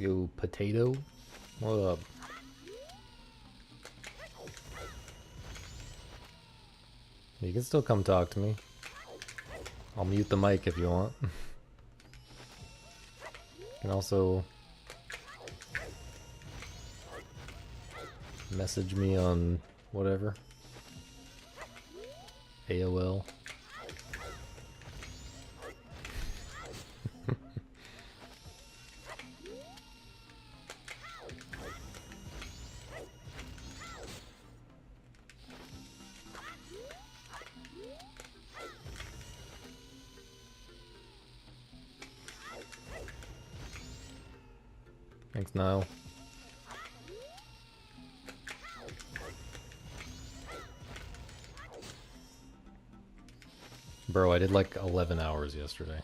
Yo, potato. What up? You can still come talk to me. I'll mute the mic if you want. You can also message me on whatever. AOL. Thanks, Niall. Bro, I did like 11 hours yesterday.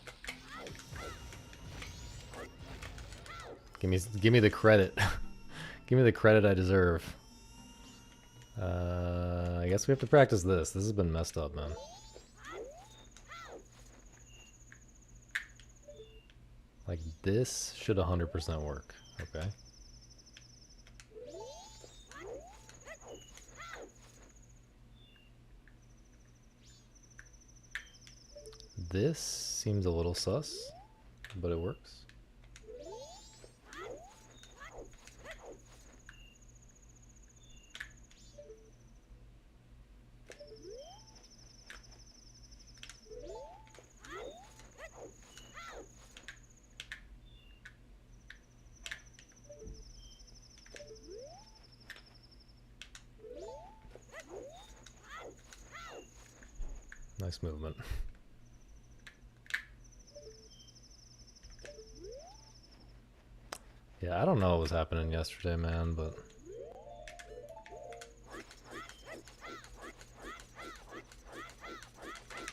Give me the credit. Give me the credit I deserve. I guess we have to practice this. This has been messed up, man. Like, this should 100% work. Okay. This seems a little sus, but it works. Nice movement. Yeah, I don't know what was happening yesterday, man, but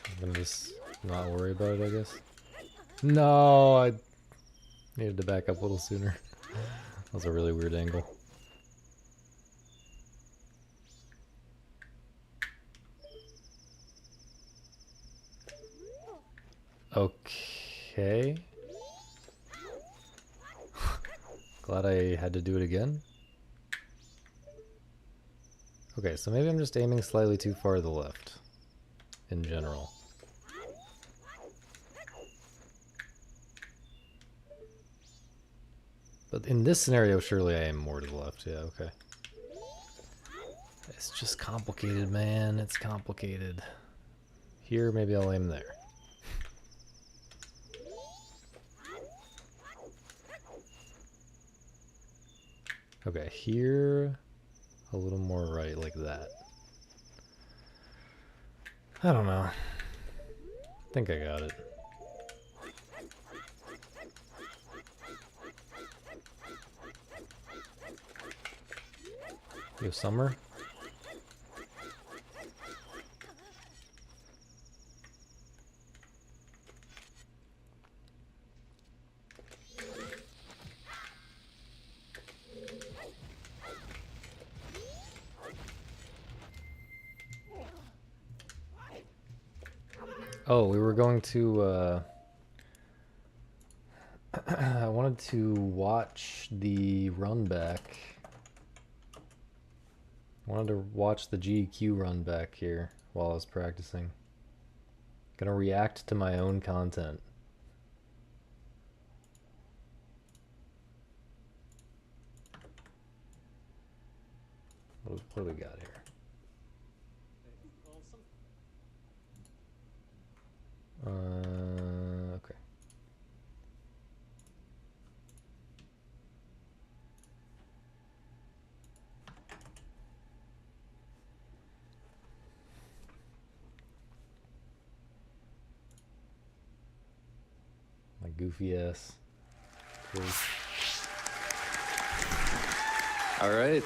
I'm gonna just not worry about it, I guess. No, I needed to back up a little sooner. That was a really weird angle. Okay. Glad I had to do it again. Okay, so maybe I'm just aiming slightly too far to the left in general. But in this scenario, surely I aim more to the left. Yeah, okay. It's just complicated, man. It's complicated. Here, maybe I'll aim there. Okay, here, a little more right, like that. I don't know. I think I got it. Yo, Summer? Oh, we were going to, I wanted to watch the run back. I wanted to watch the GQ run back here while I was practicing. Gonna react to my own content. What do we got here? Okay. My goofy ass. All right.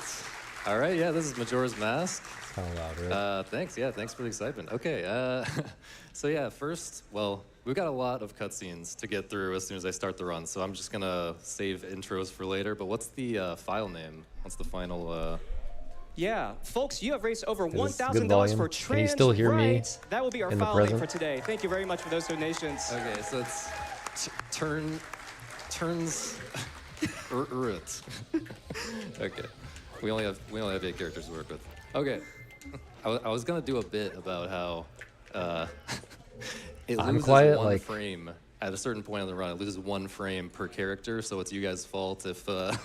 All right, yeah, this is Majora's Mask. It's kind of loud, right? Thanks, yeah, thanks for the excitement. Okay, so yeah, first, well, we've got a lot of cutscenes to get through as soon as I start the run, so I'm just gonna save intros for later, but what's the file name? What's the final, Yeah, folks, you have raised over Is this good $1,000 volume? for Can you trans still hear me rights. That will be our in the file name present? for today. Thank you very much for those donations. Okay, so it's turns Urut. Okay. We only have 8 characters to work with. Okay. I was gonna do a bit about how it I'm loses quiet, one like- frame at a certain point in the run. It loses 1 frame per character, so it's you guys' fault if the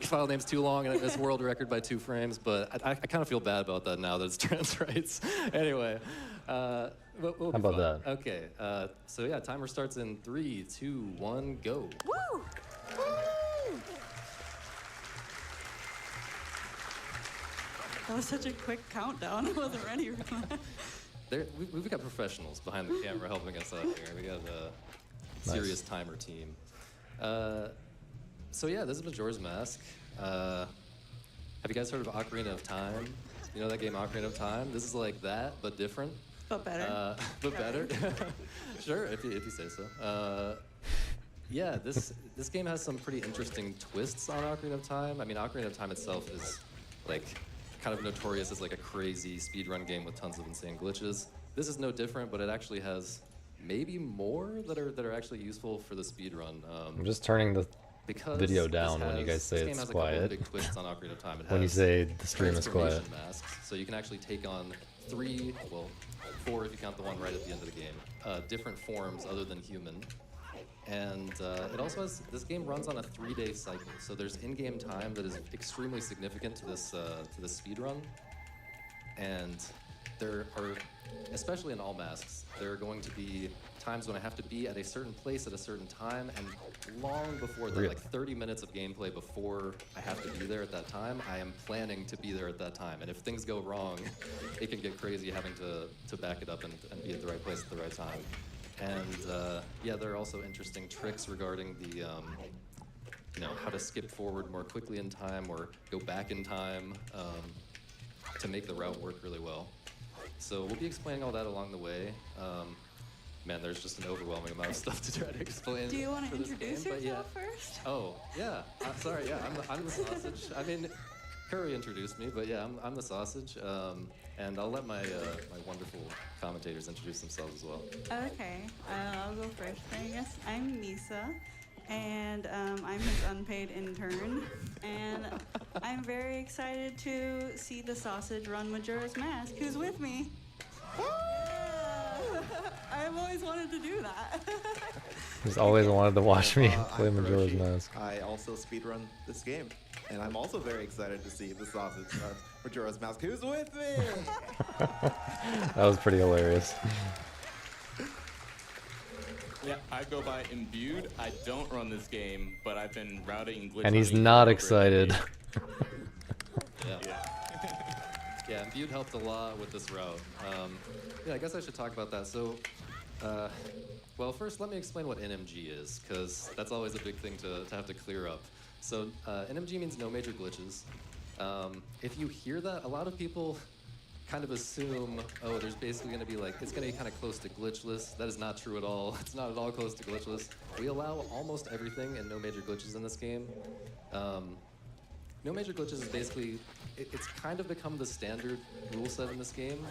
file name's too long and it missed world record by 2 frames. But I kind of feel bad about that now that it's trans rights. Anyway, we'll be How about fine. that? Okay. So yeah, timer starts in 3, 2, 1, go. Woo! That was such a quick countdown. I wasn't ready for that. We've got professionals behind the camera helping us out here. We got a serious timer team. So yeah, this is Majora's Mask. Have you guys heard of Ocarina of Time? You know that game Ocarina of Time? This is like that, but different. But better. But better. Sure, if you say so. Yeah, this game has some pretty interesting twists on Ocarina of Time. I mean, Ocarina of Time itself is like kind of notorious as like a crazy speedrun game with tons of insane glitches. This is no different, but it actually has maybe more that are actually useful for the speedrun. I'm just turning the Because video this down when you guys say this game it's has a couple of quiet. big twists on Ocarina of Time. It When you has say the stream is quiet. transformation masks, so you can actually take on 3, well, 4 if you count the one right at the end of the game, different forms other than human. And it also has, this game runs on a 3-day cycle, so there's in-game time that is extremely significant to this speed run. And there are, especially in all masks, there are going to be times when I have to be at a certain place at a certain time, and long before that, Really? like 30 minutes of gameplay before I have to be there at that time, I am planning to be there at that time. And if things go wrong, it can get crazy having to back it up and be at the right place at the right time. And yeah, there are also interesting tricks regarding the, you know, how to skip forward more quickly in time or go back in time to make the route work really well. So we'll be explaining all that along the way. Man, there's just an overwhelming amount of stuff to try to explain. Do you want to for this introduce game, but yourself yeah. first? Oh, yeah. Sorry, yeah, I'm the sausage. I mean, Curry introduced me, but yeah, I'm the sausage. And I'll let my my wonderful commentators introduce themselves as well. Okay, I'll go first, I guess. I'm Misa, and I'm his unpaid intern. And I'm very excited to see the sausage run Majora's Mask. Who's with me? I've always wanted to do that. Just always wanted to watch me play I'm Majora's Hiroshi. Mask. I also speedrun this game, and I'm also very excited to see the sausage run Majora's Mask. Who's with me? That was pretty hilarious. Yeah, I go by Imbued. I don't run this game, but I've been routing glitch And he's hunting not for over a excited. decade. Yeah. Yeah. Yeah, Imbued helped a lot with this route. Yeah, I guess I should talk about that. So, well, first let me explain what NMG is, because that's always a big thing to have to clear up. So, NMG means no major glitches. If you hear that, a lot of people kind of assume, oh, there's basically going to be like, it's going to be kind of close to glitchless. That is not true at all. It's not at all close to glitchless. We allow almost everything and no major glitches in this game. No major glitches is basically, it's kind of become the standard rule set in this game,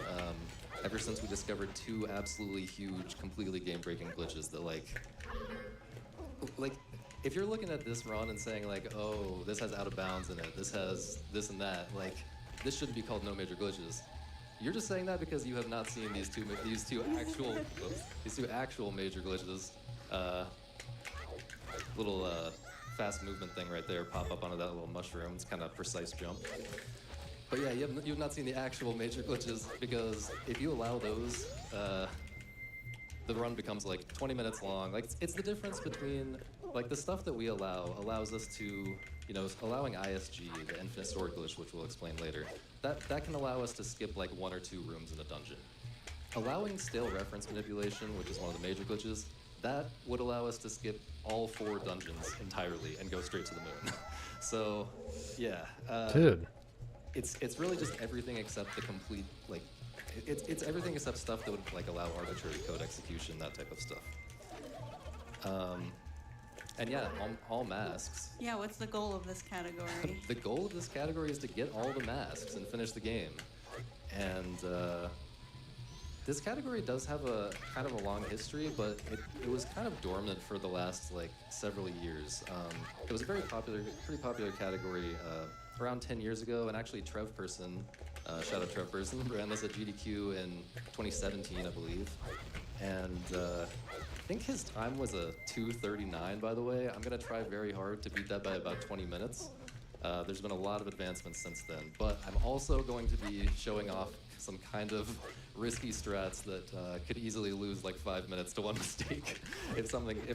ever since we discovered 2 absolutely huge, completely game-breaking glitches that like, if you're looking at this run and saying like, oh, this has out of bounds in it, this has this and that, like, this shouldn't be called no major glitches. You're just saying that because you have not seen these two actual major glitches. Little fast movement thing right there pop up onto that little mushroom. It's kind of a precise jump. But yeah, you've not seen the actual major glitches, because if you allow those, the run becomes like 20 minutes long. Like, it's the difference between, like, the stuff that we allows us to, you know, allowing ISG, the infinite sword glitch, which we'll explain later, that can allow us to skip like 1 or 2 rooms in a dungeon. Allowing stale reference manipulation, which is one of the major glitches, that would allow us to skip all 4 dungeons entirely and go straight to the moon. So, yeah. Dude. It's really just everything except the complete, like, it's everything except stuff that would like allow arbitrary code execution, that type of stuff. And yeah, all masks. Yeah, what's the goal of this category? The goal of this category is to get all the masks and finish the game. And This category does have a kind of a long history, but it was kind of dormant for the last like several years. It was a very popular, pretty popular category around 10 years ago, and actually Trev Person, shout out Trev Person, ran this at GDQ in 2017, I believe. And I think his time was a 2:39, by the way. I'm gonna try very hard to beat that by about 20 minutes. There's been a lot of advancements since then, but I'm also going to be showing off some kind of risky strats that could easily lose like 5 minutes to one mistake if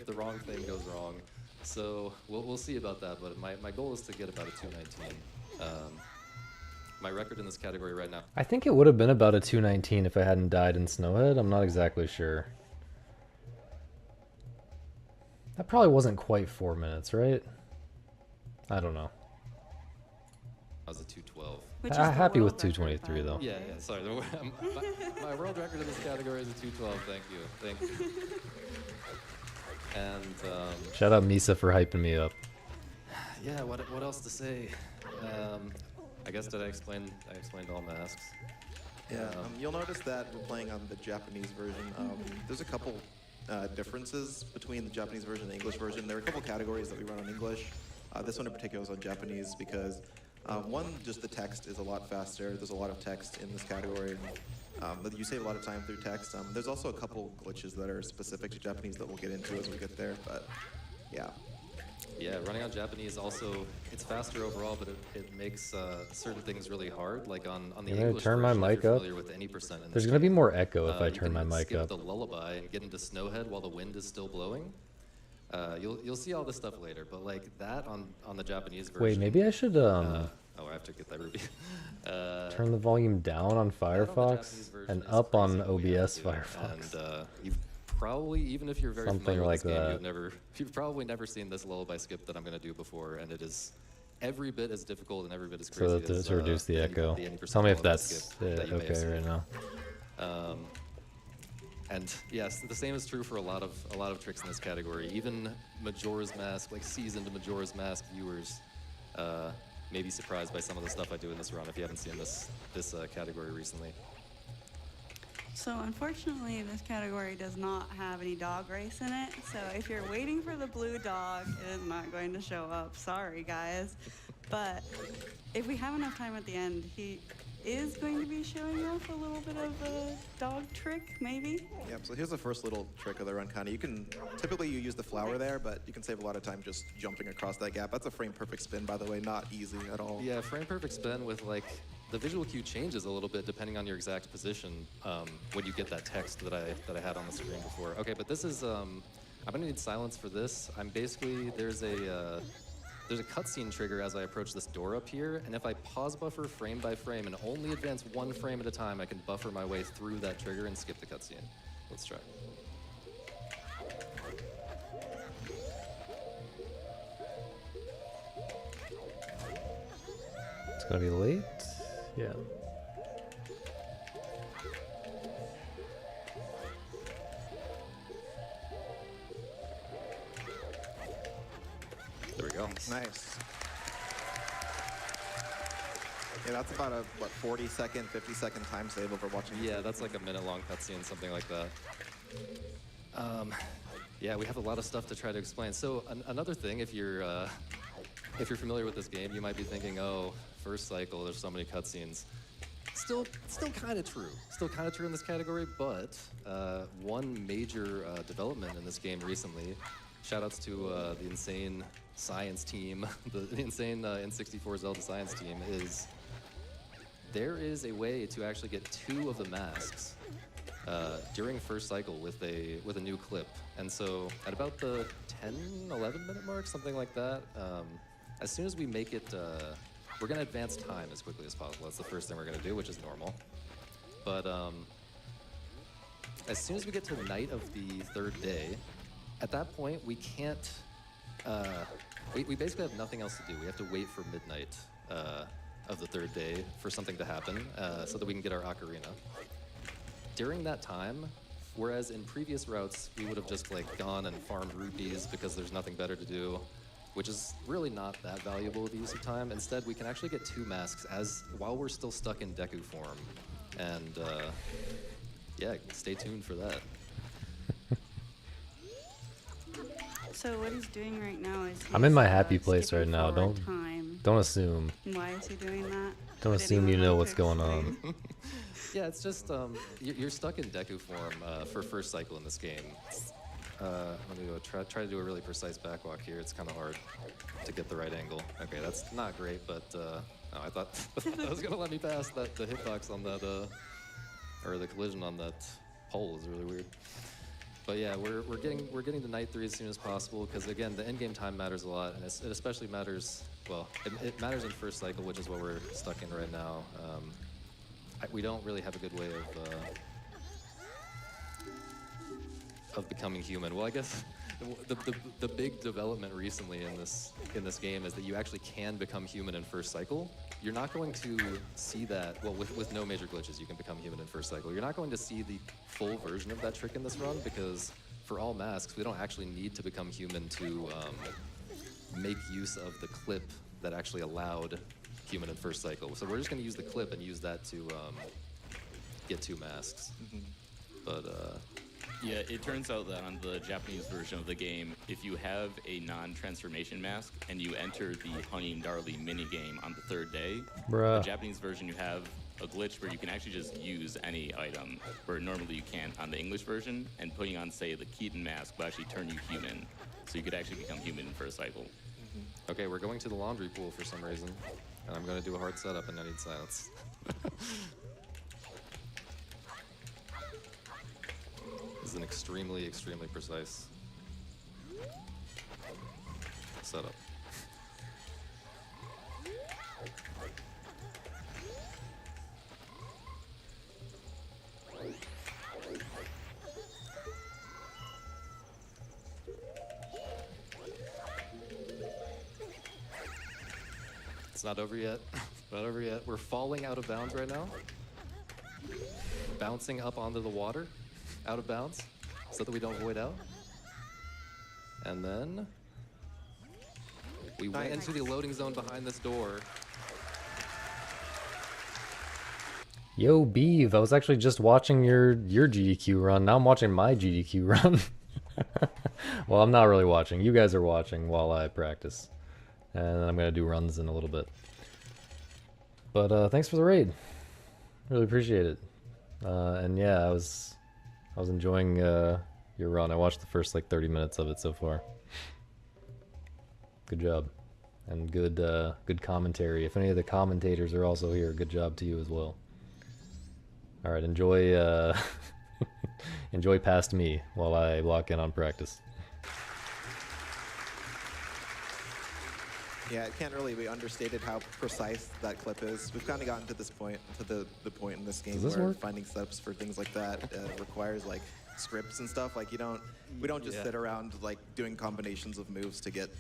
the wrong thing goes wrong. So we'll see about that, but my goal is to get about a 219. My record in this category right now. I think it would have been about a 219 if I hadn't died in Snowhead. I'm not exactly sure. That probably wasn't quite 4 minutes, right? I don't know. I was a 212. Which is I'm the happy with world record, 223 by though. the way. Yeah, sorry. My world record in this category is a 212. Thank you. And Shout out Misa for hyping me up. yeah, what else to say? I guess I explained all masks. Yeah, you'll notice that we're playing on the Japanese version. There's a couple differences between the Japanese version and the English version. There are a couple categories that we run on English. This one in particular is on Japanese because one, just the text is a lot faster. There's a lot of text in this category. You save a lot of time through text. There's also a couple glitches that are specific to Japanese that we'll get into as we get there, but yeah. Yeah, running on Japanese also, it's faster overall, but it makes certain things really hard. Like on the You're gonna English turn my version, if mic you're up? familiar with any percent in There's this gonna be game, more echo if I you turn my can mic skip up. the lullaby and get into Snowhead while the wind is still blowing. You'll see all this stuff later, but like that on the Japanese version. Wait, maybe I should oh, I have to get that ruby. turn the volume down on that on the Firefox Japanese version and is up on crazy what we have OBS to do. Firefox. And you've probably, even if you're very Something familiar like with this that. game, you've probably never seen this lullaby skip that I'm going to do before, and it is every bit as difficult and every bit as crazy So that as to reduce the echo. any percent Tell me if lullaby that's skip that you may have okay seen. right now. And yes, the same is true for a lot of tricks in this category. Even Majora's Mask, like seasoned Majora's Mask viewers, may be surprised by some of the stuff I do in this run if you haven't seen this category recently. So unfortunately, this category does not have any dog race in it. So if you're waiting for the blue dog, it is not going to show up. Sorry, guys. But if we have enough time at the end, he is going to be showing off a little bit of a dog trick, maybe. Yep, so here's the first little trick of the run, kinda. Typically you use the flower there, but you can save a lot of time just jumping across that gap. That's a frame perfect spin, by the way, not easy at all. Yeah, frame perfect spin with like the visual cue changes a little bit depending on your exact position when you get that text that I had on the screen before. Okay, but this is I'm gonna need silence for this. I'm basically there's a cutscene trigger as I approach this door up here, and if I pause buffer frame by frame and only advance one frame at a time, I can buffer my way through that trigger and skip the cutscene. Let's try. It's gonna be late. Yeah. There we go. Nice. Yeah, that's about a, 40-second, 50-second time save over watching. Yeah, that's like a minute-long cutscene, something like that. Yeah, we have a lot of stuff to try to explain. So another thing, if you're familiar with this game, you might be thinking, oh, first cycle, there's so many cutscenes. Still kind of true. Still kind of true in this category, but one major development in this game recently, shoutouts to the insane science team, the insane N64 Zelda science team, is there is a way to actually get 2 of the masks during first cycle with a new clip. And so at about the 10, 11 minute mark, something like that, as soon as we make it, we're gonna advance time as quickly as possible. That's the first thing we're gonna do, which is normal. But as soon as we get to the night of the 3rd day, at that point we can't, we basically have nothing else to do. We have to wait for midnight of the 3rd day for something to happen so that we can get our ocarina. During that time, whereas in previous routes we would have just like gone and farmed rupees because there's nothing better to do, which is really not that valuable with the use of time. Instead, we can actually get 2 masks while we're still stuck in Deku form. And yeah, stay tuned for that. So what he's doing right now is I'm in my he's, happy place skipping right now. forward time. Don't assume. And why is he doing that? Don't Would assume you anyone know like what's to going explain? on. Yeah, it's just you're stuck in Deku form for first cycle in this game. Let me go try to do a really precise backwalk here. It's kind of hard to get the right angle. Okay, that's not great, but oh, I thought that was gonna let me pass that the hitbox on that or the collision on that pole is really weird. But yeah, we're getting to night 3 as soon as possible because again the end game time matters a lot, and it especially matters. Well, it matters in first cycle, which is what we're stuck in right now. We don't really have a good way of becoming human. Well, I guess the big development recently in this game is that you actually can become human in first cycle. You're not going to see that, well, with no major glitches, you can become human in first cycle. You're not going to see the full version of that trick in this run because for all masks, we don't actually need to become human to make use of the clip that actually allowed human in first cycle. So we're just going to use the clip and use that to get 2 masks. But Yeah, it turns out that on the Japanese version of the game, if you have a non-transformation mask and you enter the Honey and Darley minigame on the 3rd day, Bruh. the Japanese version you have a glitch where you can actually just use any item, where normally you can't on the English version, and putting on, say, the Keaton mask will actually turn you human. So you could actually become human in first cycle. okay, we're going to the laundry pool for some reason, and I'm going to do a hard setup and I need silence. This is an extremely precise setup. It's not over yet. Not over yet. We're falling out of bounds right now. Bouncing up onto the water, out of bounds, so that we don't void out. And then we went into the loading zone behind this door. Yo, Beeve, I was actually just watching your GDQ run. Now I'm watching my GDQ run. Well, I'm not really watching. You guys are watching while I practice. And I'm going to do runs in a little bit. But thanks for the raid. Really appreciate it. And yeah, I was enjoying your run. I watched the first like 30 minutes of it so far. Good job. And good commentary. If any of the commentators are also here, good job to you as well. All right, enjoy enjoy past me while I lock in on practice. Yeah, it can't really be understated how precise that clip is. We've kind of gotten to this point, to the point in this game Does this where work? finding steps for things like that requires like scripts and stuff. Like we don't just Yeah. sit around like doing combinations of moves to get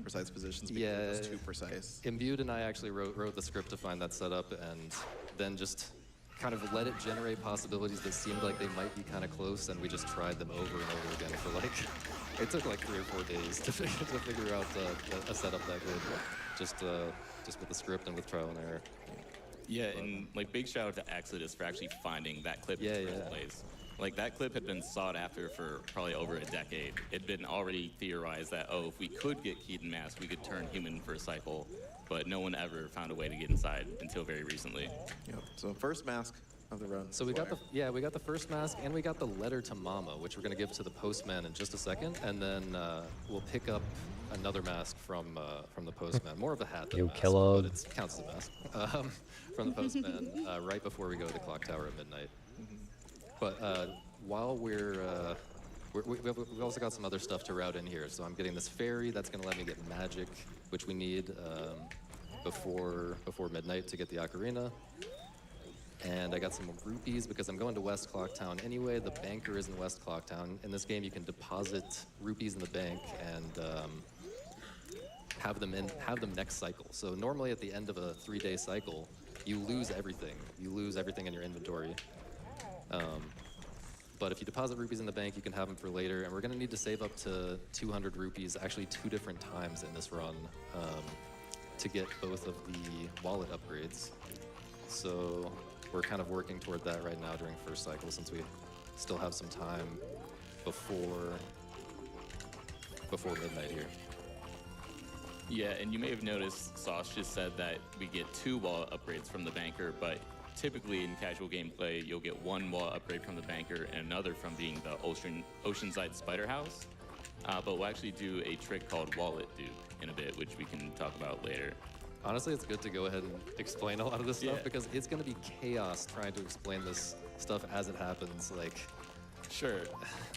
precise positions because Yeah. it's too precise. Imbued and I actually wrote the script to find that setup and then just kind of let it generate possibilities that seemed like they might be kind of close, and we just tried them over and over again for like, it took like 3 or 4 days to figure out a setup that good, just with the script and with trial and error. Yeah, and like big shout out to Exodus for actually finding that clip in the first place. Like that clip had been sought after for probably over a decade. It'd been already theorized that, oh, if we could get Keaton Mask, we could turn human for a cycle, but no one ever found a way to get inside until very recently. Yep. So first mask of the run. So we got the first mask, and we got the letter to Mama, which we're gonna give to the postman in just a second, and then we'll pick up another mask from the postman. More of a hat than a mask, Kellogg. but it counts as a mask from the postman right before we go to the clock tower at midnight. But while we've also got some other stuff to route in here. So I'm getting this ferry that's gonna let me get magic, which we need before midnight to get the ocarina. And I got some rupees because I'm going to West Clocktown anyway. The banker is in West Clocktown. In this game, you can deposit rupees in the bank and have them next cycle. So normally at the end of a 3-day cycle, you lose everything. You lose everything in your inventory. But if you deposit rupees in the bank, you can have them for later. And we're going to need to save up to 200 rupees, actually 2 different times in this run, to get both of the wallet upgrades. So we're kind of working toward that right now during first cycle, since we still have some time before midnight here. Yeah, and you may have noticed Sauce just said that we get 2 wallet upgrades from the banker, but typically in casual gameplay, you'll get 1 wallet upgrade from the banker and another from being the Oceanside Spider House. But we'll actually do a trick called Wallet Duke in a bit, which we can talk about later. Honestly, it's good to go ahead and explain a lot of this stuff, because it's going to be chaos trying to explain this stuff as it happens. Like, Sure.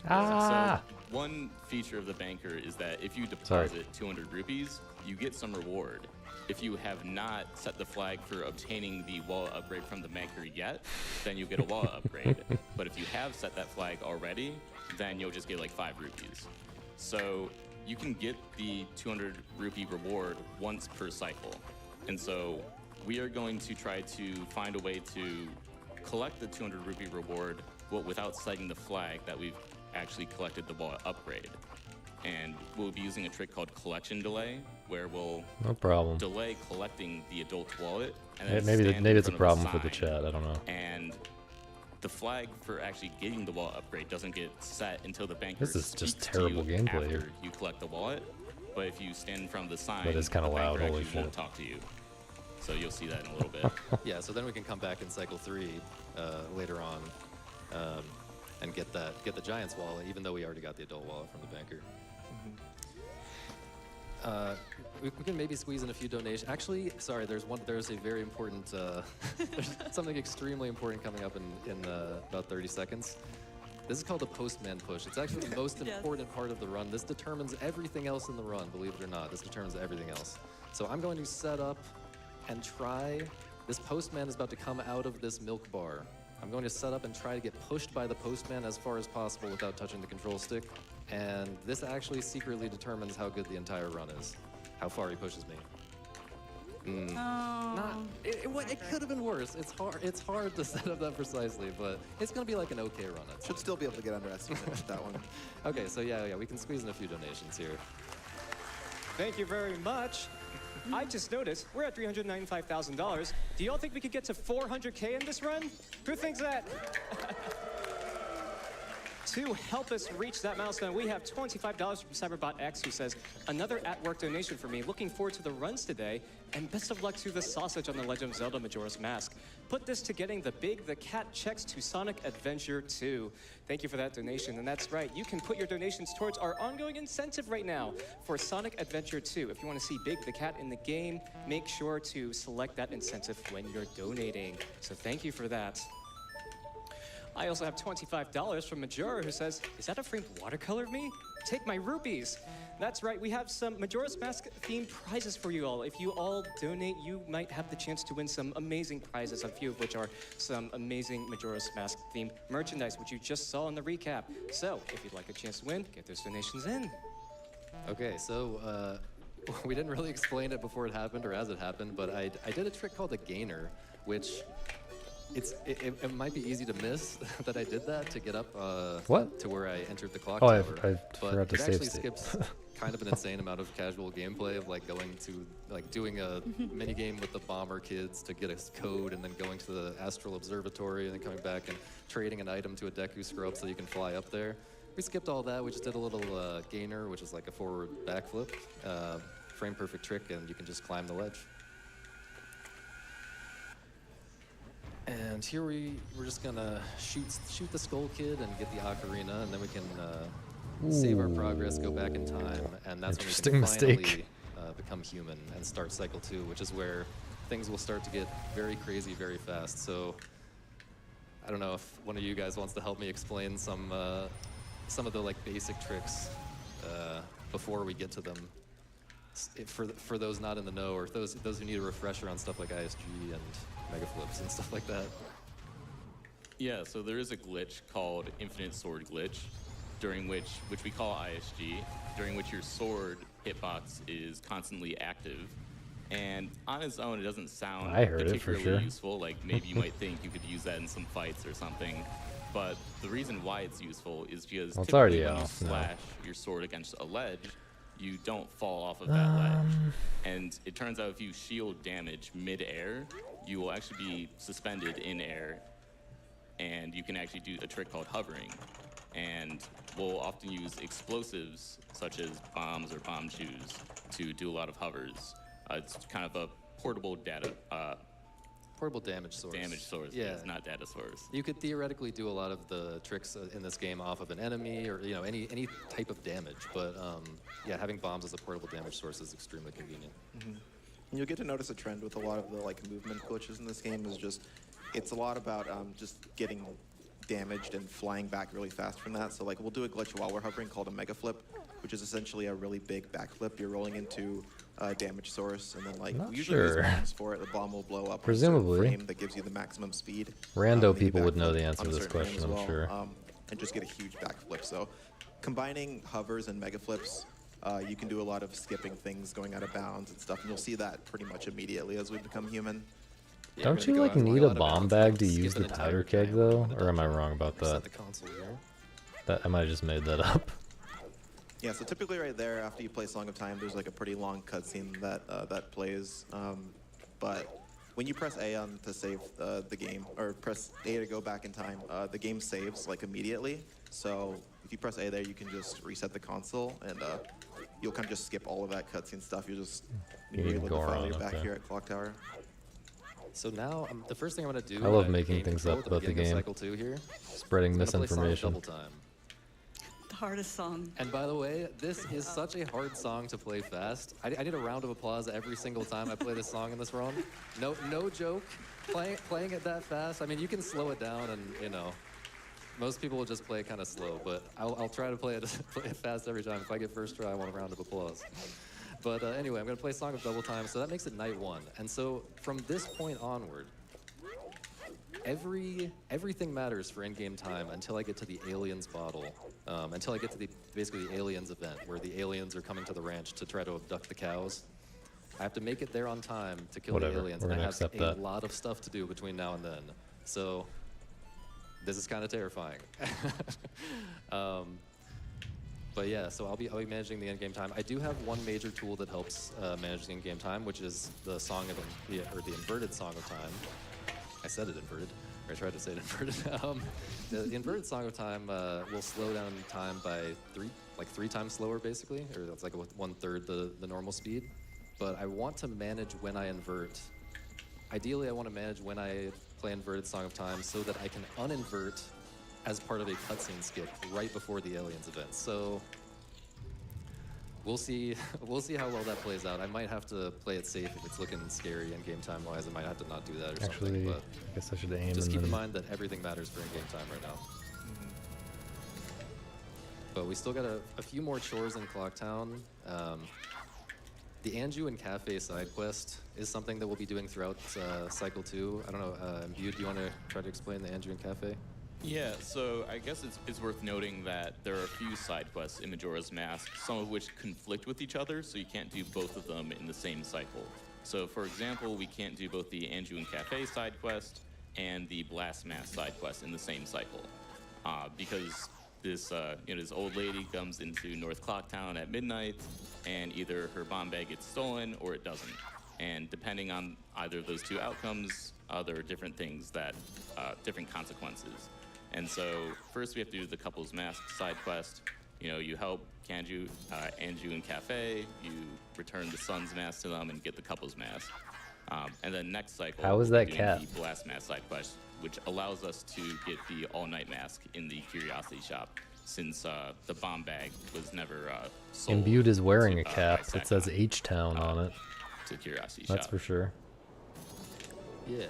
Ah! So one feature of the banker is that if you deposit 200 rupees, you get some reward. If you have not set the flag for obtaining the wallet upgrade from the banker yet, then you get a wallet upgrade. But if you have set that flag already, then you'll just get like 5 rupees. So you can get the 200 rupee reward once per cycle. And so we are going to try to find a way to collect the 200 rupee reward without setting the flag that we've actually collected the wallet upgrade. And we'll be using a trick called collection delay, where we'll No problem. delay collecting the adult wallet. And then Maybe stand maybe in it's a front of problem for the sign, chat. I don't know. And the flag for actually getting the wallet upgrade doesn't get set until the banker This is just speaks to terrible you gameplay after here. you collect the wallet. But if you stand in front of the sign, That is kinda the loud, banker holy actually won't shit. talk to you. So you'll see that in a little bit. yeah, so then we can come back in cycle 3 later on and get the Giants wallet, even though we already got the adult wallet from the banker. We can maybe squeeze in a few donations. Actually, sorry, there's a very important, there's something extremely important coming up in about 30 seconds. This is called the postman push. It's actually the most important part of the run. This determines everything else in the run, believe it or not. This determines everything else. So I'm going to set up and try. This postman is about to come out of this milk bar. I'm going to set up and try to get pushed by the postman as far as possible without touching the control stick. And this actually secretly determines how good the entire run is, how far he pushes me. It could have been worse. It's hard to set up that precisely, but it's going to be like an okay run. Should still be able to get underestimated with that one. Okay, so yeah, we can squeeze in a few donations here. Thank you very much. I just noticed we're at $395,000. Do y'all think we could get to 400K in this run? Who thinks that? To help us reach that milestone, we have $25 from Cyberbot X, who says, another at-work donation for me. Looking forward to the runs today, and best of luck to the sausage on the Legend of Zelda Majora's Mask. Put this to getting the cat checks to Sonic Adventure 2. Thank you for that donation, and that's right. You can put your donations towards our ongoing incentive right now for Sonic Adventure 2. If you want to see Big the Cat in the game, make sure to select that incentive when you're donating. So thank you for that. I also have $25 from Majora, who says, is that a framed watercolor of me? Take my rupees. That's right, we have some Majora's Mask themed prizes for you all. If you all donate, you might have the chance to win some amazing prizes, a few of which are some amazing Majora's Mask themed merchandise, which you just saw in the recap. So, if you'd like a chance to win, get those donations in. Okay, so we didn't really explain it before it happened or as it happened, but I did a trick called a gainer, which it might be easy to miss that I did that to get up to where I entered the clock tower. I but forgot to it save actually state. skips kind of an insane amount of casual gameplay of like going to doing a mini game with the bomber kids to get a code, and then going to the astral observatory, and then coming back and trading an item to a Deku scrub so you can fly up there. We skipped all that. We just did a little gainer, which is like a forward backflip, frame perfect trick, and you can just climb the ledge. And here we're just gonna shoot the Skull Kid and get the Ocarina, and then we can save our progress, go back in time, and that's when we can finally become human and start cycle 2, which is where things will start to get very crazy very fast. So I don't know if one of you guys wants to help me explain some of the like basic tricks before we get to them. For those not in the know, or those who need a refresher on stuff like ISG and Mega Flips and stuff like that. Yeah, so there is a glitch called Infinite Sword Glitch, during which we call ISG, during which your sword hitbox is constantly active. And on its own, it doesn't sound particularly useful. Like maybe you might think you could use that in some fights or something. But the reason why it's useful is because typically when you slash your sword against a ledge, you don't fall off of that ledge. And it turns out if you shield damage mid-air, you will actually be suspended in air, and you can actually do a trick called hovering. And we'll often use explosives such as bombs or bomb shoes to do a lot of hovers. It's kind of a portable Portable damage source. Yeah, it's not data source. You could theoretically do a lot of the tricks in this game off of an enemy or any type of damage, but yeah, having bombs as a portable damage source is extremely convenient. And you'll get to notice a trend with a lot of the like movement glitches in this game is just it's a lot about just getting damaged and flying back really fast from that. So like we'll do a glitch while we're hovering called a mega flip, which is essentially a really big backflip. You're rolling into a damage source, and then like Not we usually use sure. bombs for it. The bomb will blow up Presumably. on a certain frame that gives you the maximum speed. Rando maybe people would know the backflip answer on to a this certain frame question, as I'm sure. And just get a huge backflip. So combining hovers and mega flips, you can do a lot of skipping things, going out of bounds and stuff, and you'll see that pretty much immediately as we become human. Yeah, Don't we're you gonna like go out need going a out of bomb bounds bag and to skip use an the entire powder keg game though? in the Or am I dungeon. wrong about Reset that? the console here. That I might have just made that up. Yeah, so typically right there, after you play Song of Time, there's like a pretty long cutscene that plays. But when you press A on to save the game, or press A to go back in time, the game saves like immediately. So if you press A there, you can just reset the console, and you'll kind of just skip all of that cutscene stuff. You'll just You be can able go to file around, you're back okay. here at Clock Tower. So now, the first thing I'm going to do... I love when making gain things control up at the about the beginning of game. Cycle 2 here. Spreading I'm gonna play Song of misinformation. Double Time. The hardest song. And by the way, this is such a hard song to play fast. I need a round of applause every single time I play this song in this run. No joke. Playing it that fast. I mean, you can slow it down, and most people will just play it kind of slow. But I'll try to play it fast every time. If I get first try, I want a round of applause. But anyway, I'm gonna play Song of Double Time. So that makes it night 1. And so from this point onward, everything matters for in-game time until I get to the aliens bottle, until I get to basically the aliens event where the aliens are coming to the ranch to try to abduct the cows. I have to make it there on time to kill Whatever, the aliens, we're and I gonna have accept a that. lot of stuff to do between now and then. So this is kind of terrifying. But yeah, so I'll be managing the in-game time. I do have one major tool that helps manage the in-game time, which is the the inverted Song of Time. I said it inverted, or I tried to say it inverted. The inverted Song of Time will slow down time by three times slower, basically, or that's like 1/3 the normal speed. But I want to manage when I invert. Ideally, I want to manage when I play inverted Song of Time so that I can uninvert as part of a cutscene skip right before the aliens event. So we'll see how well that plays out. I might have to play it safe if it's looking scary in game time wise. I might have to not do that or Actually, something. But I guess I should aim just and keep in then mind that everything matters for in-game time right now. But we still got a few more chores in Clocktown. The Anju and Cafe side quest is something that we'll be doing throughout Cycle 2. I don't know, Imbued, do you want to try to explain the Anju and Cafe? Yeah, so I guess it's worth noting that there are a few side quests in Majora's Mask, some of which conflict with each other, so you can't do both of them in the same cycle. So, for example, we can't do both the Anju and Cafe side quest and the Blast Mask side quest in the same cycle, because this this old lady comes into North Clocktown at midnight, and either her bomb bag gets stolen or it doesn't. And depending on either of those two outcomes, there are different things that different consequences. And so first we have to do the Couple's Mask side quest. You help Anju and Cafe, you return the Sun's Mask to them and get the Couple's Mask. And then next cycle, How is we'll that be doing cat? the Blast Mask side quest, which allows us to get the All-Night Mask in the Curiosity Shop, since the bomb bag was never sold. Imbued is wearing to, a cap by that says Sakon, H-Town on it. to Curiosity That's Shop. for sure. Yeah.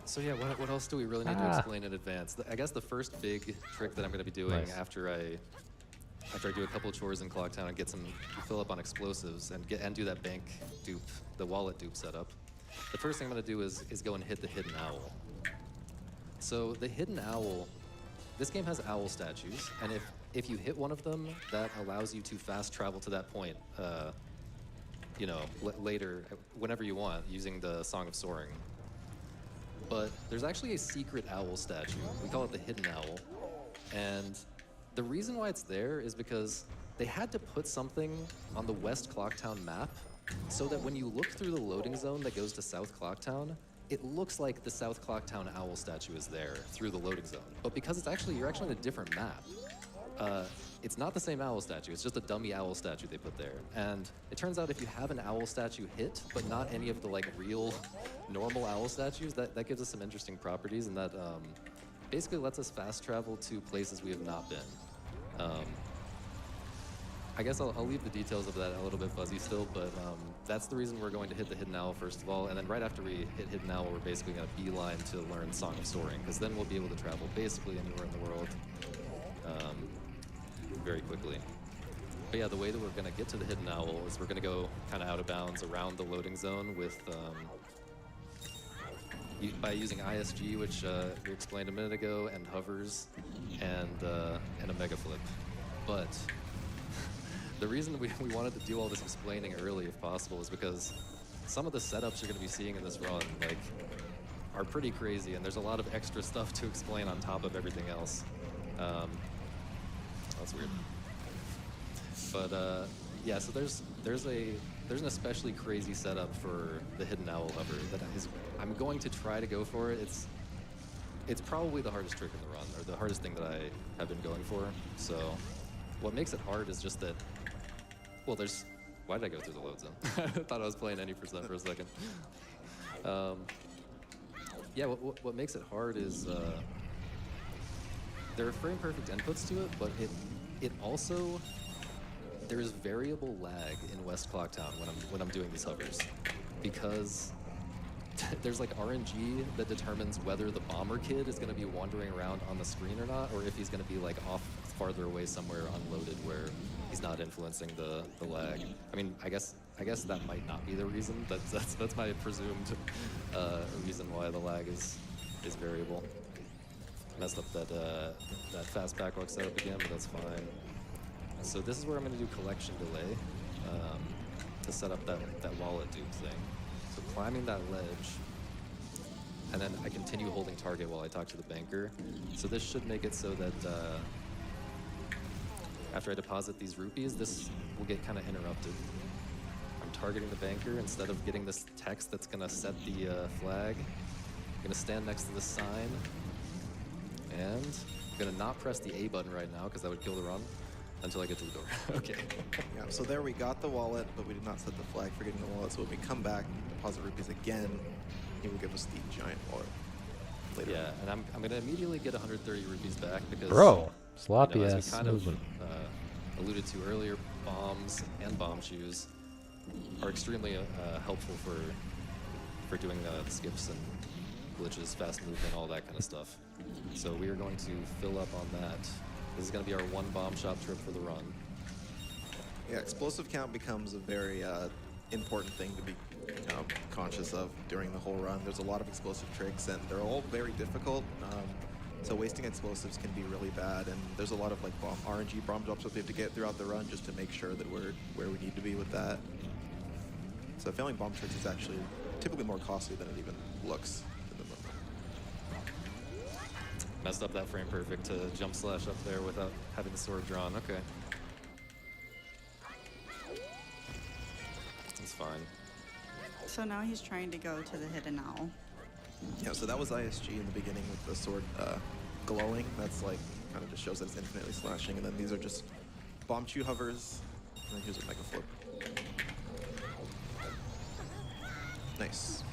So yeah, what else do we really need to Ah. explain in advance? I guess the first big trick that I'm going to be doing Nice. after I do a couple of chores in Clocktown and fill up on explosives and do that bank dupe, the wallet dupe setup. The first thing I'm going to do is go and hit the hidden owl. So the hidden owl, this game has owl statues, and if you hit one of them, that allows you to fast travel to that point. Later, whenever you want, using the Song of Soaring. But there's actually a secret owl statue. We call it the hidden owl. And the reason why it's there is because they had to put something on the West Clocktown map so that when you look through the loading zone that goes to South Clocktown, it looks like the South Clocktown owl statue is there through the loading zone. But because you're actually in a different map, it's not the same owl statue. It's just a dummy owl statue they put there. And it turns out if you have an owl statue hit, but not any of the like real normal owl statues, that gives us some interesting properties, and that basically lets us fast travel to places we have not been. I guess I'll leave the details of that a little bit fuzzy still, but that's the reason we're going to hit the Hidden Owl first of all, and then right after we hit Hidden Owl, we're basically going to beeline to learn Song of Soaring, because then we'll be able to travel basically anywhere in the world very quickly. But yeah, the way that we're going to get to the Hidden Owl is we're going to go kind of out of bounds around the loading zone with by using ISG, which we explained a minute ago, and hovers, and a mega flip. But the reason we wanted to do all this explaining early, if possible, is because some of the setups you're going to be seeing in this run, like, are pretty crazy, and there's a lot of extra stuff to explain on top of everything else. That's weird. But yeah, so there's an especially crazy setup for the Hidden Owl hover that I'm going to try to go for it. It's probably the hardest trick in the run, or the hardest thing that I have been going for. So what makes it hard is just that, well, why did I go through the load zone? I thought I was playing any percent for a second. Yeah, what makes it hard is there are frame perfect inputs to it, but it also, there's variable lag in West Clocktown when I'm doing these hovers, because there's like RNG that determines whether the bomber kid is going to be wandering around on the screen or not, or if he's going to be like off farther away somewhere unloaded where he's not influencing the lag. I mean, I guess that might not be the reason. That's my presumed reason why the lag is variable. Messed up that fast backlog setup again, but that's fine. So this is where I'm going to do collection delay to set up that wallet dupe thing. So climbing that ledge, and then I continue holding target while I talk to the banker. So this should make it so that after I deposit these rupees, this will get kind of interrupted. I'm targeting the banker instead of getting this text that's going to set the flag. I'm going to stand next to this sign, and I'm going to not press the A button right now because that would kill the run until I get to the door. Okay. Yeah, so there we got the wallet, but we did not set the flag for getting the wallet. So when we come back and deposit rupees again, he will give us the giant wallet later. Yeah, and I'm going to immediately get 130 rupees back because... Bro, sloppy as ass we kind of movement. alluded to earlier, bombs and bomb shoes are extremely helpful for doing skips and glitches, fast movement, all that kind of stuff. So we are going to fill up on that. This is going to be our one bomb shop trip for the run. Yeah, explosive count becomes a very important thing to be conscious of during the whole run. There's a lot of explosive tricks, and they're all very difficult. So wasting explosives can be really bad, and there's a lot of like RNG bomb drops that we have to get throughout the run just to make sure that we're where we need to be with that. So failing bomb tricks is actually typically more costly than it even looks. Messed up that frame perfect to jump slash up there without having the sword drawn. Okay. That's fine. So now he's trying to go to the Hidden Owl. Yeah, so that was ISG in the beginning with the sword glowing. That's like kind of just shows that it's infinitely slashing. And then these are just bomb chew hovers. And then here's a mega flip. Nice.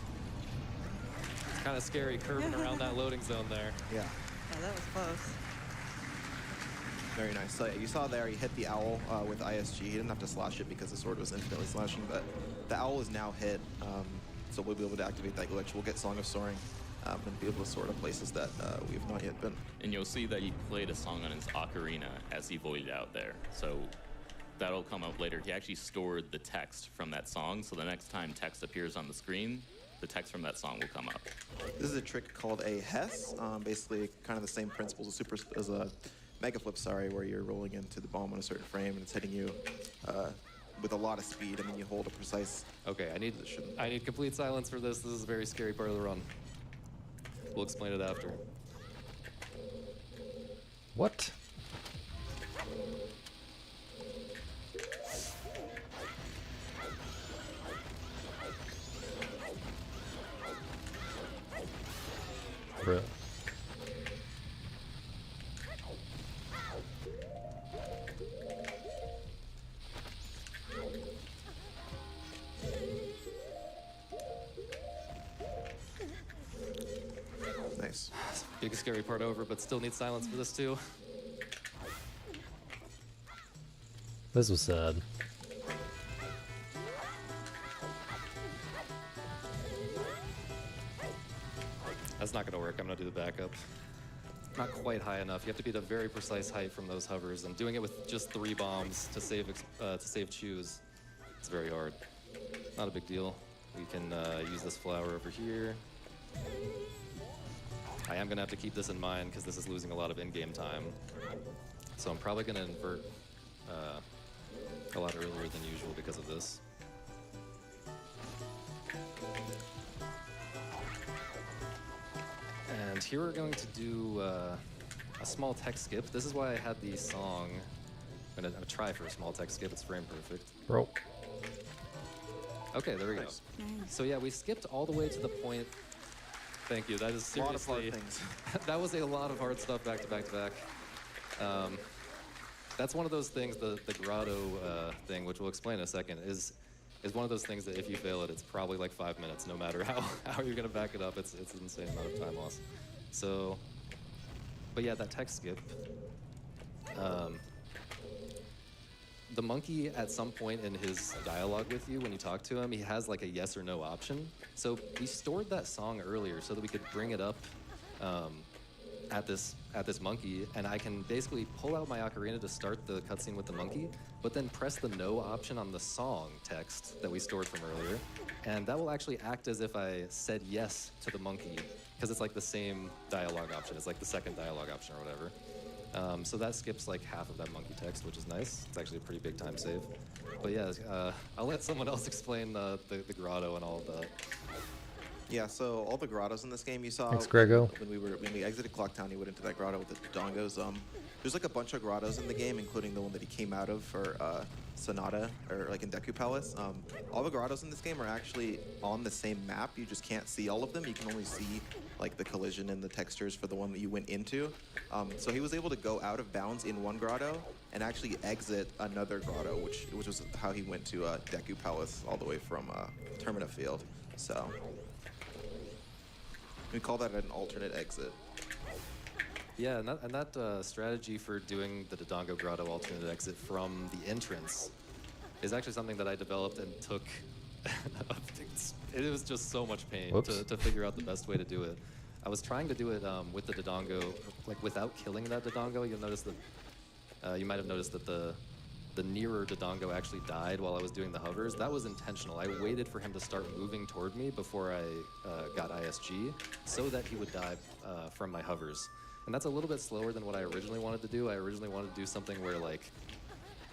It's kind of scary curving around that loading zone there. Yeah. Yeah, that was close. Very nice. So you saw there, he hit the owl with ISG. He didn't have to slash it because the sword was infinitely slashing, but the owl is now hit, so we'll be able to activate that glitch. We'll get Song of Soaring and be able to soar to places that we have not yet been. And you'll see that he played a song on his ocarina as he voided out there. So that'll come up later. He actually stored the text from that song, so the next time text appears on the screen, the text from that song will come up. This is a trick called a Hess, basically kind of the same principles as a mega flip, where you're rolling into the bomb on a certain frame and it's hitting you with a lot of speed, and then you hold a precise Okay, position. I need complete silence for this. This is a very scary part of the run. We'll explain it after. What? Bro. Nice. Big scary part over, but still need silence for this too. This was sad. That's not gonna work. I'm gonna do the backup. Not quite high enough. You have to be at a very precise height from those hovers, and doing it with just 3 bombs to save choose, it's very hard. Not a big deal. We can use this flower over here. I am gonna have to keep this in mind because this is losing a lot of in-game time. So I'm probably gonna invert a lot earlier than usual because of this. And here we're going to do a small tech skip. This is why I had the song. I'm gonna try for a small tech skip. It's frame perfect. Bro. Okay, there we go. Nice. So yeah, we skipped all the way to the point. Thank you. That is A lot of seriously. hard things. That was a lot of hard stuff back to back to back. That's one of those things. The grotto thing, which we'll explain in a second, is one of those things that if you fail it, it's probably like 5 minutes, no matter how you're gonna back it up. It's an insane amount of time loss. So, but yeah, that tech skip. The monkey, at some point in his dialogue with you, when you talk to him, he has like a yes or no option. So we stored that song earlier so that we could bring it up at this monkey, and I can basically pull out my ocarina to start the cutscene with the monkey, but then press the no option on the song text that we stored from earlier, and that will actually act as if I said yes to the monkey, because it's like the same dialogue option. It's like the second dialogue option or whatever. So that skips like half of that monkey text, which is nice. It's actually a pretty big time save. But yeah, I'll let someone else explain the grotto and all of that. Yeah, so all the grottos in this game you saw. Thanks, Grego. When we exited Clock Town, you went into that grotto with the dongos. There's like a bunch of grottos in the game, including the one that he came out of for Sonata, or like in Deku Palace. All the grottos in this game are actually on the same map. You just can't see all of them. You can only see like the collision and the textures for the one that you went into. So he was able to go out of bounds in one grotto and actually exit another grotto, which was how he went to Deku Palace all the way from Termina Field. So we call that an alternate exit. Yeah, and that strategy for doing the Dodongo Grotto alternate exit from the entrance is actually something that I developed and took. It was just so much pain to figure out the best way to do it. I was trying to do it with the Dodongo, like without killing that Dodongo. You'll notice that you might have noticed that the nearer Dodongo actually died while I was doing the hovers. That was intentional. I waited for him to start moving toward me before I got ISG, so that he would die from my hovers. And that's a little bit slower than what I originally wanted to do. I originally wanted to do something where like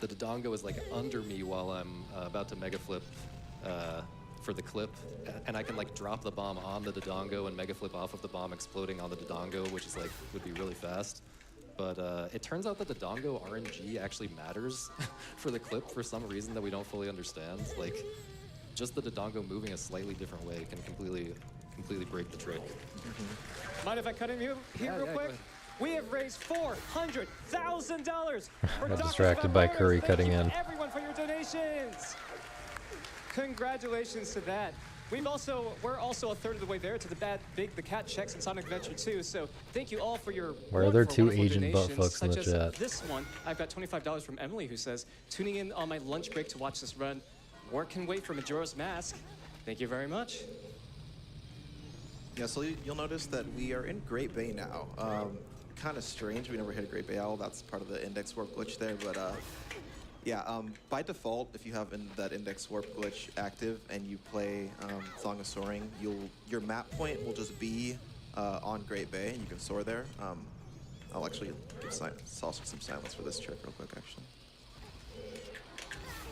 the Dodongo is like under me while I'm about to mega flip for the clip, and I can like drop the bomb on the Dodongo and mega flip off of the bomb exploding on the Dodongo, which is like would be really fast. But it turns out that the Dodongo RNG actually matters for the clip for some reason that we don't fully understand. Like, just the Dodongo moving a slightly different way can completely break the trick. Mind if I cut in here real quick? We have raised $400,000 for I'm distracted by Curry cutting in. Everyone for your donations. Congratulations to that. We're also a third of the way there to the cat checks in Sonic Adventure 2. So thank you all for your Why are there two wonderful Asian butt donations, fucks in the such as chat? this one. I've got $25 from Emily, who says, tuning in on my lunch break to watch this run. Work can wait for Majora's Mask. Thank you very much. Yeah, so you'll notice that we are in Great Bay now. Kind of strange. We never hit a Great Bay Owl. That's part of the index warp glitch there, but yeah, by default, if you have that index warp glitch active and you play Song of Soaring, your map point will just be on Great Bay, and you can soar there. I'll actually give Saucer some silence for this trick real quick, actually.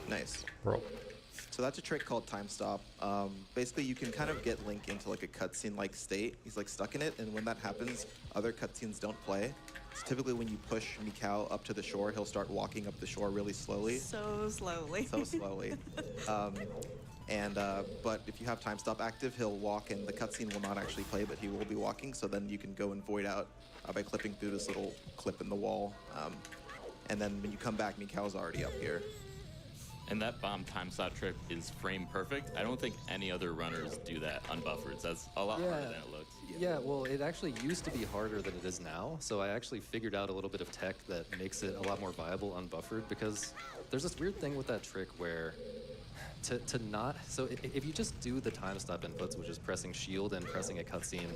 Nice. Bro. So that's a trick called Time Stop. Basically, you can kind of get Link into like a cutscene-like state. He's like stuck in it, and when that happens, other cutscenes don't play. So typically when you push Mikau up to the shore, he'll start walking up the shore really slowly. So slowly. So slowly. And but if you have time stop active, he'll walk and the cutscene will not actually play, but he will be walking. So then you can go and void out by clipping through this little clip in the wall. And then when you come back, Mikau's already up here. And that bomb time slot trick is frame perfect. I don't think any other runners do that unbuffered. That's a lot harder than it looks. Yeah, well, it actually used to be harder than it is now. So I actually figured out a little bit of tech that makes it a lot more viable unbuffered, because there's this weird thing with that trick where to not, so if you just do the time stop inputs, which is pressing shield and pressing a cutscene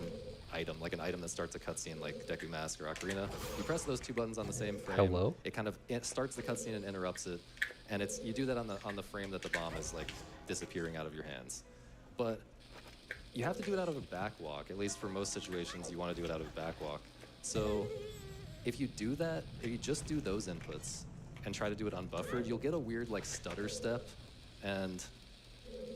item, like an item that starts a cutscene like Deku Mask or Ocarina, you press those two buttons on the same frame. Hello? It starts the cutscene and interrupts it, and you do that on the frame that the bomb is like disappearing out of your hands. But you have to do it out of a backwalk. At least for most situations, you want to do it out of a backwalk. So if you do that, if you just do those inputs and try to do it unbuffered, you'll get a weird like stutter step, and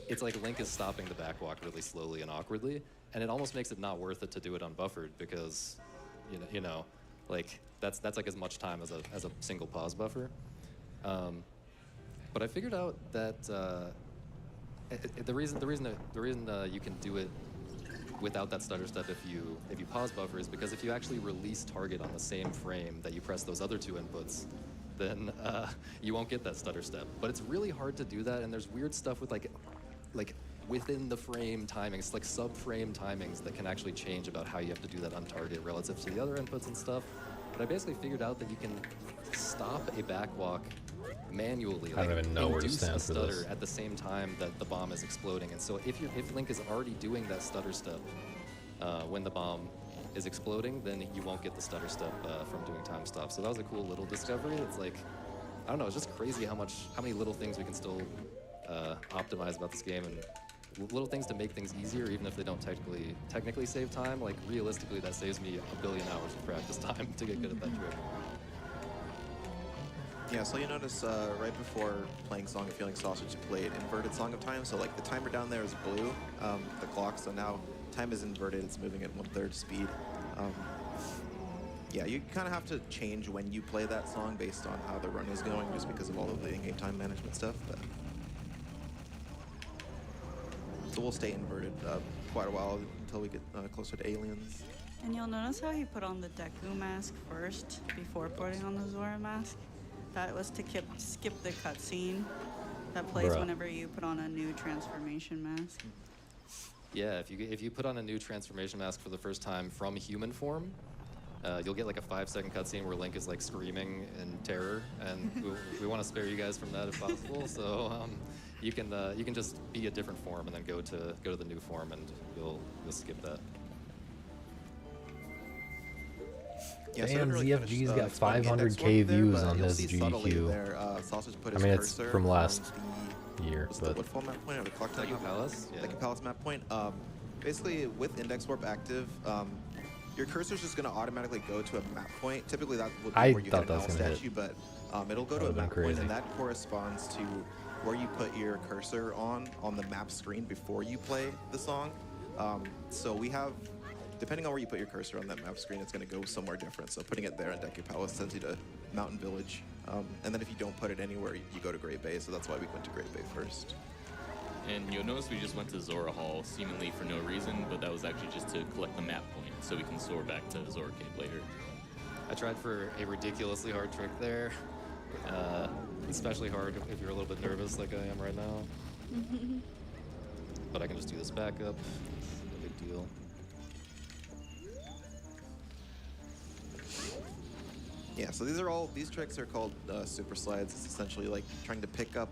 it's like Link is stopping the backwalk really slowly and awkwardly, and it almost makes it not worth it to do it unbuffered, because you know like that's like as much time as a single pause buffer. But I figured out that the reason you can do it without that stutter step if you pause buffer is because if you actually release target on the same frame that you press those other two inputs, then you won't get that stutter step. But it's really hard to do that, and there's weird stuff with like within the frame timings, like sub-frame timings that can actually change about how you have to do that on target relative to the other inputs and stuff. But I basically figured out that you can stop a backwalk manually. I don't even know where to stand induce a for this. stutter at the same time that the bomb is exploding. And so if Link is already doing that stutter step when the bomb is exploding, then you won't get the stutter step from doing time stop. So that was a cool little discovery. It's like, I don't know, it's just crazy how many little things we can still optimize about this game, and little things to make things easier, even if they don't technically save time. Like realistically, that saves me a billion hours of practice time to get good at that trick. Yeah, so you notice right before playing Song of Feeling Sausage, you played Inverted Song of Time. So like the timer down there is blue, the clock. So now time is inverted. It's moving at 1/3 speed. Yeah, you kind of have to change when you play that song based on how the run is going, just because of all of the in-game time management stuff. But so we'll stay inverted quite a while until we get closer to aliens. And you'll notice how he put on the Deku mask first before putting on the Zora mask. That was to skip the cutscene that plays Bruh. whenever you put on a new transformation mask. Yeah, if you put on a new transformation mask for the first time from human form, you'll get like a 5-second cutscene where Link is like screaming in terror, and we want to spare you guys from that if possible. So you can just be a different form and then go to the new form, and you'll skip that. Yeah, Damn, I didn't ZFG's finish, got exploring 500K index work there, views but on you'll this see subtly GDQ. there, Sausage put I his mean, it's cursor from on last year, what's but the Woodfall map point or the clock tower? Deku Palace? Yeah. Deku Palace map point. Basically, with index warp active, your cursor's just going to automatically go to a map point. Typically, that would be I where you thought hit that an was owl gonna hit. statue, but it'll go That to a would've been map point, crazy. and that corresponds to where you put your cursor on the map screen before you play the song. So we have, depending on where you put your cursor on that map screen, it's going to go somewhere different. So putting it there in Deku Palace sends you to Mountain Village. And then if you don't put it anywhere, you go to Great Bay. So that's why we went to Great Bay first. And you'll notice we just went to Zora Hall, seemingly for no reason, but that was actually just to collect the map point, so we can soar back to Zora Cave later. I tried for a ridiculously hard trick there. Especially hard if you're a little bit nervous like I am right now. But I can just do this backup. No big deal. Yeah, so these tricks are called super slides. It's essentially like trying to pick up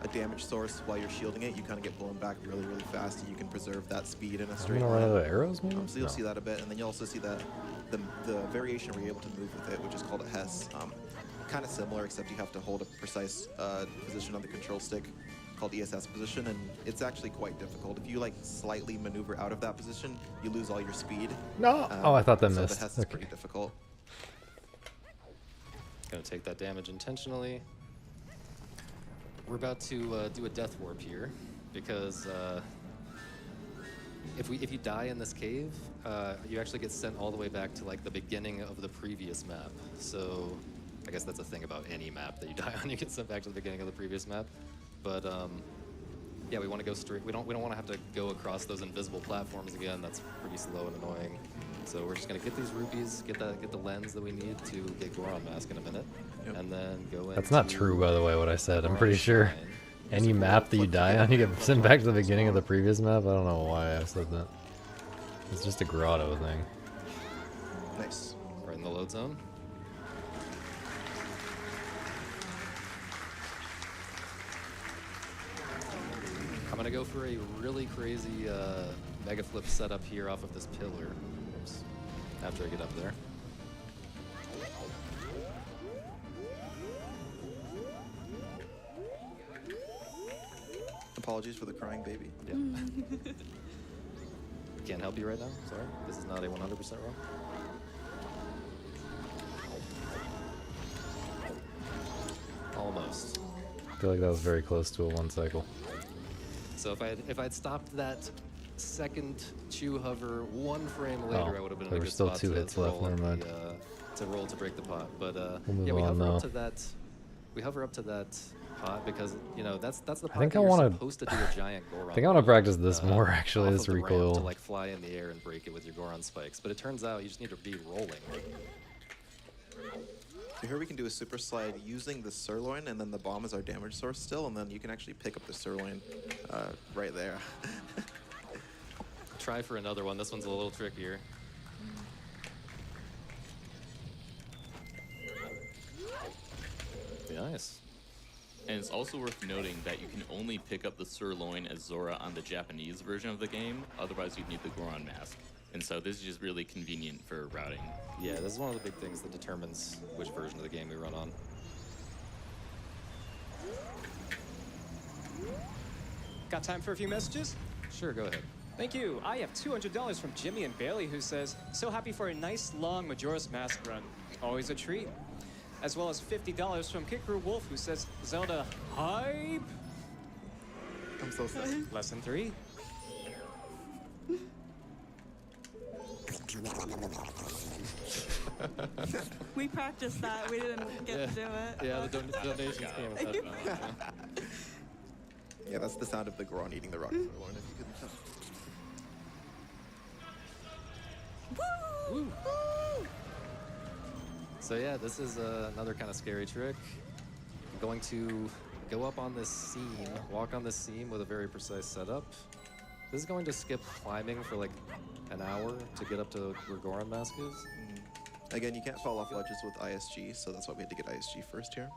a damage source while you're shielding it. You kind of get blown back really, really fast, and you can preserve that speed in a I'm straight gonna run out line. of arrows, maybe? So you'll No. see that a bit, and then you'll also see the variation where you're able to move with it, which is called a Hess. Kind of similar, except you have to hold a precise position on the control stick called ESS position, and it's actually quite difficult. If you like slightly maneuver out of that position, you lose all your speed. No! Oh, I thought that so missed. the Hess is Okay. pretty difficult. Gonna take that damage intentionally. We're about to do a death warp here, because if you die in this cave, you actually get sent all the way back to like the beginning of the previous map. So I guess that's a thing about any map that you die on. You get sent back to the beginning of the previous map. But yeah, we want to go straight. We don't want to have to go across those invisible platforms again. That's pretty slow and annoying. So we're just gonna get these rupees, get the lens that we need to get Goron Mask in a minute, and then go in. That's not true, by the way, what I said. I'm Goron pretty sure Shrine. any map that you die on, you get sent back to the beginning of the previous map. I don't know why I said that. It's just a grotto thing. Nice. Right in the load zone. I'm gonna go for a really crazy mega flip setup here off of this pillar. Oops. After I get up there. Apologies for the crying baby. Yeah. Can't help you right now. Sorry. This is not a 100% run. Almost. I feel like that was very close to a 1 cycle. So if I'd stopped that second chew hover 1 frame later, I would have been in there a were good still spot 2 to hits left. roll Never up mind. to roll to break the pot. But We'll move yeah, we on hover now. up to that. We hover up to that pot because that's the pot think that I you're wanna- supposed to do a giant Goron. I think I want to practice this uh, more, actually, off this of the ramp recoil. to like fly in the air and break it with your Goron spikes. But it turns out you just need to be rolling. So here we can do a super slide using the sirloin, and then the bomb is our damage source still, and then you can actually pick up the sirloin right there. Try for another one. This one's a little trickier. Be nice. And it's also worth noting that you can only pick up the sirloin as Zora on the Japanese version of the game. Otherwise, you'd need the Goron Mask. And so this is just really convenient for routing. Yeah, this is one of the big things that determines which version of the game we run on. Got time for a few messages? Sure, go ahead. Thank you. I have $200 from Jimmy and Bailey, who says, so happy for a nice long Majora's Mask run. Always a treat. As well as $50 from Kikru Wolf, who says, Zelda hype. I'm so sad. Lesson 3. We practiced that. We didn't get to do it. Yeah, the donations came with that. Yeah, that's the sound of the Goron eating the rock sirloin, if you couldn't tell. Woo! So yeah, this is another kind of scary trick. I'm going to go up on this seam, walk on this seam with a very precise setup. This is going to skip climbing for like an hour to get up to where Goron Mask is. Again, you can't fall off ledges with ISG, so that's why we had to get ISG first here.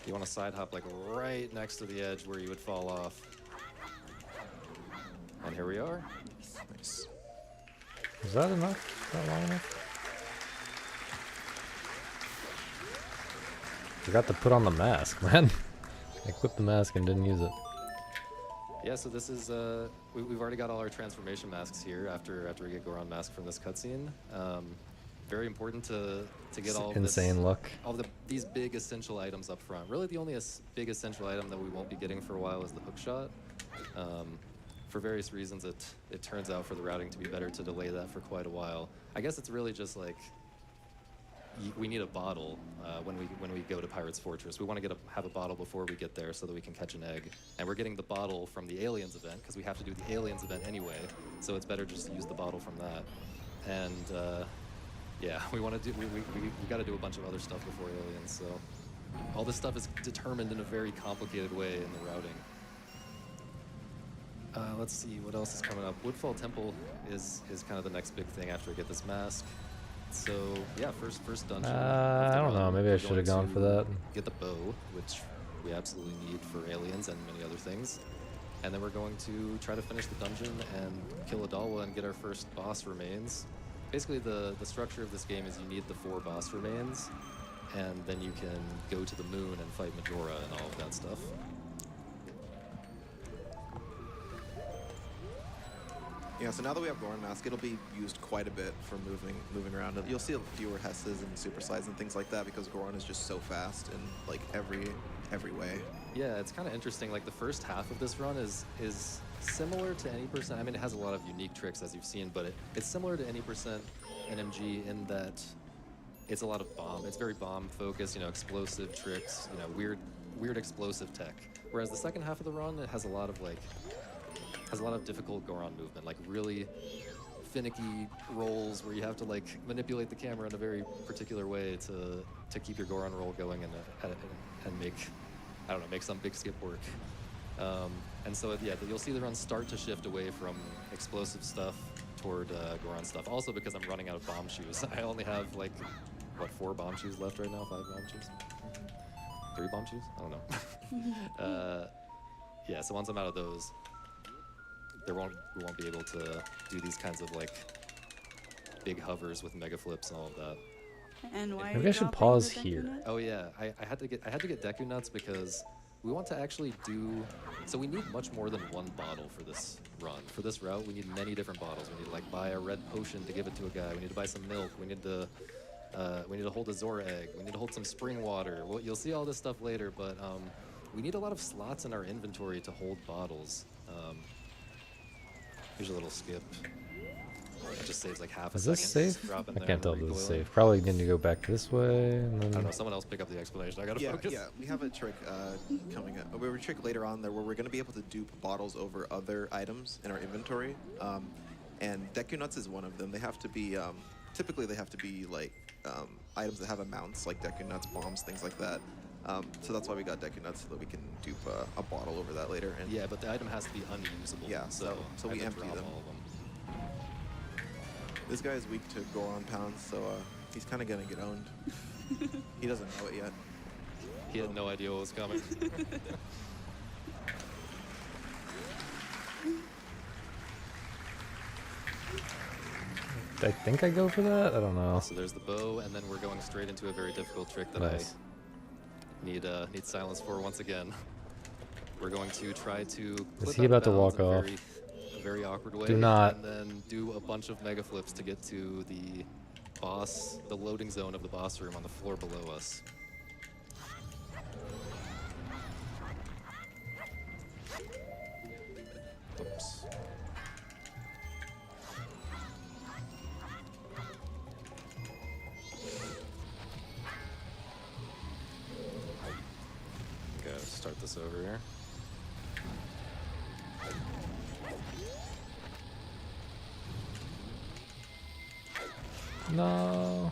You want to side hop like right next to the edge where you would fall off. And here we are. Nice. Is that enough? Is that long enough? Forgot to put on the mask, man. I equipped the mask and didn't use it. Yeah, so this is we've already got all our transformation masks here after we get Goron Mask from this cutscene. Very important to get all of Insane luck. these big essential items up front. Really, the only big essential item that we won't be getting for a while is the hook shot. For various reasons, it turns out for the routing to be better to delay that for quite a while. I guess it's really just like we need a bottle when we go to Pirate's Fortress. We want to have a bottle before we get there so that we can catch an egg. And we're getting the bottle from the Aliens event because we have to do the Aliens event anyway. So it's better just to use the bottle from that. And yeah, we want to do we got to do a bunch of other stuff before Aliens. So all this stuff is determined in a very complicated way in the routing. Let's see what else is coming up. Woodfall Temple is kind of the next big thing after I get this mask. So yeah, first dungeon. I don't know. Maybe I should have gone for that. Get the bow, which we absolutely need for aliens and many other things. And then we're going to try to finish the dungeon and kill Adalwa and get our first boss remains. Basically, the structure of this game is you need the 4 boss remains, and then you can go to the moon and fight Majora and all of that stuff. Yeah, so now that we have Goron Mask, it'll be used quite a bit for moving around. You'll see fewer Hesses and super slides and things like that because Goron is just so fast in like every way. Yeah, it's kind of interesting. Like the first half of this run is similar to any percent. I mean, it has a lot of unique tricks as you've seen, but it's similar to any percent NMG in that it's a lot of bomb. It's very bomb focused, you know, explosive tricks, you know, weird explosive tech. Whereas the second half of the run, it has a lot of difficult Goron movement, like really finicky rolls where you have to like manipulate the camera in a very particular way to keep your Goron roll going and make, I don't know, make some big skip work. And so yeah, you'll see the run start to shift away from explosive stuff toward Goron stuff. Also because I'm running out of bomb shoes. I only have like, what, 4 bomb shoes left right now? 5 bomb shoes? 3 bomb shoes? I don't know. Yeah, so once I'm out of those, we won't be able to do these kinds of like big hovers with mega flips and all of that. And why? Maybe I should pause here. Oh yeah, I had to get Deku Nuts because we want to actually do. So we need much more than 1 bottle for this run. For this route, we need many different bottles. We need to like buy a red potion to give it to a guy. We need to buy some milk. We need to hold a Zora egg. We need to hold some spring water. Well, you'll see all this stuff later, but we need a lot of slots in our inventory to hold bottles. Here's a little skip. It just saves like half a Is second. this safe? Drop in I there can't and tell if this is recoil. safe. Probably need to go back this way. And I then... don't know. Someone else pick up the explanation. I gotta focus. Yeah, we have a trick coming up. We have a trick later on there where we're going to be able to dupe bottles over other items in our inventory. And Deku Nuts is one of them. They have to be, typically they have to be like items that have amounts, like Deku Nuts, bombs, things like that. So that's why we got Deku Nuts, so that we can dupe a bottle over that later. And Yeah, but the item has to be unusable. Yeah, so I we had to empty drop them. all of them. this guy is weak to Goron pounds, so he's kind of going to get owned. He doesn't know it yet. He had no idea what was coming. I think I go for that? I don't know. So there's the bow, and then we're going straight into a very difficult trick that Nice. I need silence for once again. We're going to try to clip he out of about to bounds walk in off? a very awkward way. Do not. And then do a bunch of mega flips to get to the boss, the loading zone of the boss room on the floor below us. Oops. Okay, start this over here. No.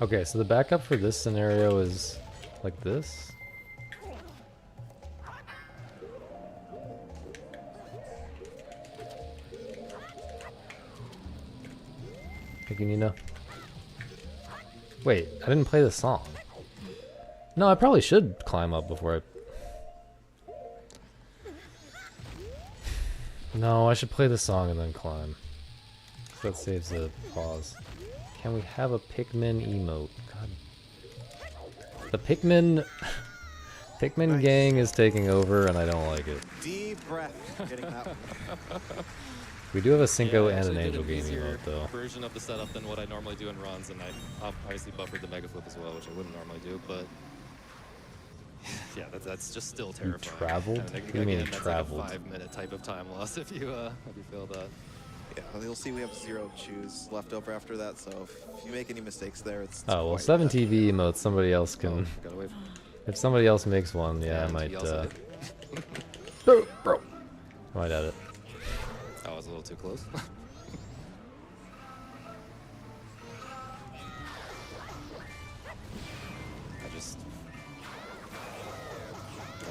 Okay, so the backup for this scenario is like this. Thank you, Nina. Wait, I didn't play the song. No, I probably should climb up before I... No, I should play the song and then climb. That saves the pause. Can we have a Pikmin emote? God. The Pikmin... Pikmin Nice. gang is taking over and I don't like it. Deep breath. Getting that one. We do have a Cinco I and an actually did Angel game easier emote though. version of the setup than what I normally do in runs, and I obviously buffered the mega flip as well, which I wouldn't normally do, but yeah, that's just still terrifying. traveled? And What do you mean again, that's traveled? like a 5-minute type of time loss if you fail that. Yeah, you'll see we have 0 chews left over after that, so if you make any mistakes there, it's Oh well, quite 7 bad. TV emotes. Somebody else can. Gotta wait. If somebody else makes one, yeah, I And might. he also Bro, I might add it. I was a little too close.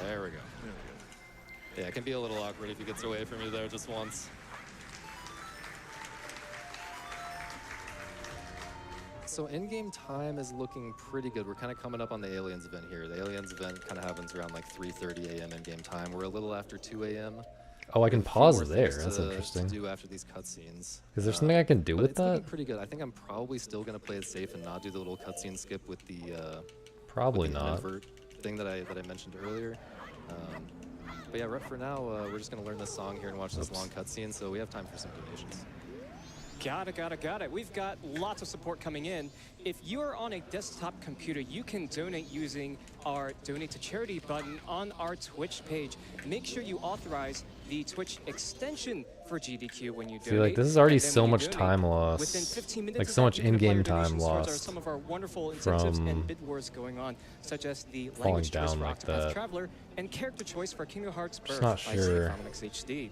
There we go. Yeah, it can be a little awkward if he gets away from you there just once. So in-game time is looking pretty good. We're kind of coming up on the Aliens event here. The Aliens event kind of happens around like 3:30 a.m. in-game time. We're a little after 2 a.m. Oh, I can We have a few pause more there. things That's to interesting. do after these cutscenes. Is there something I can do But with it's looking that? pretty good. I think I'm probably still gonna play it safe and not do the little cutscene skip with the Probably with the not. invert thing that I mentioned earlier. But yeah, right for now, we're just gonna learn this song here and watch this long cutscene. So we have time for some donations. Got it. We've got lots of support coming in. If you're on a desktop computer, you can donate using our Donate to Charity button on our Twitch page. Make sure you authorize the Twitch extension for GDQ when you donate. See, like, this is already and then so when you much donate, time lost. Within 15 minutes Like, of so that, much you can apply your in-game time donations towards lost some of our wonderful incentives and from bid wars going on, such as the falling language choice down for like Octopath that. Traveler and character choice for Kingdom Hearts Birth not by sure. Comics HD.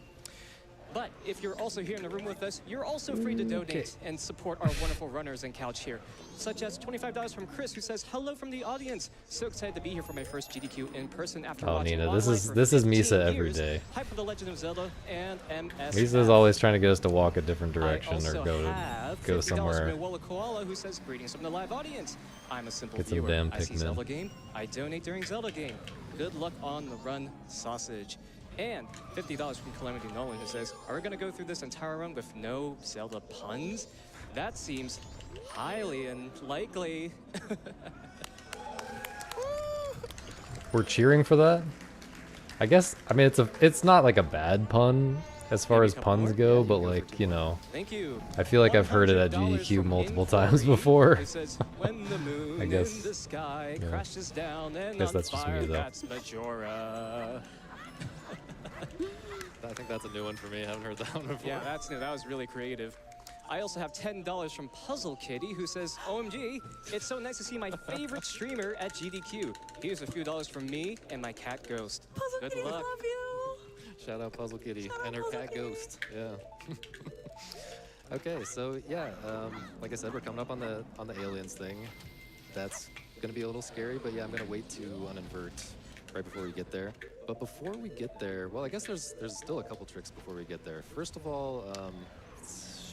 But if you're also here in the room with us, you're also free to donate and support our wonderful runners and couch here, such as $25 from Chris, who says, "Hello from the audience. So excited to be here for my first GDQ in person after Oh, watching Nina, online for this is 15 Misa every years. day. Hype for The Legend of Zelda and MS. Misa's always trying to get us to walk a different I direction also or go have go $50 somewhere. from Willa Koala, who says, "Greetings from the live audience. I'm a simple Get some viewer. damn I see Pikmin. Zelda game. I donate during Zelda game. Good luck on the run, sausage." And $50 from Calamity Nolan, who says, "Are we going to go through this entire run with no Zelda puns? That seems highly unlikely." We're cheering for that. I guess. I mean, it's not like a bad pun as far Maybe as a couple puns more? go, Yeah, but you go for like, two you more. know, Thank you. I feel like I've heard it at $100 GDQ from multiple Inquiry, times before. who says, "When the moon I guess, in the sky yeah. crashes down and Guess on that's just fire, me, though. that's Majora." I think that's a new one for me. I haven't heard that one before. Yeah, that's new. That was really creative. I also have $10 from Puzzle Kitty, who says, "OMG, it's so nice to see my favorite streamer at GDQ. Here's a few dollars from me and my cat Ghost. Puzzle Good Kitty, luck." love you. Shout out Puzzle Kitty Shout out and her Puzzle cat Kitty. Ghost. Yeah. Okay, so yeah, like I said, we're coming up on the aliens thing. That's gonna be a little scary, but yeah, I'm gonna wait to uninvert right before we get there. But before we get there, well, I guess there's still a couple tricks before we get there. First of all, we're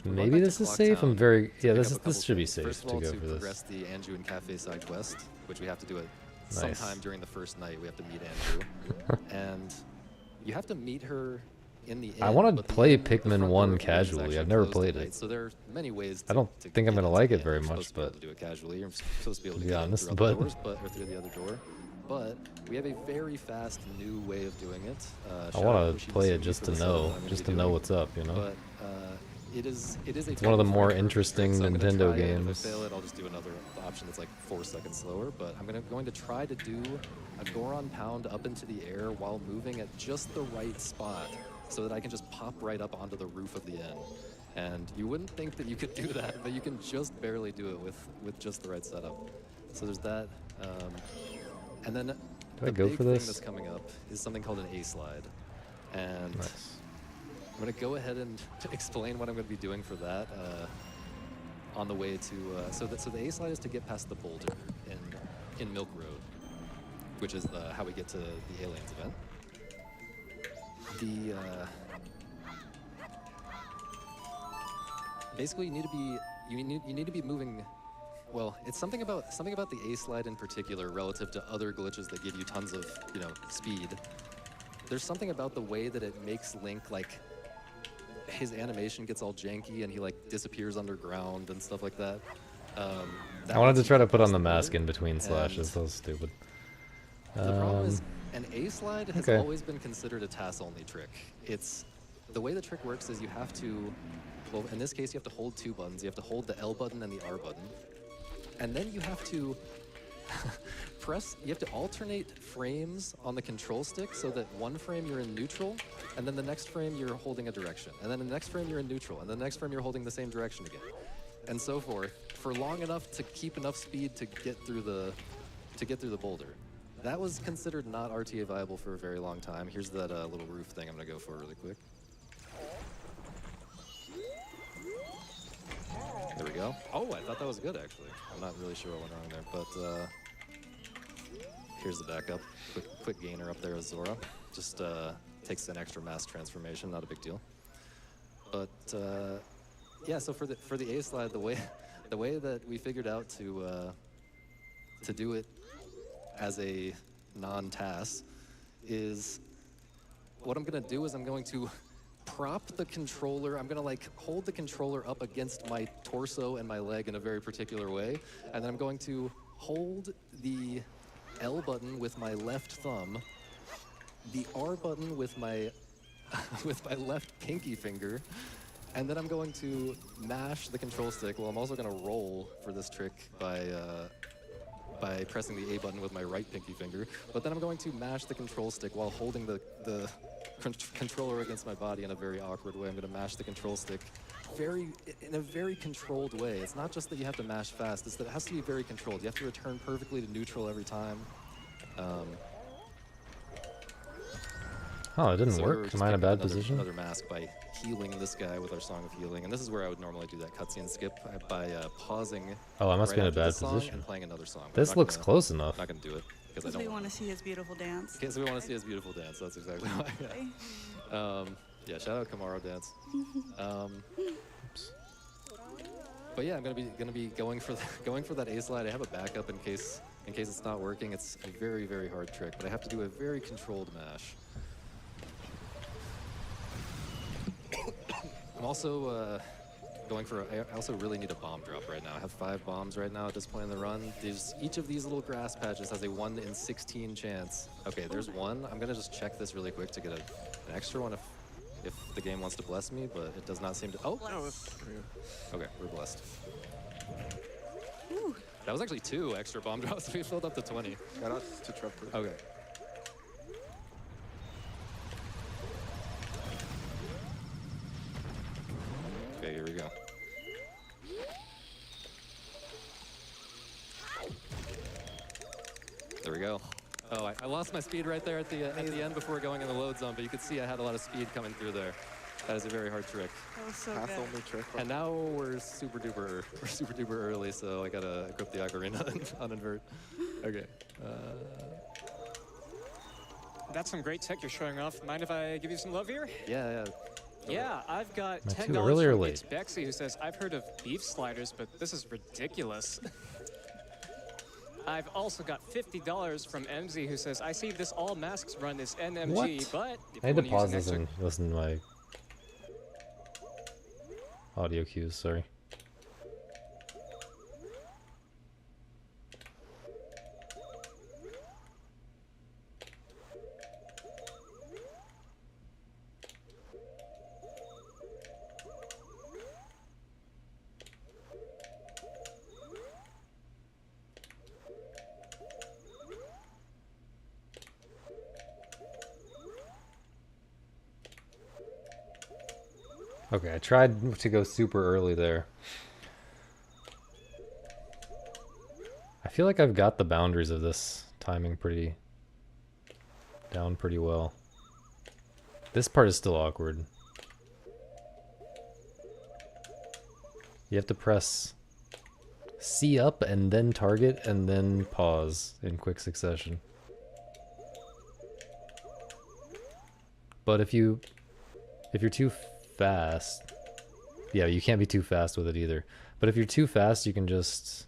going Maybe back to this is Clock safe. Town I'm very to yeah. pick This up a couple should be things. safe First of to all, go to for progress this. the Andrew and Cafe side quest, which we have to do it Nice. sometime during the first night. We have to meet Andrew, and you have to meet her in the inn. I wanna but the play inn, the Pikmin front 1 door of the inn is casually. actually I've never closed played at it. night, so there are many ways. I don't to think I'm get gonna into like the it inn. very You're much, supposed to be able but to do it casually. You're supposed to be able to be get in honest, through but- other doors, or through the other door. But we have a very fast new way of doing it. I Shout out want to Yoshida play it Sugi just for to the setup know, that I'm gonna just be to know doing. what's up, you know. But it is a It's one of the more trouble-free interesting trick, so I'm gonna Nintendo try it. If I games. fail it, I'll just do another option that's like 4 seconds slower. But I'm going to try to do a Goron Pound up into the air while moving at just the right spot, so that I can just pop right up onto the roof of the inn. And you wouldn't think that you could do that, but you can just barely do it with just the right setup. So there's that. And then I the go big for thing this? that's coming up is something called an A slide. And Nice. I'm going to go ahead and explain what I'm going to be doing for that on the way to... So the A slide is to get past the boulder in Milk Road, which is how we get to the Aliens event. Basically, you need to be moving. Well, it's something about the A slide in particular relative to other glitches that give you tons of speed. There's something about the way that it makes Link, like, his animation gets all janky and he like disappears underground and stuff like that. I wanted to try to put on the mask in between slashes. That was stupid. The problem is, an A slide has okay. always been considered a TAS-only trick. The way the trick works is you have to, well, in this case, you have to hold 2 buttons. You have to hold the L button and the R button, and then you have to you have to alternate frames on the control stick so that one frame you're in neutral, and then the next frame you're holding a direction, and then the next frame you're in neutral, and the next frame you're holding the same direction again, and so forth, for long enough to keep enough speed to get through the boulder. That was considered not RTA viable for a very long time. Here's that little roof thing I'm gonna go for really quick. There we go. Oh, I thought that was good actually. I'm not really sure what went wrong there, but here's the backup. Quick gainer up there with Zora. Just takes an extra mass transformation, not a big deal. But yeah, so for the A slide, the way that we figured out to do it as a non-TAS is, what I'm gonna do is I'm going to prop the controller. I'm gonna like hold the controller up against my torso and my leg in a very particular way, and then I'm going to hold the L button with my left thumb, the R button with my with my left pinky finger, And then I'm going to mash the control stick. Well, I'm also going to roll for this trick by pressing the A button with my right pinky finger. But then I'm going to mash the control stick while holding the controller against my body in a very awkward way. I'm going to mash the control stick in a very controlled way. It's not just that you have to mash fast, it's that it has to be very controlled. You have to return perfectly to neutral every time. Oh, it didn't So work. we're just Am I in a picking bad position? Another mask by healing this guy with our Song of Healing. And this is where I would normally do that cutscene skip by pausing. Oh, I must be in a after bad this song position. And playing another song. But This I'm not looks gonna- close enough. Not going to do it because I Because don't we want to see his beautiful dance. in case we want to see his beautiful dance. That's exactly why. Okay. Yeah, shout out Kamaro Dance. But yeah, I'm gonna be going for that A slide. I have a backup in case it's not working. It's a very, very hard trick, but I have to do a very controlled mash. I'm also I also really need a bomb drop right now. I have 5 bombs right now at this point in the run. Each of these little grass patches has a 1 in 16 chance. Okay, there's one. I'm gonna just check this really quick to get an extra one if the game wants to bless me, but it does not seem to. Oh, No, there you go. okay, we're blessed. That was actually 2 extra bomb drops. We filled up to 20. Shout out to Trevor. Okay. Okay, here we go. There we go. Oh, I lost my speed right there at the end before going in the load zone, but you could see I had a lot of speed coming through there. That is a very hard trick. That was so Path good. only trick. And now we're super duper early, so I gotta equip the ocarina on invert. Okay. That's some great tech you're showing off. Mind if I give you some love here? Yeah. Yeah, I've got Am I $10 too early or from late? It's Bexy, who says, I've heard of beef sliders, but this is ridiculous. I've also got $50 from MZ, who says, I see this all masks run is NMG, What? but if I you had to wanna use pause an this extra and listen to my audio cues, sorry. Okay, I tried to go super early there. I feel like I've got the boundaries of this timing down pretty well. This part is still awkward. You have to press C up and then target and then pause in quick succession. But if you're too fast, yeah, you can't be too fast with it either. But if you're too fast, you can just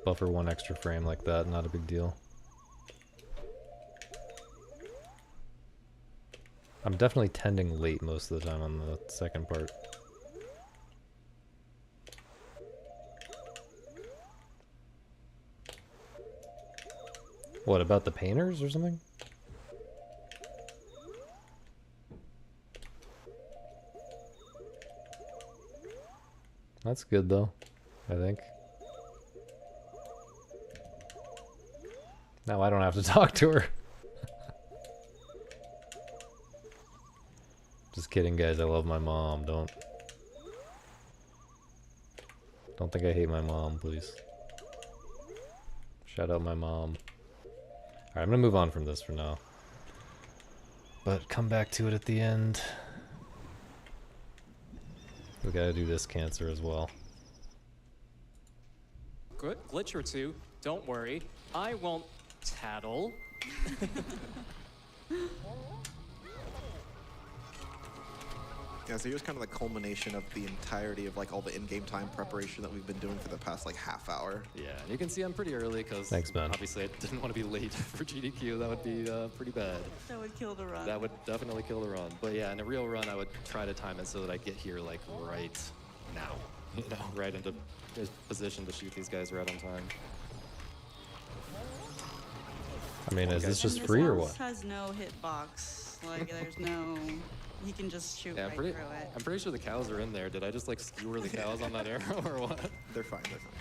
buffer 1 extra frame like that, not a big deal. I'm definitely tending late most of the time on the second part. What, about the painters or something? That's good though, I think. Now I don't have to talk to her. Just kidding, guys. I love my mom. Don't think I hate my mom, please. Shout out my mom. Alright, I'm gonna move on from this for now. But come back to it at the end. We gotta do this cancer as well. good glitch or two. Don't worry. I won't tattle. Yeah, so here's kind of the culmination of the entirety of like all the in-game time preparation that we've been doing for the past like half hour. Yeah, and you can see I'm pretty early because Thanks, man. obviously I didn't want to be late for GDQ. That would be pretty bad. That would kill the run. That would definitely kill the run. But yeah, in a real run, I would try to time it so that I get here like right now. You know, right into position to shoot these guys right on time. I mean, is Okay. this just And free or house what? has no hitbox. Like, there's no... He can just shoot Yeah, right through it. I'm pretty sure the cows are in there. Did I just like skewer the cows on that arrow or what? They're fine. They're fine.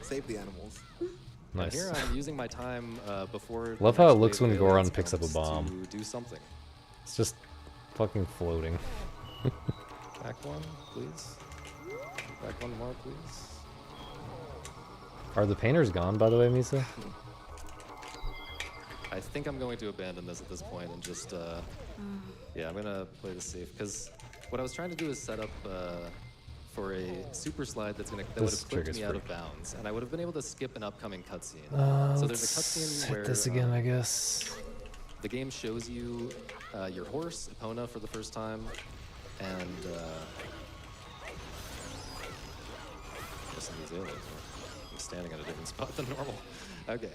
Save the animals. And Nice. here I'm using my time before. Love the how it next looks wave when of Goron aliens picks up a comes bomb. To do something. It's just fucking floating. Back one, please. Back one more, please. Are the painters gone, by the way, Misa? I think I'm going to abandon this at this point and just, yeah, I'm gonna play this safe because what I was trying to do is set up for a super slide that would have This clipped trigger's me out free. of bounds, and I would have been able to skip an upcoming cutscene. So there's a Let's cutscene hit where this again, I guess. the game shows you your horse, Epona, for the first time, and listen to these aliens. I'm standing at a different spot than normal. Okay.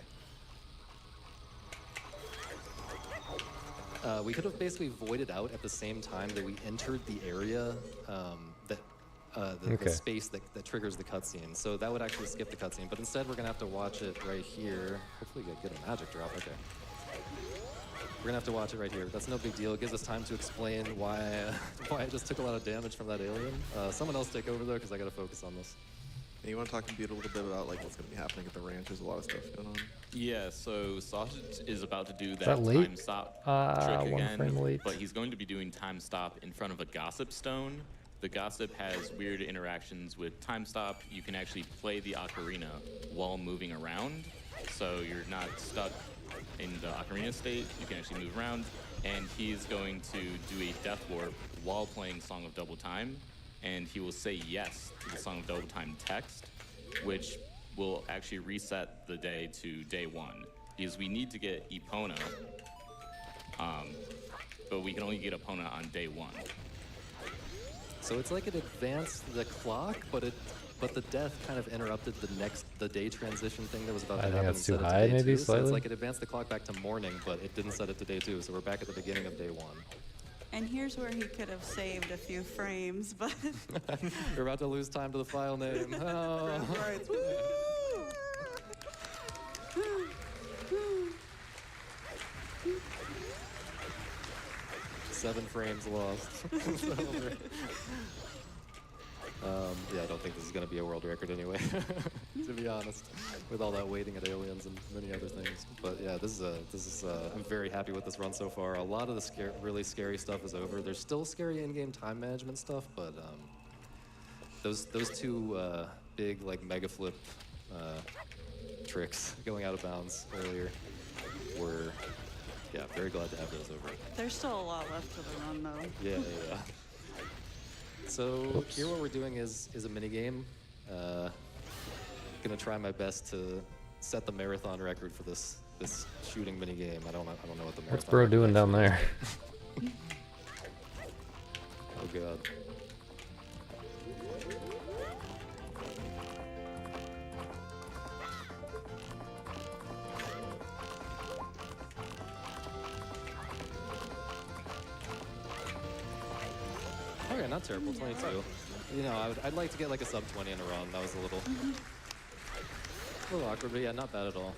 We could have basically voided out at the same time that we entered the area, the Okay. space that triggers the cutscene. So that would actually skip the cutscene. But instead, we're gonna have to watch it right here. Hopefully, get a magic drop. Okay. We're gonna have to watch it right here. That's no big deal. It gives us time to explain why why I just took a lot of damage from that alien. Someone else take over though, because I gotta focus on this. And you want to talk to Butte a little bit about like what's going to be happening at the ranch? There's a lot of stuff going on. Yeah, so Sausage is about to do that that late? time stop One trick again, frame late. but he's going to be doing time stop in front of a gossip stone. The gossip has weird interactions with time stop. You can actually play the ocarina while moving around, so you're not stuck in the ocarina state. You can actually move around, and he's going to do a death warp while playing Song of Double Time, and he will say yes to the Song of Double Time text, which will actually reset the day to day one, because we need to get Epona, but we can only get Epona on day one. So it's like it advanced the clock, but the death kind of interrupted the day transition thing that was about to I think happen. that's and too set it to high, day maybe, 2. So slightly? it's like it advanced the clock back to morning, but it didn't set it to day 2. So we're back at the beginning of day 1. And here's where he could have saved a few frames, but... We're about to lose time to the file name. Oh. Right. 7 frames lost. It's over. Yeah, I don't think this is going to be a world record anyway, to be honest, with all that waiting at aliens and many other things. But yeah, this is I'm very happy with this run so far. A lot of the really scary stuff is over. There's still scary in-game time management stuff, but those two big like mega flip tricks going out of bounds earlier were, yeah, very glad to have those over. There's still a lot left to the run, though. Yeah. So here what we're doing is a mini game. Gonna try my best to set the marathon record for this shooting mini game. I don't know what the marathon. What's bro record doing is. down there? Oh god. Okay, not terrible. 22. You know, I'd like to get like a sub 20 in a run. That was a little awkward, but yeah, not bad at all.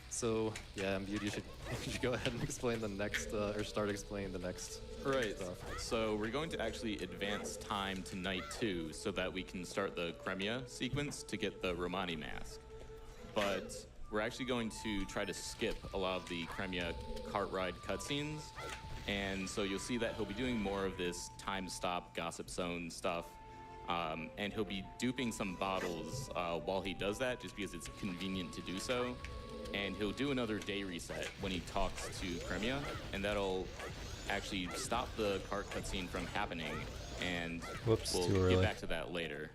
So yeah, Butte, you should go ahead and explain the next, or start explaining the next Right. stuff. So we're going to actually advance time to night 2 so that we can start the Kremia sequence to get the Romani mask. But we're actually going to try to skip a lot of the Kremia cart ride cutscenes. And so you'll see that he'll be doing more of this time stop gossip zone stuff. And he'll be duping some bottles while he does that, just because it's convenient to do so. And he'll do another day reset when he talks to Kremia, and that'll actually stop the cart cutscene from happening. And Whoops, we'll too get early. back to that later.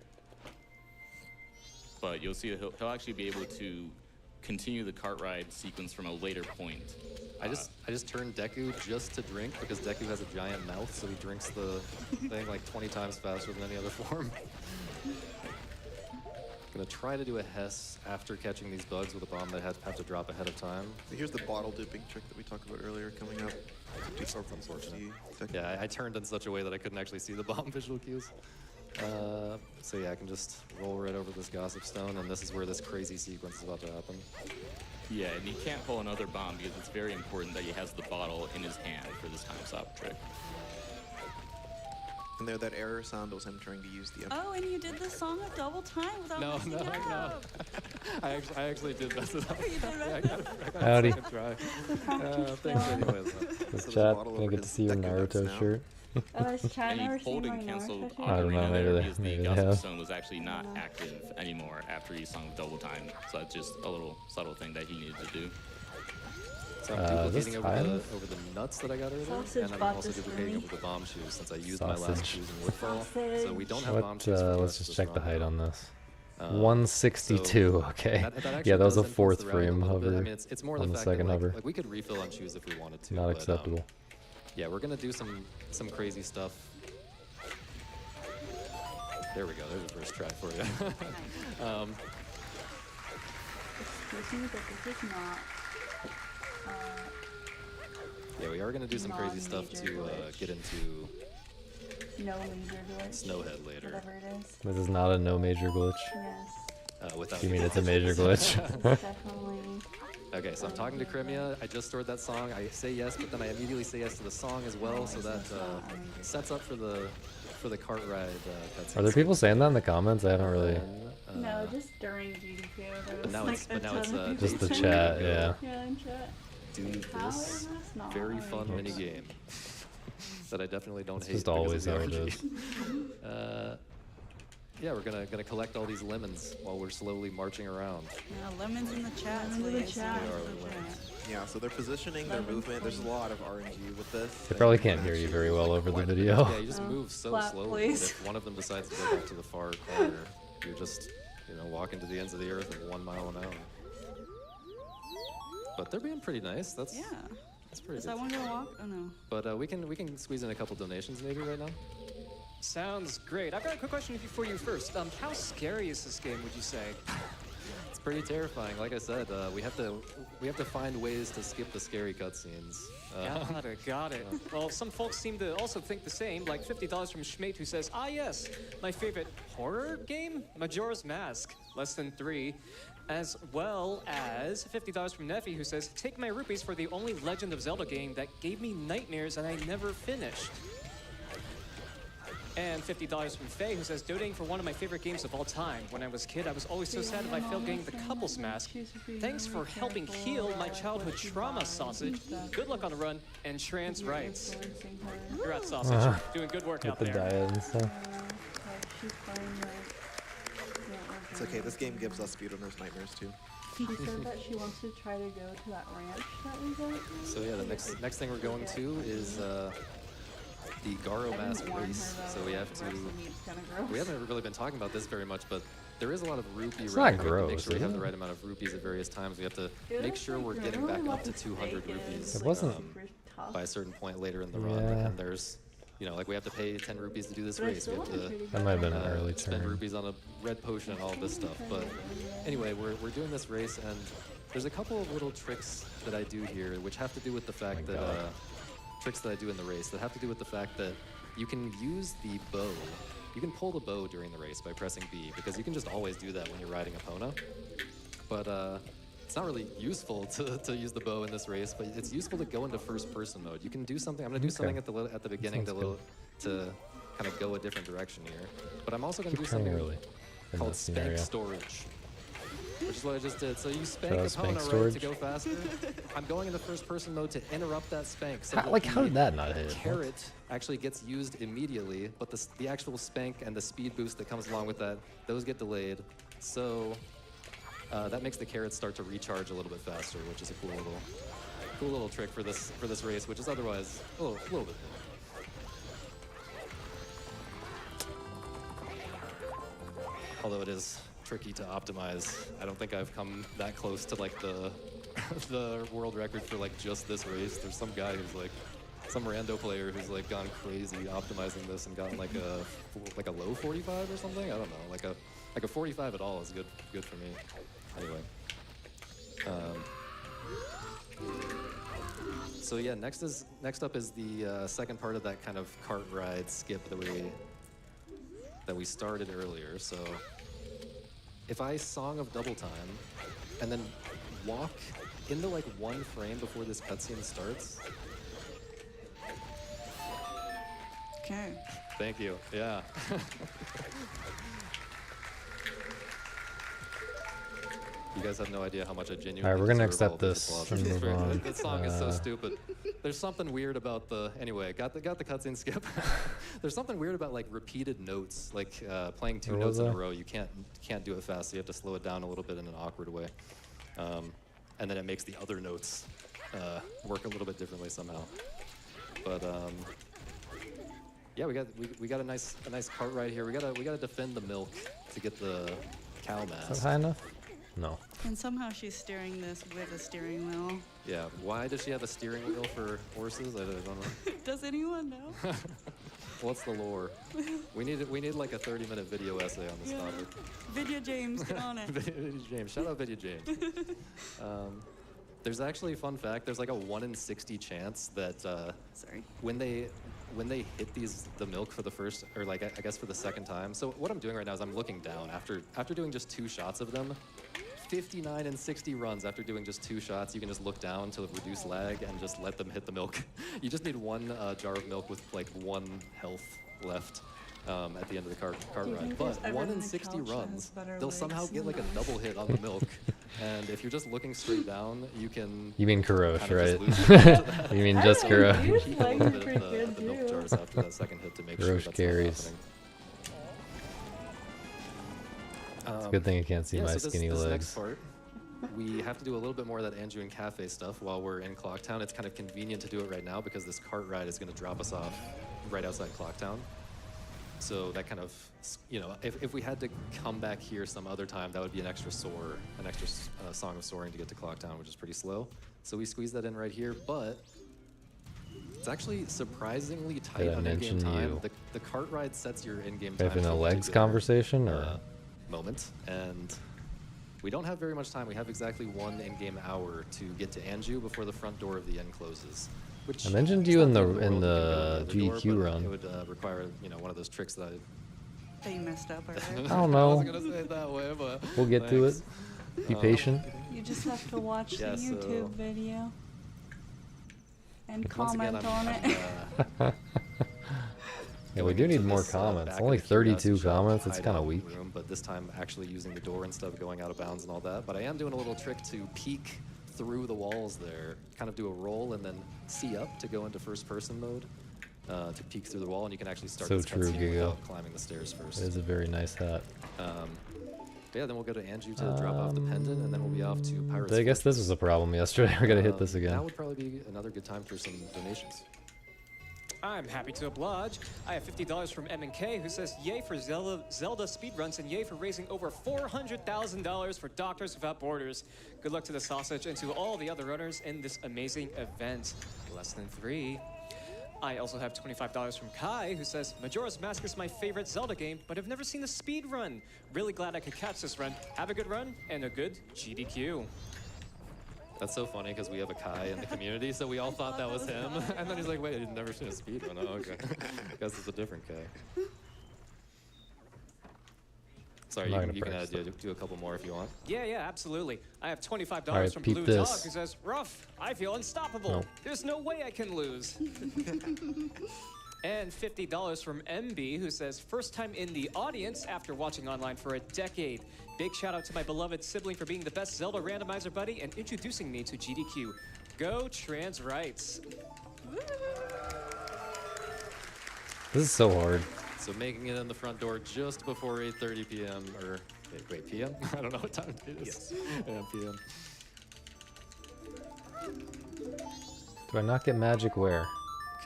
But you'll see that he'll actually be able to continue the cart ride sequence from a later point. I just turned Deku just to drink because Deku has a giant mouth, so he drinks the thing like 20 times faster than any other form. Gonna try to do a Hess after catching these bugs with a bomb that I have to drop ahead of time. So here's the bottle dipping trick that we talked about earlier coming up. That's unfortunate. Yeah, I turned in such a way that I couldn't actually see the bomb visual cues. So yeah, I can just roll right over this gossip stone, and this is where this crazy sequence is about to happen. Yeah, and he can't pull another bomb because it's very important that he has the bottle in his hand for this time stop trick. And there, that error sound was him trying to use the. Oh, and you did the song a double time without No, messing no, it no. up. I actually did mess it up. You did I mess got it up. it. Howdy. Second try. Thanks anyways. This So chat, there's a bottle I over get to his see your Deku Nuts Naruto now. shirt. Oh, is chat And never he pulled seen my and canceled Naruto I don't know, Ocarina maybe they- because the maybe they Gospel have. Stone was actually not active anymore after he sung double time. So that's just a little subtle thing that he needed to do. So I'm this duplicating time? over the nuts that I got earlier, Sausage and I'm bought also this for duplicating me. over the bomb shoes since I used my last Sausage. shoes in Woodfall. Sausage. So we don't have bomb What? shoes for the Let's rest of just this check the run height now. on this. Um, 162. Okay. That actually Yeah, that was does a influence fourth the routing a frame little bit. hover I mean, it's more on the the fact that second hover. like we could refill on shoes if we wanted to. Not but, acceptable. Yeah, we're gonna do some crazy stuff. There we go. There's the first try for you. Excuse me, but this is not. Yeah, we are gonna do some crazy stuff Non-major to glitch. get into No major glitch. Snowhead later. Whatever it is. This is not a no major glitch. Yes. Without. You mean it's a major glitch? It's definitely. Okay, so I'm talking to Crimea. I just stored that song. I say yes, but then I immediately say yes to the song as well, so that sets up for the cart ride cutscene. Are there people saying that in the comments? I haven't really. No, just during GDQ. There But was now like it's but now it's ton of people Just the saying chat, it. yeah. Yeah, in chat. do How this is this not very a fun major mini glitch? game that I definitely don't It's hate. just because always of how the it RNG. Yeah, we're gonna collect all these lemons while we're slowly marching around. Yeah, lemons in the chat. Lemons in the please. chat. They are Lemons in the lemons. chat. Yeah, so their positioning, their movement. There's a lot of RNG with this. They probably can't hear you very well over the video. Yeah, you just move so Clap, slowly please. that if one of them decides to go back to the far corner, you're just, walking to the ends of the earth at 1 mile an hour. But they're being pretty nice. That's Yeah. pretty Is good. that one gonna walk? Oh no. But we can squeeze in a couple donations maybe right now. Sounds great. I've got a quick question for you first. How scary is this game, would you say? It's pretty terrifying. Like I said, we have to find ways to skip the scary cutscenes. Got it. Well, some folks seem to also think the same, like $50 from Schmate who says, ah yes, my favorite horror game, Majora's Mask, less than 3. As well as $50 from Neffy who says, take my rupees for the only Legend of Zelda game that gave me nightmares and I never finished. And $50 from Faye who says, donating for one of my favorite games of all time. When I was a kid, I was always so sad if I failed getting the couples mask. Thanks for helping heal my childhood trauma, Sausage. Good luck on the run, and trans rights. Congrats, Sausage. Doing good work With out the there. diet and stuff. It's okay. This game gives us speedrunners nightmares too. She said that she wants to try to go to that ranch that we go to. So yeah, the next thing we're going to is the Garo Mask race. So we have to. We haven't really been talking about this very much, but there is a lot of rupee It's routing. not We have to make gross, sure we is have it? the right amount of rupees at various times. We have to It make looks sure like we're you're getting really back up like to a 200 steak rupees. is, It wasn't- super tough. By a certain point later in the run, Yeah. and there's, like we have to pay 10 rupees to do this But I race. We still have think to pretty That might have been good. an early spend turn. rupees on a red potion and all this stuff. But anyway, we're doing this race, and there's a couple of little tricks that I do here, which have to do with the fact that tricks that I do in the race that have to do with the fact that you can use the bow. You can pull the bow during the race by pressing B, because you can just always do that when you're riding Epona. But it's not really useful to use the bow in this race, but it's useful to go into first-person mode. You can do something. I'm going to do something at the beginning sounds to kind of go a different direction here. But I'm also going to Keep do something turning early in called this spank scenario. storage, which is what I just did. So you spank So spank Epona right storage? to go faster. I'm going into first-person mode to interrupt that spank. So How, that how did that not hit? What? carrot actually gets used immediately, but the actual spank and the speed boost that comes along with that, those get delayed. So that makes the carrots start to recharge a little bit faster, which is a cool little trick for this race, which is otherwise a little bit. Although it is tricky to optimize. I don't think I've come that close to like the the world record for like just this race. There's some guy who's like some rando player who's like gone crazy optimizing this and gotten like a low 45 or something. I don't know. Like a 45 at all is good for me. Anyway. So yeah, next up is the second part of that kind of cart ride skip that we started earlier. So if I Song of Double Time and then walk into like 1 frame before this cutscene starts? Okay. Thank you. Yeah. You guys have no idea how much I genuinely Alright, we're gonna deserve all accept these this applause. and move on. That song is so stupid. There's something weird about the anyway. Got the cutscene skip. There's something weird about like repeated notes, like playing 2 Where notes was in a I? row. You can't do it fast. So you have to slow it down a little bit in an awkward way, and then it makes the other notes work a little bit differently somehow. But yeah, we got a nice cart right here. We gotta defend the milk to get the cow Is mask. that high enough? No. And somehow she's steering this with a steering wheel. Yeah, why does she have a steering wheel for horses? I don't know. Does anyone know? What's the lore? We need like a 30-minute video essay on this Yeah. topic. Video James, get on it. Video James, shout out Video James. There's actually a fun fact. There's like a 1 in 60 chance that Sorry. when they hit the milk for the first, or like I guess for the second time. So what I'm doing right now is I'm looking down after doing just 2 shots of them. 59 and 60 runs after doing just 2 shots. You can just look down to reduce lag and just let them hit the milk. You just need 1 jar of milk with like 1 health left at the end of the cart Do you ride. think But there's 1 ever in been a 60 couch that has runs, better they'll legs somehow get than like a that? double hit on the milk. And if you're just looking straight down, you can. You mean Kurosh, kind of right? just lose your way to that. You mean just Kurosh? His Keep a legs little are bit pretty of good the milk too. jars after that second hit to make sure Kurosh that's carries. not happening. It's a good thing you can't see Yeah, my so skinny this legs. next part, we have to do a little bit more of that Anju and Cafe stuff while we're in Clocktown. It's kind of convenient to do it right now because this cart ride is going to drop us off right outside Clocktown. So that kind of, you know, if we had to come back here some other time, that would be an extra Song of Soaring to get to Clocktown, which is pretty slow. So we squeeze that in right here, but it's actually surprisingly tight Did I on in-game mention time. you? The cart ride sets your in-game time. Having to a legs particular, conversation, or moment, and we don't have very much time. We have exactly 1 in-game hour to get to Anju before the front door of the inn closes. Which I mentioned is you not in the end of in world. the You can go GQ in the other door, but run. It would require, you know, one of those tricks that They messed up, alright? I don't I know. wasn't gonna say it that way, but We'll get to it. thanks. Be patient. You just have to watch Yeah, the so- YouTube video and Once again, comment on it. Yeah, we going do need into more this, comments. back of Only the curiosity 32 shop comments. It's hideout kind of weak. room, but this time actually using the door instead of going out of bounds and all that. But I am doing a little trick to peek through the walls there, kind of do a roll and then see up to go into first-person mode to peek through the wall, and you can actually start So this true, cutscene Gigo. without climbing the stairs It first. is a very nice hat. But yeah, then we'll go to Anju to drop off the pendant, and then we'll be off to Pirates. I guess this was a problem yesterday. We're gonna hit this Now again. would probably be another good time for some donations. I'm happy to oblige. I have $50 from M&K, who says, yay for Zelda speedruns and yay for raising over $400,000 for Doctors Without Borders. Good luck to the sausage and to all the other runners in this amazing event. Less than 3. I also have $25 from Kai, who says, Majora's Mask is my favorite Zelda game, but I've never seen a speed run. Really glad I could catch this run. Have a good run and a good GDQ. That's so funny because we have a Kai in the community, so we all thought that was him. And then he's like, wait, I've never seen a speed run. Oh, okay. I guess it's a different Kai. Sorry, I'm not you gonna can practice do a couple more if you want. Yeah, absolutely. I have $25 All right, from peep Blue this. Dog, who says, rough, I feel unstoppable. No. There's no way I can lose. And $50 from MB, who says, first time in the audience after watching online for a decade. Big shout out to my beloved sibling for being the best Zelda randomizer buddy and introducing me to GDQ. Go trans rights. This is so hard. So making it in the front door just before 8:30 p.m. or wait, p.m. I don't know what time it is. Yeah, p.m. Do I not get magic where?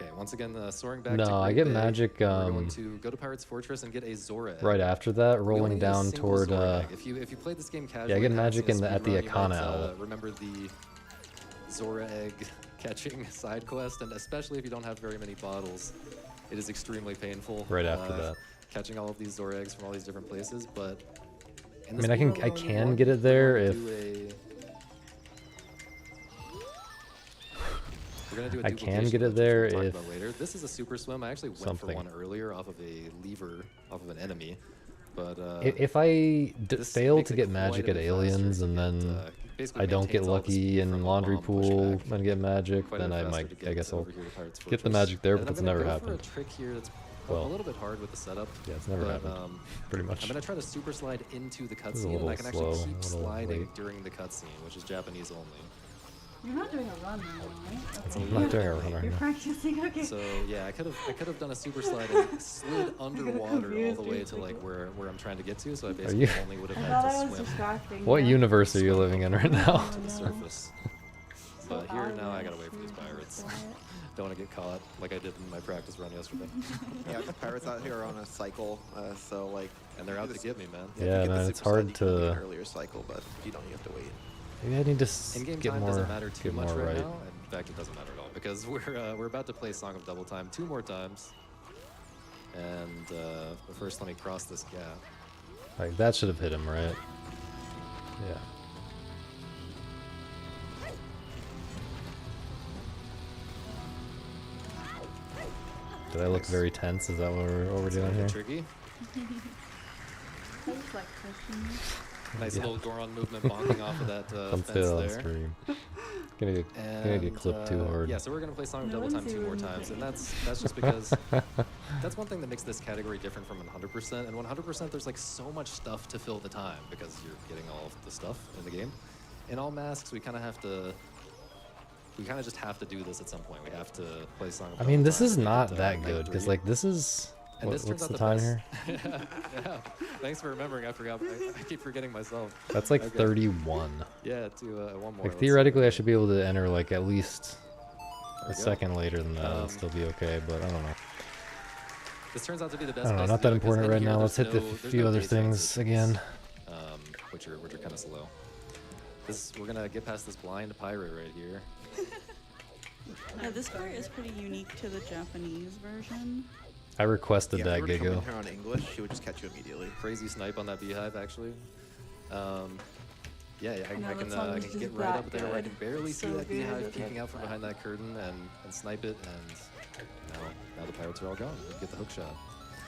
Okay, once again, soaring back. No, to I Great get Bay. magic, We're going to go to Pirate's Fortress and get a Zora egg. Right after that, We only rolling need a down single toward. Zora egg. If you played this game casually, I get and haven't magic seen a in the- at the speedrun, you Akana might, Owl. remember the Zora egg catching side quest, and especially if you don't have very many bottles, it is extremely painful. Right after that. Catching all of these Zora eggs from all these different places, but. I mean, I can get it there if we're gonna do a I duplication can get it glitch, which there we'll talk if about later. This is a super swim. I actually went something. for one earlier off of a lever, off of an enemy, but if I this fail makes to it get quite magic a at bit aliens faster and to then basically I don't get maintains all the lucky speed in from a laundry bomb pool pushback. and get magic, Quite a then bit I faster might, to I get guess I'll over here to Pirates get the Fortress. magic there, And but then that's I'm never gonna go for happened. a trick here that's a Well, little bit hard with the setup. yeah, it's never but, happened, pretty much. I'm gonna try to super slide into the is a cutscene, and little I can slow, actually keep a little sliding late. during the cutscene, which is Japanese only. You're not doing a run right now, right? Okay. I'm not doing a run right You're now. practicing, okay. So yeah, I could have done a super slide and slid underwater all confuse the you way to quickly. like where I'm trying to get to. So I you- basically only would have I had thought to I was swim distracting. What you. universe are you living in right now? to the surface. But here now I gotta wait for these Quiet. pirates. Don't want to get caught like I did in my practice run yesterday. Yeah, the pirates out here are on a cycle, so like. And they're out to get me, man. if you Yeah, get the man, super it's hard slide, you can do to- an earlier cycle, but if you don't, you have to wait. Maybe I need to In-game get time more, doesn't matter too get much more right right. now. In fact, it doesn't matter at all because we're about to play Song of Double Time 2 more times. And but first, let me cross this gap. Like that should have hit him, right? Yeah. Did I look very tense? Is that what we're doing here? Tricky. I just like pushing you. Nice Yeah. little Goron movement bonking off of that Don't fence say that on there. stream. Gonna get And, clipped too hard. Yeah, so we're gonna play Song of No Double one's Time 2 more even times, and playing. that's just because that's one thing that makes this category different from 100%. And 100%, there's like so much stuff to fill the time because you're getting all of the stuff in the game. In all masks, we kind of just have to do this at some point. We have to play Song of I Double mean, this Time is to not get, that night good because 3. like this is And this turns what's out the the time best. here? Yeah, thanks for remembering. I forgot. I keep forgetting myself. That's like Okay. 31. Yeah, to one more. Like let's theoretically, see. I should be able to enter like at least There a we go. second later than that Um, and still be okay. But I don't know. This turns out to be the best. I don't know. place Not to that do it, 'cause important in right here now. Let's there's hit the no- there's few no other base things exits, again. which are kind of slow. We're gonna get past this blind pirate right here. Yeah, this part is pretty unique to the Japanese version. I requested Yeah, that, if you were to come Gigo. in here on English, she would just catch you immediately. Crazy snipe on that beehive, actually. Yeah, I No, can, that song I was can just get right that up there where I can good. barely see So that good. beehive peeking out from behind that curtain and snipe it, and now the pirates are all gone. We get the hook shot.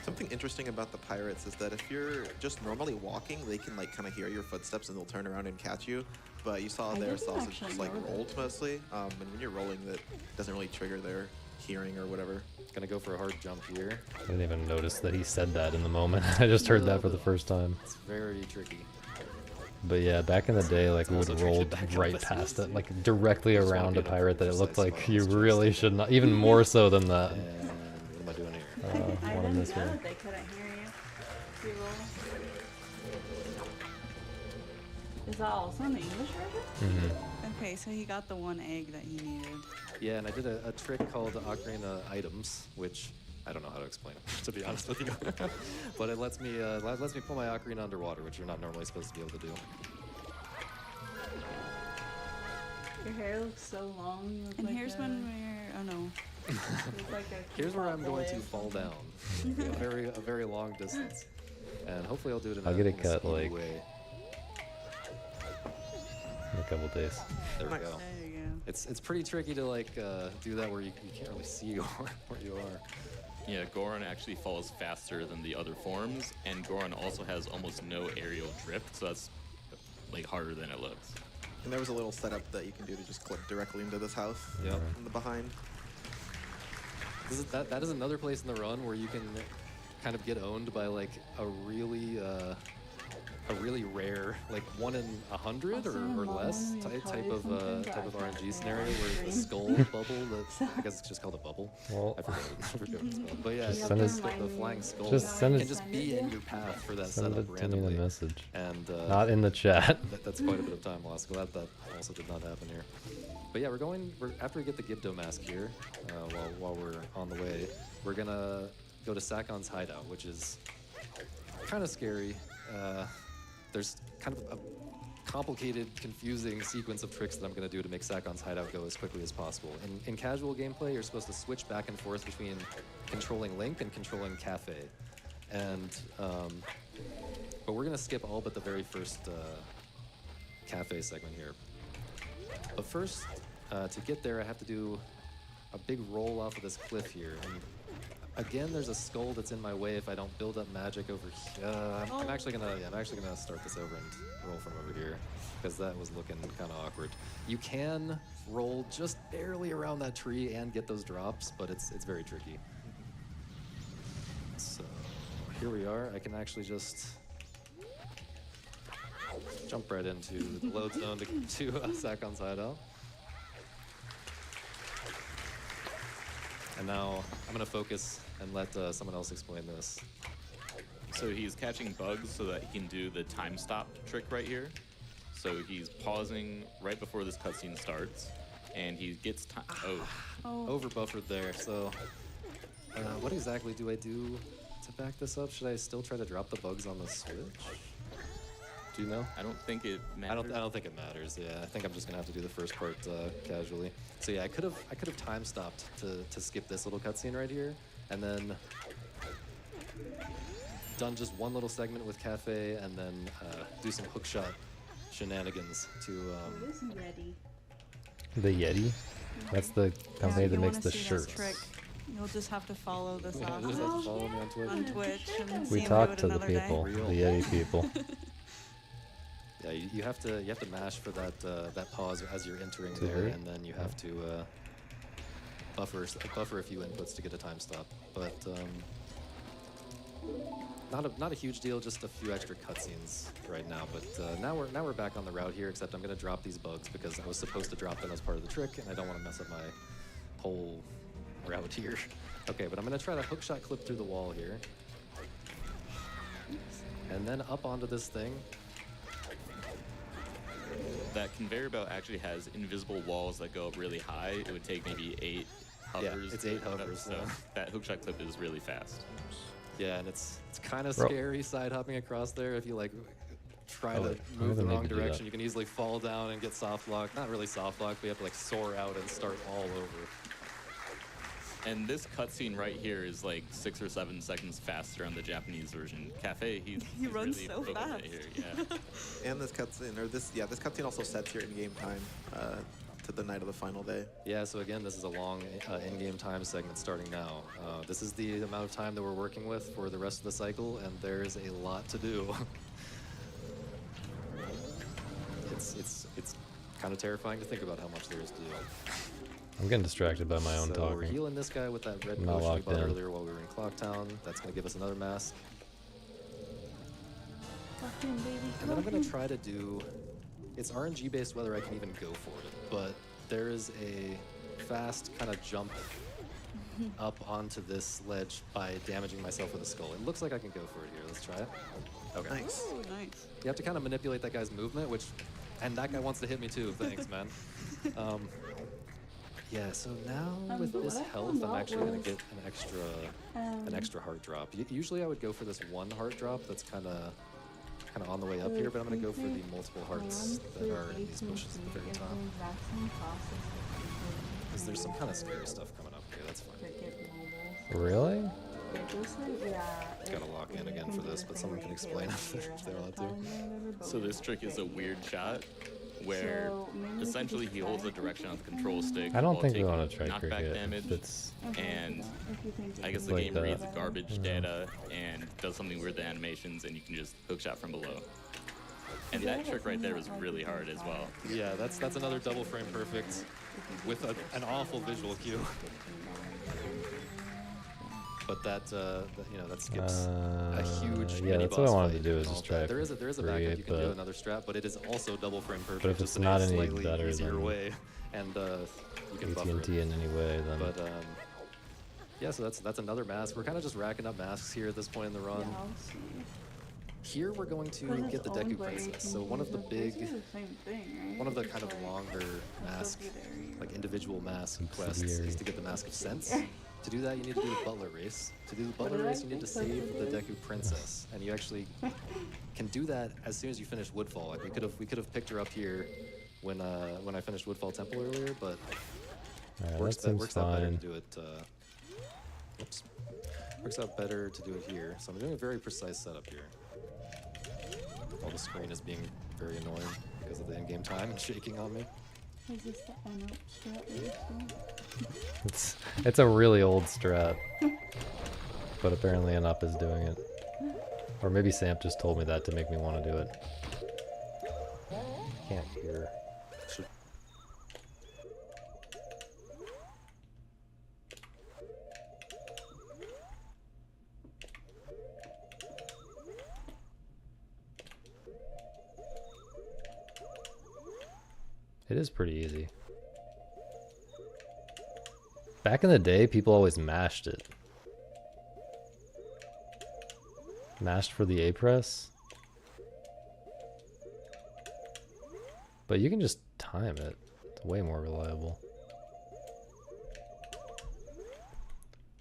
Something interesting about the pirates is that if you're just normally walking, they can like kind of hear your footsteps and they'll turn around and catch you. But you saw I their didn't sausage actually just like know that. rolled mostly, and when you're rolling, that doesn't really trigger their hearing or whatever. Gonna go for a hard jump here. I didn't even notice that he said that in the moment. I just heard that for the first time. It's very tricky. But yeah, back in the day, like we would also roll tricky back in right the past day. it, like directly Just wanna around be a in a pirate that pretty it looked precise like spot you on this really chest. should not, even more so than that. And what am I doing here? I One in didn't this know one. that they couldn't hear you. You roll. Is that also in the English version? Okay, so he got the one egg that he needed. Yeah, and I did a trick called Ocarina Items, which I don't know how to explain it, to be honest with you. But it lets me pull my ocarina underwater, which you're not normally supposed to be able to do. Your hair looks so long. You look And like here's uh, when we're, oh no. You look like a Here's where I'm K-pop going boy to or fall something. down, a very long distance, and hopefully I'll do it in I'll a, get it in a cut, speedy like- way. In a couple days. There we Nice. go. There you go. It's pretty tricky to like do that where you can't really see where you are. Yeah, Goron actually falls faster than the other forms, and Goron also has almost no aerial drift, so that's like harder than it looks. And there was a little setup that you can do to just clip directly into this house Yep. from the behind. That is another place in the run where you can kind of get owned by like a really rare, like 1 in 100 Also, or Mom less wanted me to tell type you of something, but type I of can't RNG say it scenario on where the stream. skull bubble, I guess it's just called a bubble. Well, I forget what it's called. But yeah, Just it's send just us- the flying skull just send can it- just be in your path for that send setup it to me in randomly. a message. And Not in the chat. that's quite a bit of time lost. Glad that also did not happen here. But yeah, we're after we get the Gibdo mask here, while we're on the way, we're gonna go to Sakon's hideout, which is kind of scary. There's kind of a complicated, confusing sequence of tricks that I'm going to do to make Sakon's hideout go as quickly as possible. In casual gameplay, you're supposed to switch back and forth between controlling Link and controlling Cafe. And, but we're going to skip all but the very first Cafe segment here. But first, to get there, I have to do a big roll off of this cliff here. And again, there's a skull that's in my way if I don't build up magic over here. I'm actually gonna start this over and roll from over here because that was looking kind of awkward. You can roll just barely around that tree and get those drops, but it's very tricky. So here we are. I can actually just jump right into the load zone to Sakon's hideout. And now I'm gonna focus and let someone else explain this. So he's catching bugs so that he can do the time stop trick right here. So he's pausing right before this cutscene starts, and he gets time. Over buffered there. So what exactly do I do to back this up? Should I still try to drop the bugs on the switch? Do you know? I don't think it matters. I don't think it matters. Yeah, I think I'm just gonna have to do the first part casually. So yeah, I could have time stopped to skip this little cutscene right here, and then done just one little segment with Cafe, and then do some hookshot shenanigans to. What is Yeti? The Yeti? That's the company that makes the shirts. Trick, you'll just have to follow the Yeah, sausage just have to follow me on Twitch. on Twitch and see We him talk do it to the another people, day. the Yeti people. Yeah, you have to mash for that pause as you're entering To there, hurry? and then you have to buffer a few inputs to get a time stop. But not a huge deal, just a few extra cutscenes right now. But now we're back on the route here. Except I'm gonna drop these bugs because I was supposed to drop them as part of the trick, and I don't want to mess up my whole route here. Okay, but I'm gonna try to hookshot clip through the wall here, and then up onto this thing. That conveyor belt actually has invisible walls that go up really high. It would take maybe 8 hovers. Yeah, it's to 8 get up, hovers, So yeah. that hookshot clip is really fast. Yeah, and it's kind of Bro. scary side hopping across there. If you like try Oh, to wait, I move the don't need wrong to do that. direction, you can easily fall down and get soft locked. Not really soft locked, but you have to like soar out and start all over. And this cutscene right here is like 6 or 7 seconds faster on the Japanese version. Cafe, he's runs really so broken fast. it here. Yeah. And this cutscene, this cutscene also sets your in-game time to the night of the final day. Yeah, so again, this is a long in-game time segment starting now. This is the amount of time that we're working with for the rest of the cycle, and there's a lot to do. It's kind of terrifying to think about how much there is to do. I'm getting distracted by my own So we're talking. healing this guy with that red I'm not potion we locked bought in. earlier while we were in Clocktown. That's going to give us another mask. And then I'm going to try to do... It's RNG based whether I can even go for it, but there is a fast kind of jump up onto this ledge by damaging myself with a skull. It looks like I can go for it here. Let's try it. Okay. Nice. Oh, nice. You have to kind of manipulate that guy's movement, which... And that guy wants to hit me too. Thanks, man. Yeah, so now with this health, I'm actually going to get an extra heart drop. Usually I would go for this one heart drop that's kind of on the way up here, but I'm going to go for the multiple hearts that are in these bushes at the very top. Because there's some kind of scary stuff coming up here, that's fine. Really? Gotta lock in again for this, but someone can explain if they want to. So this trick is a weird shot where essentially he holds the direction on the control stick. I don't while think we taking want to try knockback cricket. damage, It's and I guess the Like game that. reads garbage data and does something weird with the animations, and you can just hookshot from below. And that trick right there was really hard as well. Yeah, that's another double frame perfect with an awful visual cue. But that skips a huge yeah, mini that's what I boss wanted fight to do and is all just of try that. it There is a backup free, you can do but- another strat, but it is also double frame perfect. But if just it's in not a any slightly better easier than way, and you can buffer it. AT&T in any way, then But yeah, so that's another mask. We're kind of just racking up masks here at this point in the run. Here we're going to get the Deku Princess. So one of the kind of longer mask, like individual mask quests is to get the Mask of Sense. To do that, you need to do the Butler Race. To do the Butler Race, you need to save the Deku Princess, and you actually can do that as soon as you finish Woodfall. Like we could have picked her up here when I finished Woodfall Temple earlier, but Alright, works that seems out better to fine. do it. Whoops. Works out better to do it here. So I'm doing a very precise setup here. While the screen is being very annoying because of the in-game time and shaking on me. Is this the N-up strat that you're saying? It's a really old strat. But apparently an up is doing it. Or maybe Samp just told me that to make me want to do it. Can't hear. It is pretty easy. Back in the day, people always mashed it. Mashed for the A press. But you can just time it. It's way more reliable.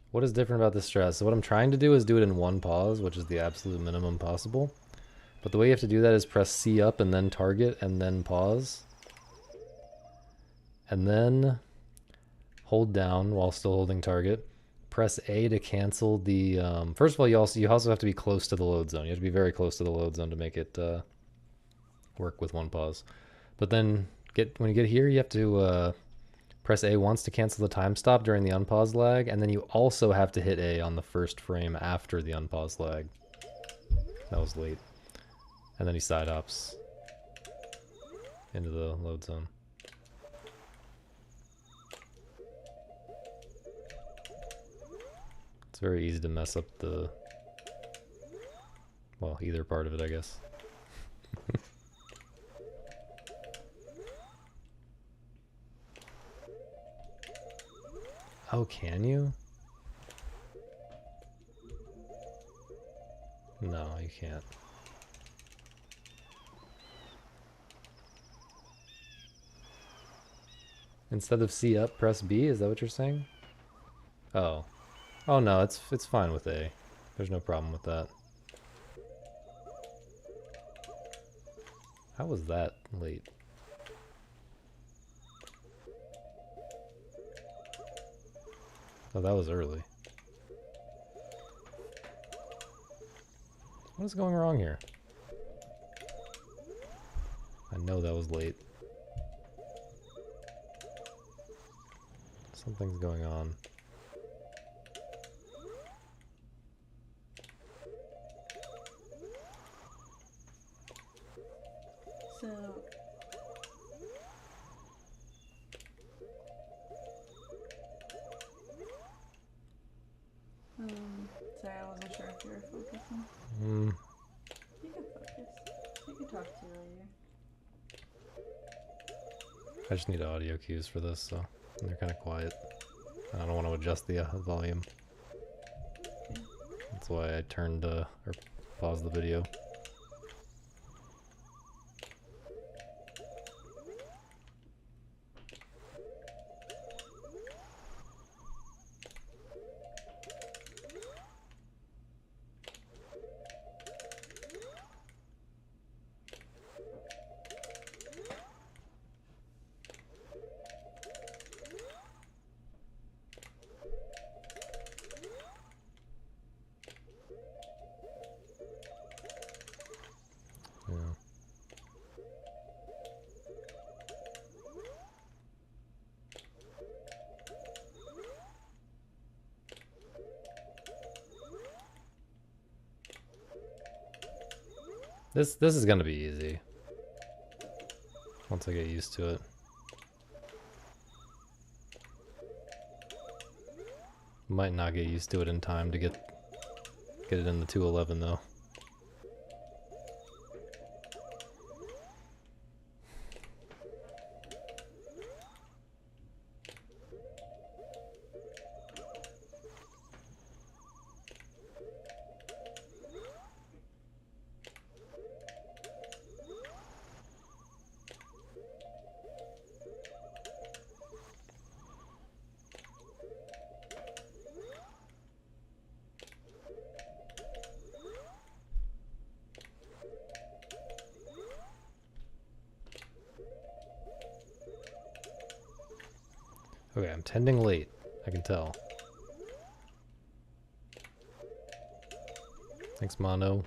What is different about this strat? So what I'm trying to do is do it in one pause, which is the absolute minimum possible. But the way you have to do that is press C up and then target and then pause. And then hold down while still holding target. Press A to cancel the... first of all, you also have to be close to the load zone. You have to be very close to the load zone to make it work with one pause. But then when you get here, you have to press A once to cancel the time stop during the unpause lag, and then you also have to hit A on the first frame after the unpause lag. That was late. And then he side hops into the load zone. It's very easy to mess up the, well, either part of it, I guess. Oh, can you? No, you can't. Instead of C up, press B? Is that what you're saying? Oh. Oh no, it's fine with A. There's no problem with that. How was that late? Oh, that was early. What is going wrong here? I know that was late. Something's going on. So... sorry, I wasn't sure if you were focusing. You can focus. We can talk to you later. I just need audio cues for this, so they're kind of quiet. I don't want to adjust the volume. Okay. That's why I turned or paused the video. This is gonna be easy. Once I get used to it. Might not get used to it in time to get it in the 211 though. Okay, I'm tending late. I can tell. Thanks, Mono.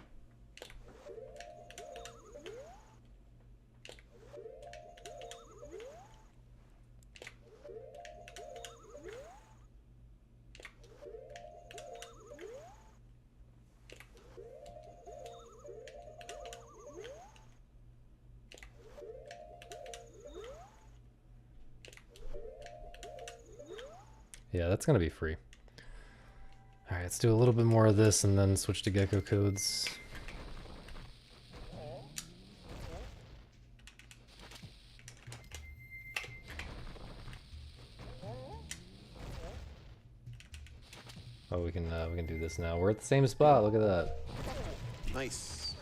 Yeah, that's gonna be free. All right, let's do a little bit more of this and then switch to gecko codes. Oh, we can do this now. We're at the same spot. Look at that. Nice.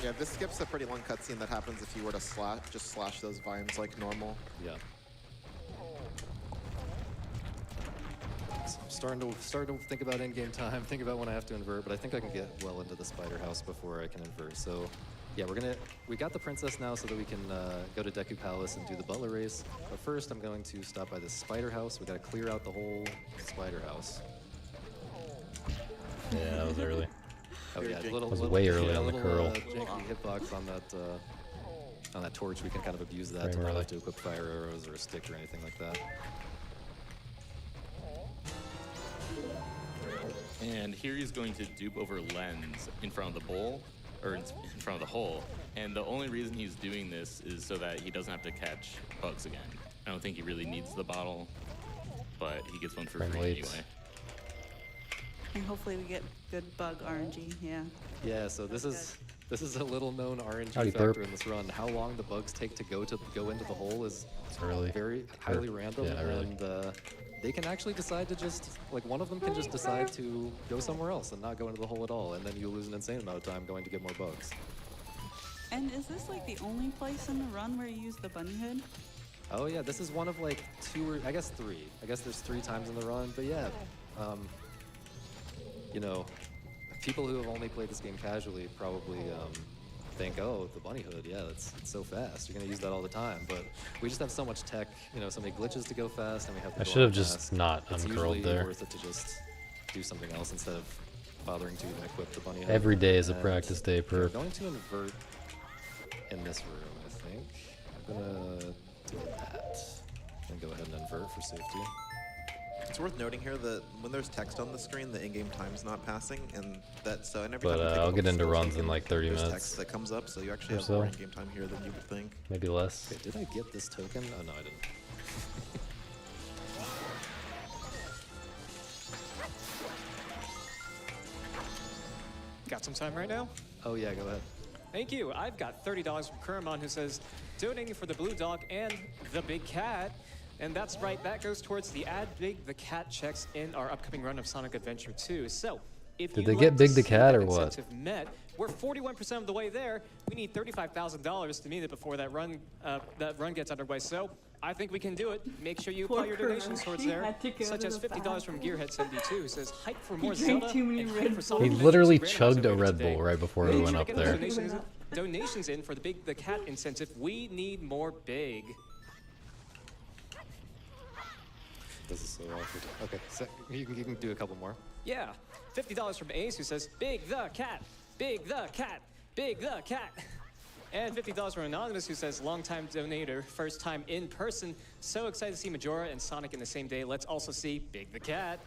Yeah, this skips a pretty long cutscene that happens if you were to slash those vines like normal. Yeah. So I'm starting to think about in-game time, think about when I have to invert, but I think I can get well into the spider house before I can invert. So yeah, we got the princess now so that we can go to Deku Palace and do the butler race. But first I'm going to stop by this spider house. We gotta clear out the whole spider house. Yeah, that was early. Oh yeah, That was way early on the curl. Janky hitbox on that torch. We can kind of abuse that Frame to not early. have to equip fire arrows or a stick or anything like that. And here he's going to dupe over lens in front of the bowl, or in front of the hole. And the only reason he's doing this is so that he doesn't have to catch bugs again. I don't think he really needs the bottle, but he gets one for Frame free waits. anyway. And hopefully we get good bug RNG, yeah. Yeah, so this is a little known RNG Howdy, factor burp. in this run. How long the bugs take to go into the hole is It's early. very highly random, Yeah, early. and they can actually decide to just one of them can just decide to go somewhere else and not go into the hole at all, and then you lose an insane amount of time going to get more bugs. And is this like the only place in the run where you use the bunny hood? Oh yeah, this is one of like 2 or I guess 3. I guess there's 3 times in the run, but yeah, you know, people who have only played this game casually probably think, oh, the bunny hood, yeah, it's so fast. You're gonna use that all the time, but we just have so much tech, you know, so many glitches to go fast, and we have. I should have just not It's uncurled usually there. worth it to just do something else instead of bothering to even equip the bunny hood. Every day is a And practice day, We're perp. going to invert in this room, I think. I'm gonna do that and go ahead and invert for safety. It's worth noting here that when there's text on the screen, the in-game time's not passing, and that's and every But, time you take I'll a get into skill runs check, in like 30 there's minutes. text that comes up, so you actually or have so. more in-game time here than you would think. Maybe less. Okay, did I get this token? Oh no, I didn't. Got some time right now? Oh yeah, go ahead. Thank you. I've got $30 from Kuramon, who says, donating for the blue dog and the big cat. And that's right, that goes towards the Add Big the Cat checks in our upcoming run of Sonic Adventure 2. So, if Did you'd they like get to Big the see Cat that or what? incentive met, we're 41% of the way there. We need $35,000 to meet it before that run gets underway. So, I think we can do it. Make sure you apply your donations towards there, had to go such to as the $50 from Gearhead72, who says, hype for He more drank Zelda too many and Red hype for Bulls. Sonic He Adventure literally 2 randomizer chugged a later Red today. Bull right before Make we sure went to up get those there. donations in for the Big the Cat incentive. We need more big. This is so awkward. Okay, so you can do a couple more. Yeah, $50 from Ace, who says, Big the Cat, Big the Cat, Big the Cat. And $50 from Anonymous, who says, long-time donator, first time in person. So excited to see Majora and Sonic in the same day. Let's also see Big the Cat.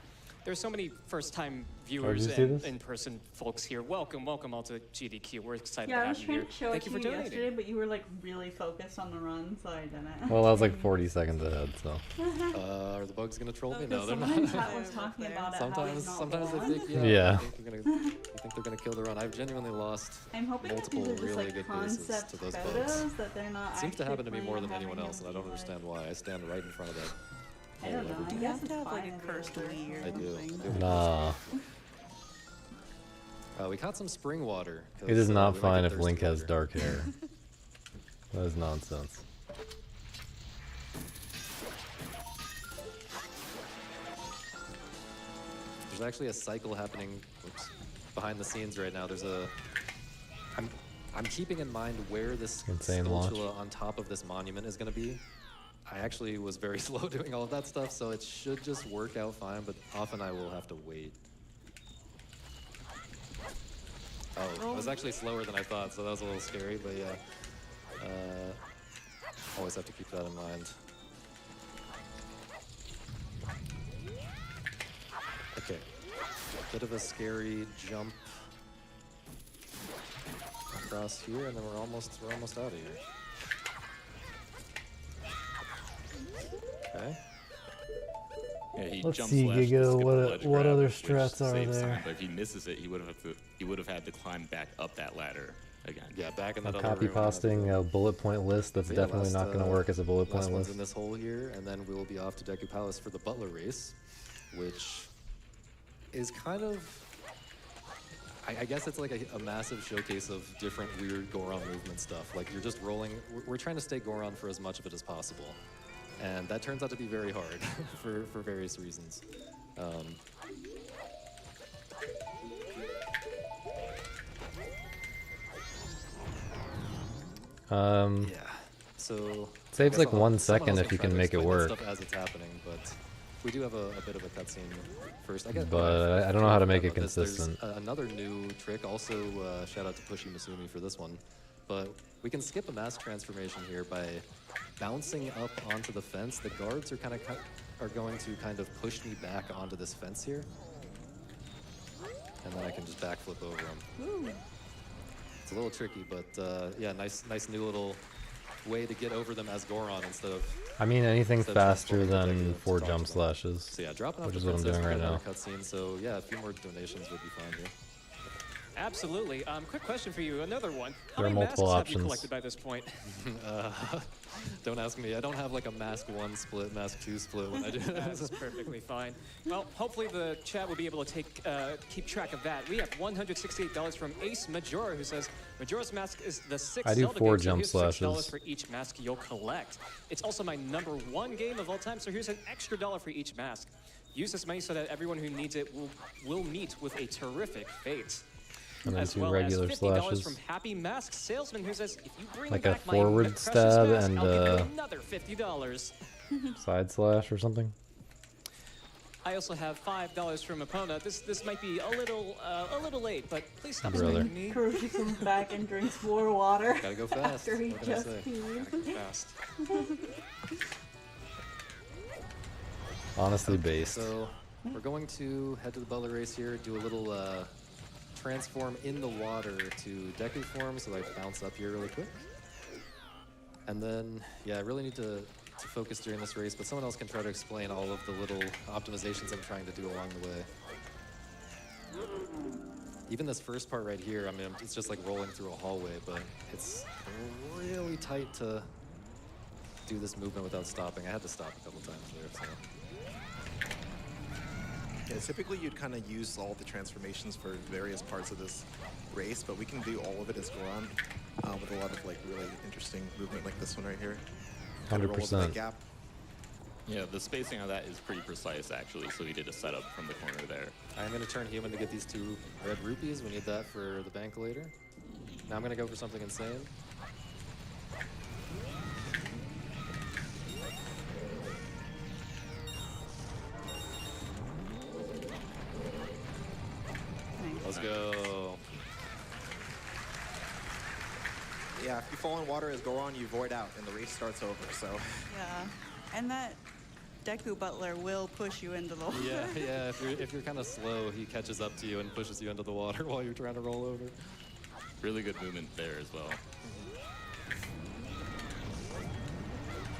There's so many first-time viewers you see and this? in-person folks here. Welcome all to GDQ. We're excited Yeah, to I have was you trying here. to show Thank it you to for you donating. yesterday, but you were like really focused on the run, so I didn't. Well, I was like 40 seconds ahead, so. Are the bugs gonna troll me? Okay, No, they're Someone in not. chat was talking about it. how he's Sometimes not they won. think, Yeah. you think they're gonna kill the run. I've genuinely lost I'm hoping that multiple these are just really like good bases concept to those photos bugs. that they're not. It seems to actually happen to me more playing than and anyone having else, and I them don't be understand why. I stand right in front of that. I don't know. I You guess have to it's have like fine a if cursed you're Wii or I do. something. Nah. We caught some spring water. It is not we might fine get if Link thirsty has later. dark hair. That is nonsense. There's actually a cycle happening behind the scenes right now. I'm keeping in mind where this Insane launch. spatula on top of this monument is going to be. I actually was very slow doing all of that stuff, so it should just work out fine, but often I will have to wait. Oh, it was actually slower than I thought, so that was a little scary, but yeah. Always have to keep that in mind. Okay. Bit of a scary jump across here, and then we're almost out of here. Let's jump see, slash to Giga, skip the ledge what grab, other which strats are saves there? time, but if he misses it, he would have had to climb back up that ladder again. Yeah, back in I'm that other copy room. and pasting everything. a bullet point list that's But yeah, definitely last, not going to work as a bullet last point one's list. in this hole here, and then we will be off to Deku Palace for the Butler race, which is kind of, I guess it's like a massive showcase of different weird Goron movement stuff. Like you're just rolling, we're trying to stay Goron for as much of it as possible. And that turns out to be very hard for various reasons. Yeah, so... Saves I guess like 1 someone second else if you try can to make it explain that work. stuff as it's happening, but we do have a bit of a cutscene first. But I don't know how to make it about this. There's, consistent. another new trick, also shout out to Pushy Masumi for this one, but we can skip a mask transformation here by bouncing up onto the fence. The guards are going to kind of push me back onto this fence here, and then I can just backflip over them. It's a little tricky, but yeah, nice new little way to get over them as Goron instead of... I mean, anything instead of faster transforming than to 4 talk jump to them. slashes, So yeah, dropping off which the is what I'm princess, doing we right got now. another cutscene, so yeah, a few more donations would be fine here. Absolutely. Quick question for you, another one. How There are many multiple masks options. have you collected by this point? Don't ask me. I don't have like a mask 1 split, mask 2 split when I do That's this. perfectly fine. Well, hopefully the chat will be able to keep track of that. We have $168 from Ace Majora, who says, Majora's Mask is the 6th I do Zelda 4 game, so jump here's $6 slashes. for each mask you'll collect. It's also my #1 game of all time, so here's an extra $1 for each mask. Use this money so that everyone who needs it will meet with a terrific fate. And then As 2 well regular as $50 slashes. from Happy Mask Salesman, who says, if you bring Like back a my forward precious stab mask, and, I'll give you another $50. Side slash or something. I also have $5 from Epona. This might be a little late, but please stop Brother. spanking me. Kuroshi comes back and drinks more water. Gotta go fast. After he What can I just say? peed. Fast. Honestly based. So we're going to head to the Butler race here, do a little transform in the water to Deku form, so I bounce up here really quick. And then, yeah, I really need to focus during this race, but someone else can try to explain all of the little optimizations I'm trying to do along the way. Even this first part right here, I mean, it's just like rolling through a hallway, but it's really tight to do this movement without stopping. I had to stop a couple times there, so. Yeah, typically you'd kind of use all the transformations for various parts of this race, but we can do all of it as Goron with a lot of like really interesting movement like this one right here. Kind of roll over that 100%. gap. Yeah, the spacing on that is pretty precise actually, so we did a setup from the corner there. I'm going to turn human to get these 2 red rupees. We need that for the bank later. Now I'm going to go for something insane. Let's go. Yeah, if you fall in water as Goron, you void out and the race starts over, so. Yeah, and that Deku Butler will push you into the water. Yeah. If you're kind of slow, he catches up to you and pushes you into the water while you're trying to roll over. Really good movement there as well.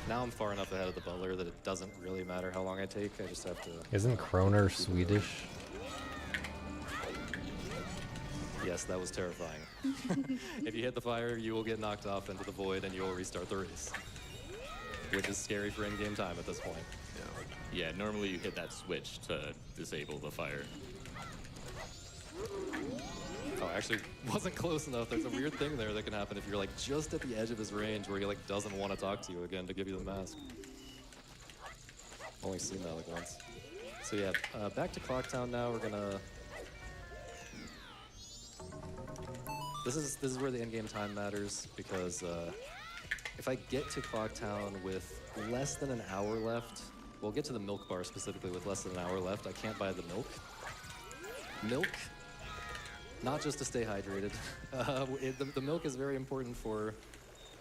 Now I'm far enough ahead of the Butler that it doesn't really matter how long I take. I just have to. Isn't Kroner Swedish? Yes, that was terrifying. If you hit the fire, you will get knocked off into the void and you will restart the race. Which is scary for in-game time at this point. Yeah, normally you hit that switch to disable the fire. Oh, I actually wasn't close enough. There's a weird thing there that can happen if you're like just at the edge of his range where he like doesn't want to talk to you again to give you the mask. Only seen that like once. So yeah, back to Clocktown now. We're gonna. This is where the in-game time matters because if I get to Clocktown with less than an hour left, we'll get to the milk bar specifically with less than an hour left. I can't buy the milk. Milk, not just to stay hydrated. The milk is very important for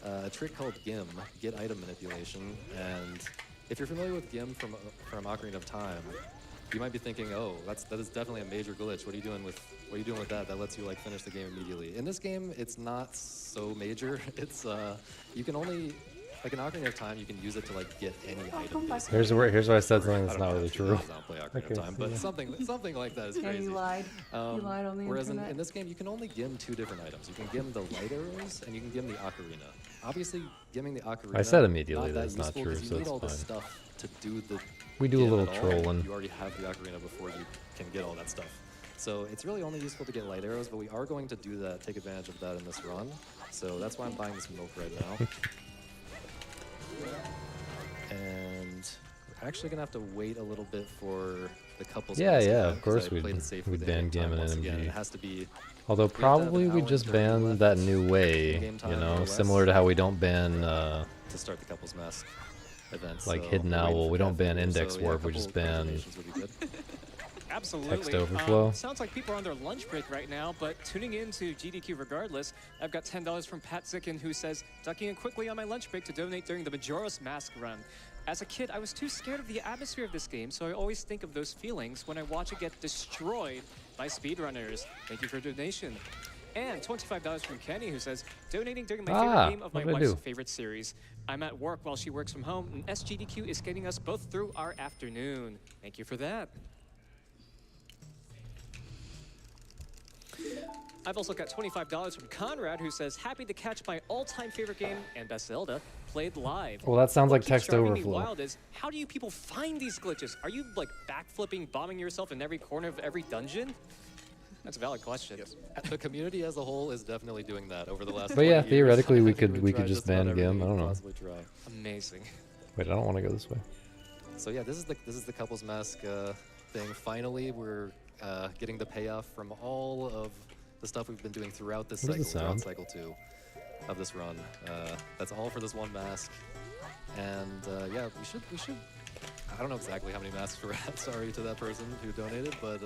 a trick called GIM, Get Item Manipulation. And if you're familiar with GIM from Ocarina of Time, you might be thinking, oh, that is definitely a major glitch. What are you doing with that? That lets you like finish the game immediately. In this game, it's not so major. It's you can only like in Ocarina of Time, you can use it to like get any item. Basically. Here's where I said something I that's don't not know, really actually, true. I don't play Ocarina Okay, of Time, so but yeah. something like that is Yeah, crazy. you lied. You lied on the Whereas internet. in this game, you can only gim 2 different items. You can gim the light arrows, and you can gim the ocarina. Obviously, gimming the ocarina. I said immediately not that that it's not useful, true, 'cause you so need it's all the fine. stuff to do the. We do a gim little at all, and trolling. You already have the ocarina before you can get all that stuff. So it's really only useful to get light arrows, but we are going to do that, take advantage of that in this run. So that's why I'm buying this milk right now. And we're actually gonna have to wait a little bit for the couples. Yeah, mask yeah, again, of 'cause course I played it safe we'd with ban in-game gim time and once again. NMG. It has to be. Although we have to have probably an we hour just and 30 ban left that new way, in-game time you or know, less similar to how we don't ban to start the couples mask event. like so hidden we're waiting owl. for We don't Cafe ban here, index so, yeah, a warp. We couple just ban. donations would be good. Absolutely. Text overflow. Sounds like people are on their lunch break right now, but tuning in to GDQ regardless. I've got $10 from Pat Zicken, who says, ducking in quickly on my lunch break to donate during the Majora's Mask run. As a kid, I was too scared of the atmosphere of this game, so I always think of those feelings when I watch it get destroyed by speedrunners. Thank you for your donation. And $25 from Kenny, who says, donating during my favorite game of my what did I wife's do? favorite series. I'm at work while she works from home, and SGDQ is getting us both through our afternoon. Thank you for that. I've also got $25 from Conrad, who says, happy to catch my all-time favorite game and best Zelda played live. Well, that sounds What like keeps text driving me overflow. wild is, how do you people find these glitches? Are you like backflipping, bombing yourself in every corner of every dungeon? That's a valid question. The community as a whole is definitely doing that over the last. But yeah, 20 years. theoretically, I we think could we've we could tried just just about ban everything gim. I we don't could know. possibly try. Amazing. Wait, I don't want to go this way. So yeah, this is the couples mask thing. Finally, we're getting the payoff from all of the stuff we've been doing throughout this What cycle, does it throughout sound? cycle 2 of this run. That's all for this one mask. And yeah, we should. I don't know exactly how many masks we're at. Sorry to that person who donated, but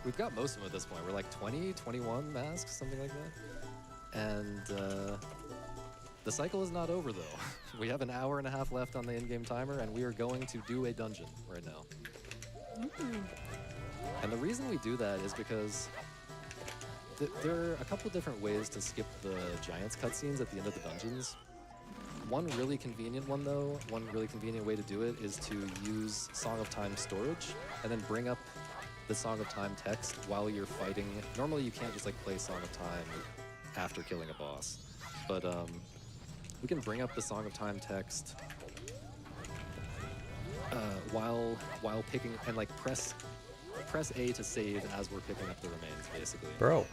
we've got most of them at this point. We're like 20, 21 masks, something like that. And the cycle is not over though. We have an hour and a half left on the in-game timer, and we are going to do a dungeon right now. And the reason we do that is because there are a couple different ways to skip the Giants cutscenes at the end of the dungeons. One really convenient one though, one really convenient way to do it is to use Song of Time storage and then bring up the Song of Time text while you're fighting. Normally you can't just like play Song of Time after killing a boss, but we can bring up the Song of Time text while picking, and like press A to save as we're picking up the remains, basically. Bro.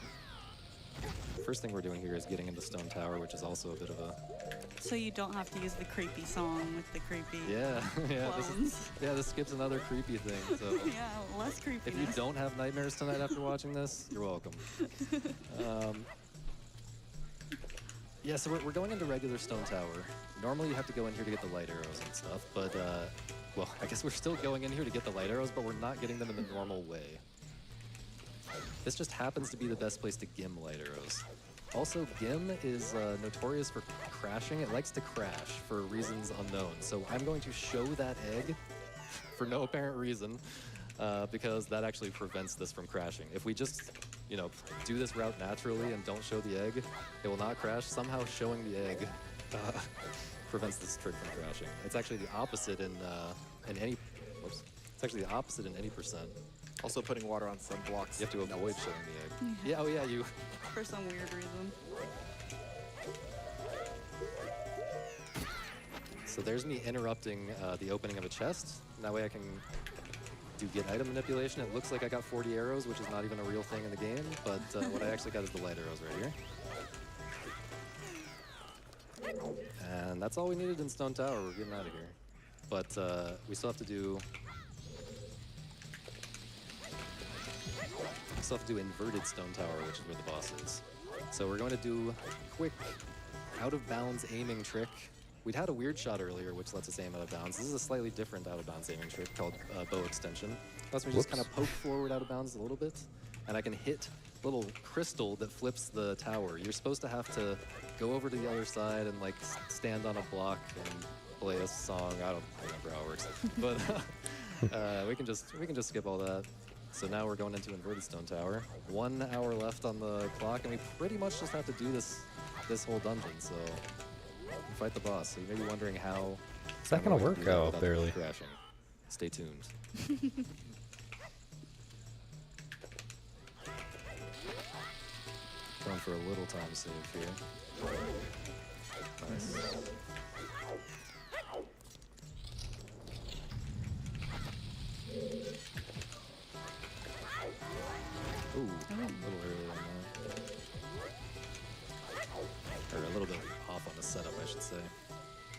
First thing we're doing here is getting into Stone Tower, which is also a bit of a... So you don't have to use the creepy song with the creepy Yeah, clones. this skips another creepy thing. So Yeah, less creepy. if you don't have nightmares tonight after watching this, you're welcome. Yeah, so we're going into regular Stone Tower. Normally you have to go in here to get the light arrows and stuff, but well, I guess we're still going in here to get the light arrows, but we're not getting them in the normal way. This just happens to be the best place to gim light arrows. Also, gim is notorious for crashing. It likes to crash for reasons unknown. So I'm going to show that egg for no apparent reason, because that actually prevents this from crashing. If we just, you know, do this route naturally and don't show the egg, it will not crash. Somehow showing the egg prevents this trick from crashing. It's actually the opposite in any. Whoops. It's actually the opposite in any percent. Also, putting water on some blocks. You have to avoid showing the egg. Yeah. Oh yeah. You. For some weird reason. So there's me interrupting the opening of a chest. That way I can do get item manipulation. It looks like I got 40 arrows, which is not even a real thing in the game, but what I actually got is the light arrows right here. And that's all we needed in Stone Tower. We're getting out of here. But we still have to do... inverted Stone Tower, which is where the boss is. So we're going to do a quick out-of-bounds aiming trick. We'd had a weird shot earlier, which lets us aim out of bounds. This is a slightly different out-of-bounds aiming trick called bow extension. That's when we just kind of poke forward out of bounds a little bit, and I can hit a little crystal that flips the tower. You're supposed to have to go over to the other side and like stand on a block and play a song. I don't remember how it works, but we can just skip all that. So now we're going into inverted Stone Tower. 1 hour left on the clock, and we pretty much just have to do this whole dungeon. So fight the boss. So you may be wondering how. Is that I'm gonna going work do that out without barely? crashing. Stay tuned. Going for a little time save here. Nice. Ooh, a little early on that. Or a little bit off on the setup, I should say.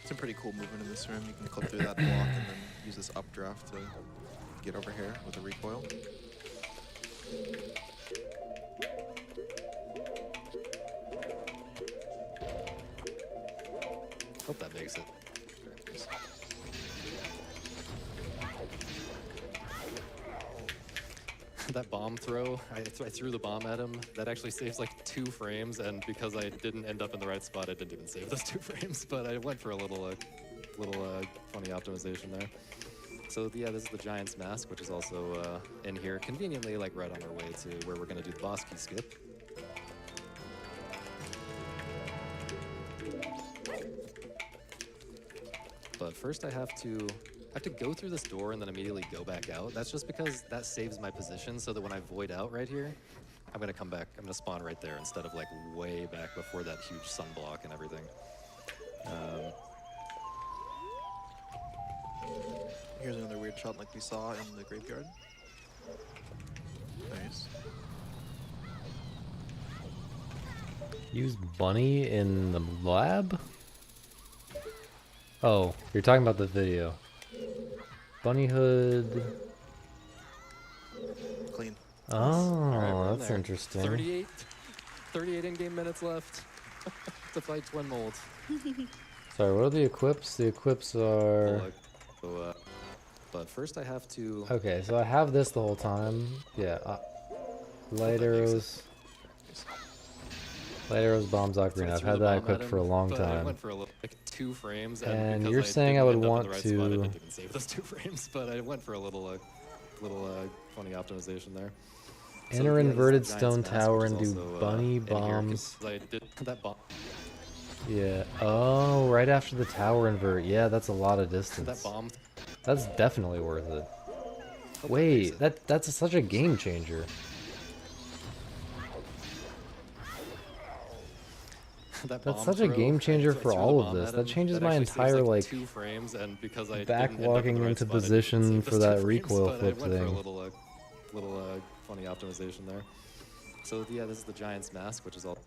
Some pretty cool movement in this room. You can clip through that block and then use this updraft to get over here with a recoil. Hope that makes it. That bomb throw, I threw the bomb at him. That actually saves like 2 frames, and because I didn't end up in the right spot, I didn't even save those 2 frames. But I went for a little funny optimization there. So yeah, this is the Giant's Mask, which is also in here, conveniently like right on our way to where we're gonna do the boss key skip. But first I have to go through this door and then immediately go back out. That's just because that saves my position so that when I void out right here, I'm gonna come back, I'm gonna spawn right there instead of like way back before that huge sunblock and everything. Here's another weird shot like we saw in the graveyard. Nice. Use bunny in the lab? Oh, you're talking about the video. Bunny hood. Clean. Oh, Alright, we're in that's there. interesting. 38 in-game minutes left to fight Twin Mold. Sorry, what are the equips? The equips are... So, but first I have to... Okay, so I have this the whole time. Yeah, light arrows. Light arrows, bombs, ocarina. I've had that equipped for a long but I time. went for a little, like 2 frames, And because you're saying I didn't would end up in want the right spot, I to- didn't even save those 2 frames, but I went for a little funny optimization there. So, Enter yeah, this is inverted the Giant's stone Mask, tower which and is do also, bunny in here, 'cause bombs. I did that bomb. Yeah. Oh, right after the tower invert. Yeah, that's a lot of distance. That bomb. That's definitely worth it. Hope that makes Wait, it. that's such a game changer. That That's bomb such a throw, game changer I for threw the all of bomb this. at That him. changes That my actually saves, entire, like like, 2 frames, and because I didn't end up in the backwalking right into spot, I didn't position save for those 2 that frames, recoil but flip I went for a thing. little funny optimization there. So yeah, this is the Giant's Mask, which is all.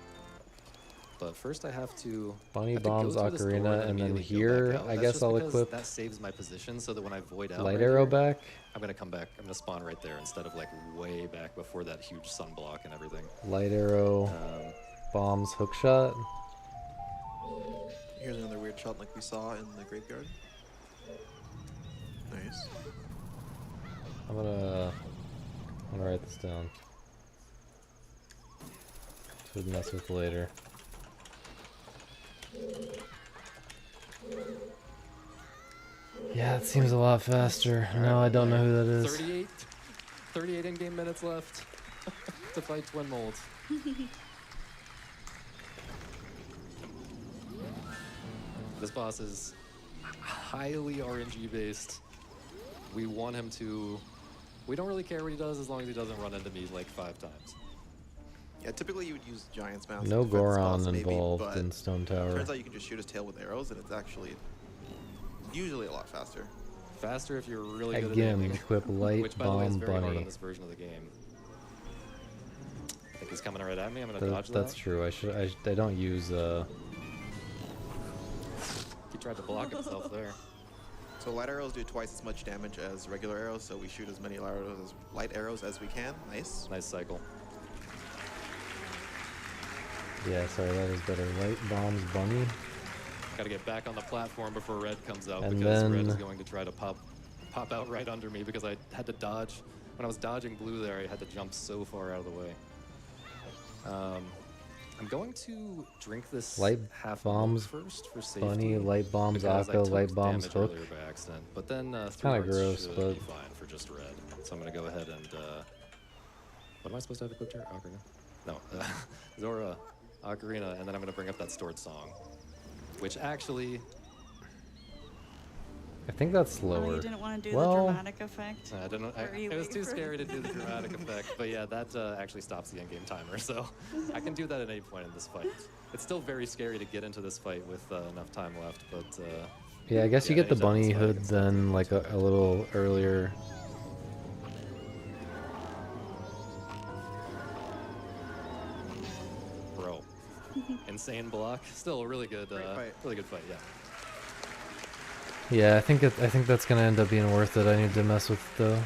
But first I have to Bunny have to go bombs, through this door ocarina, and then immediately go here, back out. I That's guess just I'll because equip that saves my position so that when I void out light right arrow here, back. I'm gonna come back. I'm gonna spawn right there instead of like way back before that huge sunblock and everything. Light arrow, bombs, hook shot. Here's another weird shot like we saw in the graveyard. Nice. I'm gonna write this down. To mess with later. Yeah, it seems a lot faster. No, I don't know who that is. 38 in-game minutes left to fight Twin Mold. This boss is highly RNG based. We want him to... We don't really care what he does as long as he doesn't run into me like 5 times. Yeah, typically you would use Giant's Mask. No to defend this boss, Goron maybe, involved but in Stone Tower. turns out you can just shoot his tail with arrows, and it's actually usually a lot faster. Faster if you're really good at Again, aiming. equip light Which, by the way, is bomb very hard in bunny. this version of the game. I think he's coming right at me. I'm gonna dodge That's that. true. I don't use He tried to block himself there. So light arrows do twice as much damage as regular arrows, so we shoot as many light arrows as we can. Nice. Nice cycle. Yeah, sorry, that was better. Light bombs bunny. Gotta get back on the platform before red comes out And because red then- is going to try to pop out right under me because I had to dodge. When I was dodging blue there, I had to jump so far out of the way. I'm going to drink this Light half bombs, first for safety. bunny, light bombs, because I Akka, took light bombs, damage hook. earlier by accident. But then kinda three hearts gross, should but- be fine for just red. So I'm gonna go ahead and what am I supposed to have equipped here? Ocarina? No, Zora, Ocarina, and then I'm gonna bring up that stored song. which actually, I think that's Oh, slower. you didn't want to do Well, the dramatic effect. I don't know. Or are you It was waiting too for- scary to do the dramatic effect, but yeah, that actually stops the in-game timer, so I can do that at any point in this fight. It's still very scary to get into this fight with enough time left, but yeah, I guess you yeah, get the anytime it's bunny like, I hood can stop then the like a little earlier. bro. Insane block. Still a really good fight. really good fight, yeah. Yeah, I think that's gonna end up being worth it. I need to mess with though.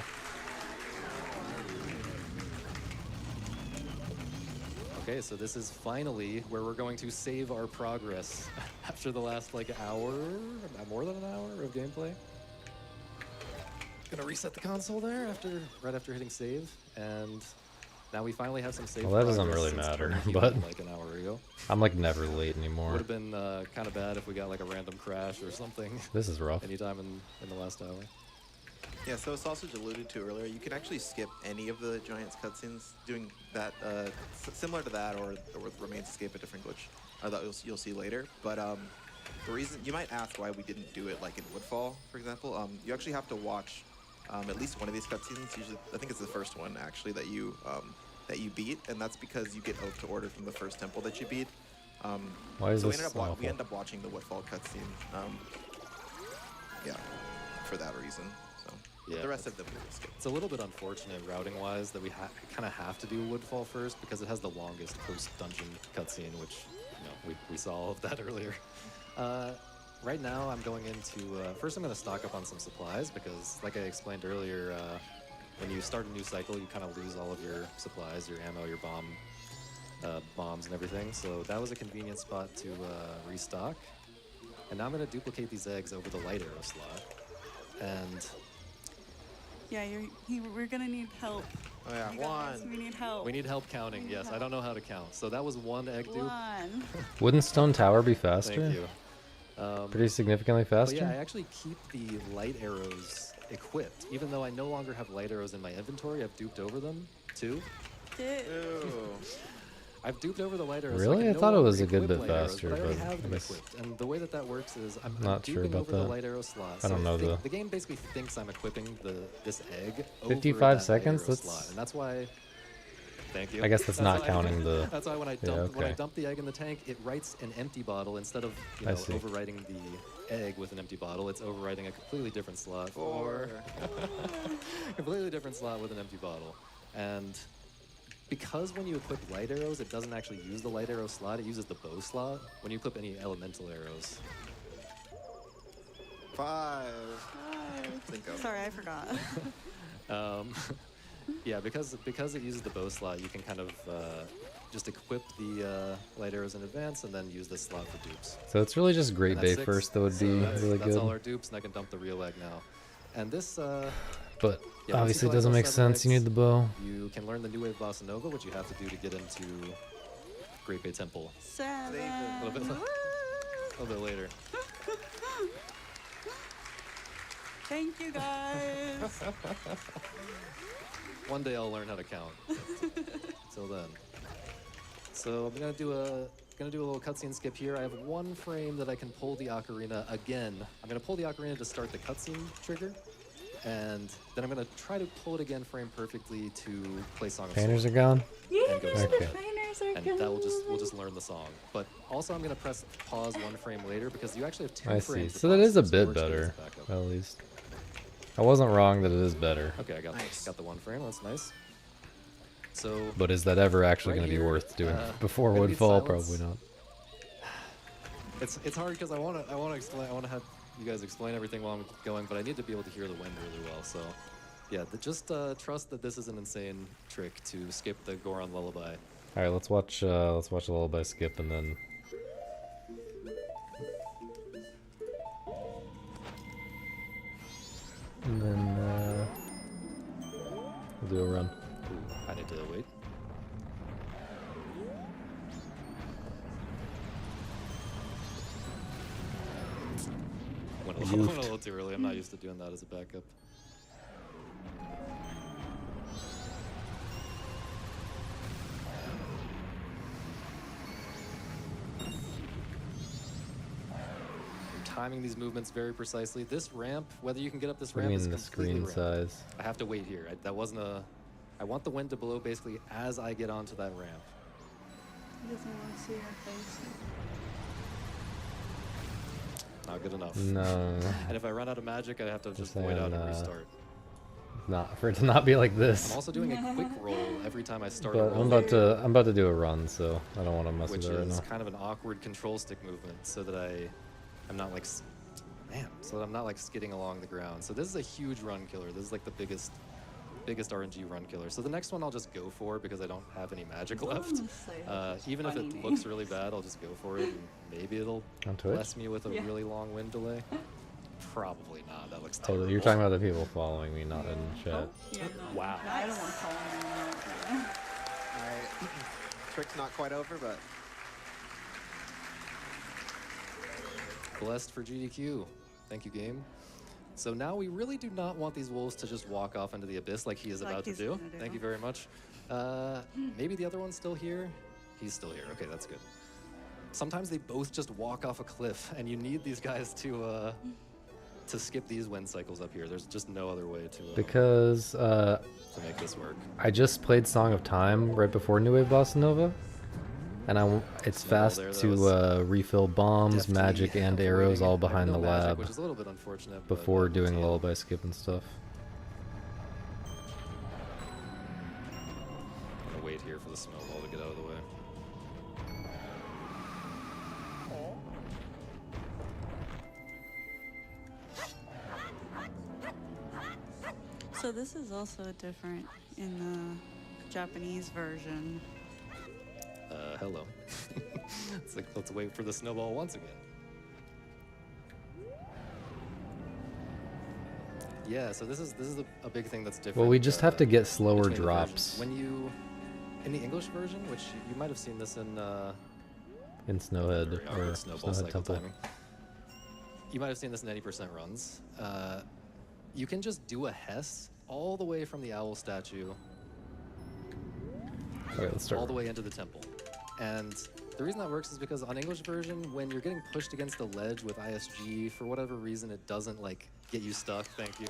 Okay, so this is finally where we're going to save our progress after the last like hour, more than an hour of gameplay. Gonna reset the console there right after hitting save, and now we finally have some save. Well, that doesn't progress really since matter, turning but- human, like an hour ago. I'm like never late anymore. Would have been kind of bad if we got like a random crash or something This is rough. anytime in the last hour. Yeah, so Sausage alluded to earlier, you can actually skip any of the Giants cutscenes doing that, similar to that, or Remains Escape, a different glitch that you'll see later. But the reason, you might ask why we didn't do it like in Woodfall, for example. You actually have to watch at least one of these cutscenes. Usually, I think it's the first one actually that you beat, and that's because you get Oath to Order from the first temple that you beat. Why is so this we awful? end up watching the Woodfall cutscene. Yeah, for that reason. So Yeah, the rest of them we will skip. It's a little bit unfortunate routing-wise that we kind of have to do Woodfall first because it has the longest post-dungeon cutscene, which, you know, we saw all of that earlier. Right now, I'm going into... first, I'm going to stock up on some supplies because, like I explained earlier, when you start a new cycle, you kind of lose all of your supplies, your ammo, your bombs and everything. So that was a convenient spot to restock. And now I'm going to duplicate these eggs over the light arrow slot. And... Yeah, we're gonna need help. Oh yeah, You guys, one. we need help. we need help counting, need yes. I help. don't know how to count. So that was one egg dupe. One. Wouldn't Stone Tower be faster? Thank you. Pretty significantly But faster? yeah, I actually keep the light arrows equipped. Even though I no longer have light arrows in my inventory, I've duped over them too. Dude. Ew. I've duped over the light arrows. Really? So I, I can thought it no was longer a good equip bit light arrows, faster, but I already but have I them guess- equipped. And the way that that works is I'm Not sure duping about over the that. light arrow slot. I don't know the game basically thinks I'm equipping this egg over 55 that light seconds? arrow That's- slot, and that's why. Thank you. I guess that's not why- counting the... That's why when I Yeah, when I okay. dump the egg in the tank, it writes an empty bottle instead of I know see. overwriting the egg with an empty bottle. It's overwriting a completely different slot for completely different slot with an empty bottle. And because when you equip light arrows, it doesn't actually use the light arrow slot. It uses the bow slot when you equip any elemental arrows. 5. Think of. Sorry, I forgot. Yeah, because it uses the bow slot, you can kind of just equip the light arrows in advance and then use this slot for dupes. So it's really just Great And Bay that's 6, first that would so be that's, really that's all good. our dupes, and I can dump the real egg now. And this, But yeah, once obviously you it doesn't collect make those 7 sense. You need eggs, the bow. You can learn the New Wave Bossa Nova, which you have to do to get into Great Bay Temple 7. a little bit, a little bit later. Thank you guys. One day I'll learn how to count. Until then. So I'm gonna do a little cutscene skip here. I have one frame that I can pull the ocarina again. I'm gonna pull the ocarina to start the cutscene trigger, and then I'm gonna try to pull it again frame perfectly to play Song of Painters are Souls. gone? And go to Okay. sleep. Trainers are And that we'll just learn the song. But also I'm gonna press pause one frame later because you actually have 2 I frames. see. to So that pause, is a so it bit works good as better, a backup. at least. I wasn't wrong that it is better. Okay, I got Nice. got the one frame. That's nice. So But is that ever actually Right going to be here, worth doing before gonna need Woodfall? silence. Probably not. it's hard because I want to have you guys explain everything while I'm going, but I need to be able to hear the wind really well. So yeah, just trust that this is an insane trick to skip the Goron lullaby. All right, let's watch a lullaby skip and then. And then we'll do a run. Ooh, I need to wait. Went a little too early. I'm not used to doing that as a backup. timing these movements very precisely. This ramp, whether you can get up this What do ramp, you mean is the completely screen random. size? I have to wait here. That wasn't a. I want the wind to blow basically as I get onto that ramp. He doesn't want to see her face. Not good enough. No, And if I run out of magic, I have to just saying, void out and restart. not for it to not be like this. I'm also doing a quick roll every time I start a But roll, I'm about to do a run, so I don't want to mess which with it right is now. kind of an awkward control stick movement, so that I'm not like, so that I'm not like skidding along the ground. So this is a huge run killer. This is like the biggest RNG run killer. So the next one I'll just go for because I don't have any magic left. Even if it looks really bad, I'll just go for it, and maybe it'll On Twitch? bless me with a really long wind delay. Probably not. That looks Oh, terrible. you're talking about the people following me, not in chat. Yeah, no. Wow. I don't want to follow him. Alright. Trick's not quite over, but Blessed for GDQ. Thank you, game. So now we really do not want these wolves to just walk off into the abyss like he is Like about to he's do. gonna do. Thank you very much. Maybe the other one's still here. He's still here. Okay, that's good. Sometimes they both just walk off a cliff, and you need these guys to skip these wind cycles up here. There's just no other way to Because make this work. I just played Song of Time right before New Wave Bossa Nova, and it's Snowball fast there, that to was refill bombs, deftly magic, and arrows avoiding all it. I have behind no the magic, lab which is a little bit unfortunate. before but, doing lullaby skip and stuff. I'm gonna wait here for the snowball to get out of the way. So this is also different in the Japanese version. Hello. It's like, let's wait for the snowball once again. Yeah, so this is a big thing that's different. Well, we just have to get slower between the drops versions. When you, in the English version, which you might have seen this in Snowhead Awkward or snowball Snowhead cycle Temple. timing. You might have seen this in 80% runs. You can just do a Hess all the way from the owl statue Okay, let's start. all the way into the temple. And the reason that works is because on English version, when you're getting pushed against the ledge with ISG, for whatever reason, it doesn't like get you stuck. Thank you.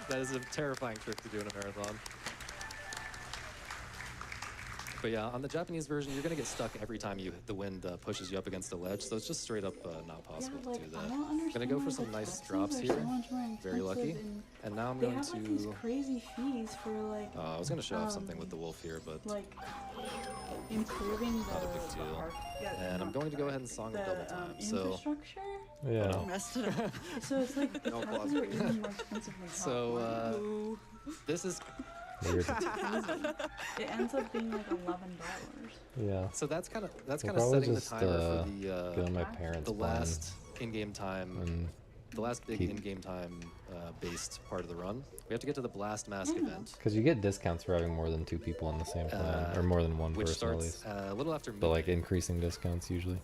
That is a terrifying trick to do in a marathon. But yeah, on the Japanese version, you're gonna get stuck every time the wind pushes you up against a ledge, so it's just straight up not possible to do that. I'm gonna go for some nice drops here. Very lucky. And now I'm They going have like these to. crazy fees for like I was gonna show off something with the wolf here, but improving not a the big deal. yeah, And I'm not going to go ahead and song of double time. So. infrastructure. Yeah. no. Messed it up. So it's like the No classes are even more expensive than So this is Weird. it ends up being like $11. Yeah. so that's kind of We'll setting probably the just timer for get on my parents' the plan last in-game time, and the last big keep- in-game time based part of the run. We have to get to the Blast Mask event, because you get discounts for having more than 2 people on the same plan, or more than one which person at starts least. a little after But like midnight. increasing discounts usually.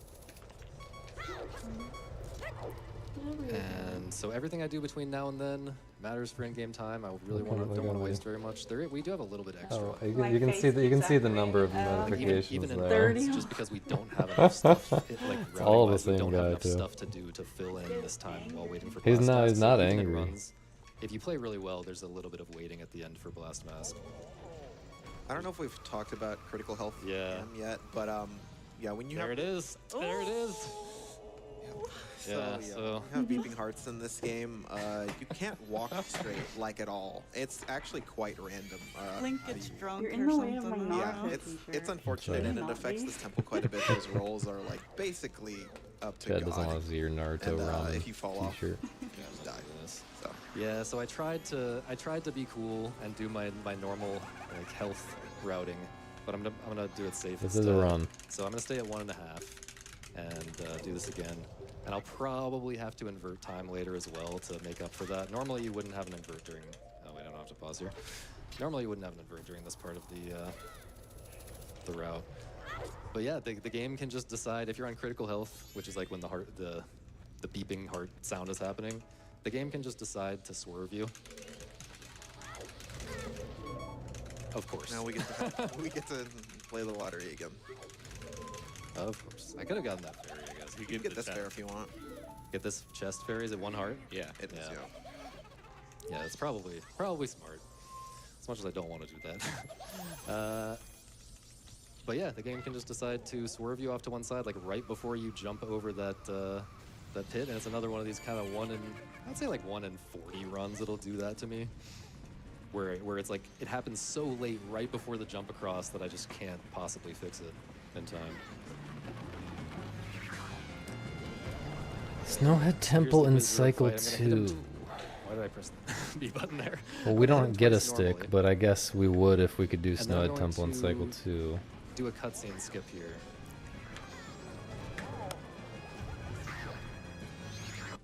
And so everything I do between now and then matters for in-game time. I really Okay, don't want okay. to waste very much. We do have a little bit extra. Oh, My you can see face you can see the keeps number of activating. notifications Even in there. runs, just because we don't have enough stuff, like all the routing-wise, we same don't have guy, enough too. stuff to do to fill in this time while waiting for He's Blast not- Mask. he's So not even in angry. runs, if you play really well, there's a little bit of waiting at the end for Blast Mask. I don't know if we've talked about critical health Yeah. yet, but yeah, when you There have it is. There it is. Yeah, so- you have beeping hearts in this game, you can't walk straight like at all. It's actually quite random. Link how gets you- drunk You're or in the way something. of my Yeah, Naruto it's t-shirt. unfortunate Sorry. and it Not affects be. this temple quite a bit. Those rolls are like basically up to Chad doesn't God. want to see your Naruto And, ramen if you fall off, t-shirt. you just die. So Yeah, so I tried to be cool and do my normal like health routing, but I'm gonna do it safe. This is a instead. run. So I'm gonna stay at 1.5 and do this again. And I'll probably have to invert time later as well to make up for that. Normally you wouldn't have an invert during. Oh wait, I don't have to pause here. Normally you wouldn't have an invert during this part of the route. But yeah, the game can just decide if you're on critical health, which is like when the beeping heart sound is happening. The game can just decide to swerve you. Of course. now we get to play the lottery again. Of course. I could have gotten that fairy, I guess. You can get this fair if you want. Get this chest fairy. Is it 1 heart? Yeah. It is, Yeah. yeah. Yeah, it's probably smart. As much as I don't want to do that. But yeah, the game can just decide to swerve you off to one side, like right before you jump over that that pit, and it's another one of these kind of I'd say like 1 in 40 runs it'll do that to me. Where it's like, it happens so late right before the jump across that I just can't possibly fix it in time. Snowhead Temple Here's the in Wizard Cycle fight. I'm gonna hit 2. him. Why did I press the B button there? Well, we I'm gonna don't hit him get a twice stick, normally. but I guess we would if we could do then I'm Snowhead going Temple in Cycle to 2. Do a cutscene skip here.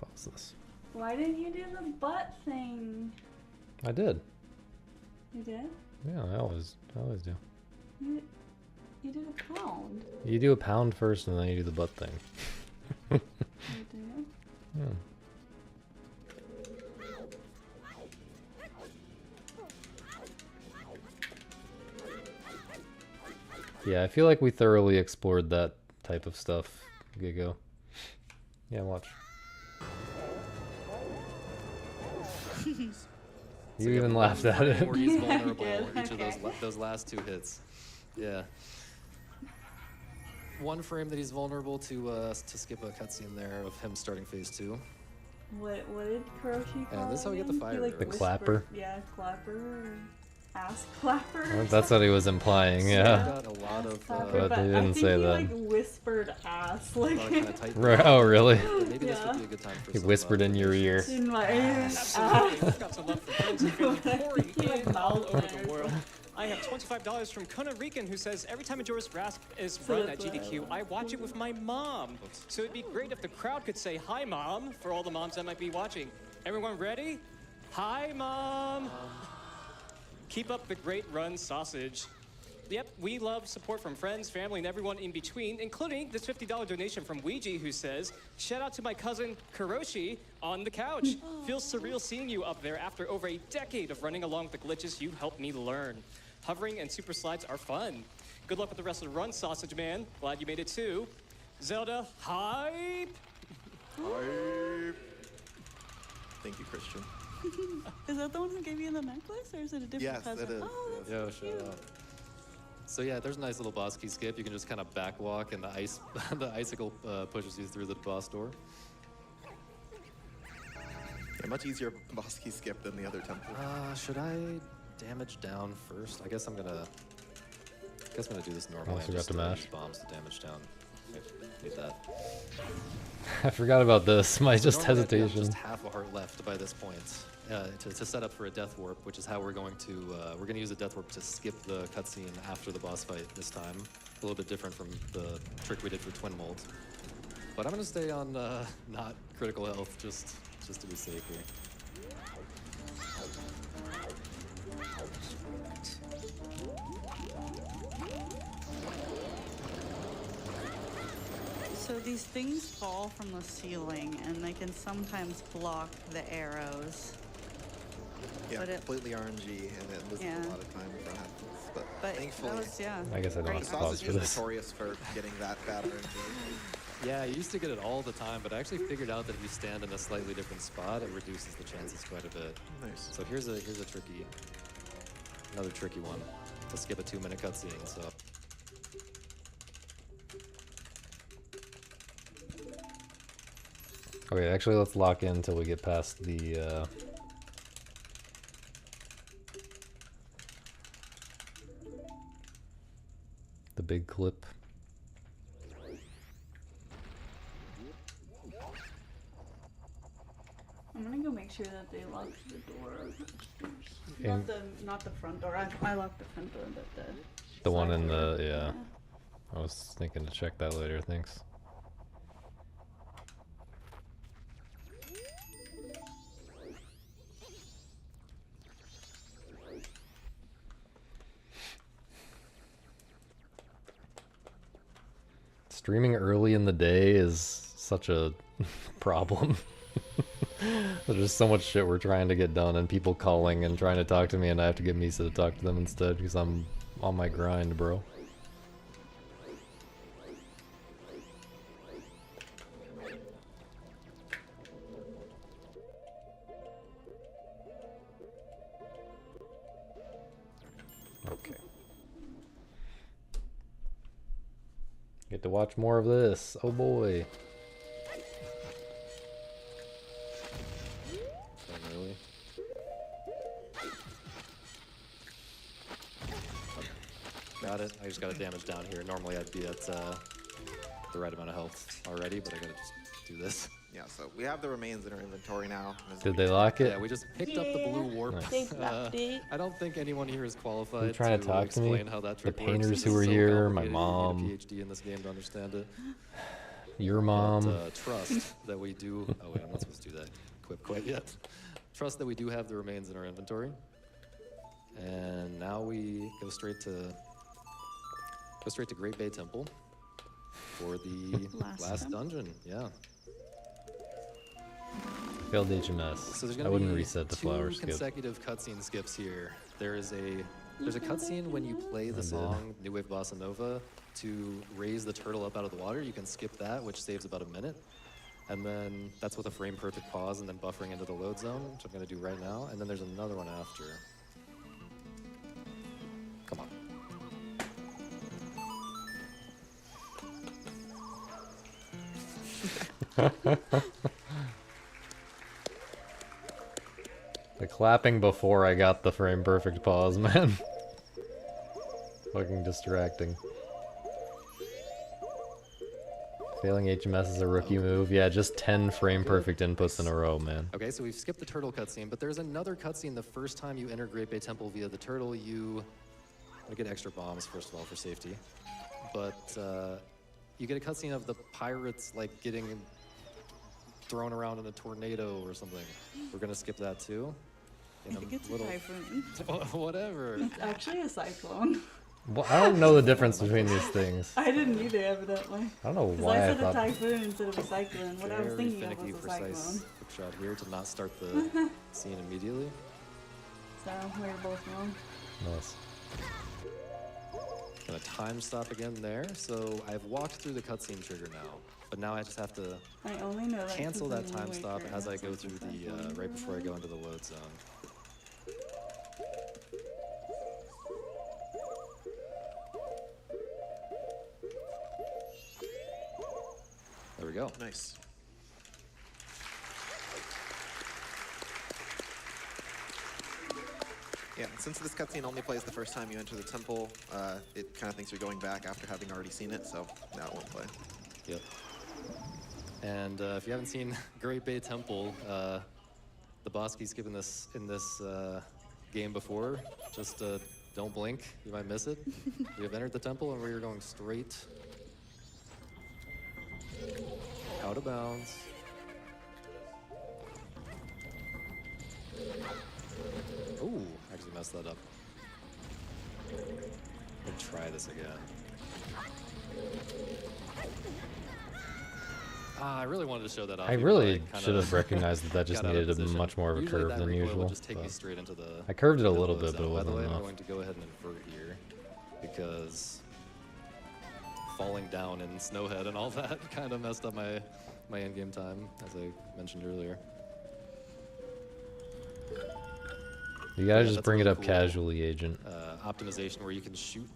Pause this. Why didn't you do the butt thing? I did. You did? Yeah, I always do. You did a pound. You do a pound first, and then you do the butt thing. You did? Yeah. Yeah, I feel like we thoroughly explored that type of stuff, Gigo. Yeah, watch. You even laughed at it. Where he's Yeah, I vulnerable did. each of Okay. those last 2 hits. Yeah. 1 frame that he's vulnerable to skip a cutscene there of him starting phase 2. What did Kuroshi call this is how we get the it fire again? He, like, arrows. The whispered- clapper? Yeah, clapper. Or ass clapper. Well, that's what he was implying, yeah. Got a lot of Clapper, But they I didn't think say he, that. like whispered ass, like kind of tight. Right, oh, really? Maybe this would be a good time for He some, whispered in your ear. in my ear. Absolutely. We've got some love for friends and family pouring He, like, in all mouthed over there. the world. I have $25 from Kona Rican, who says, every time Majora's Mask is So run at that's what I GDQ, I watch it with my mom. So it'd be great if the crowd could say, hi, Mom, for all the moms that might be watching. Everyone ready? Hi, Mom. Keep up the great run, sausage. Yep, we love support from friends, family, and everyone in between, including this $50 donation from Ouija, who says, shout out to my cousin Kuroshi on the couch. Feels surreal seeing you up there after over a decade of running along with the glitches you helped me learn. Hovering and super slides are fun. Good luck with the rest of the run, sausage man. Glad you made it too. Zelda, hype! Thank you, Christian. Is that the one who gave you the necklace, or is it a different Yes, cousin? it is. Oh, that's Yo, so cute. shout out. So yeah, there's a nice little boss key skip. You can just kind of backwalk, and the the icicle pushes you through the boss door. Yeah, much easier boss key skip than the other temple. Should I damage down first? I guess I'm gonna do this normally. Unless you and got to mash. use bombs to damage down. Need that. I forgot about this. My just Normally I'd have hesitation. just half a heart left by this point to set up for a death warp, which is how we're going to use a death warp to skip the cutscene after the boss fight this time. A little bit different from the trick we did for Twin Mold. But I'm gonna stay on not critical health just to be safe here. So these things fall from the ceiling, and they can sometimes block the arrows. Yeah, But it- completely RNG, and it loses Yeah. a lot of time if that happens. But, But thankfully, that was, yeah. I guess I don't great have to pause sausage for is this. notorious for getting that bad RNG. Yeah, I used to get it all the time, but I actually figured out that if you stand in a slightly different spot, it reduces the chances quite a bit. Nice. So here's another tricky one. To skip a 2-minute cutscene. So Okay, actually, let's lock in until we get past the big clip. I'm gonna go make sure that they lock the door. And Not the front door. I locked the front door, but the one in side door. the, yeah. I was thinking to check that later, thanks. Streaming early in the day is such a problem. There's just so much shit we're trying to get done, and people calling and trying to talk to me, and I have to get Misa to talk to them instead because I'm on my grind, bro. Get to watch more of this. Oh boy. Really? Got it. I just got a damage down here. Normally I'd be at the right amount of health already, but I gotta just do this. Yeah, so we have the remains in our inventory now. Did they lock it? Yeah, we just picked up the blue warp. Nice. I don't think anyone here is qualified you trying to talk to me? explain how that The trick painters works. who It's were so here, my complicated. mom. You need a PhD in this game to understand it. Your mom. But, trust that we do. Oh wait, I'm not supposed to do that equip quite yet. Trust that we do have the remains in our inventory. And now we go straight to Great Bay Temple for the last dungeon. Yeah. Failed HMS. So there's I gonna wouldn't be reset the two flower skip. consecutive cutscene skips here. There's a cutscene when you play the song New Wave Bossa Nova to raise the turtle up out of the water. You can skip that, which saves about a minute. And then that's with a frame perfect pause and then buffering into the load zone, which I'm gonna do right now. And then there's another one after. Come on. The clapping before I got the frame perfect pause, man. Fucking distracting. Failing HMS is a rookie move. Yeah, just 10 frame perfect inputs in a row, man. Okay, so we've skipped the turtle cutscene, but there's another cutscene the first time you enter Great Bay Temple via the turtle. You get extra bombs, first of all, for safety. But you get a cutscene of the pirates, like, getting thrown around in a tornado or something. We're gonna skip that, too. I think it's a typhoon. Whatever. It's actually a cyclone. Well, I don't know the difference between these things. I didn't either, evidently. I don't know Because why I I said a thought. typhoon instead of a cyclone. What I was Very thinking of finicky, was a precise cyclone. hook shot here to not start the scene immediately. So we were both wrong. Nice. Gonna time stop again there. So I've walked through the cutscene trigger now, but now I just have to I only know that cancel that because I'm time way stop through as I it, go so through it's a the cyclone. right before I go into the load zone. There we go. Nice. Yeah, since this cutscene only plays the first time you enter the temple, it kind of thinks you're going back after having already seen it, so now it won't play. Yep. And if you haven't seen Great Bay Temple, the boss keeps skipping this in this game before. Just don't blink, you might miss it. We have entered the temple and we are going straight out of bounds. Ooh, actually messed that up. Let's try this again. I really wanted to show that off. I even really though I should have recognized that got just out of needed a position. much more of a Usually curve that than recoil usual. would just take me but straight into the. I curved it a into the little low bit, but it zone. By the wasn't way, I'm enough. going to go ahead and invert here because falling down in Snowhead and all that kind of messed up my end-game time, as I mentioned earlier. You gotta Yeah, just that's bring it really up cool. casually, Agent. Optimization where you can shoot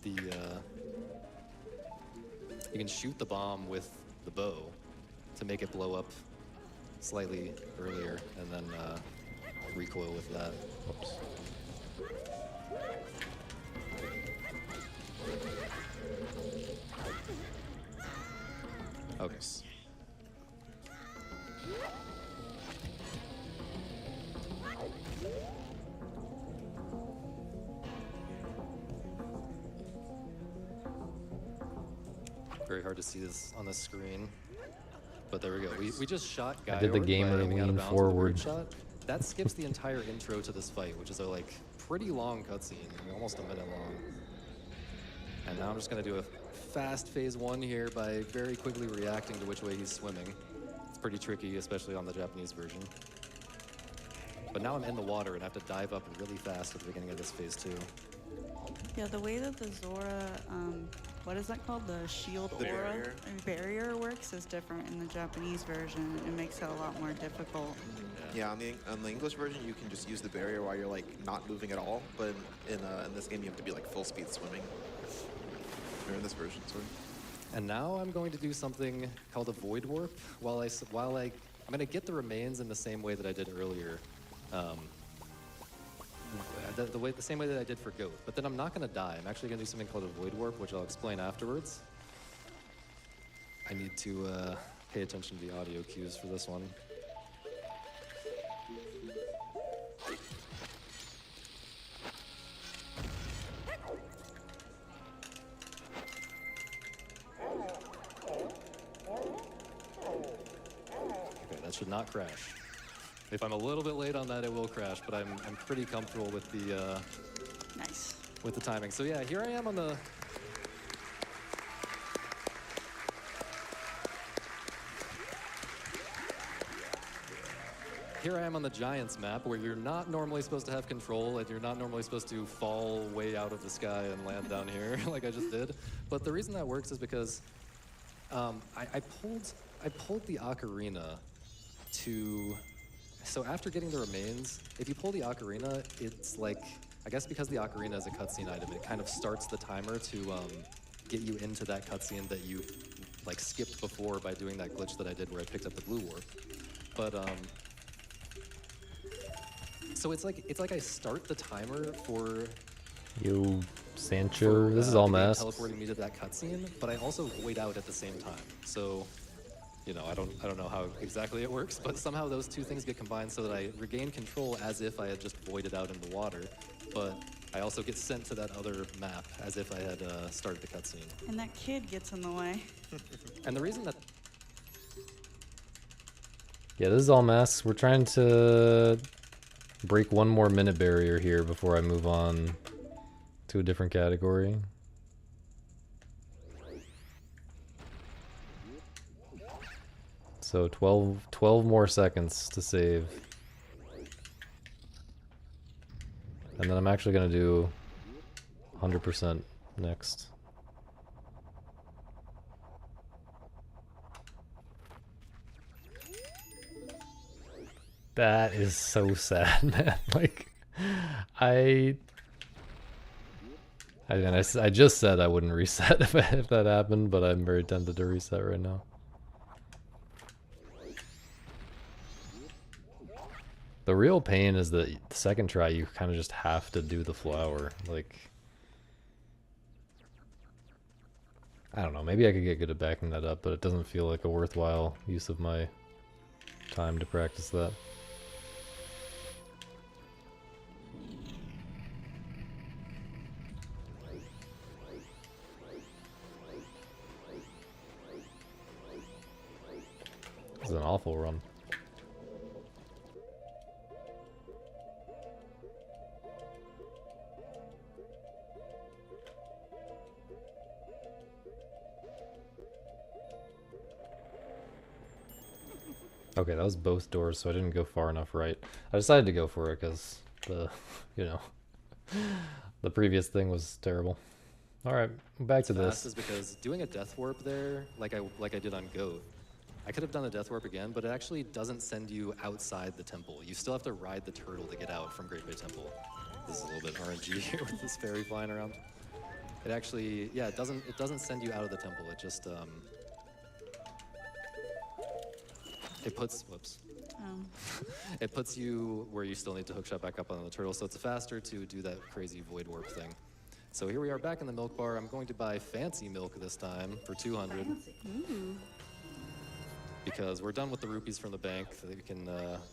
the bomb with the bow to make it blow up slightly earlier, and then recoil with that. Whoops. Okay. Very hard to see this on the screen, but there we go. We just shot I did the Gaior gamer by aiming out of lean bounds with a forward. bird shot. That skips the entire intro to this fight, which is a pretty long cutscene, almost a minute long. And now I'm just gonna do a fast phase one here by very quickly reacting to which way he's swimming. It's pretty tricky, especially on the Japanese version. But now I'm in the water and I have to dive up really fast at the beginning of this phase two. Yeah, the way that the Zora, what is that called? The shield The aura barrier. barrier works is different in the Japanese version. It makes it a lot more difficult. Yeah, on the English version, you can just use the barrier while you're not moving at all. But in this game, you have to be full speed swimming. Or in this version, sorry. And now I'm going to do something called a void warp. I'm going to get the remains in the same way that I did earlier. The same way that I did for Goat. But then I'm not going to die. I'm actually going to do something called a void warp, which I'll explain afterwards. I need to pay attention to the audio cues for this one. Okay, that should not crash. If I'm a little bit late on that, it will crash, but I'm pretty comfortable with the Nice. with the timing. So yeah, here I am on the Giants map, where you're not normally supposed to have control, and you're not normally supposed to fall way out of the sky and land down here like I just did. But the reason that works is because I pulled the ocarina to. So after getting the remains, if you pull the ocarina, it's like, I guess because the ocarina is a cutscene item, it kind of starts the timer to get you into that cutscene that you like skipped before by doing that glitch that I did where I picked up the blue warp. But so it's like I start the timer for Yo, Sancho, this is all the game masks. teleporting me to that cutscene, but I also void out at the same time. So, you know, I don't know how exactly it works, but somehow those two things get combined so that I regain control as if I had just voided out in the water, but I also get sent to that other map as if I had started the cutscene. And that kid gets in the way. And the reason that Yeah, this is all masks. We're trying to break one more minute barrier here before I move on to a different category. So 12 more seconds to save. And then I'm actually going to do 100% next. That is so sad, man. Like, I just said I wouldn't reset if that happened, but I'm very tempted to reset right now. The real pain is that the second try, you kind of just have to do the flower. Like, I don't know, maybe I could get good at backing that up, but it doesn't feel like a worthwhile use of my time to practice that. This is an awful run. Okay, that was both doors, so I didn't go far enough right. I decided to go for it because the, you know, the previous thing was terrible. All right, back to this. is because doing a death warp there, like I did on Goat, I could have done a death warp again, but it actually doesn't send you outside the temple. You still have to ride the turtle to get out from Great Bay Temple. This is a little bit RNG here with this fairy flying around. It actually, yeah, it doesn't send you out of the temple. It just it puts, whoops. It puts you where you still need to hookshot back up on the turtle, so it's faster to do that crazy void warp thing. So here we are back in the milk bar. I'm going to buy fancy milk this time for 200. Because we're done with the rupees from the bank, so that we can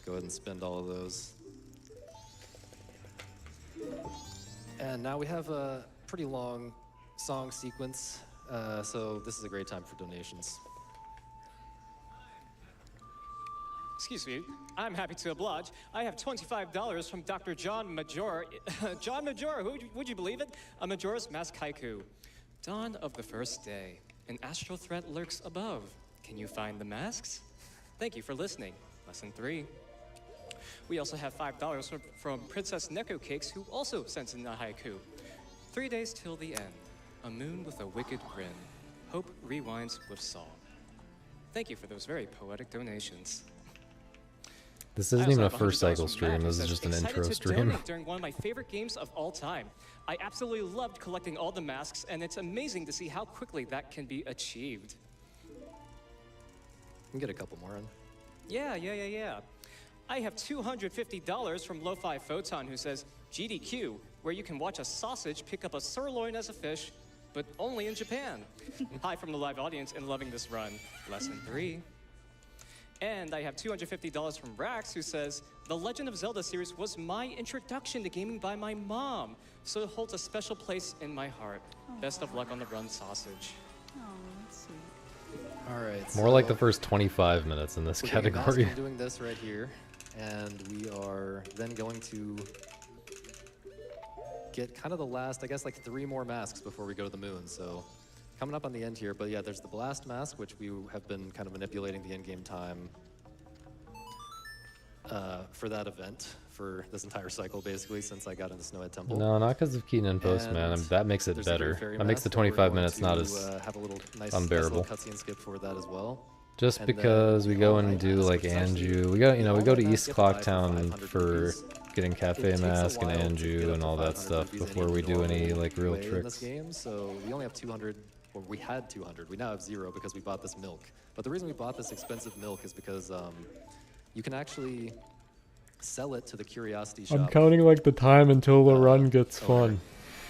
go ahead and spend all of those. And now we have a pretty long song sequence, so this is a great time for donations. Excuse me, I'm happy to oblige. I have $25 from Dr. John Majora. John Majora, would you believe it? A Majora's Mask haiku. Dawn of the first day, an astral threat lurks above. Can you find the masks? Thank you for listening. Lesson 3. We also have $5 from Princess Neko Cakes, who also sent in a haiku. 3 days till the end. A moon with a wicked grin. Hope rewinds with song. Thank you for those very poetic donations. This I isn't also even a have first $100 cycle from stream. Matt, who This is says, just an "Excited intro to stream. donate during one of my favorite games of all time. I absolutely loved collecting all the masks, and it's amazing to see how quickly that can be achieved." We can get a couple more in. Yeah. I have $250 from Lo-Fi Photon, who says, "GDQ, where you can watch a sausage pick up a sirloin as a fish, but only in Japan." Hi from the live audience and loving this run. Lesson 3. And I have $250 from Rax, who says, "The Legend of Zelda series was my introduction to gaming by my mom, so it holds a special place in my heart. Best of luck on the run, sausage." Oh, that's sweet. All right. More like the first 25 minutes in this we're getting masked category. and doing this right here, and we are then going to get kind of the last, I guess, like 3 more masks before we go to the moon. So coming up on the end here, but yeah, there's the blast mask, which we have been kind of manipulating the in-game time for that event for this entire cycle, basically, since I got into Snowhead Temple. No, not because of Keaton and Post, man. And That makes it there's the Great better. Fairy That makes the mask we're 25 going minutes not to, as have a little nice unbearable. little cutscene skip for that as well. just And then because we the go All and Night do mask, like which is actually Anju. We go, you know, we All go Night to mask East gets live for Clocktown 500 for rupees. getting It Cafe takes a Mask and while to get Anju up and to all that 500 stuff rupees before we do any normal like real way in this tricks. game. So we only have 200, or we had 200. We now have 0 because we bought this milk. But the reason we bought this expensive milk is because you can actually sell it to the Curiosity Shop. like the time until the run gets fun.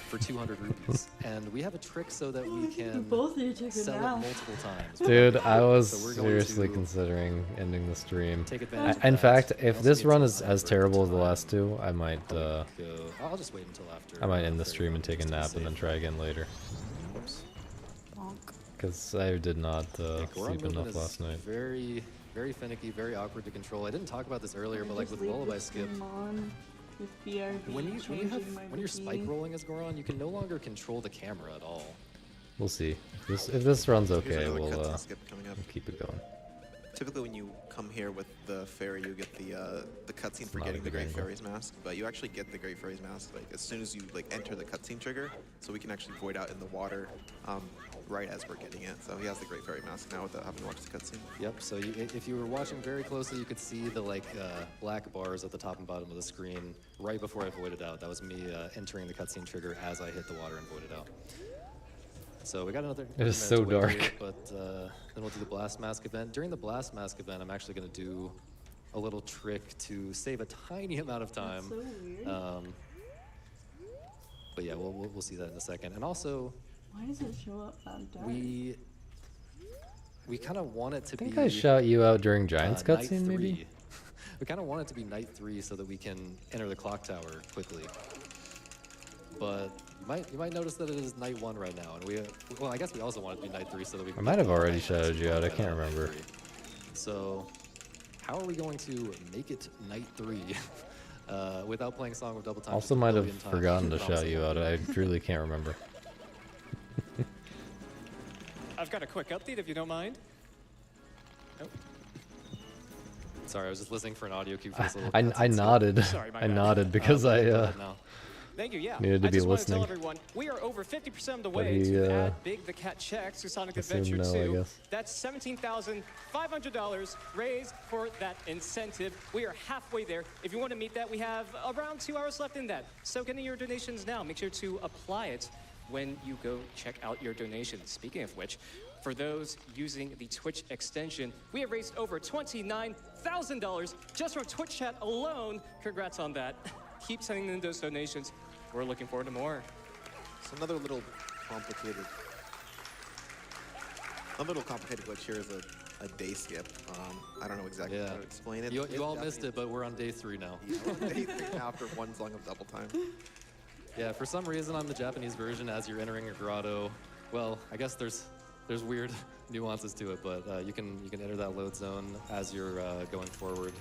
For 200 rupees. And we have a trick so that we can Both of you took a sell it nap. multiple times. Dude, I was So we're going seriously to considering ending the stream. take advantage of In that. fact, And if also this get run some is as time terrible as the time. last 2, I might I'll just wait until after. I might end the after stream and take a just to be nap and then safe. try again later. Whoops. Bonk. Because I did not Yeah, Goron sleep movement enough is last night. very, very finicky, very awkward to control. I didn't talk about this earlier, but like Just with leave Lullaby the Skip, stream on with BRB when changing my when you're spike bikini. rolling as Goron, you can no longer control the camera at all. We'll see. If this runs Here's okay, another we'll cutscene skip coming up. keep it going. Typically, when you come here with the fairy, you get the cutscene for not a getting the good Great angle. Fairy's mask. But you actually get the Great Fairy's mask like as soon as you like enter the cutscene trigger, so we can actually void out in the water right as we're getting it. So he has the Great Fairy mask now without having watched the cutscene. Yep. So if you were watching very closely, you could see the like black bars at the top and bottom of the screen right before I voided out. That was me entering the cutscene trigger as I hit the water and voided out. So we got another. It is 30 so minutes to wait dark. here, but then we'll do the Blast Mask event. During the Blast Mask event, I'm actually going to do a little trick to save a tiny amount of time. That's so weird. But yeah, we'll see that in a second. And also, Why does it show up that dark? we kind of want it to I think be. I shout you out during Giants night cutscene, maybe? 3. We kind of want it to be night 3 so that we can enter the clock tower quickly. But you might notice that it is night 1 right now, and well, I guess we also want it to be night 3 so that we. I Can might get have the already night shouted you out, I can't at remember. 3. So, how are we going to make it night 3 without playing Song of Double Time? Also just a might have billion times? forgotten to Promise shout it you won't out. be. I truly can't remember. I've got a quick update if you don't mind. Sorry, I was just listening for an audio cue for this little. I cutscene skip. nodded. Sorry, my I bad. nodded because Go I ahead now. Thank you, yeah. Needed to I be just want listening. to tell everyone, we are over 50% of the But way he, to add Big the Cat checks to Sonic assumed Adventure no, I 2. guess. That's $17,500 raised for that incentive. We are halfway there. If you want to meet that, we have around 2 hours left in that. So get in your donations now. Make sure to apply it when you go check out your donations. Speaking of which, for those using the Twitch extension, we have raised over $29,000 just from Twitch chat alone. Congrats on that. Keep sending in those donations. We're looking forward to more. So another little complicated glitch here is a day skip. I don't know exactly Yeah. how to explain it. You all missed it, but we're on day 3 now. Yeah, we're on day 3 now after one Song of Double Time. Yeah, for some reason on the Japanese version, as you're entering a grotto, well, I guess there's weird nuances to it, but you can enter that load zone as you're going forward,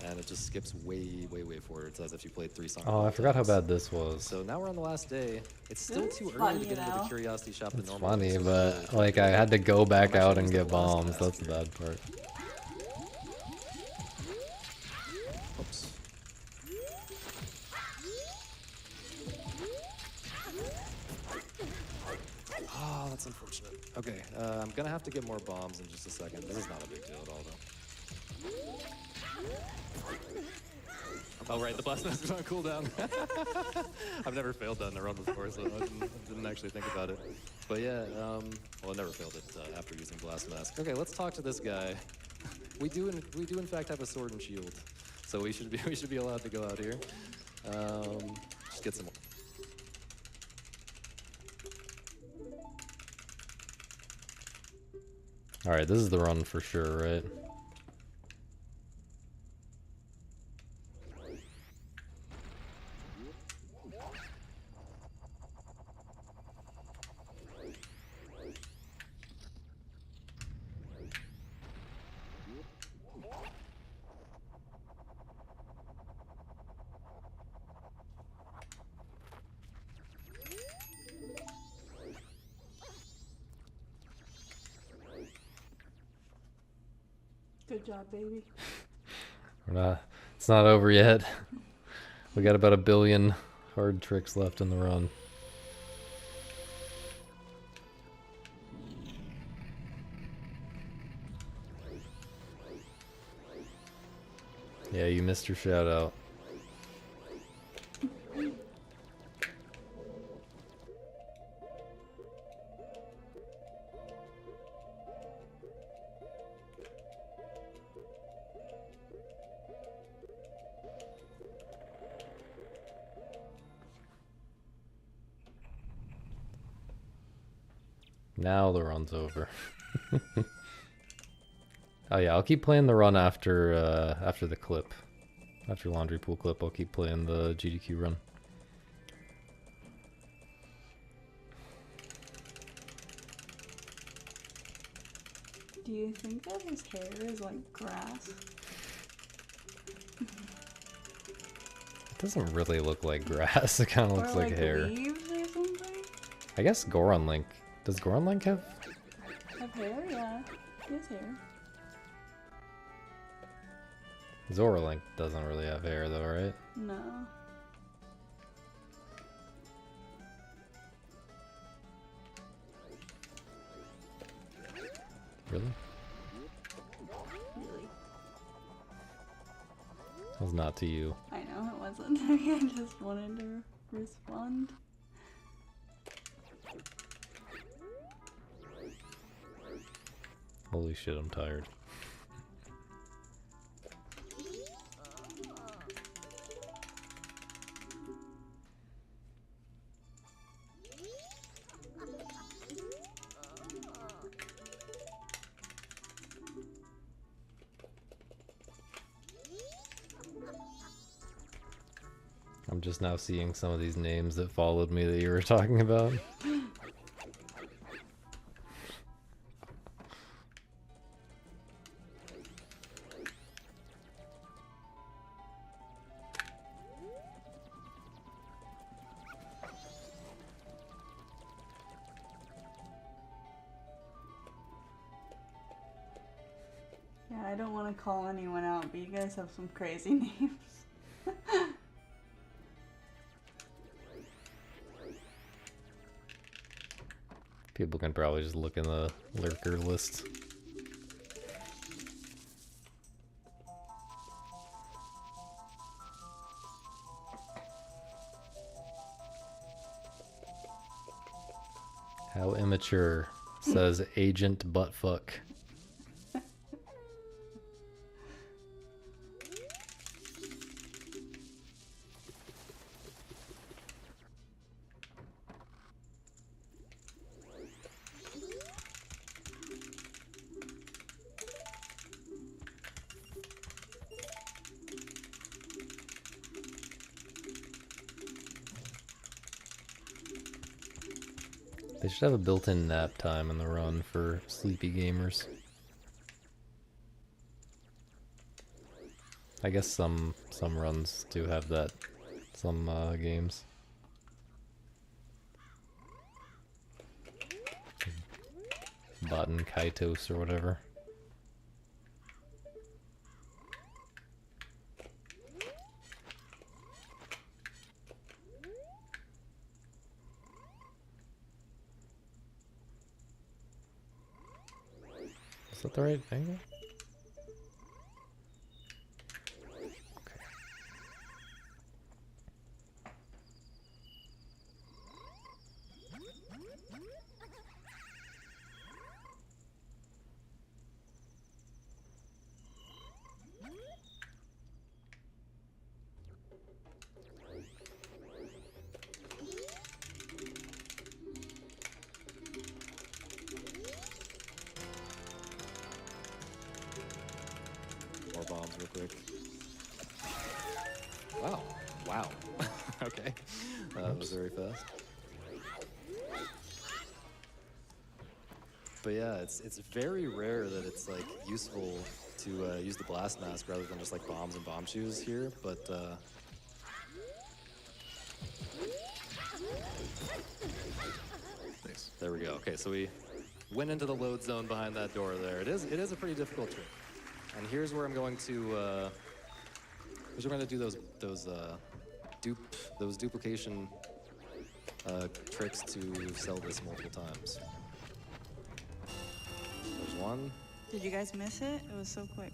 and it just skips way forward. It's as if you played 3 songs. Oh, I forgot how bad this was. So now we're on the last day. It's still This too is early to funny get into the now. Curiosity Shop the It's normal funny, way, so but we're like I had to go back I'm actually out and using get the last bombs. mask That's the here. bad part. Oops. Oh, that's unfortunate. Okay, I'm gonna have to get more bombs in just a second. This is not a big deal at all, though. Oh right, the blast mask is on cooldown. I've never failed that in a run before, so I didn't actually think about it. But yeah, well, I never failed it after using blast mask. Okay, let's talk to this guy. We do in fact have a sword and shield, so we should be allowed to go out here. Just get some. All right, this is the run for sure, right? Good job, baby. It's not over yet. We got about 1 billion hard tricks left in the run. Yeah, you missed your shout out. Now the run's over. Oh yeah, I'll keep playing the run after after the clip. After Laundry Pool clip, I'll keep playing the GDQ run. Do you think that his hair is like grass? It doesn't really look like grass, it kind of looks or like hair. Leaves or something? I guess Goron Link. Does Goron Link have? Have hair? Yeah. He has hair. Zora Link doesn't really have hair though, right? No. Really? Really. That was not to you. I know it wasn't. I just wanted to respond. Holy shit, I'm tired. I'm just now seeing some of these names that followed me that you were talking about. Yeah, I don't want to call anyone out, but you guys have some crazy names. People can probably just look in the lurker list. How immature, says Agent Buttfuck. They should have a built-in nap time in the run for sleepy gamers. I guess some runs do have that. Some games. Baten Kaitos or whatever. Is that the right angle? Wow. Okay. That was very fast. But yeah, it's very rare that it's like useful to use the blast mask rather than just like bombs and bomb shoes here. But Nice. there we go. Okay, so we went into the load zone behind that door there. It is a pretty difficult trick. And here's where I'm going to do those duplication tricks to sell this multiple times. There's one. Did you guys miss it? It was so quick.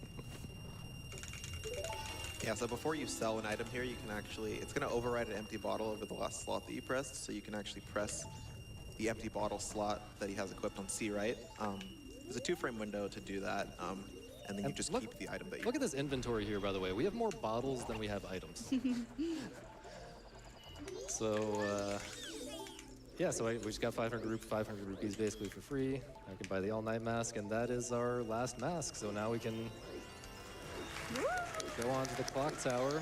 Yeah, so before you sell an item here, you can actually, it's going to override an empty bottle over the last slot that you pressed, so you can actually press the empty bottle slot that he has equipped on C, right? There's a 2-frame window to do that, and then you just keep the item that you... Look at this inventory here, by the way. We have more bottles than we have items. So, yeah, so we just got 500 rupees basically for free. I can buy the all-night mask, and that is our last mask. So now we can go on to the clock tower.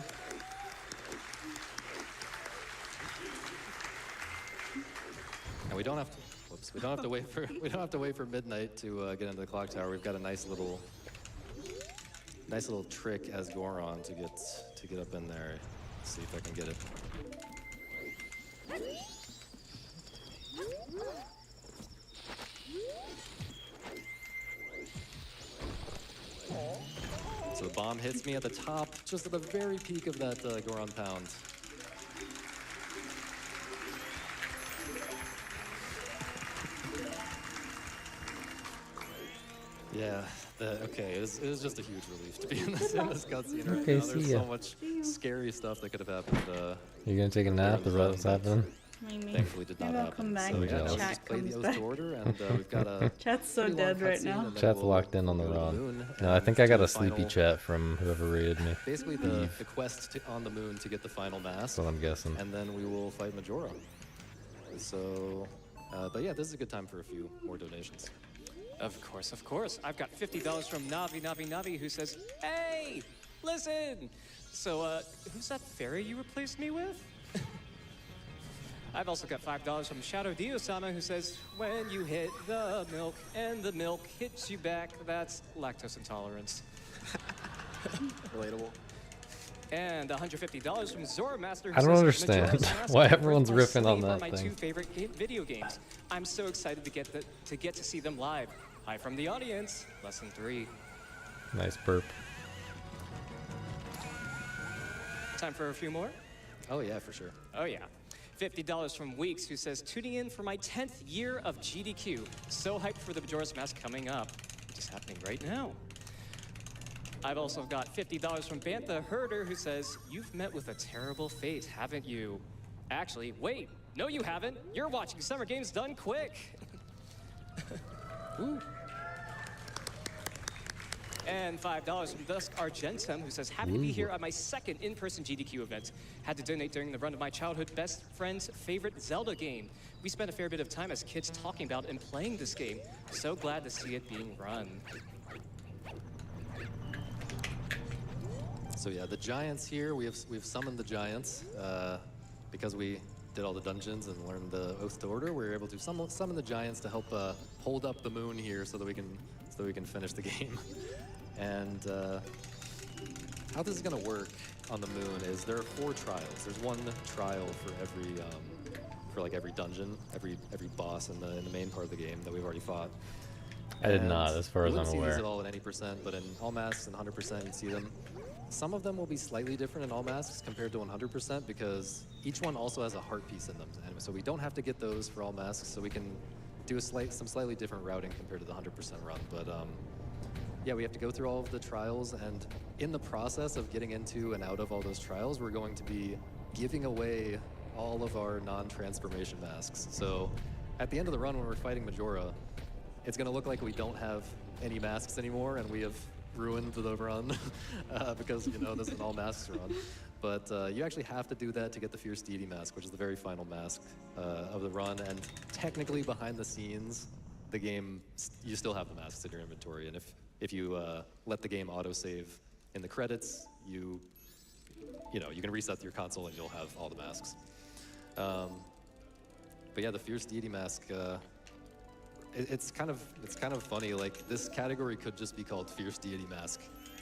And we don't have to wait for midnight to get into the clock tower. We've got a nice little trick as Goron to get up in there. Let's see if I can get it. So the bomb hits me at the top, just at the very peak of that Goron pound. Yeah, okay, it was just a huge relief to be in this cutscene right Okay, now. see There's ya. so much scary stuff that could have happened. You gonna take a nap? Is that what's happening? Maybe. Thankfully did not Maybe I'll happen. come back So when yeah, now we chat just play the comes oath back. to order, and we've got a Chat's so pretty long dead right cutscene, now. and then Chat's we'll locked in on the go to run. moon No, I and think I do got the a sleepy final- chat from whoever raided me. Basically, the quest on the moon to get the final mask, That's what I'm guessing. and then we will fight Majora. So, but yeah, this is a good time for a few more donations. Of course, of course. I've got $50 from Navi, who says, "Hey, listen." So, who's that fairy you replaced me with? I've also got $5 from Shadow Dio-sama, who says, "When you hit the milk and the milk hits you back, that's lactose intolerance." Relatable. And $150 from Zoramaster, who I don't says, understand "Majora's Mask why and everyone's Earth riffing on Slave are that my thing." 2 favorite video games. I'm so excited to get to see them live. Hi from the audience. Lesson 3. Nice burp. Time for a few more? Oh yeah, for sure. Oh yeah. $50 from Weeks, who says, "Tuning in for my 10th year of GDQ. So hyped for the Majora's Mask coming up," which is happening right now. I've also got $50 from Bantha Herder, who says, "You've met with a terrible fate, haven't you?" Actually, wait, no you haven't. You're watching Summer Games Done Quick. Ooh. And $5 from Dusk Argentum, who says, "Happy to be here at my 2nd in-person GDQ event. Had to donate during the run of my childhood best friend's favorite Zelda game. We spent a fair bit of time as kids talking about and playing this game. So glad to see it being run." So yeah, the giants here, we've summoned the giants because we did all the dungeons and learned the oath to order. We were able to summon the giants to help hold up the moon here so that we can finish the game. And how this is gonna work on the moon is there are 4 trials. There's 1 trial for every dungeon, every boss in the main part of the game that we've already fought. I did And not, as far as you I'm wouldn't see aware. these at all in any percent, but in all masks and 100% you'd see them. Some of them will be slightly different in all masks compared to 100% because each one also has a heart piece in them. And so we don't have to get those for all masks, so we can do some slightly different routing compared to the 100% run. But yeah, we have to go through all of the trials, and in the process of getting into and out of all those trials, we're going to be giving away all of our non-transformation masks. So at the end of the run when we're fighting Majora, it's gonna look like we don't have any masks anymore and we have ruined the run because, you know, this is an all masks run. But you actually have to do that to get the Fierce Deity mask, which is the very final mask of the run. And technically behind the scenes, the game, you still have the masks in your inventory. And if you let the game autosave in the credits, you you can reset your console and you'll have all the masks. But yeah, the Fierce Deity mask, it's kind of funny. Like, this category could just be called Fierce Deity mask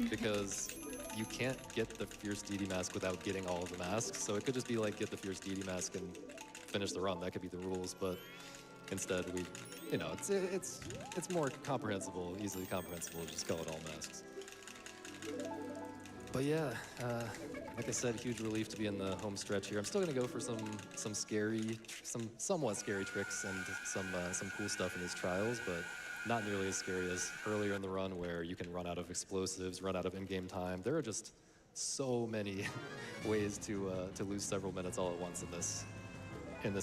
because you can't get the Fierce Deity mask without getting all of the masks. So it could just be like, get the Fierce Deity mask and finish the run. That could be the rules, but instead we, it's more comprehensible, easily comprehensible. Just call it all masks. But yeah, like I said, huge relief to be in the home stretch here. I'm still gonna go for some somewhat scary tricks and some cool stuff in these trials, but not nearly as scary as earlier in the run where you can run out of explosives, run out of in-game time. There are just so many ways to lose several minutes all at once in this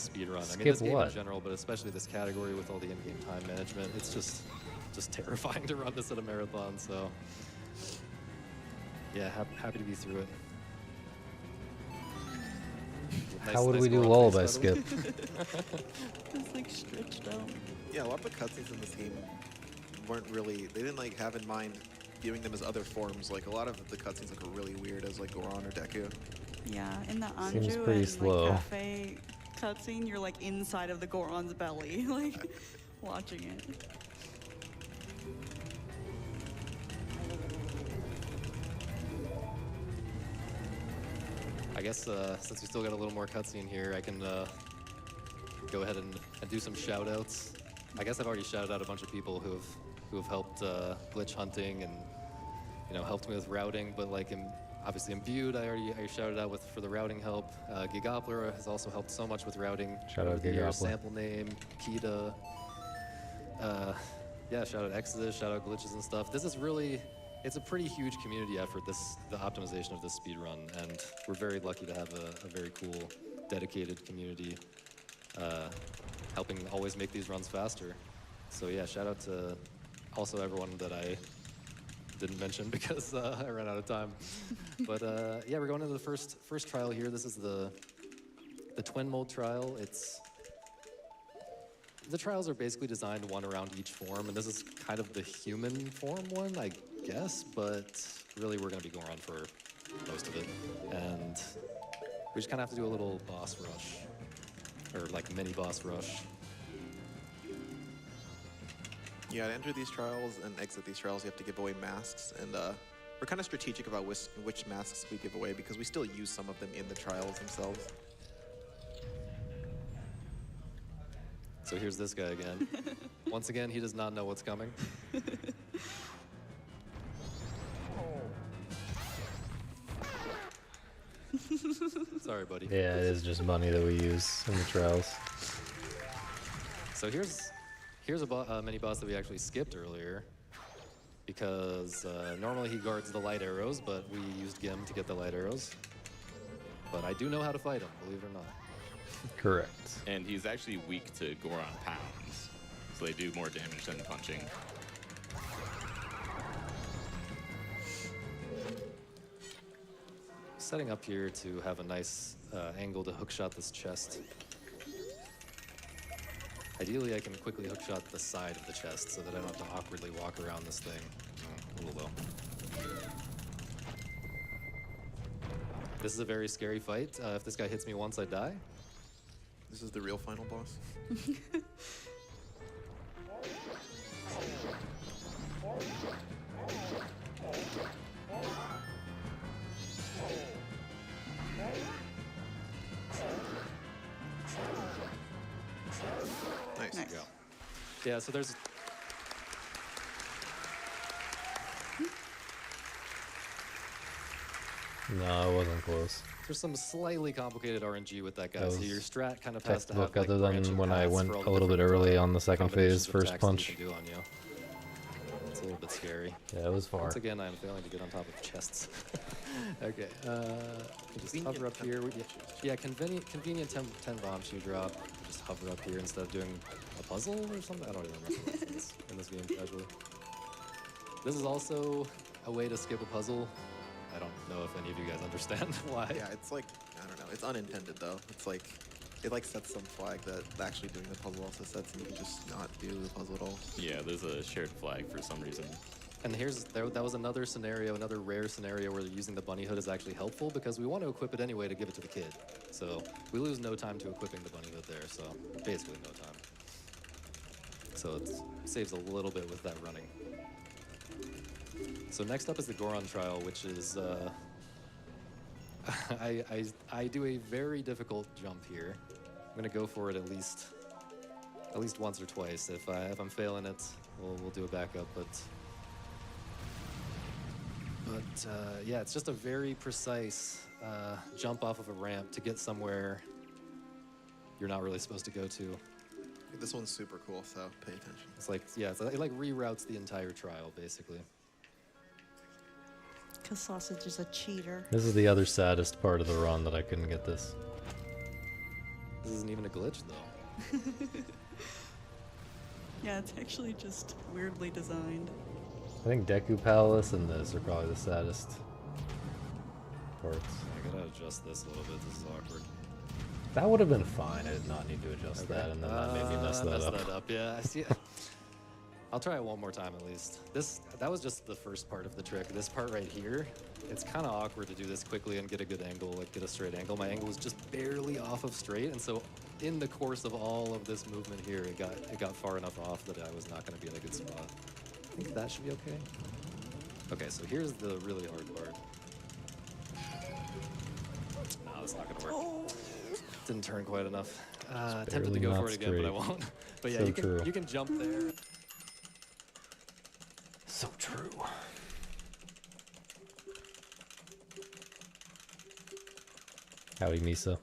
speed run. I mean, this game in general, but especially this category with all the in-game time management, it's just terrifying to run this at a marathon. So yeah, happy to be through it. How would we do lullaby skip? It's like stretched out. Yeah, a lot of the cutscenes in this game they didn't like have in mind viewing them as other forms. Like, a lot of the cutscenes look really weird as like Goron or Deku. Yeah, in the Seems Anju pretty and slow. like cafe cutscene, you're like inside of the Goron's belly, like watching it. I guess since we still got a little more cutscene here, I can go ahead and do some shout-outs. I guess I've already shouted out a bunch of people who have helped glitch hunting and helped me with routing. But like obviously Imbued, I shouted out for the routing help. Gigoppler has also helped so much with routing. Shout out Gigoppler. Gigoppler. Sample name, Kita. Yeah, shout out Exodus, shout out glitches and stuff. This is really. It's a pretty huge community effort, the optimization of this speed run, and we're very lucky to have a very cool, dedicated community helping always make these runs faster. So yeah, shout out to also everyone that I didn't mention because I ran out of time. But yeah, we're going into the first trial here. This is the twin mode trial. The trials are basically designed one around each form, and this is kind of the human form one, I guess, but really we're going to be going on for most of it. And we just kind of have to do a little boss rush, or like mini boss rush. Yeah, to enter these trials and exit these trials, you have to give away masks, and we're kind of strategic about which masks we give away because we still use some of them in the trials themselves. So here's this guy again. Once again, he does not know what's coming. Sorry, buddy. Yeah, it is just money that we use in the trials. So here's a mini boss that we actually skipped earlier because normally he guards the light arrows, but we used Gim to get the light arrows. But I do know how to fight him, believe it or not. Correct. And he's actually weak to Goron pounds, so they do more damage than punching. Setting up here to have a nice angle to hookshot this chest. Ideally, I can quickly hookshot the side of the chest so that I don't have to awkwardly walk around this thing. A little low. This is a very scary fight. If this guy hits me once, I die. This is the real final boss. Nice. Nice. Yeah, so there's... No, it wasn't close. There's some slightly complicated RNG with that guy. That So was your strat kind of has to have Textbook, like other branching than when I paths went for all a the little bit different, early on the second phase, combinations of first attacks that punch. you can do on you. It's a little bit scary. Yeah, it was far. Once again, I'm failing to get on top of chests. Okay, just hover up here. Yeah, convenient 10 bomb shoe drop. Just hover up here instead of doing a puzzle or something. I don't even remember in this game casually. This is also a way to skip a puzzle. I don't know if any of you guys understand why. Yeah, it's like, I don't know, it's unintended though. It's like, it like sets some flag that actually doing the puzzle also sets, and you can just not do the puzzle at all. Yeah, there's a shared flag for some reason. And that was another scenario, another rare scenario where using the bunny hood is actually helpful because we want to equip it anyway to give it to the kid. So we lose no time to equipping the bunny hood there, so basically no time. So it saves a little bit with that running. So next up is the Goron trial, which is, I do a very difficult jump here. I'm gonna go for it at least once or twice. If I'm failing it, we'll do a backup, but yeah, it's just a very precise jump off of a ramp to get somewhere you're not really supposed to go to. This one's super cool, so pay attention. It's like, yeah, it like reroutes the entire trial, basically. Because Sausage is a cheater. This is the other saddest part of the run that I couldn't get this. This isn't even a glitch, though. Yeah, it's actually just weirdly designed. I think Deku Palace and this are probably the saddest parts. I gotta adjust this a little bit. This is awkward. That would have been fine. I did not need to adjust that, and then that made me mess that up. Yeah, I see. I'll try it one more time at least. That was just the first part of the trick. This part right here, it's kind of awkward to do this quickly and get a good angle, like get a straight angle. My angle was just barely off of straight, and so in the course of all of this movement here, it got far enough off that I was not going to be in a good spot. I think that should be okay. Okay, so here's the really hard part. No, that's not going to work. Oh. Didn't turn quite enough. Tempted to go for it again, but I won't. But yeah, So you can jump there. So true. Howdy, Misa.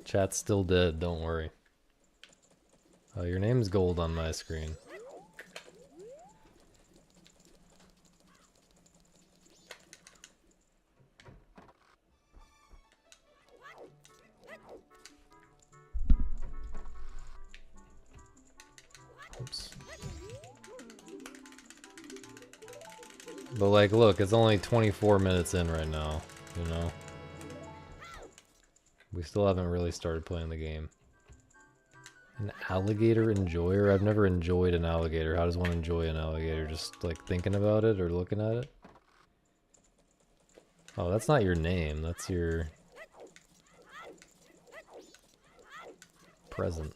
Chat's still dead, don't worry. Oh, your name's gold on my screen. Oops. But like, look, it's only 24 minutes in right now, you know? We still haven't really started playing the game. An alligator enjoyer? I've never enjoyed an alligator. How does one enjoy an alligator? Just like thinking about it or looking at it? Oh, that's not your name. That's your present.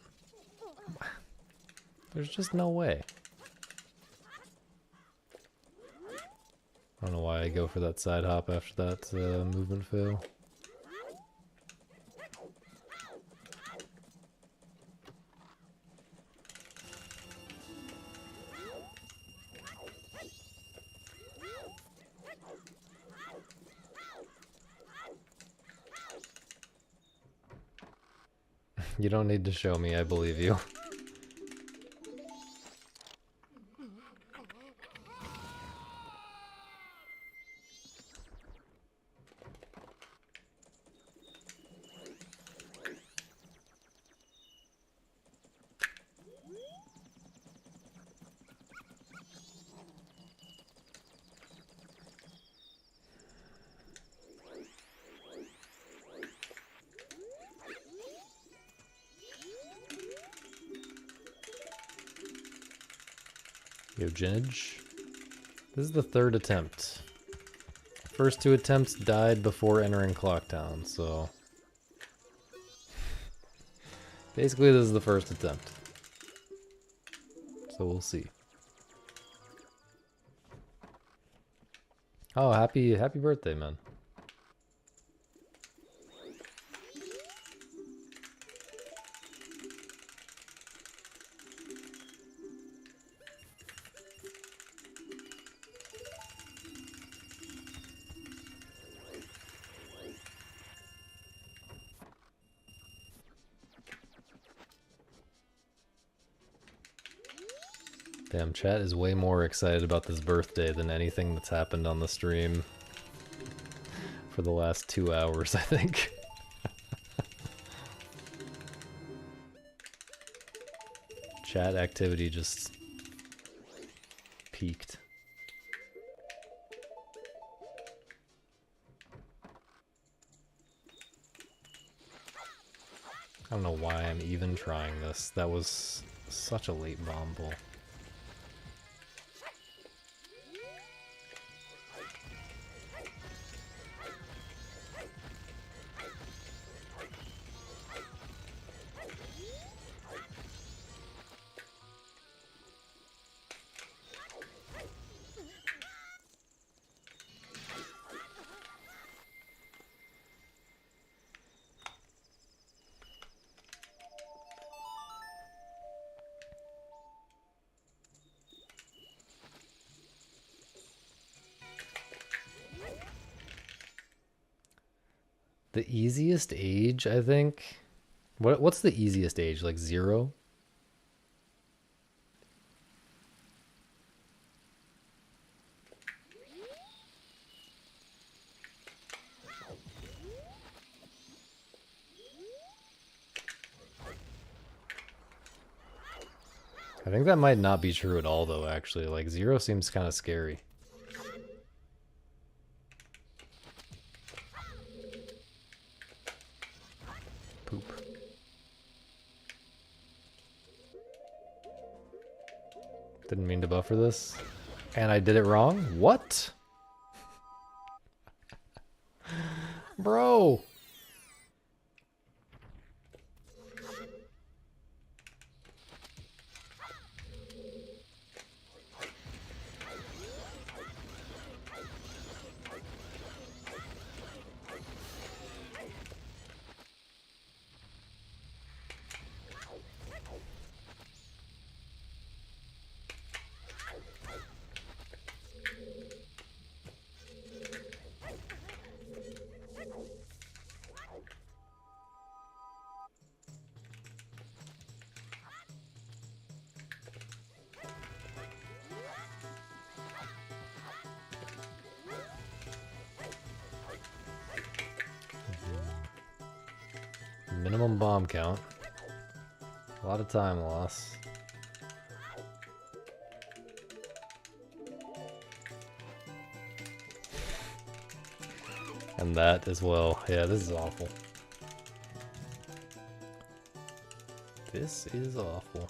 There's just no way. I don't know why I go for that side hop after that movement fail. You don't need to show me, I believe you. Yo, Ginge. This is the third attempt. First two attempts died before entering Clocktown, so... Basically, this is the first attempt. So we'll see. Oh, happy birthday, man. Damn, chat is way more excited about this birthday than anything that's happened on the stream for the last 2 hours, I think. Chat activity just peaked. I don't know why I'm even trying this. That was such a late bomb pull. The easiest age, I think. What's the easiest age? Like 0? I think that might not be true at all, though, actually. Like, 0 seems kind of scary. Poop. Didn't mean to buffer this. And I did it wrong? What? Bro! Minimum bomb count. A lot of time loss. And that as well. Yeah, this is awful. This is awful.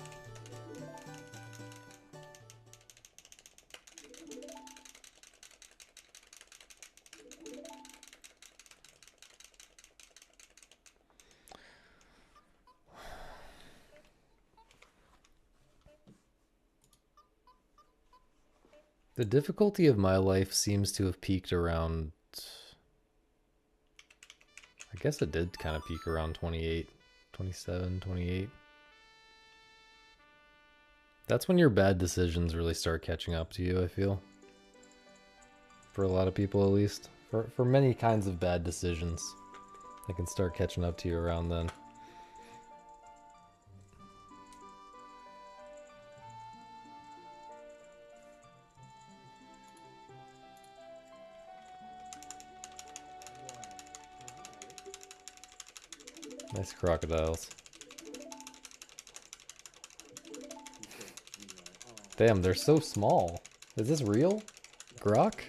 The difficulty of my life seems to have peaked around... I guess it did kind of peak around 28, 27, 28. That's when your bad decisions really start catching up to you, I feel. For a lot of people, at least. For many kinds of bad decisions, they can start catching up to you around then. Nice crocodiles. Damn, they're so small. Is this real? Grok?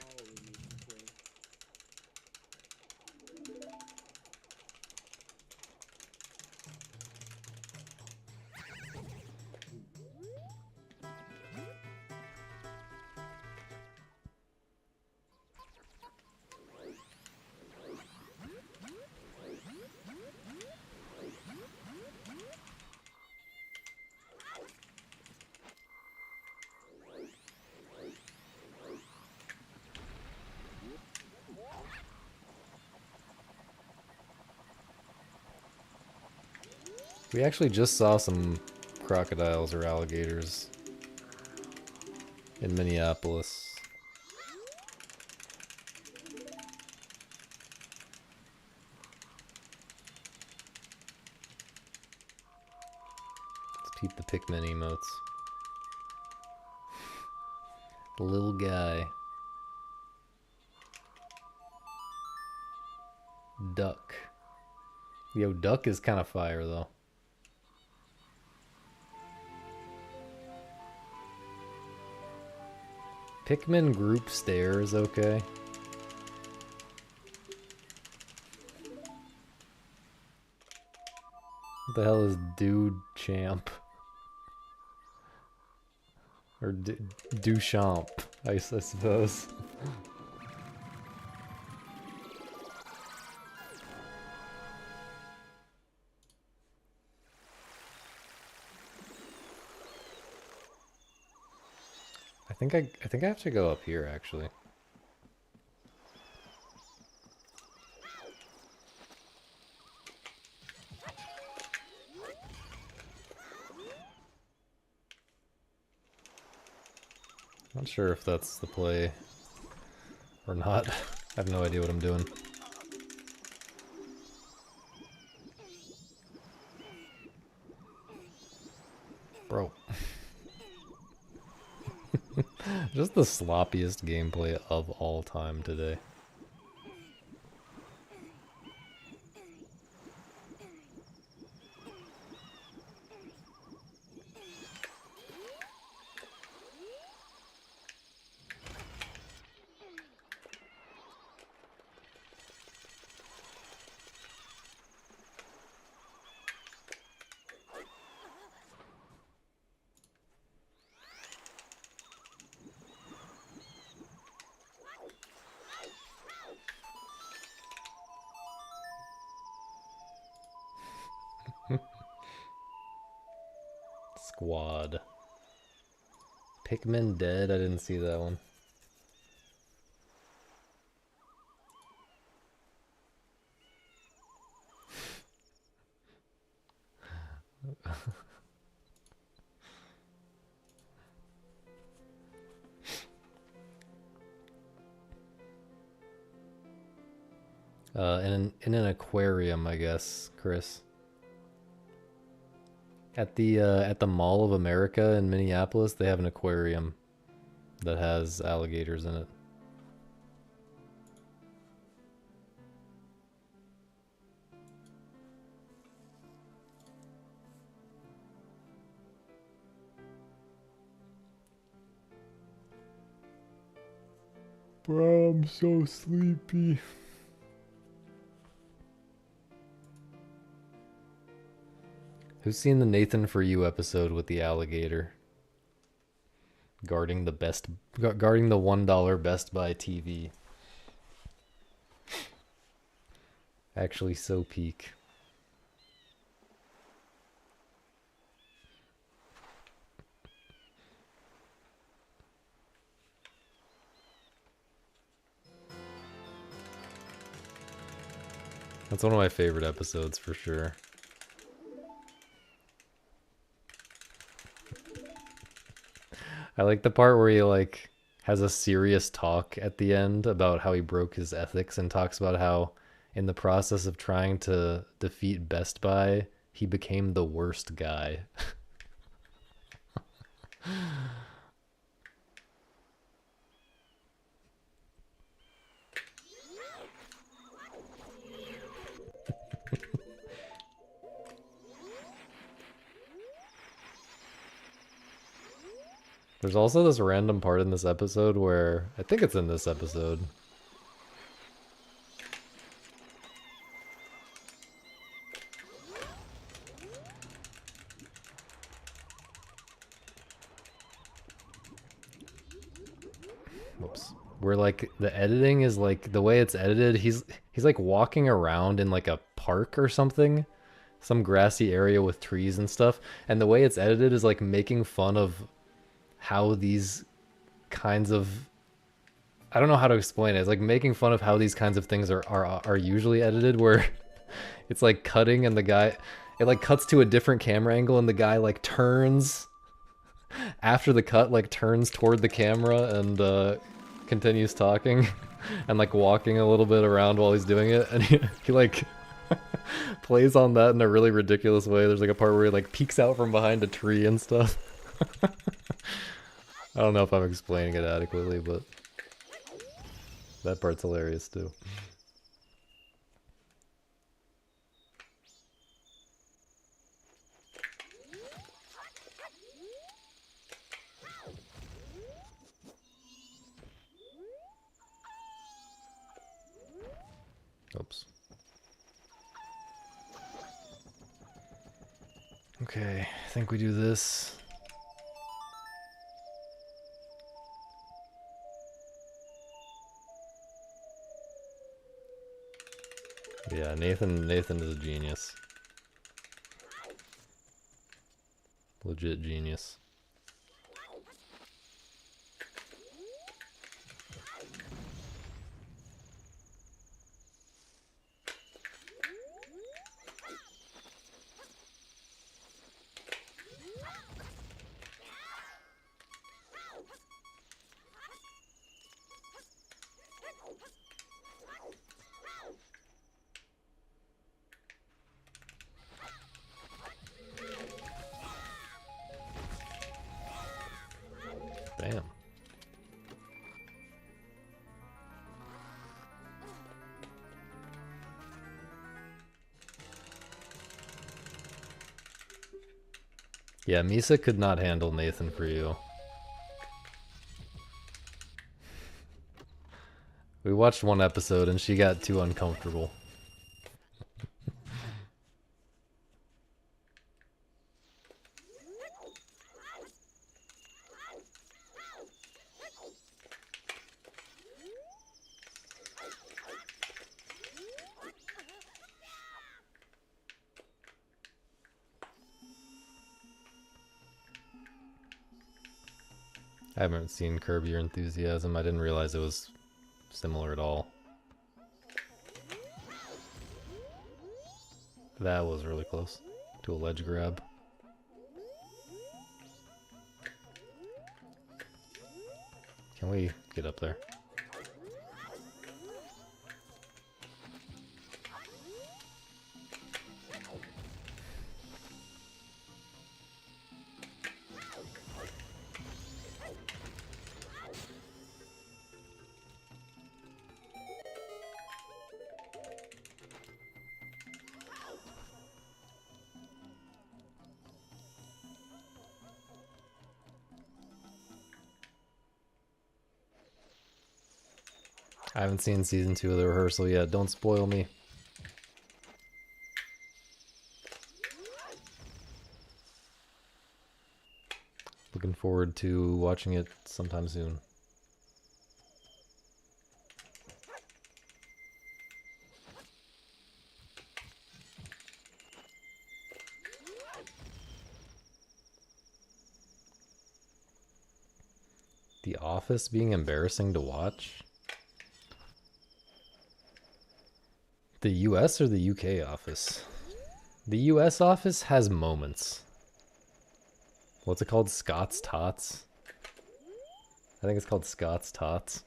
We actually just saw some crocodiles or alligators in Minneapolis. Let's peep the Pikmin emotes. The little guy. Duck. Yo, duck is kind of fire though. Pikmin group stairs, okay. What the hell is Dude Champ? Or Duchamp, I suppose. I think I have to go up here actually. Not sure if that's the play or not. I have no idea what I'm doing. Bro. Just the sloppiest gameplay of all time today. Squad. Pikmin dead? I didn't see that one. In an aquarium, I guess, Chris. At the Mall of America in Minneapolis, they have an aquarium that has alligators in it. Bro, I'm so sleepy. Who's seen the Nathan For You episode with the alligator guarding the $1 Best Buy TV? Actually so peak. That's one of my favorite episodes for sure. I like the part where he like has a serious talk at the end about how he broke his ethics and talks about how in the process of trying to defeat Best Buy, he became the worst guy. There's also this random part in this episode where, I think it's in this episode. Whoops. Where like the editing is like, the way it's edited, he's like walking around in like a park or something. Some grassy area with trees and stuff. And the way it's edited is like making fun of how these kinds of, I don't know how to explain it. It's like making fun of how these kinds of things are usually edited, where it's like cutting and the guy, it like cuts to a different camera angle and the guy like turns after the cut, like turns toward the camera and continues talking and like walking a little bit around while he's doing it, and he like plays on that in a really ridiculous way. There's like a part where he like peeks out from behind a tree and stuff. I don't know if I'm explaining it adequately, but that part's hilarious too. Oops. Okay, I think we do this. Yeah, Nathan is a genius. Legit genius. Damn. Yeah, Misa could not handle Nathan for you. We watched one episode and she got too uncomfortable. I haven't seen Curb Your Enthusiasm. I didn't realize it was similar at all. That was really close to a ledge grab. Can we get up there? I haven't seen season 2 of the rehearsal yet. Don't spoil me. Looking forward to watching it sometime soon. The Office being embarrassing to watch? The US or the UK Office? The US Office has moments. What's it called? Scott's Tots? I think it's called Scott's Tots.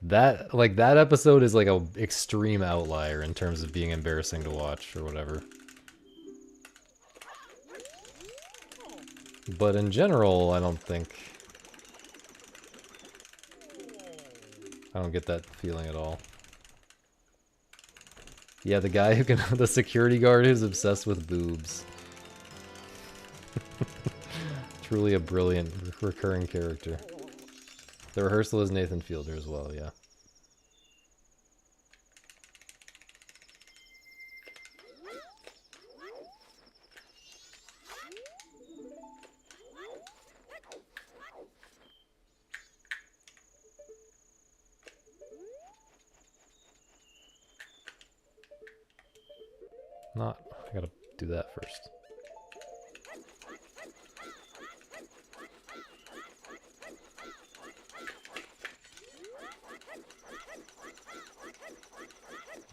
That episode is like a extreme outlier in terms of being embarrassing to watch or whatever. But in general, I don't get that feeling at all. Yeah, the guy who can, the security guard who's obsessed with boobs. Truly a brilliant recurring character. The rehearsal is Nathan Fielder as well, yeah. I gotta do that first.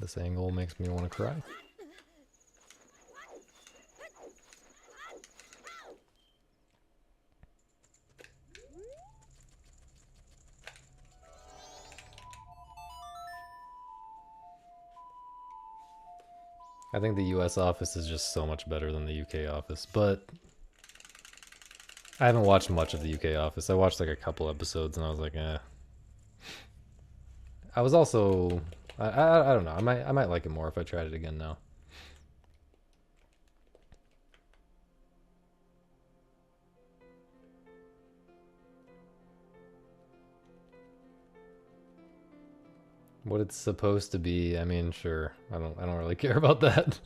This angle makes me want to cry. I think the US office is just so much better than the UK office, but I haven't watched much of the UK office. I watched like a couple episodes and I was like, eh. I was also, I don't know. I might like it more if I tried it again now. What it's supposed to be, I mean, sure. I don't really care about that.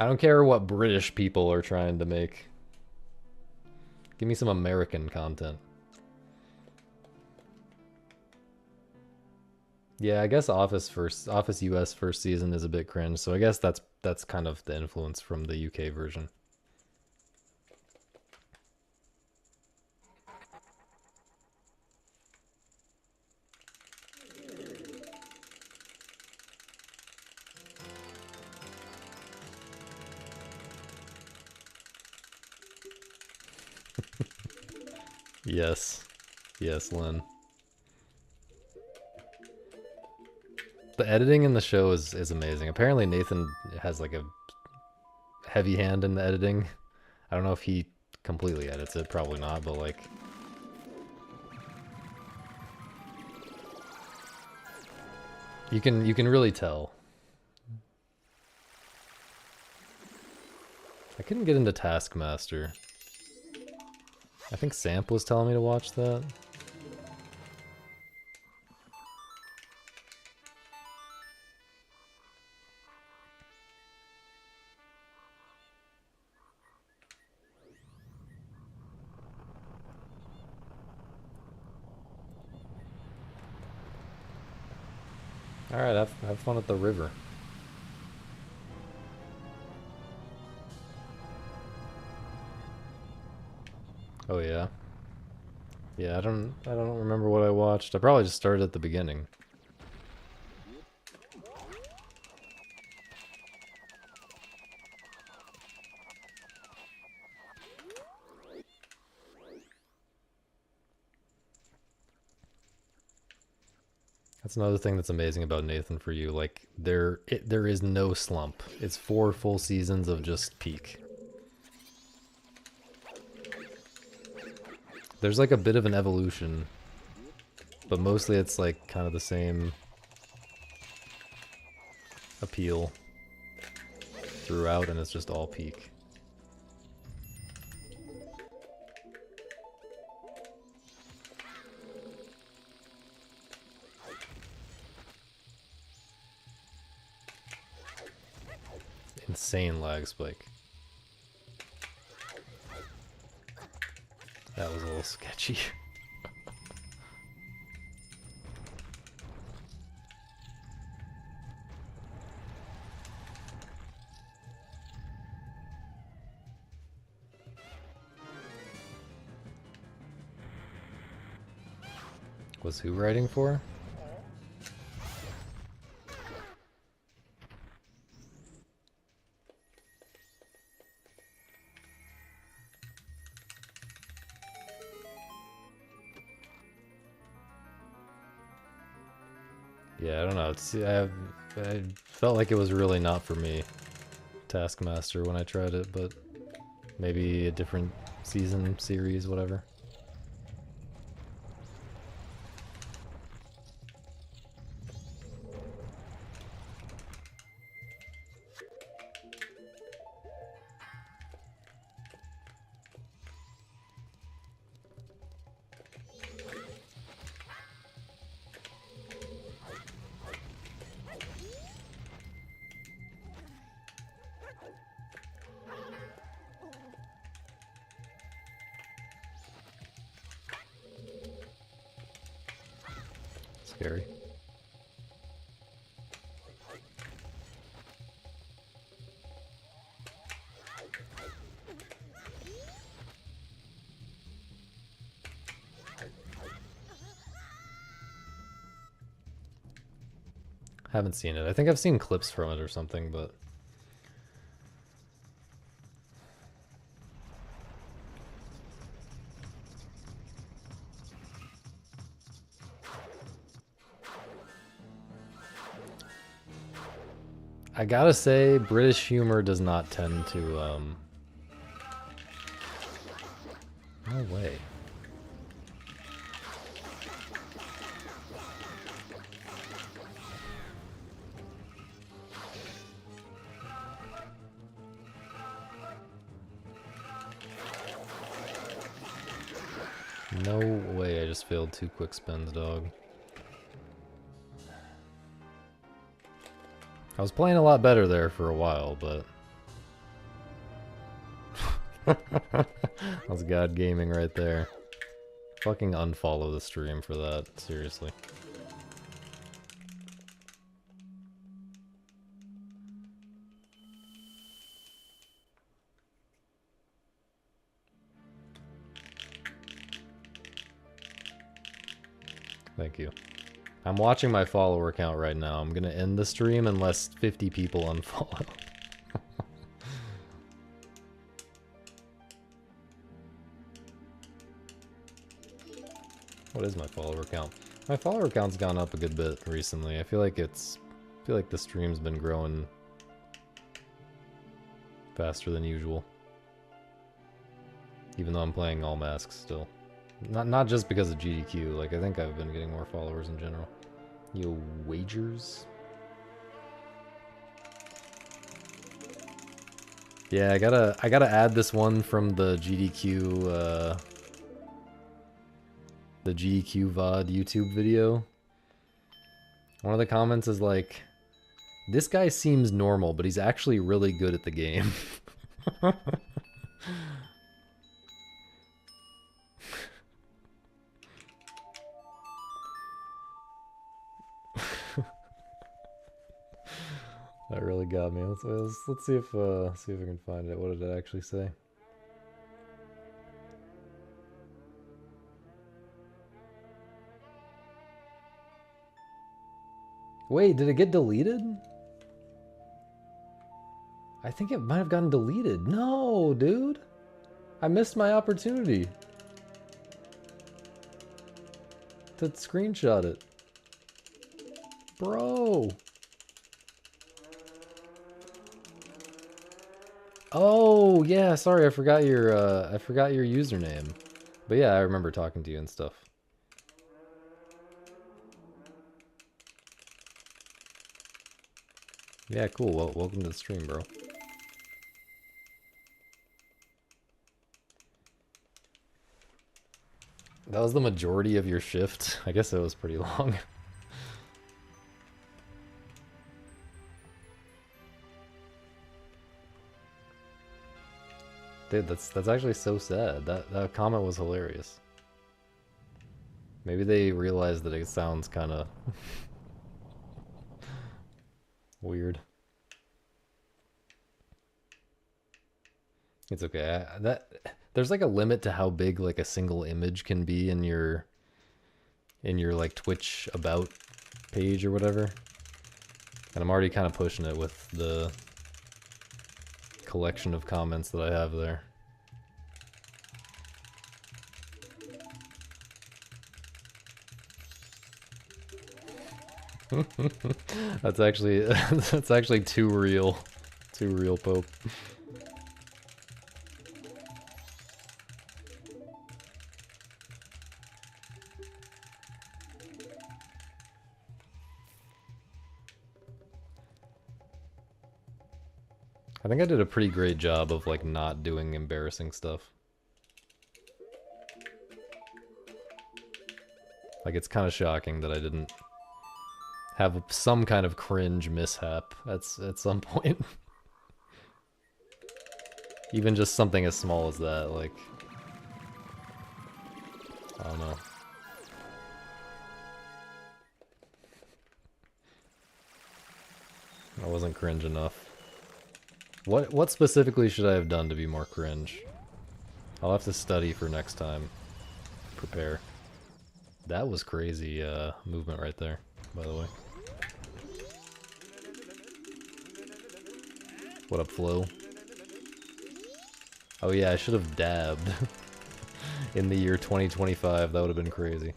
I don't care what British people are trying to make. Give me some American content. Yeah, I guess Office US first season is a bit cringe, so I guess that's kind of the influence from the UK version. Yes. Yes, Lynn. The editing in the show is amazing. Apparently Nathan has like a heavy hand in the editing. I don't know if he completely edits it, probably not, but like you can really tell. I couldn't get into Taskmaster. I think Samp was telling me to watch that. Alright, have fun at the river. Oh yeah. Yeah, I don't remember what I watched. I probably just started at the beginning. That's another thing that's amazing about Nathan For You. Like there is no slump. It's 4 full seasons of just peak. There's like a bit of an evolution, but mostly it's like kind of the same appeal throughout, and it's just all peak. Insane lag spike. That was a little sketchy. Was who writing for? Yeah, I don't know. I felt like it was really not for me, Taskmaster, when I tried it, but maybe a different season, series, whatever. Scary. Haven't seen it. I think I've seen clips from it or something, but I gotta say, British humor does not tend to, no way. No way, I just failed 2 quick spins, dog. I was playing a lot better there for a while, but That's God Gaming right there. Fucking unfollow the stream for that, seriously. Thank you. I'm watching my follower count right now. I'm gonna end the stream unless 50 people unfollow. What is my follower count? My follower count's gone up a good bit recently. I feel like the stream's been growing faster than usual. Even though I'm playing all masks still. Not just because of GDQ, like I think I've been getting more followers in general. Yo, wagers? Yeah, I gotta add this one from the GDQ VOD YouTube video. One of the comments is like, this guy seems normal, but he's actually really good at the game. That really got me. Let's see if I can find it. What did it actually say? Wait, did it get deleted? I think it might have gotten deleted. No, dude. I missed my opportunity to screenshot it. Bro. Oh, yeah, sorry, I forgot your username. But yeah, I remember talking to you and stuff. Yeah, cool. Well, welcome to the stream, bro. That was the majority of your shift. I guess it was pretty long. Dude, that's actually so sad. That comment was hilarious. Maybe they realized that it sounds kind of weird. It's okay. There's like a limit to how big like a single image can be in your like Twitch about page or whatever. And I'm already kind of pushing it with the collection of comments that I have there. That's actually too real. Too real, Pope. I think I did a pretty great job of like not doing embarrassing stuff. Like it's kind of shocking that I didn't have some kind of cringe mishap at some point. Even just something as small as that, like, I don't know. I wasn't cringe enough. What specifically should I have done to be more cringe? I'll have to study for next time. Prepare. That was crazy movement right there, by the way. What up, Flo? Oh yeah, I should have dabbed in the year 2025. That would have been crazy.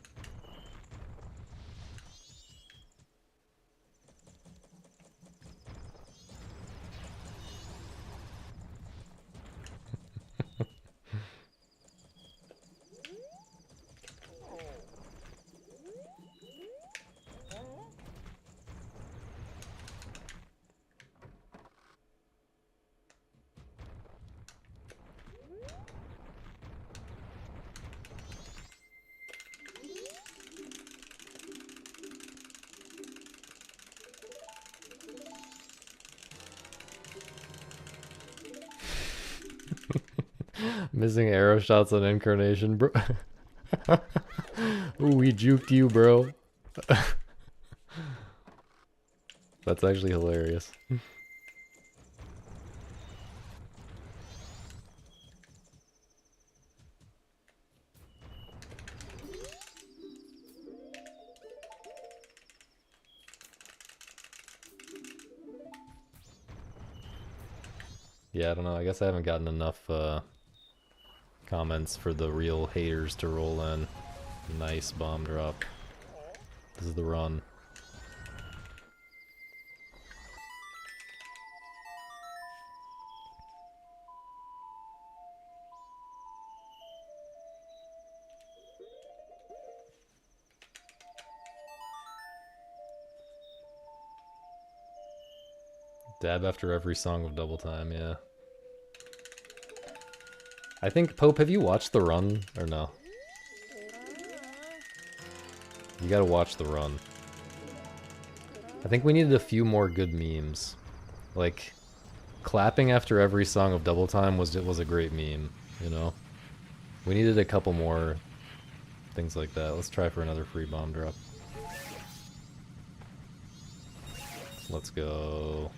Missing arrow shots on Incarnation, bro. Ooh, he juked you, bro. That's actually hilarious. Yeah, I don't know. I guess I haven't gotten enough comments for the real haters to roll in. Nice bomb drop. This is the run. Dab after every song of Double Time, yeah. I think, Pope, have you watched the run or no? You gotta watch the run. I think we needed a few more good memes. Like, clapping after every song of Double Time was a great meme, you know? We needed a couple more things like that. Let's try for another free bomb drop. Let's go.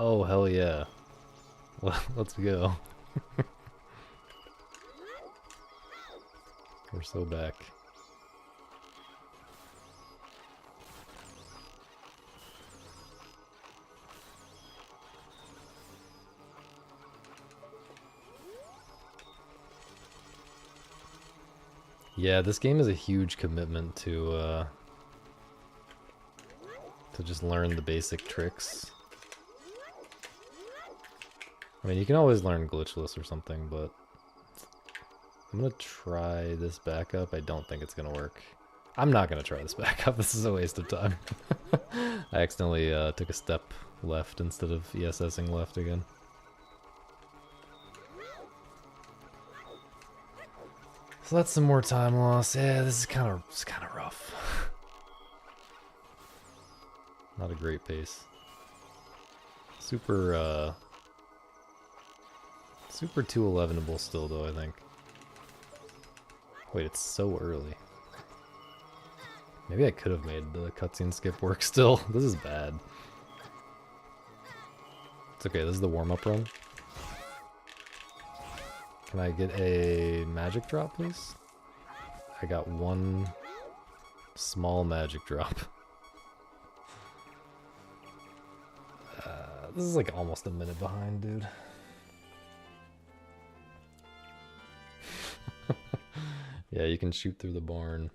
Oh, hell yeah. Well, let's go. We're so back. Yeah, this game is a huge commitment to just learn the basic tricks. I mean, you can always learn glitchless or something, but I'm gonna try this backup. I don't think it's gonna work. I'm not gonna try this backup. This is a waste of time. I accidentally took a step left instead of ESSing left again. So that's some more time loss. Yeah, this is kind of rough. Not a great pace. Super 211able still though, I think. Wait, it's so early. Maybe I could have made the cutscene skip work still. This is bad. It's okay, this is the warm-up run. Can I get a magic drop, please? I got one small magic drop. This is like almost a minute behind, dude. Yeah, you can shoot through the barn.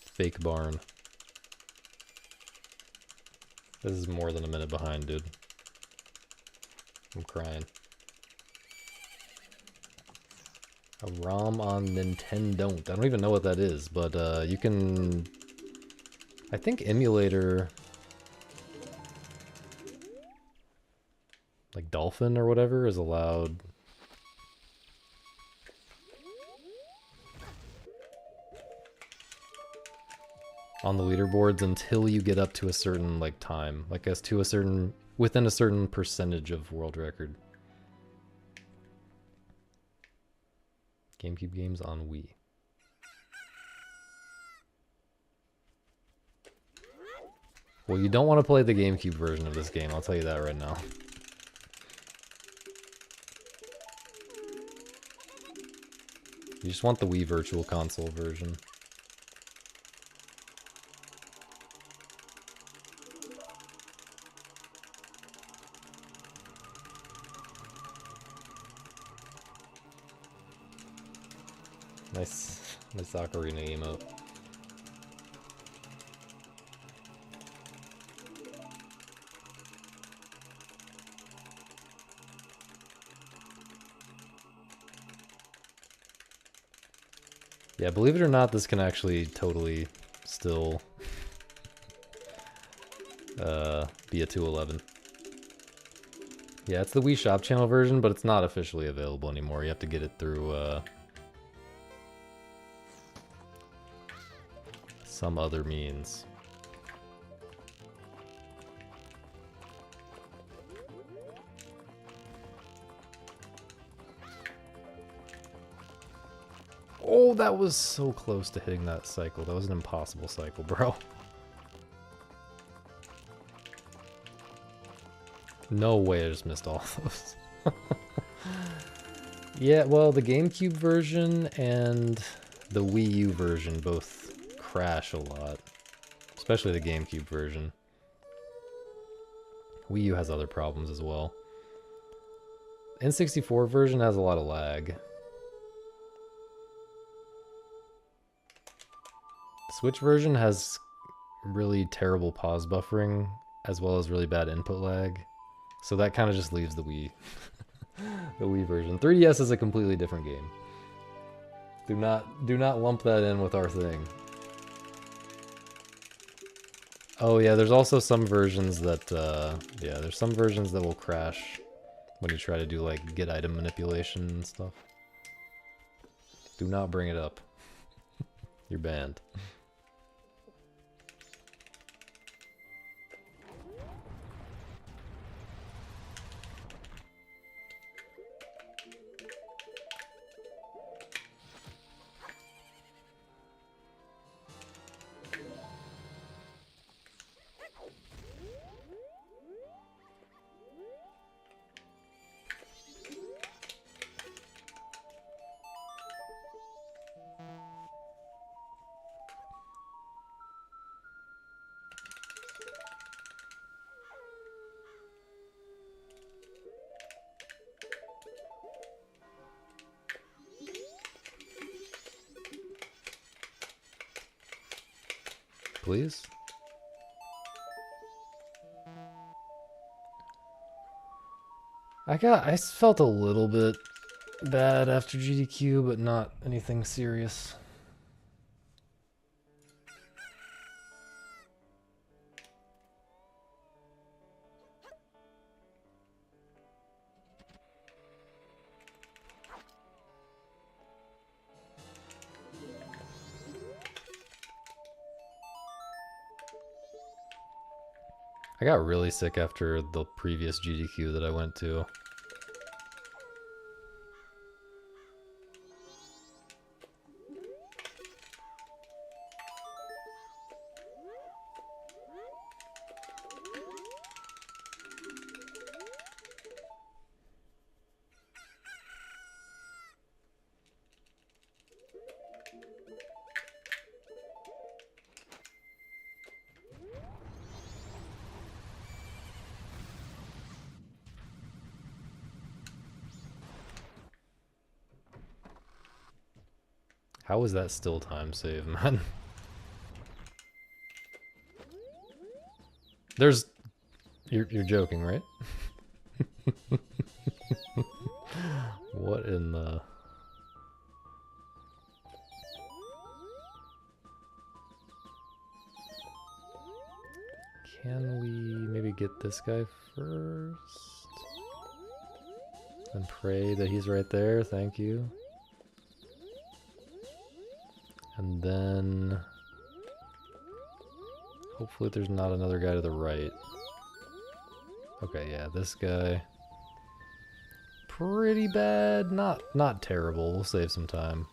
Fake barn. This is more than a minute behind, dude. I'm crying. A ROM on Nintendo. I don't even know what that is, but you can... I think emulator... like Dolphin or whatever is allowed. On the leaderboards until you get up to a certain like time, like as to a certain within a certain percentage of world record. GameCube games on Wii. Well, you don't want to play the GameCube version of this game, I'll tell you that right now. You just want the Wii Virtual Console version. Nice Ocarina emote. Yeah, believe it or not, this can actually totally still be a 211. Yeah, it's the Wii Shop Channel version, but it's not officially available anymore. You have to get it through some other means. Oh, that was so close to hitting that cycle. That was an impossible cycle, bro. No way I just missed all of those. Yeah, well, the GameCube version and the Wii U version both crash a lot. Especially the GameCube version. Wii U has other problems as well. N64 version has a lot of lag. Switch version has really terrible pause buffering, as well as really bad input lag. So that kind of just leaves the Wii, the Wii version. 3DS is a completely different game. Do not lump that in with our thing. Oh yeah, there's also some versions that, yeah, there's some versions that will crash when you try to do like get item manipulation and stuff. Do not bring it up. You're banned. Please? I felt a little bit bad after GDQ, but not anything serious. I got really sick after the previous GDQ that I went to. How was that still time save, man? There's... You're joking, right? What in the... Can we maybe get this guy first? And pray that he's right there, thank you. And then... hopefully there's not another guy to the right. Okay, yeah, this guy. Pretty bad, not terrible, we'll save some time.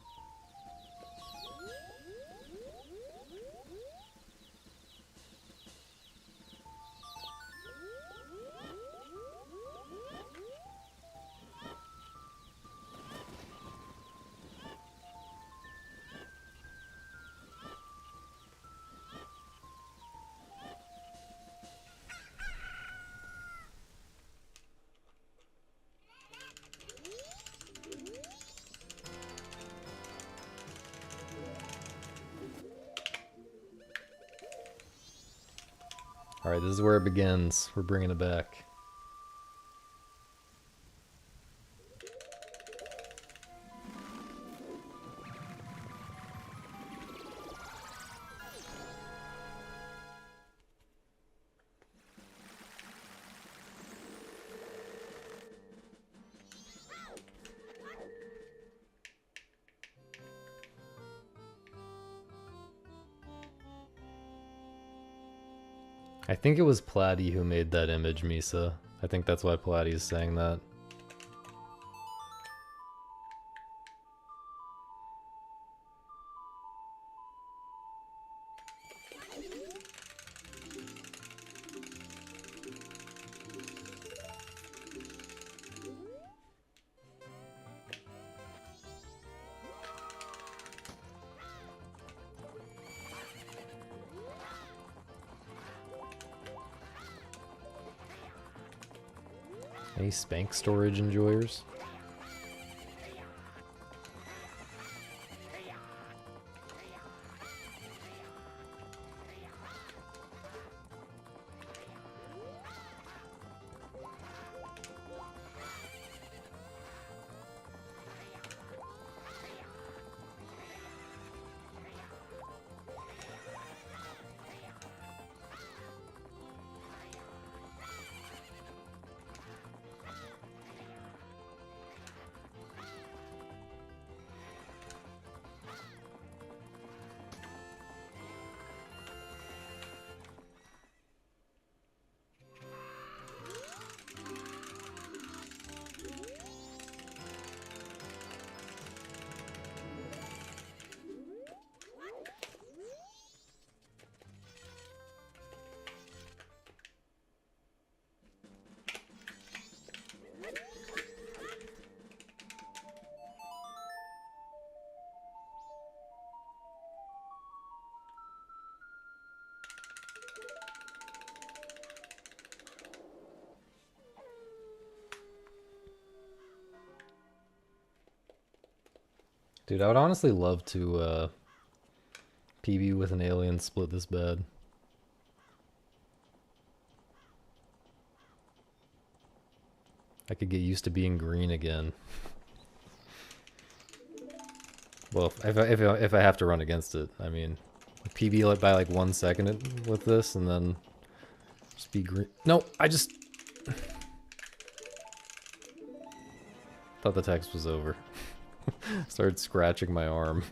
Alright, this is where it begins. We're bringing it back. I think it was Platy who made that image, Misa. I think that's why Platy is saying that. Any Spank storage enjoyers? Dude, I would honestly love to PB with an alien split this bad. I could get used to being green again. Well, if I have to run against it, I mean, PB like by like 1 second with this, and then just be green. No, I just thought the text was over. Started scratching my arm.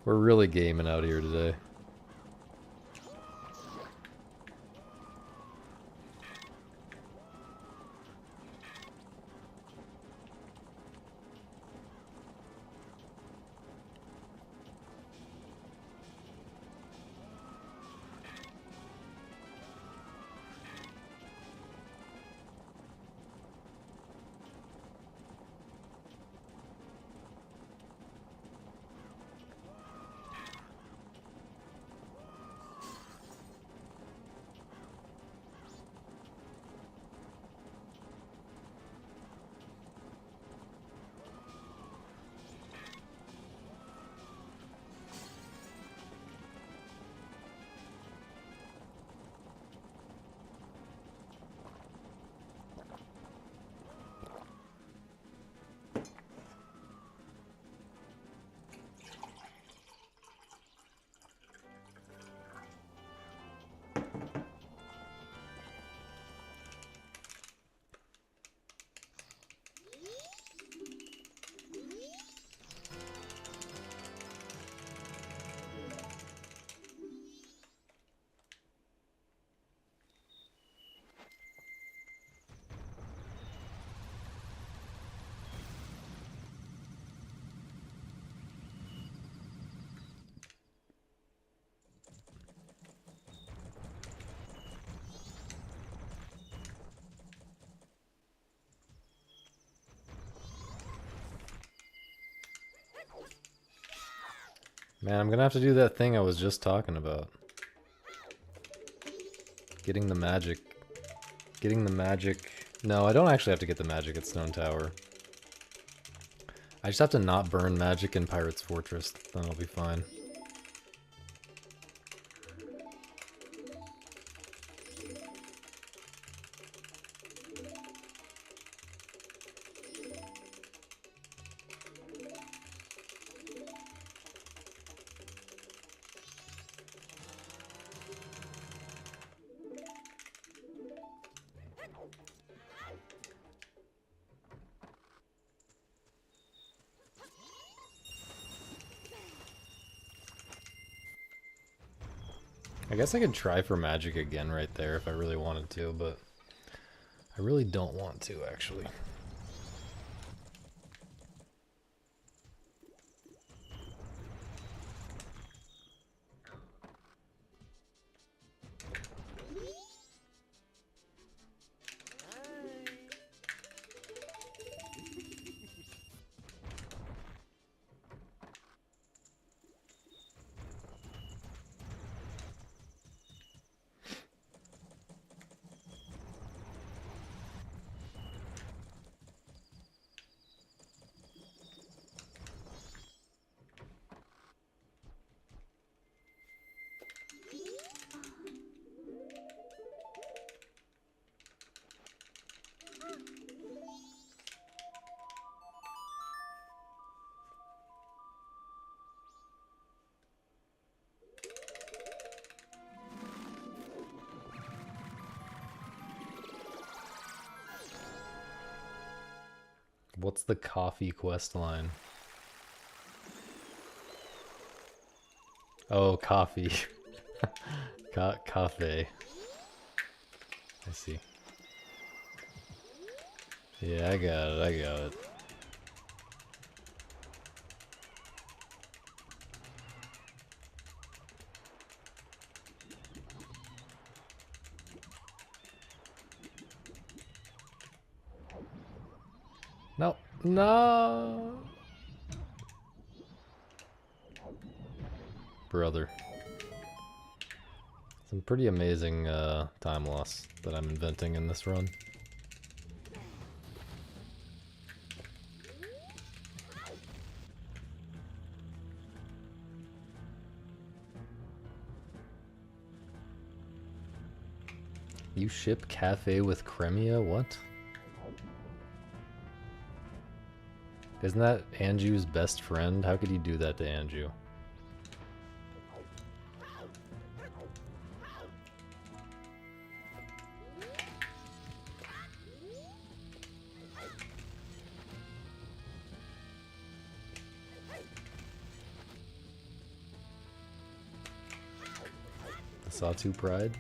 We're really gaming out here today. Man, I'm gonna have to do that thing I was just talking about. Getting the magic. Getting the magic. No, I don't actually have to get the magic at Stone Tower. I just have to not burn magic in Pirate's Fortress, then I'll be fine. I guess I could try for magic again right there if I really wanted to, but I really don't want to, actually. What's the coffee quest line? Oh, coffee. Cafe. I see. Yeah, I got it, I got it. No, no! Brother. Some pretty amazing time loss that I'm inventing in this run. You ship cafe with Cremia? What? Isn't that Anju's best friend? How could you do that to Anju? The Sawtooth Pride?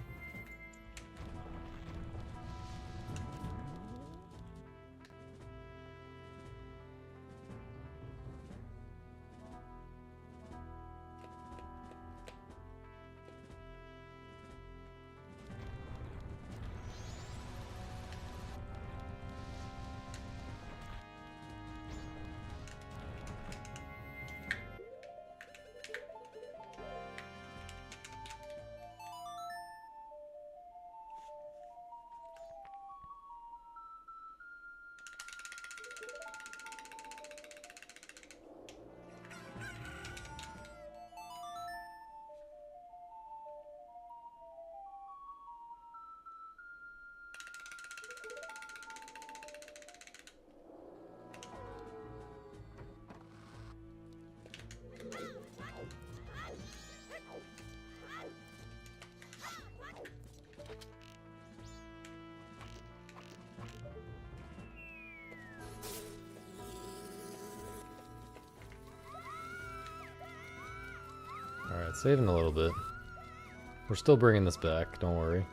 Alright, saving a little bit. We're still bringing this back, don't worry.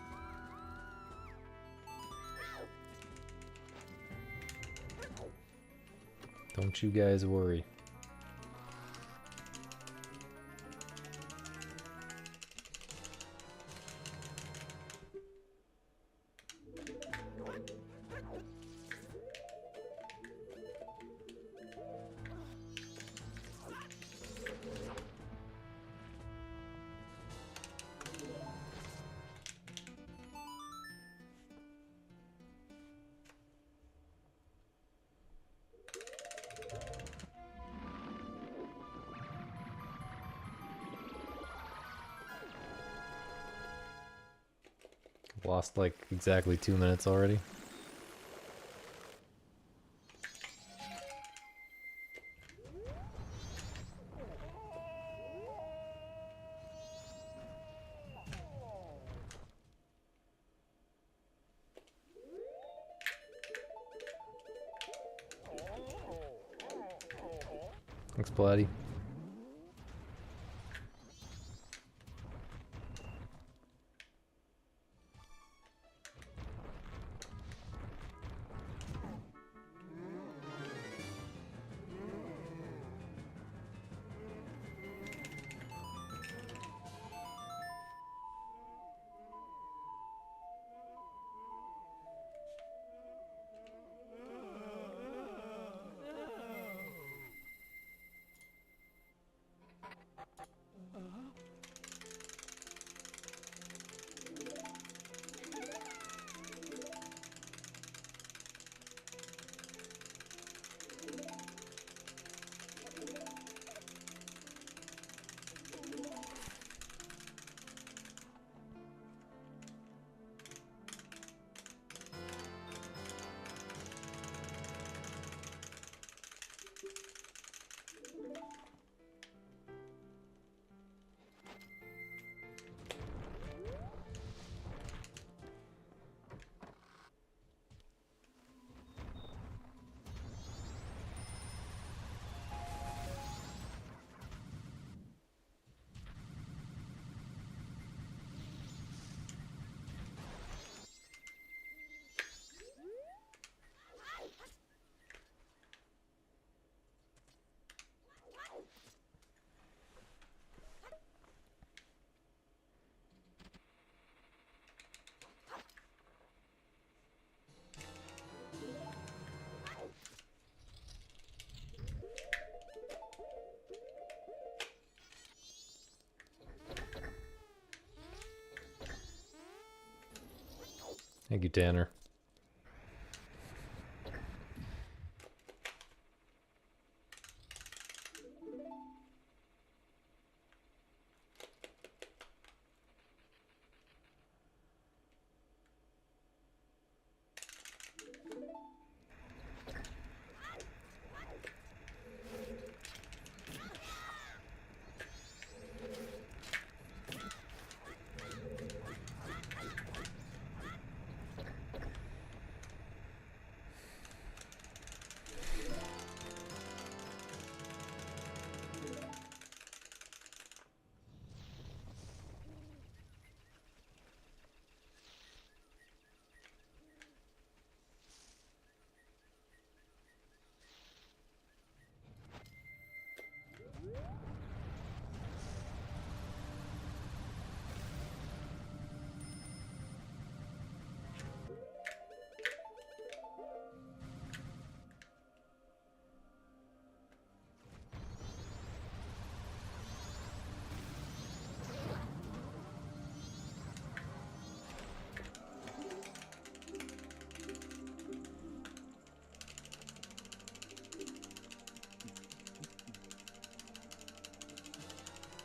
Don't you guys worry. Lost like exactly 2 minutes already. Thanks, Platty. Thank you, Tanner.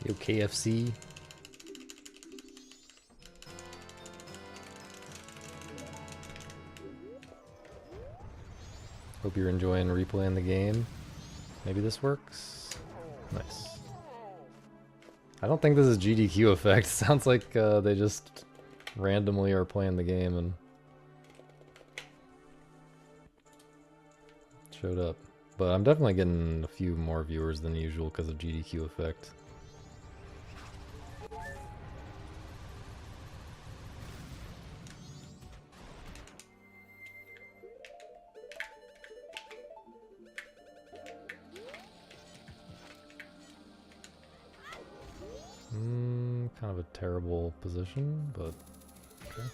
Yo, KFC. Hope you're enjoying replaying the game. Maybe this works? Nice. I don't think this is GDQ effect. Sounds like they just randomly are playing the game and showed up. But I'm definitely getting a few more viewers than usual because of GDQ effect. Kind of a terrible position, but okay.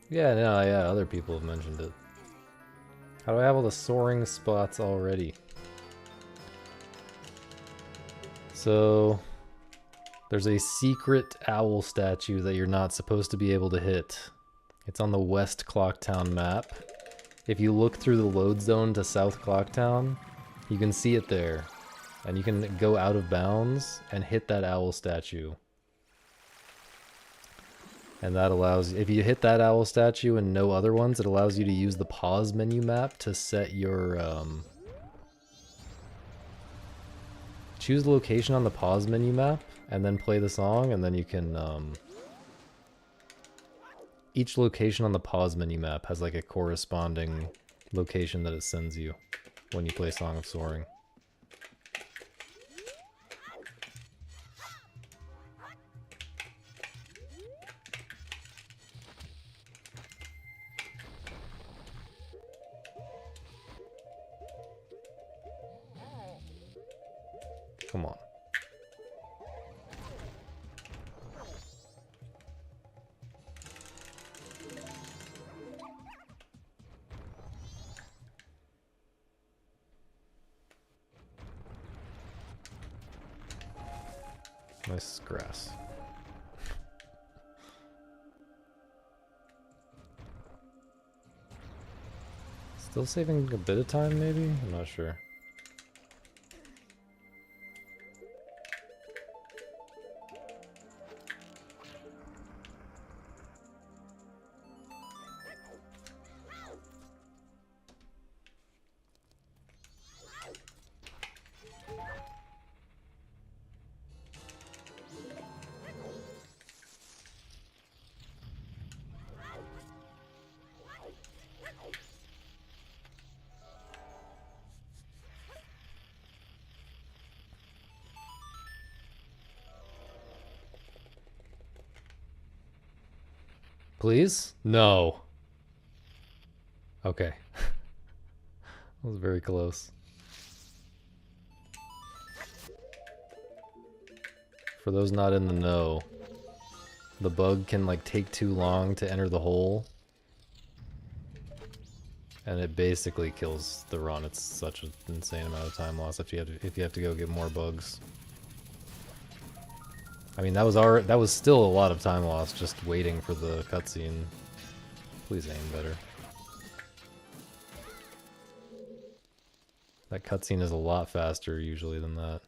Yeah, no, yeah, other people have mentioned it. How do I have all the soaring spots already? So, there's a secret owl statue that you're not supposed to be able to hit. It's on the West Clocktown map. If you look through the load zone to South Clocktown, you can see it there. And you can go out of bounds and hit that owl statue. And that allows, if you hit that owl statue and no other ones, it allows you to use the pause menu map to set your, choose the location on the pause menu map and then play the song, and then you can, each location on the pause menu map has like a corresponding location that it sends you when you play Song of Soaring. Come on. Nice grass. Still saving a bit of time, maybe? I'm not sure. Please? No. Okay. That was very close. For those not in the know, the bug can like take too long to enter the hole. And it basically kills the run. It's such an insane amount of time loss if you have to go get more bugs. I mean, that was still a lot of time lost just waiting for the cutscene. Please aim better. That cutscene is a lot faster usually than that.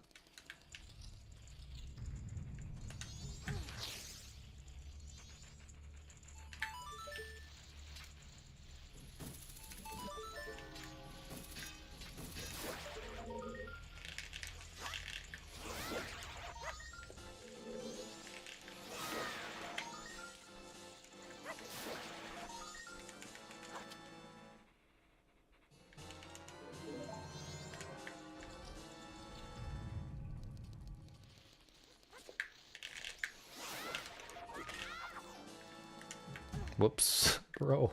Whoops, bro.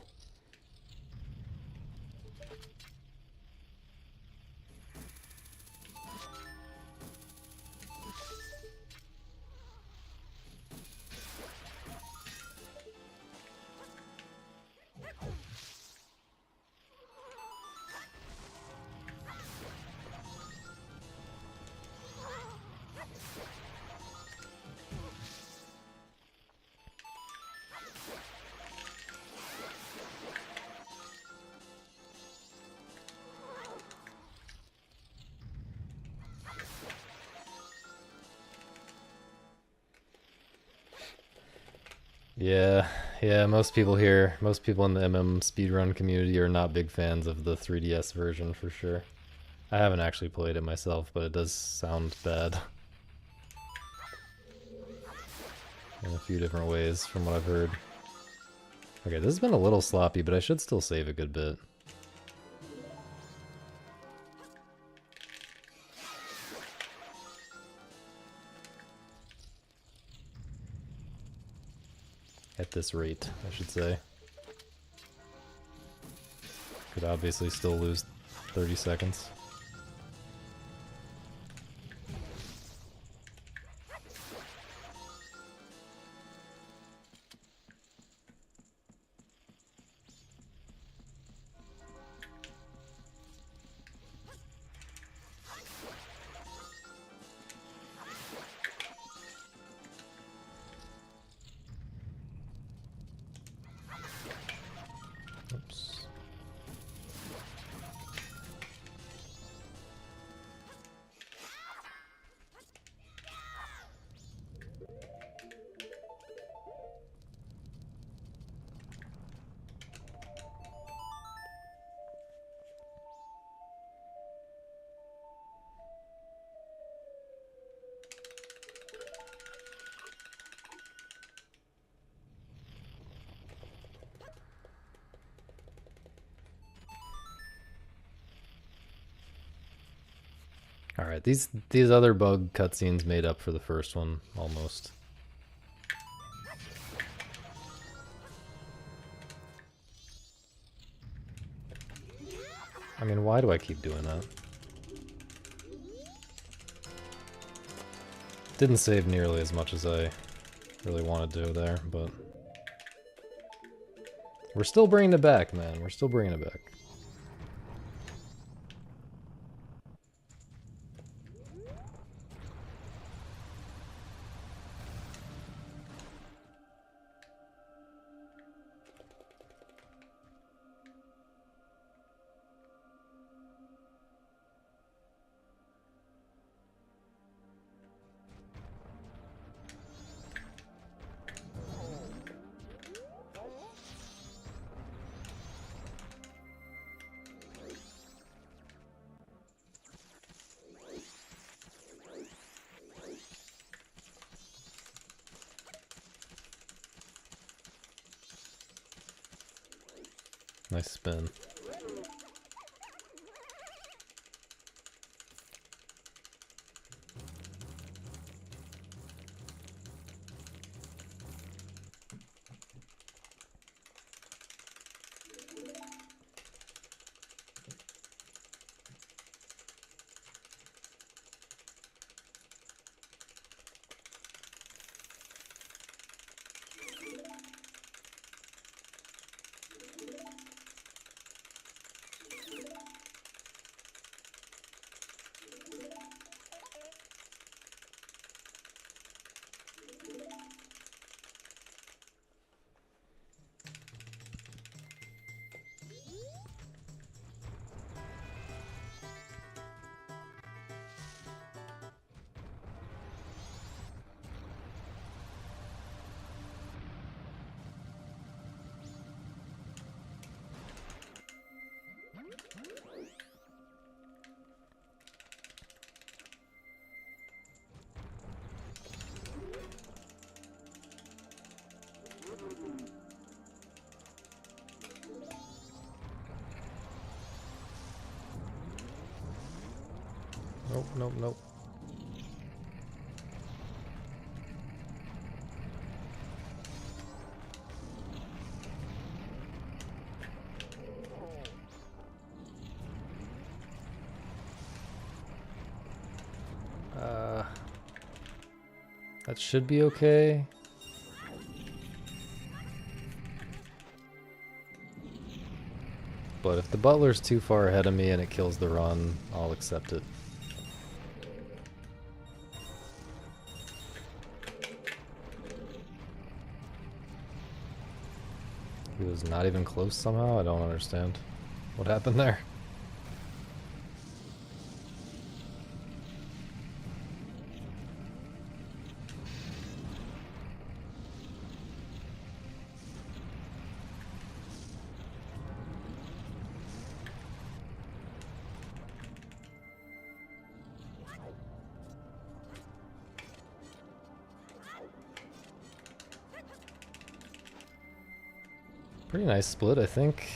Yeah, most people here, most people in the MM speedrun community are not big fans of the 3DS version for sure. I haven't actually played it myself, but it does sound bad. In a few different ways from what I've heard. Okay, this has been a little sloppy, but I should still save a good bit. At this rate, I should say. Could obviously still lose 30 seconds. Oops. Alright, these other bug cutscenes made up for the first one, almost. I mean, why do I keep doing that? Didn't save nearly as much as I really wanted to there, but... We're still bringing it back, man. We're still bringing it back. Nice spin. nope, nope. That should be okay. But if the butler's too far ahead of me and it kills the run, I'll accept it. He was not even close somehow? I don't understand what happened there. Pretty nice split, I think.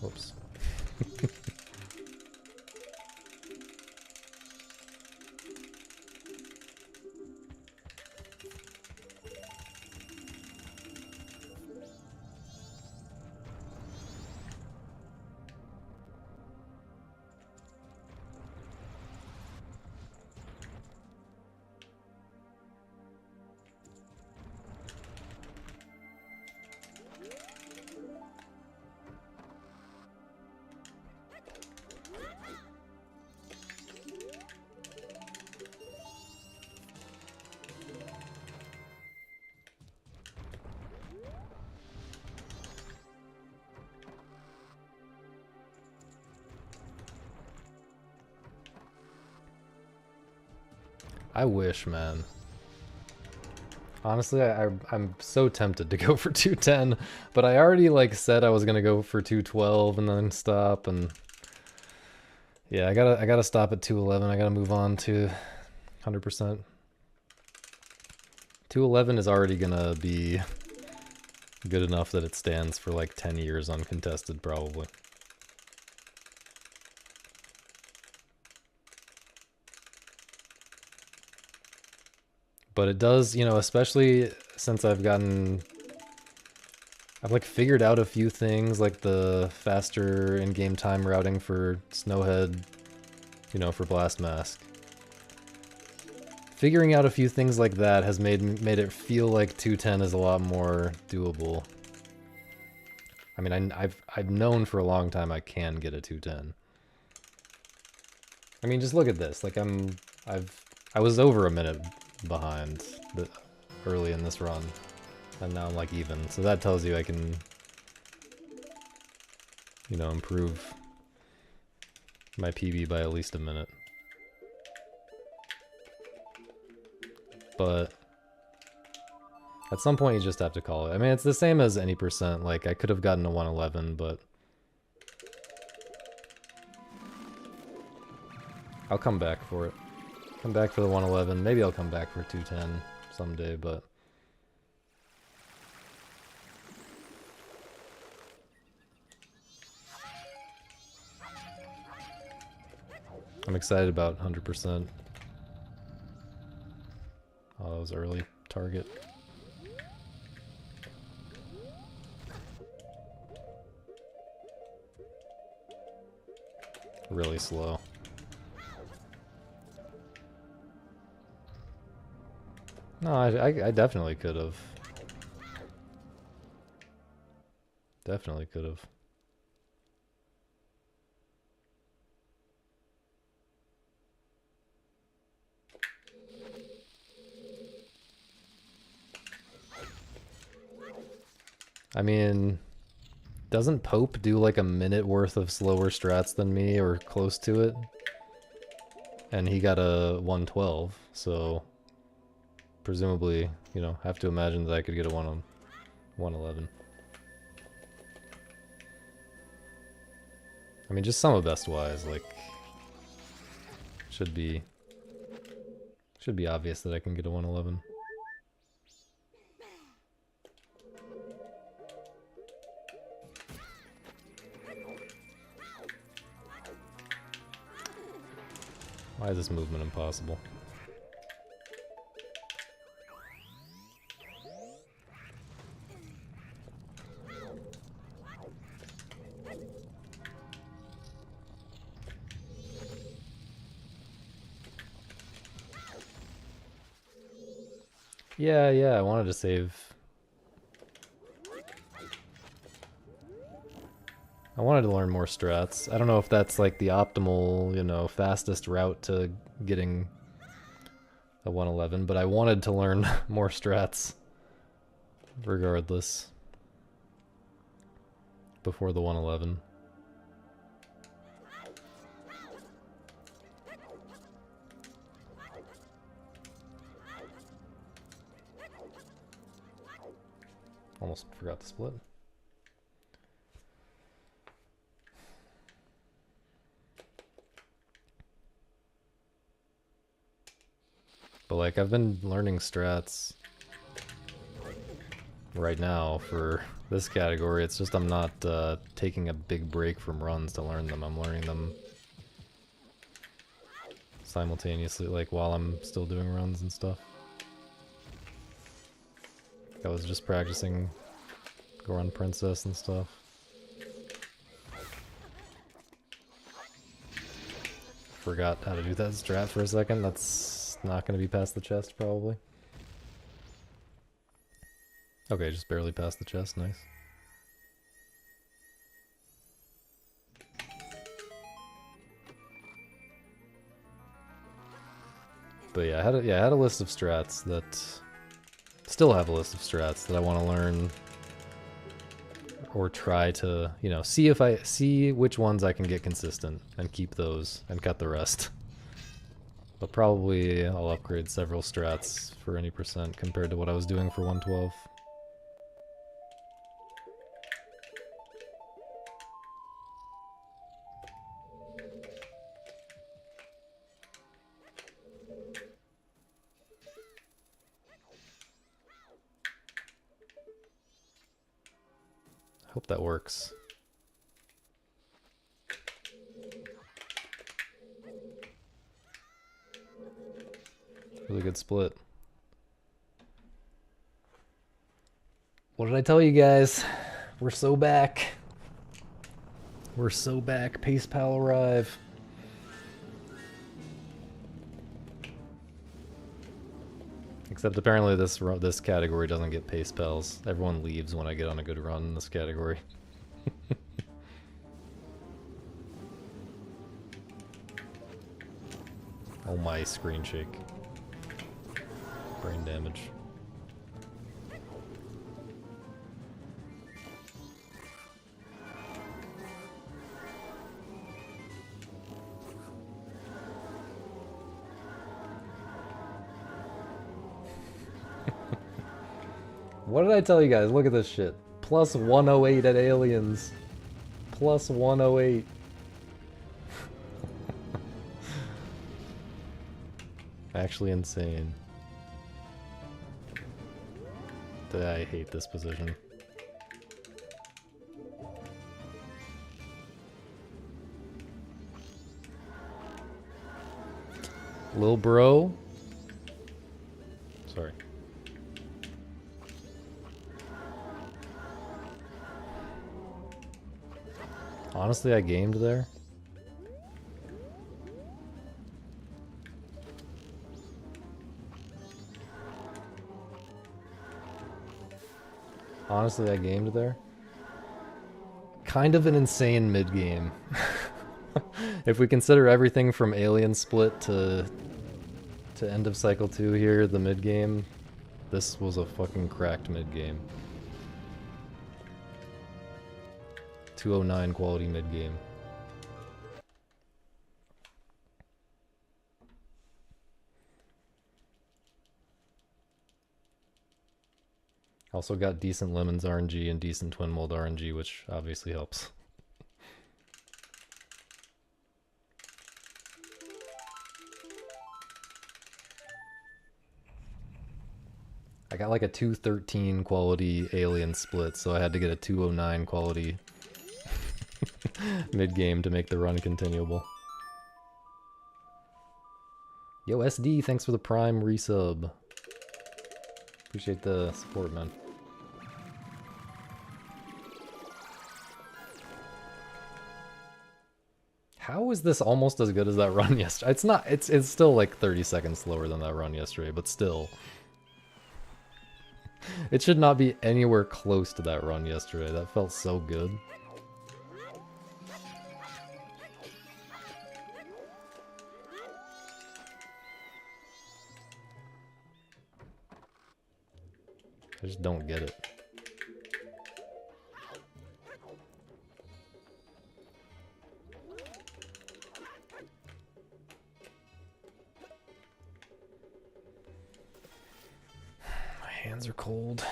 Whoops. I wish, man. Honestly, I'm so tempted to go for 210, but I already like said I was gonna go for 212 and then stop, and yeah, I gotta stop at 211. I gotta move on to 100%. 211 is already gonna be good enough that it stands for like 10 years uncontested, probably. But it does, you know, especially since I've like figured out a few things, like the faster in-game time routing for Snowhead, you know, for Blast Mask. Figuring out a few things like that has made it feel like 210 is a lot more doable. I mean, I've known for a long time I can get a 210. I mean, just look at this. Like I was over a minute behind early in this run, and now I'm like even. So that tells you I can, you know, improve my PB by at least a minute. But at some point you just have to call it. I mean, it's the same as any percent. Like, I could have gotten a 111, but I'll come back for it. Come back for the 111. Maybe I'll come back for 210 someday, but I'm excited about 100%. Oh, that was early target. Really slow. No, I definitely could have. Definitely could have. I mean, doesn't Pope do like a minute worth of slower strats than me or close to it? And he got a 112, so presumably, you know, have to imagine that I could get a 111. I mean, just some of best wise, like, should be obvious that I can get a 111. Why is this movement impossible? Yeah, I wanted to save. I wanted to learn more strats. I don't know if that's like the optimal, you know, fastest route to getting a 111, but I wanted to learn more strats regardless before the 111. Almost forgot to split. But like, I've been learning strats right now for this category. It's just I'm not taking a big break from runs to learn them. I'm learning them simultaneously, like while I'm still doing runs and stuff. I was just practicing Goron Princess and stuff. Forgot how to do that strat for a second. That's not going to be past the chest, probably. Okay, just barely past the chest. Nice. But yeah, I had a list of strats that still have a list of strats that I want to learn or try to, you know, see which ones I can get consistent and keep those and cut the rest. But probably I'll upgrade several strats for any percent compared to what I was doing for 112. Hope that works. Really good split. What did I tell you guys? We're so back. We're so back. Pace Pal arrive. Except apparently this category doesn't get pace pals. Everyone leaves when I get on a good run in this category. Oh my, screen shake. Brain damage. What did I tell you guys? Look at this shit. Plus 108 at aliens. Plus 108. Actually insane. I hate this position. Lil bro. Sorry. Honestly, I gamed there. Honestly, I gamed there. kind of an insane mid-game. If we consider everything from Alien Split to end of Cycle 2 here, the mid-game, this was a fucking cracked mid-game. 209 quality mid-game. Also got decent Lemons RNG and decent Twin Mold RNG, which obviously helps. I got like a 213 quality Alien Split, so I had to get a 209 quality mid-game to make the run continuable. Yo, SD, thanks for the Prime resub. Appreciate the support, man. How is this almost as good as that run yesterday? It's not, it's still like 30 seconds slower than that run yesterday, but still. It should not be anywhere close to that run yesterday. That felt so good. I just don't get it. My hands are cold.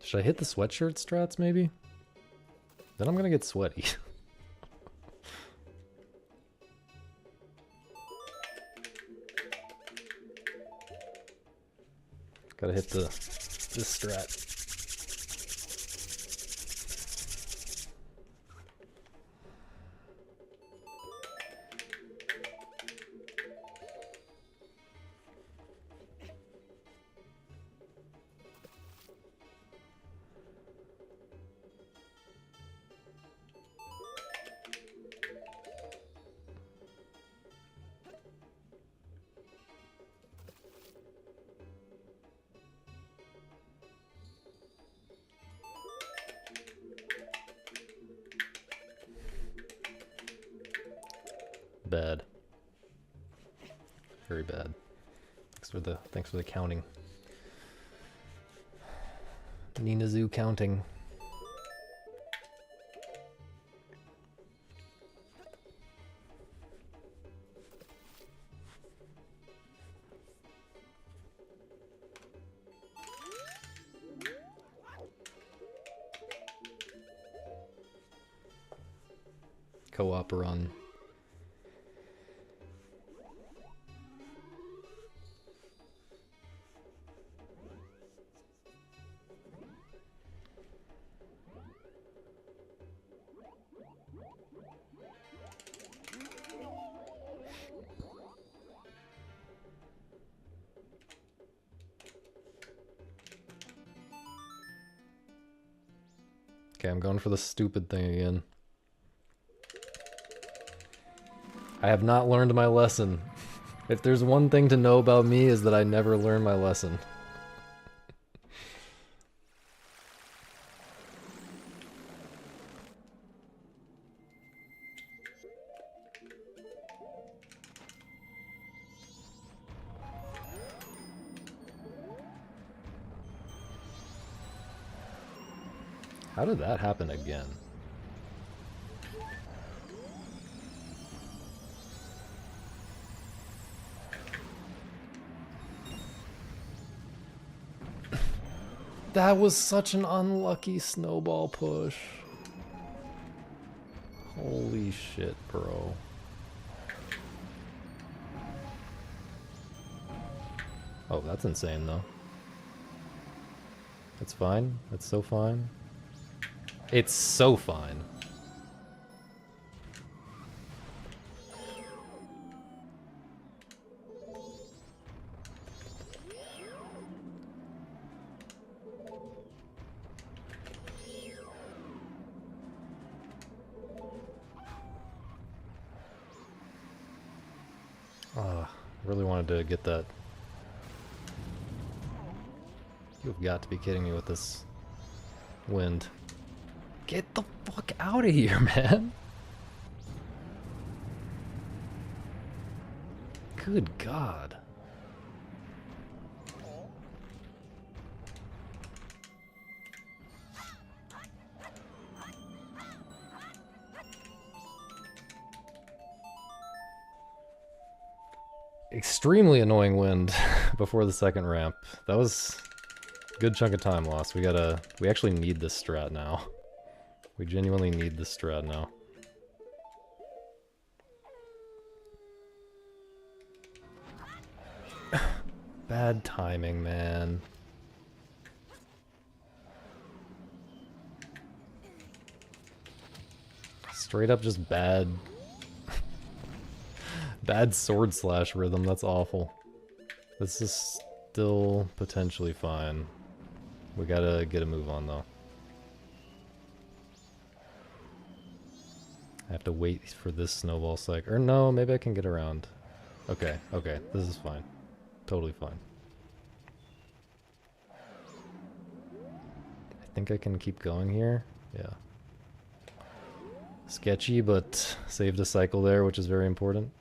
Should I hit the sweatshirt strats maybe? Then I'm gonna get sweaty. Gotta hit this strat. Bad. Very bad. Thanks for the counting. Nina Zoo counting. Co-op run. Okay, I'm going for the stupid thing again. I have not learned my lesson. If there's one thing to know about me is that I never learn my lesson. How did that happen again? That was such an unlucky snowball push. Holy shit, bro. Oh, that's insane though. It's fine. It's so fine. It's so fine. Really wanted to get that. You've got to be kidding me with this wind. Get the fuck out of here, man. Good God. Extremely annoying wind before the second ramp. That was a good chunk of time lost. We actually need this strat now. We genuinely need this strat now. Bad timing, man. Straight up just bad. Bad sword slash rhythm, that's awful. This is still potentially fine. We gotta get a move on though. I have to wait for this snowball cycle. Or no, maybe I can get around. Okay, okay, this is fine. Totally fine. I think I can keep going here. Yeah. Sketchy, but saved a cycle there, which is very important.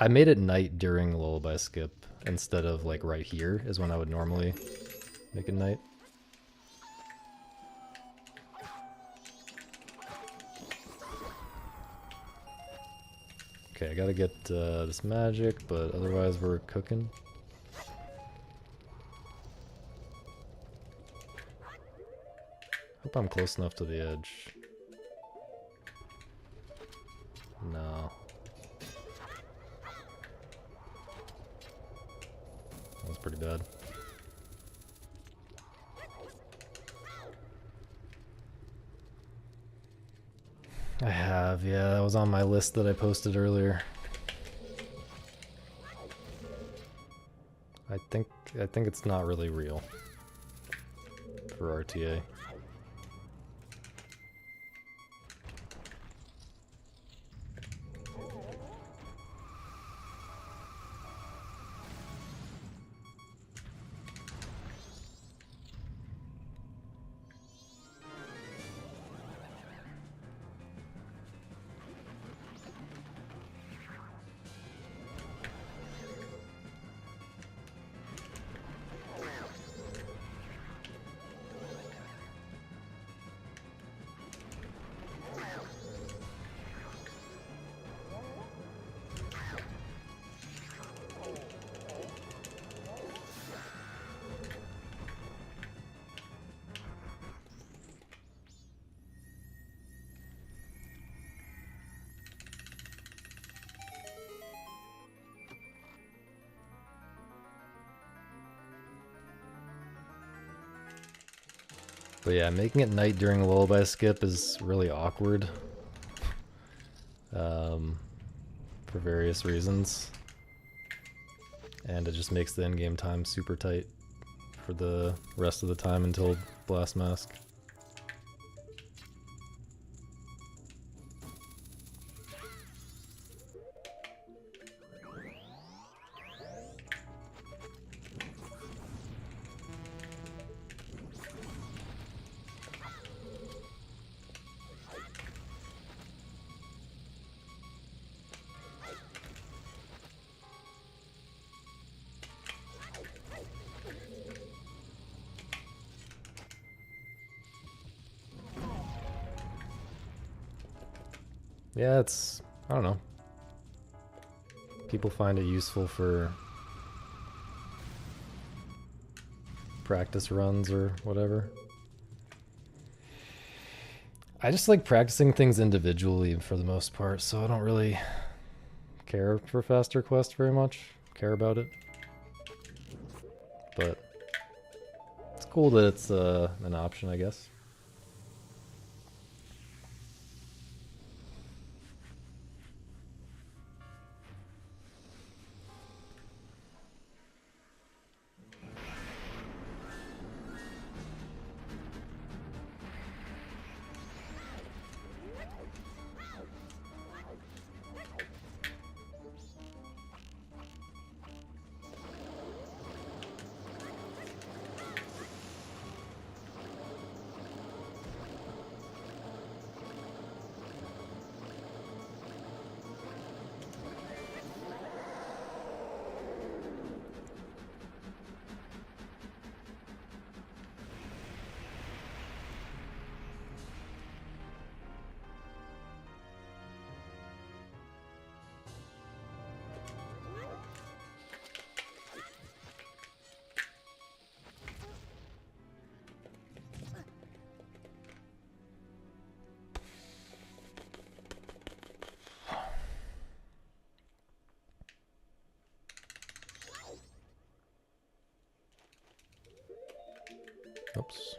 I made it night during lullaby skip instead of like right here is when I would normally make it night. Okay, I gotta get this magic, but otherwise we're cooking. Hope I'm close enough to the edge. No. That was pretty bad. I have, yeah, that was on my list that I posted earlier. I think it's not really real for RTA. But yeah, making it night during a lullaby skip is really awkward. For various reasons. And it just makes the endgame time super tight for the rest of the time until Blast Mask. Yeah, it's, I don't know. People find it useful for practice runs or whatever. I just like practicing things individually for the most part, so I don't really care for Faster Quest very much, care about it. But it's cool that it's an option, I guess. Oops.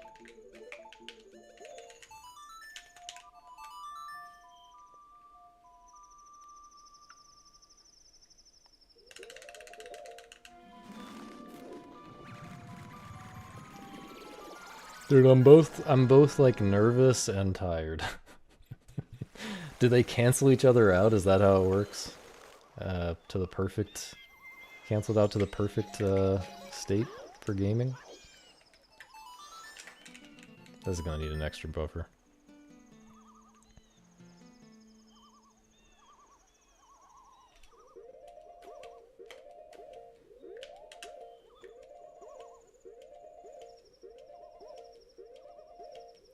Dude, I'm both like nervous and tired. Do they cancel each other out? Is that how it works? To the perfect, canceled out to the perfect state for gaming? This is gonna need an extra buffer.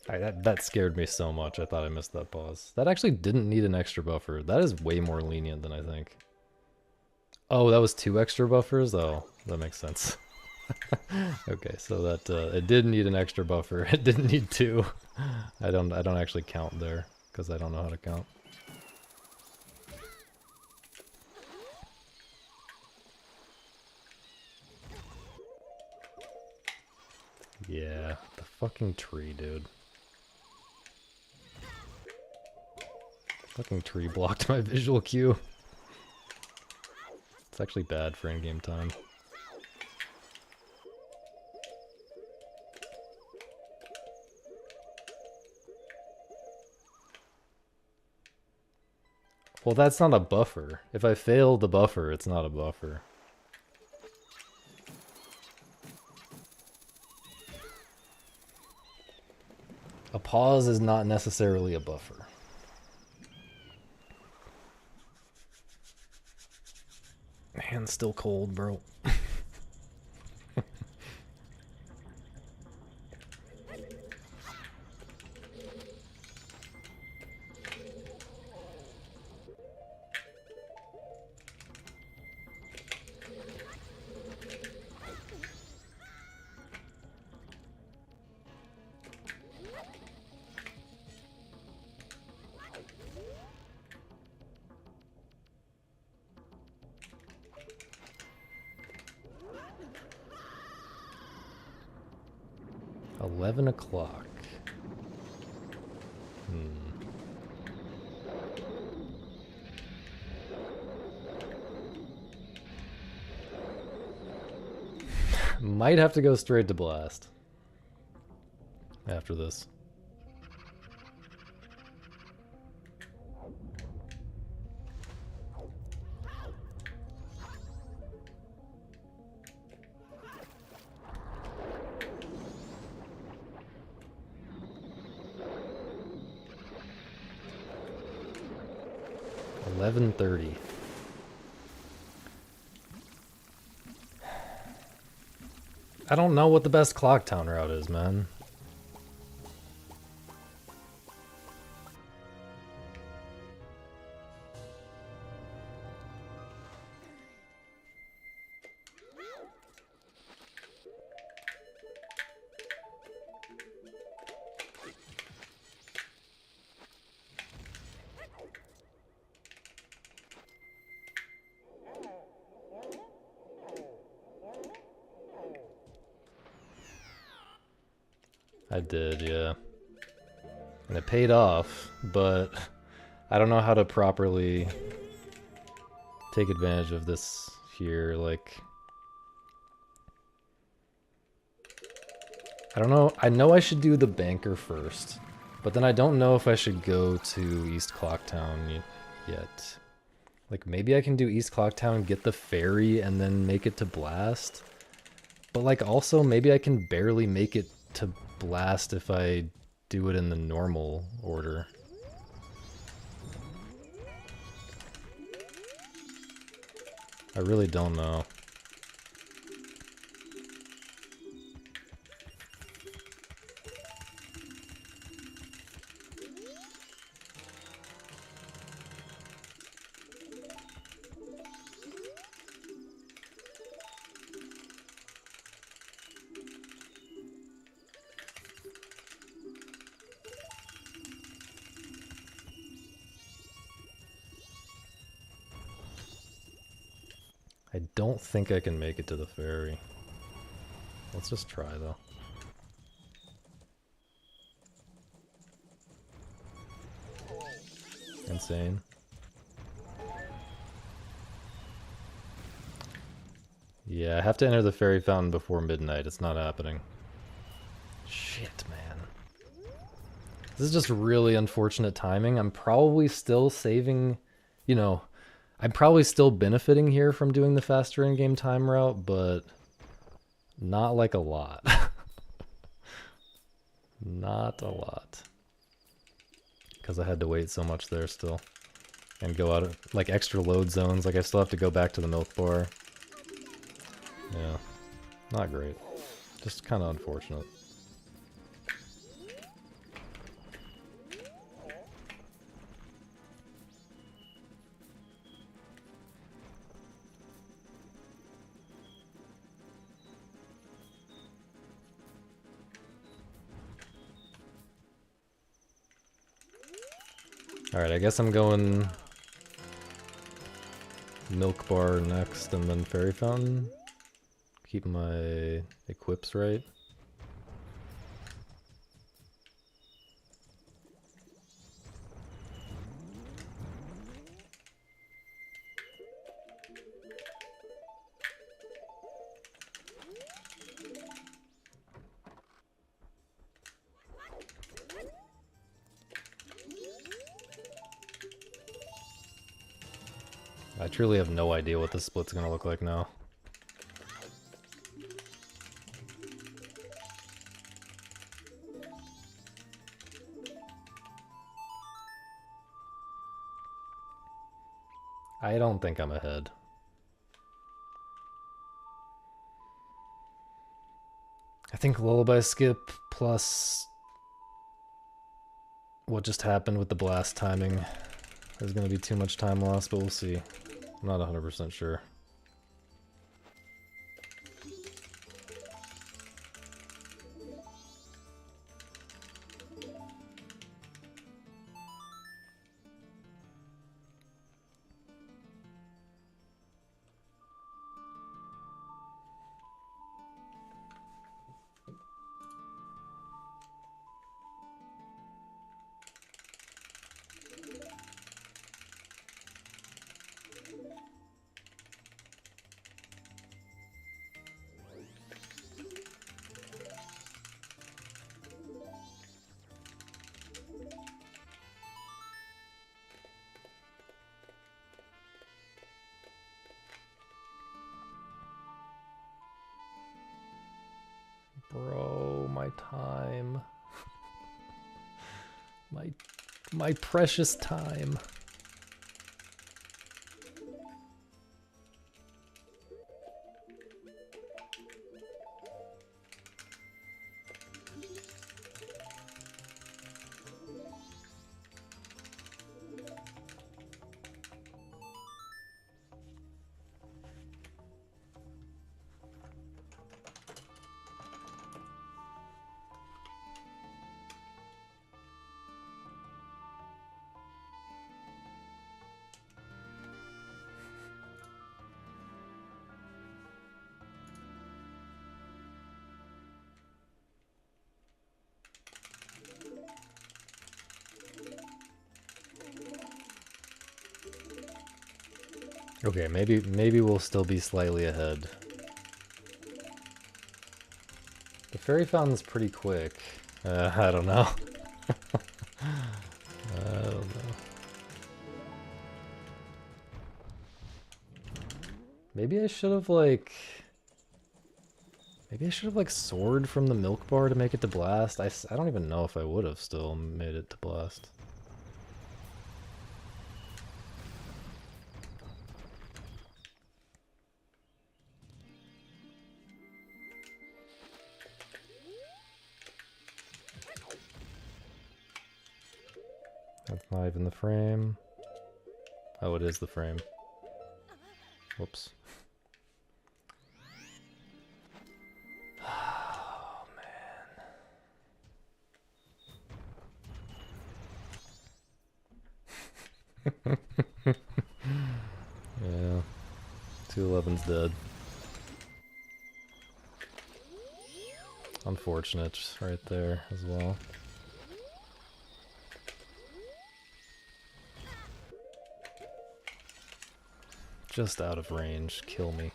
That scared me so much. I thought I missed that pause. That actually didn't need an extra buffer. That is way more lenient than I think. Oh, that was 2 extra buffers? Oh, that makes sense. Okay, so that it did need an extra buffer. It didn't need 2. I don't actually count there because I don't know how to count. Yeah, the fucking tree, dude. Fucking tree blocked my visual cue. It's actually bad for in-game time. Well, that's not a buffer. If I fail the buffer, it's not a buffer. A pause is not necessarily a buffer. Hand's still cold, bro. 11 o'clock. Might have to go straight to blast after this. $11:30. I don't know what the best clock town route is, man. I did, yeah. And it paid off, but I don't know how to properly take advantage of this here, like... I don't know, I know I should do the banker first, but then I don't know if I should go to East Clocktown yet. Like, maybe I can do East Clocktown, get the ferry, and then make it to Blast? But, like, also, maybe I can barely make it to Blast if I do it in the normal order. I really don't know. I don't think I can make it to the ferry. Let's just try, though. insane. Yeah, I have to enter the fairy fountain before midnight. It's not happening. Shit, man. This is just really unfortunate timing. I'm probably still saving, you know, I'm probably still benefiting here from doing the faster in-game time route, but not like a lot. Not a lot. Because I had to wait so much there still. And go out of, like, extra load zones. Like, I still have to go back to the milk bar. Yeah. Not great. Just kind of unfortunate. Alright, I guess I'm going milk bar next and then fairy fountain. Keep my equips right. I truly have no idea what this split's gonna look like now. I don't think I'm ahead. I think lullaby skip plus what just happened with the blast timing is going to be too much time loss, but we'll see. I'm not 100% sure. Bro, my time. my precious time. Okay, maybe we'll still be slightly ahead. The fairy fountain's pretty quick. I don't know. I don't know. Maybe I should have like soared from the milk bar to make it to blast. I don't even know if I would have still made it to blast. That's not even the frame. Oh, it is the frame. Whoops. Oh, man. Yeah. 211's dead. Unfortunate right there as well. Just out of range. Kill me.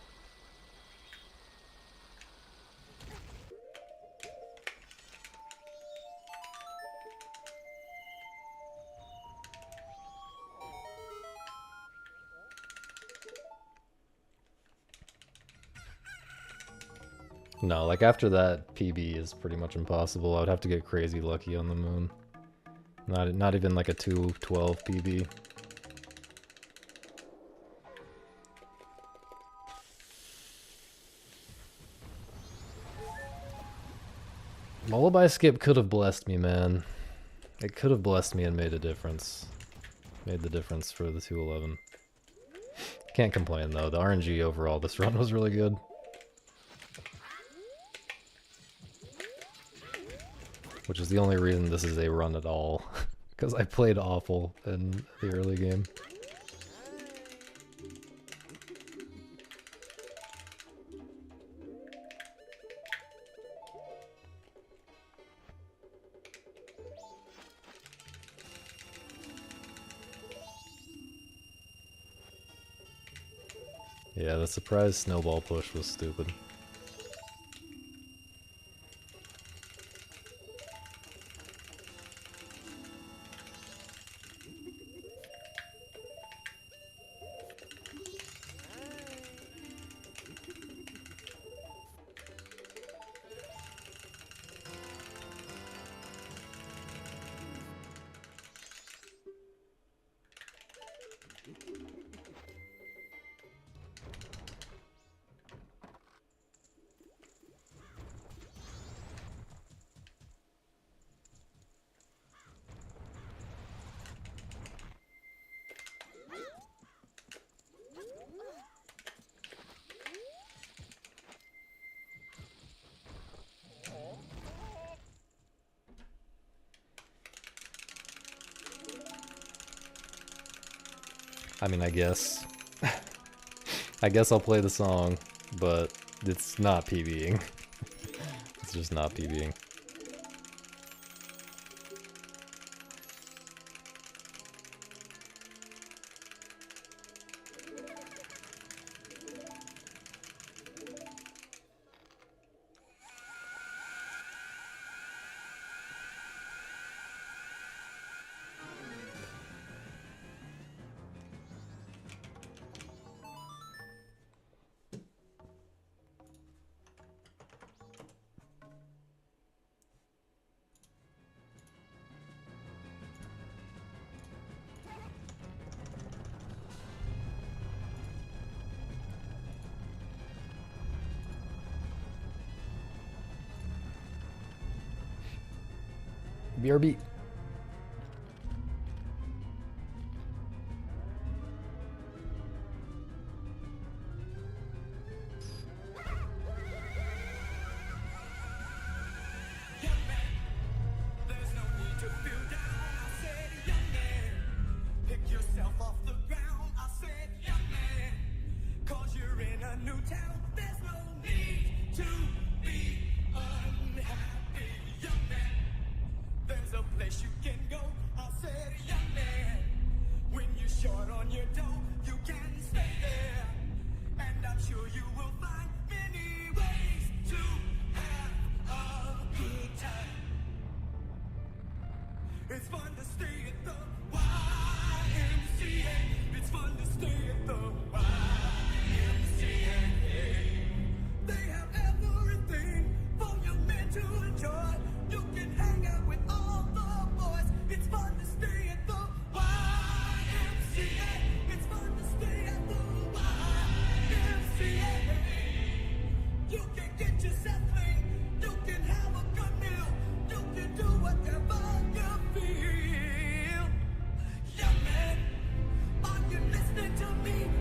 No, like after that, PB is pretty much impossible. I would have to get crazy lucky on the moon. Not even like a 212 PB. Lullaby skip could have blessed me, man. It could have blessed me and made a difference. Made the difference for the 211. Can't complain though. The RNG overall this run was really good. Which is the only reason this is a run at all. Because I played awful in the early game. Yeah, the surprise snowball push was stupid. I mean, I guess. I guess I'll play the song, but it's not PBing. It's just not PBing. BRB. To me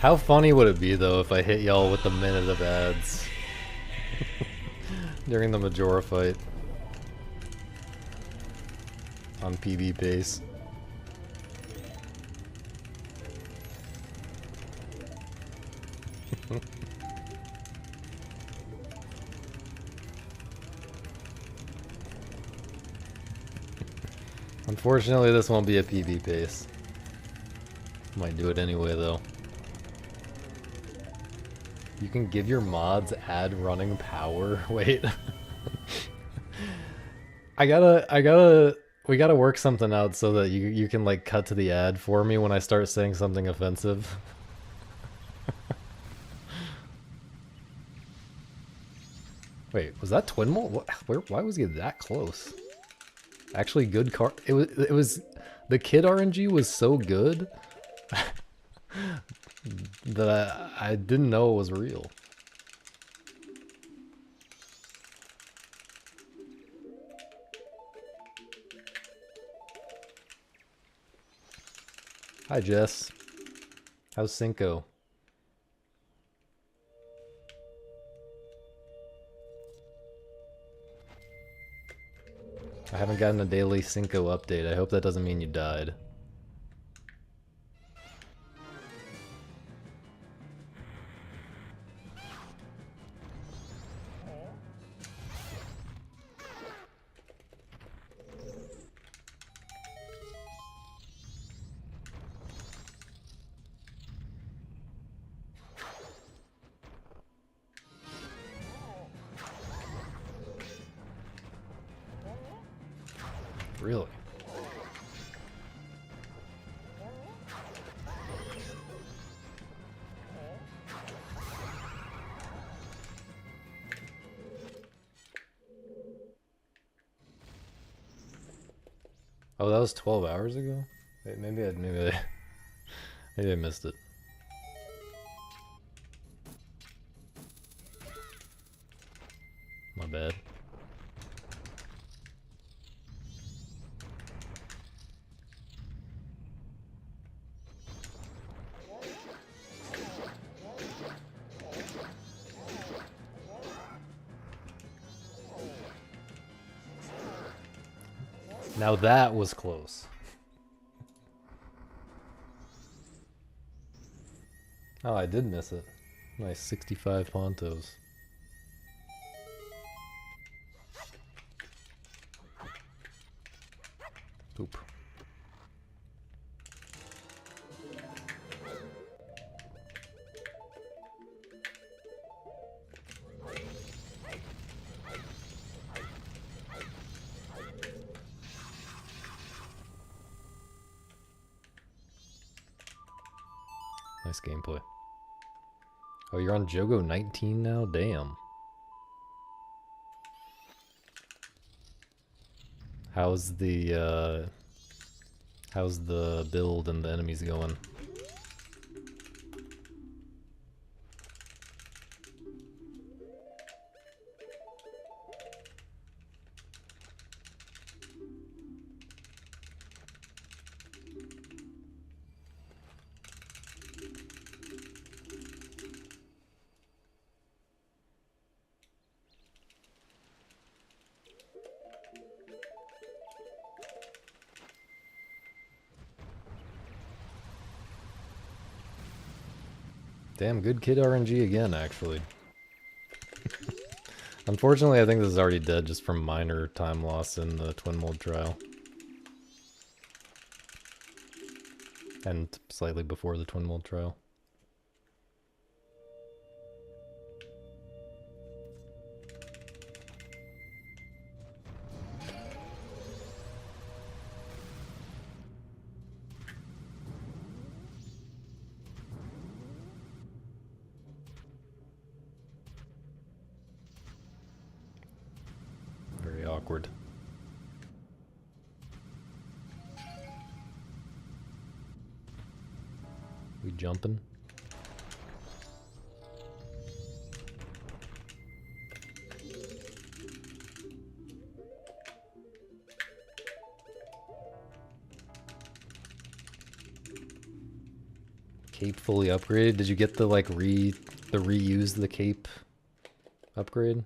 How funny would it be though if I hit y'all with the minute of ads during the Majora fight on PB pace? Unfortunately, this won't be a PB pace. Might do it anyway though. You can give your mods ad running power. Wait. we gotta work something out so that you can like cut to the ad for me when I start saying something offensive. Wait, was that Twin Mole? Why was he that close? Actually, good car. It was the kid RNG was so good that I didn't know it was real. Hi, Jess. How's Cinco? I haven't gotten a daily Cinco update. I hope that doesn't mean you died. Really? Oh, that was 12 hours ago? Wait, maybe I missed it. My bad. Now that was close. Oh, I did miss it. Nice 65 Pontos. Poop. Nice gameplay. Oh, you're on Jogo 19 now? Damn. How's the build and the enemies going? Damn, good kid RNG again, actually. Unfortunately, I think this is already dead just from minor time loss in the twin mold trial. And slightly before the twin mold trial. Very awkward. We jumping? Cape fully upgraded. Did you get the like reuse the cape upgrade?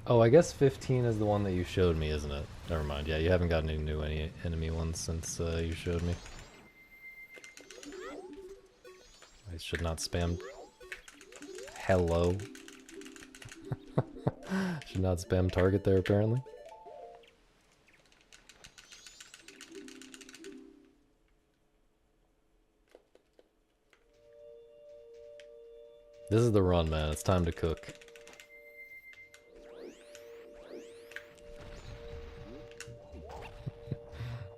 Oh, I guess 15 is the one that you showed me, isn't it? Never mind. Yeah, you haven't gotten any enemy ones since you showed me. I should not spam. Hello. Should not spam target there, apparently. This is the run, man. It's time to cook.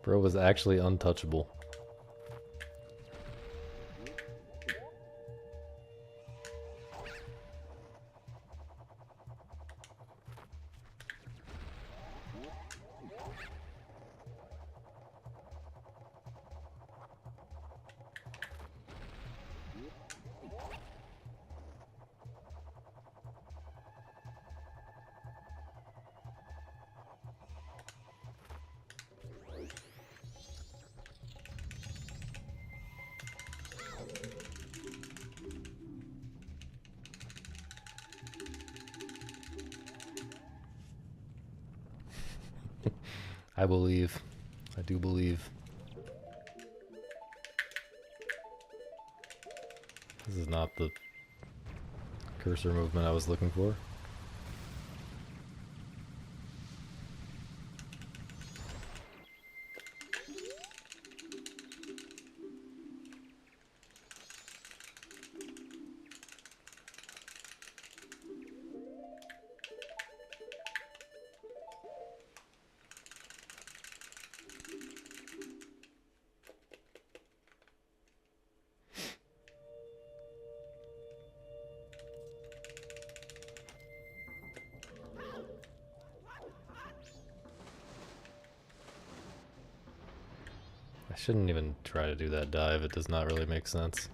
Bro was actually untouchable. I believe. I do believe. This is not the cursor movement I was looking for. I shouldn't even try to do that dive, it does not really make sense.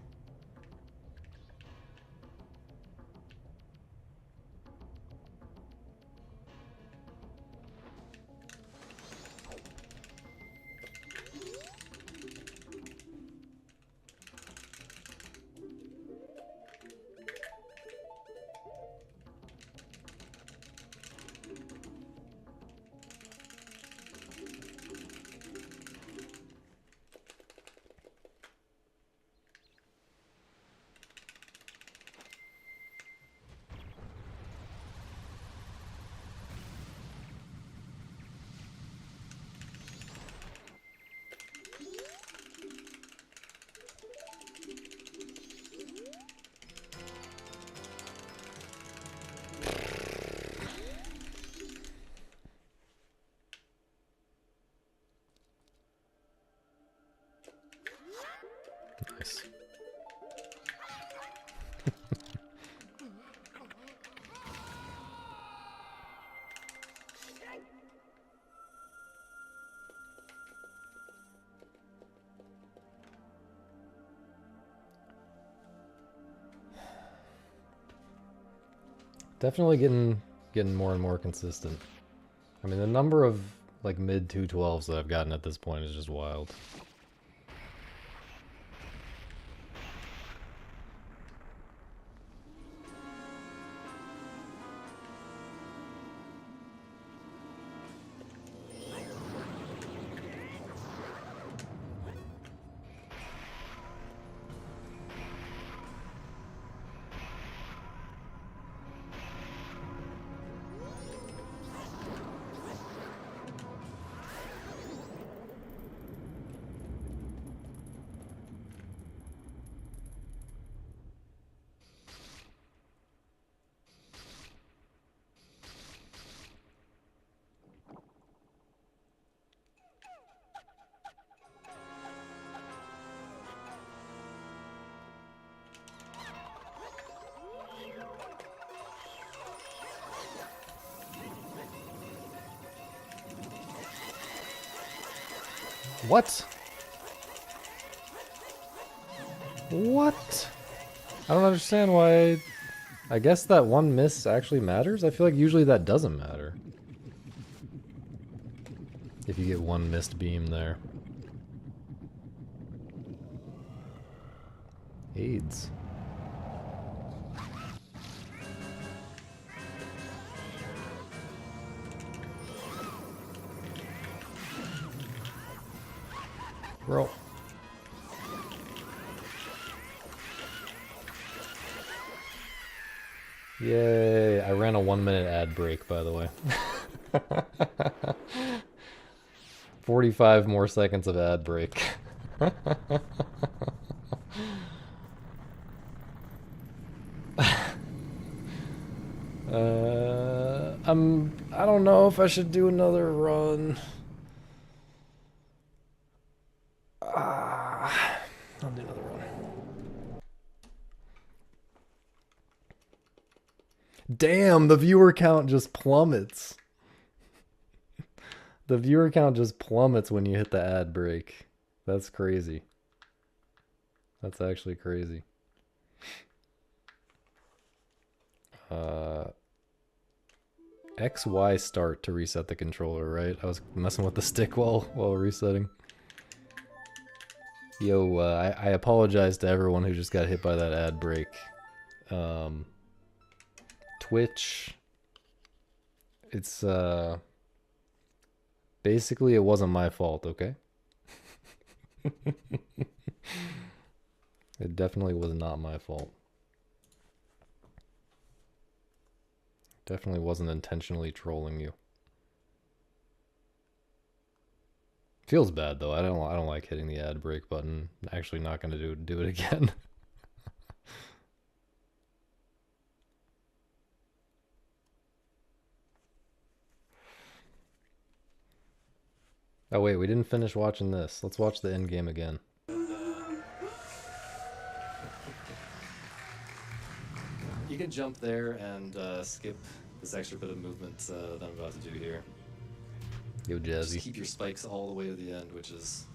Nice. Definitely getting more and more consistent. I mean, the number of like mid 212s that I've gotten at this point is just wild. What? What? I don't understand why... I guess that one miss actually matters? I feel like usually that doesn't matter. If you get one missed beam there. AIDS. Roll. Yay, I ran a 1-minute ad break, by the way. 45 more seconds of ad break. I don't know if I should do another run. I'll do another run. Damn, the viewer count just plummets. The viewer count just plummets when you hit the ad break. That's crazy. That's actually crazy. XY start to reset the controller, right? I was messing with the stick while resetting. Yo, I apologize to everyone who just got hit by that ad break. Twitch. It's basically it wasn't my fault, okay? It definitely was not my fault. Definitely wasn't intentionally trolling you. Feels bad though. I don't like hitting the ad break button. Actually not gonna do it again. Oh wait, we didn't finish watching this. Let's watch the end game again. You can jump there and skip this extra bit of movement that I'm about to do here. Yo, Just Jazzy. keep your spikes all the way to the end, which is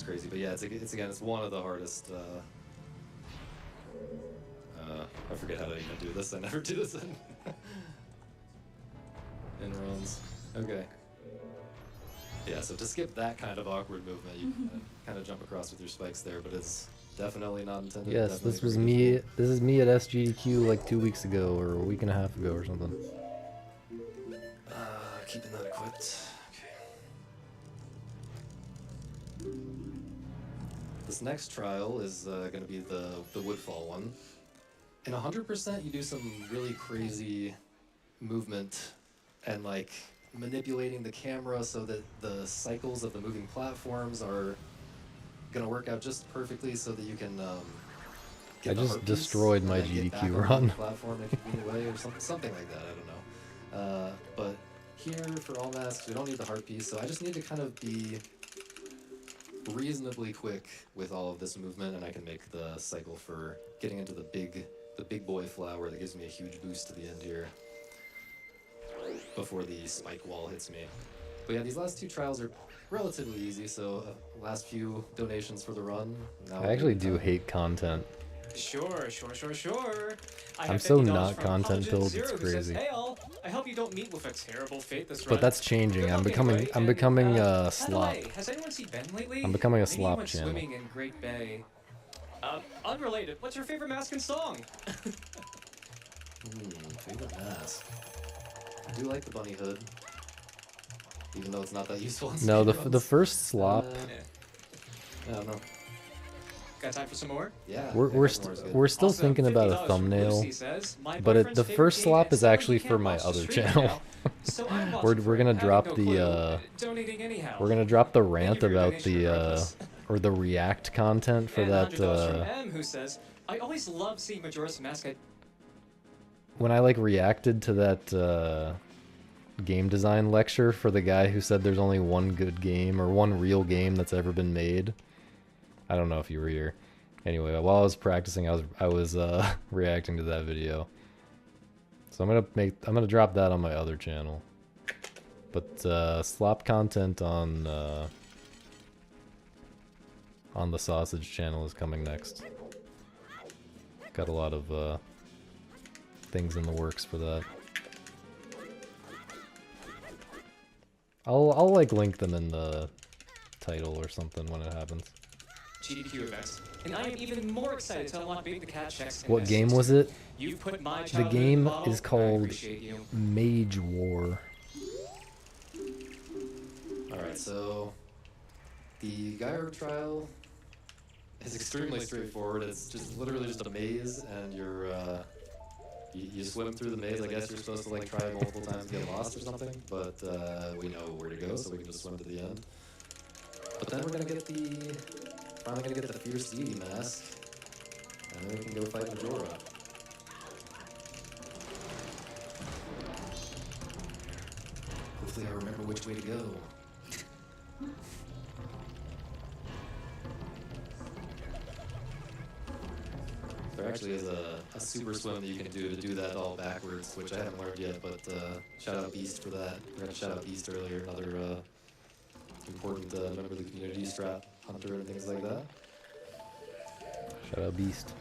crazy. But yeah, it's one of the hardest. I forget how to even do this. I never do this in runs. Okay. Yeah, so to skip that kind of awkward movement, you can kind of jump across with your spikes there, but it's definitely not intended. Yes, definitely this was very me. difficult. This is me at SGDQ like 2 weeks ago or a week and a half ago or something. Keeping that equipped. Okay. This next trial is going to be the Woodfall one. In 100%, you do some really crazy movement and like manipulating the camera so that the cycles of the moving platforms are gonna work out just perfectly so that you can get I the just heart piece destroyed and my then get back GDQ on the run. moving platform in a convenient way or something like that. I don't know. But here for all masks, we don't need the heart piece, so I just need to kind of be reasonably quick with all of this movement, and I can make the cycle for getting into the big boy flower that gives me a huge boost to the end here before the spike wall hits me. But yeah, these last two trials are relatively easy, so last few donations for the run. Now I actually do hate content. Sure. I I'm have so $50 not from content Collagen filled, Zero, it's who says, crazy. "Hey all, I hope you don't meet with a terrible fate this But run." that's changing. Good I'm luck becoming anyway, I'm and, becoming a by the slop. way, has anyone seen Ben lately? I'm becoming a Maybe he slop went channel. swimming in Great Bay. Unrelated. What's your favorite mask and song? Favorite mask. I do like the bunny hood, even though it's not that useful. In No, the speedruns. first slop. I don't know. Got time for some more? Yeah. We're still Also, thinking about a $50 from thumbnail, Lucy says, "My but boyfriend's the favorite first game slop is sadly actually can't for my watch the other stream channel. now, so I'm we're watching for we're it, gonna having drop no the clue, donating anyhow. we're gonna drop the Thank you rant for your about donation the regardless. or the react content for And that $100 from M, who says, "I always love seeing Majora's Mask." when I like reacted to that game design lecture for the guy who said there's only one good game or one real game that's ever been made. I don't know if you were here. Anyway, while I was practicing, I was reacting to that video. So I'm gonna drop that on my other channel. But slop content on the sausage channel is coming next. Got a lot of things in the works for that. I'll like link them in the title or something when it happens. GDQ events. And I am even more excited to unlock Big the Cat checks. in What game was S16. it? You've put my The childhood in game bottle, is and I called appreciate you. Mage War. Alright, so the gyro trial is extremely straightforward. It's just literally just a maze, and you swim through the maze. I guess you're supposed to like try multiple times to get lost or something, but we know where to go, so we can just swim to the end. But then we're finally gonna get the Fierce Deity mask, and then we can go fight Majora. Hopefully I remember which way to go. There actually is a super swim that you can do that all backwards, which I haven't learned yet, but shout out Beast for that. We're gonna shout out Beast earlier, another important member of the community, strat hunter and things like that. Shout out Beast.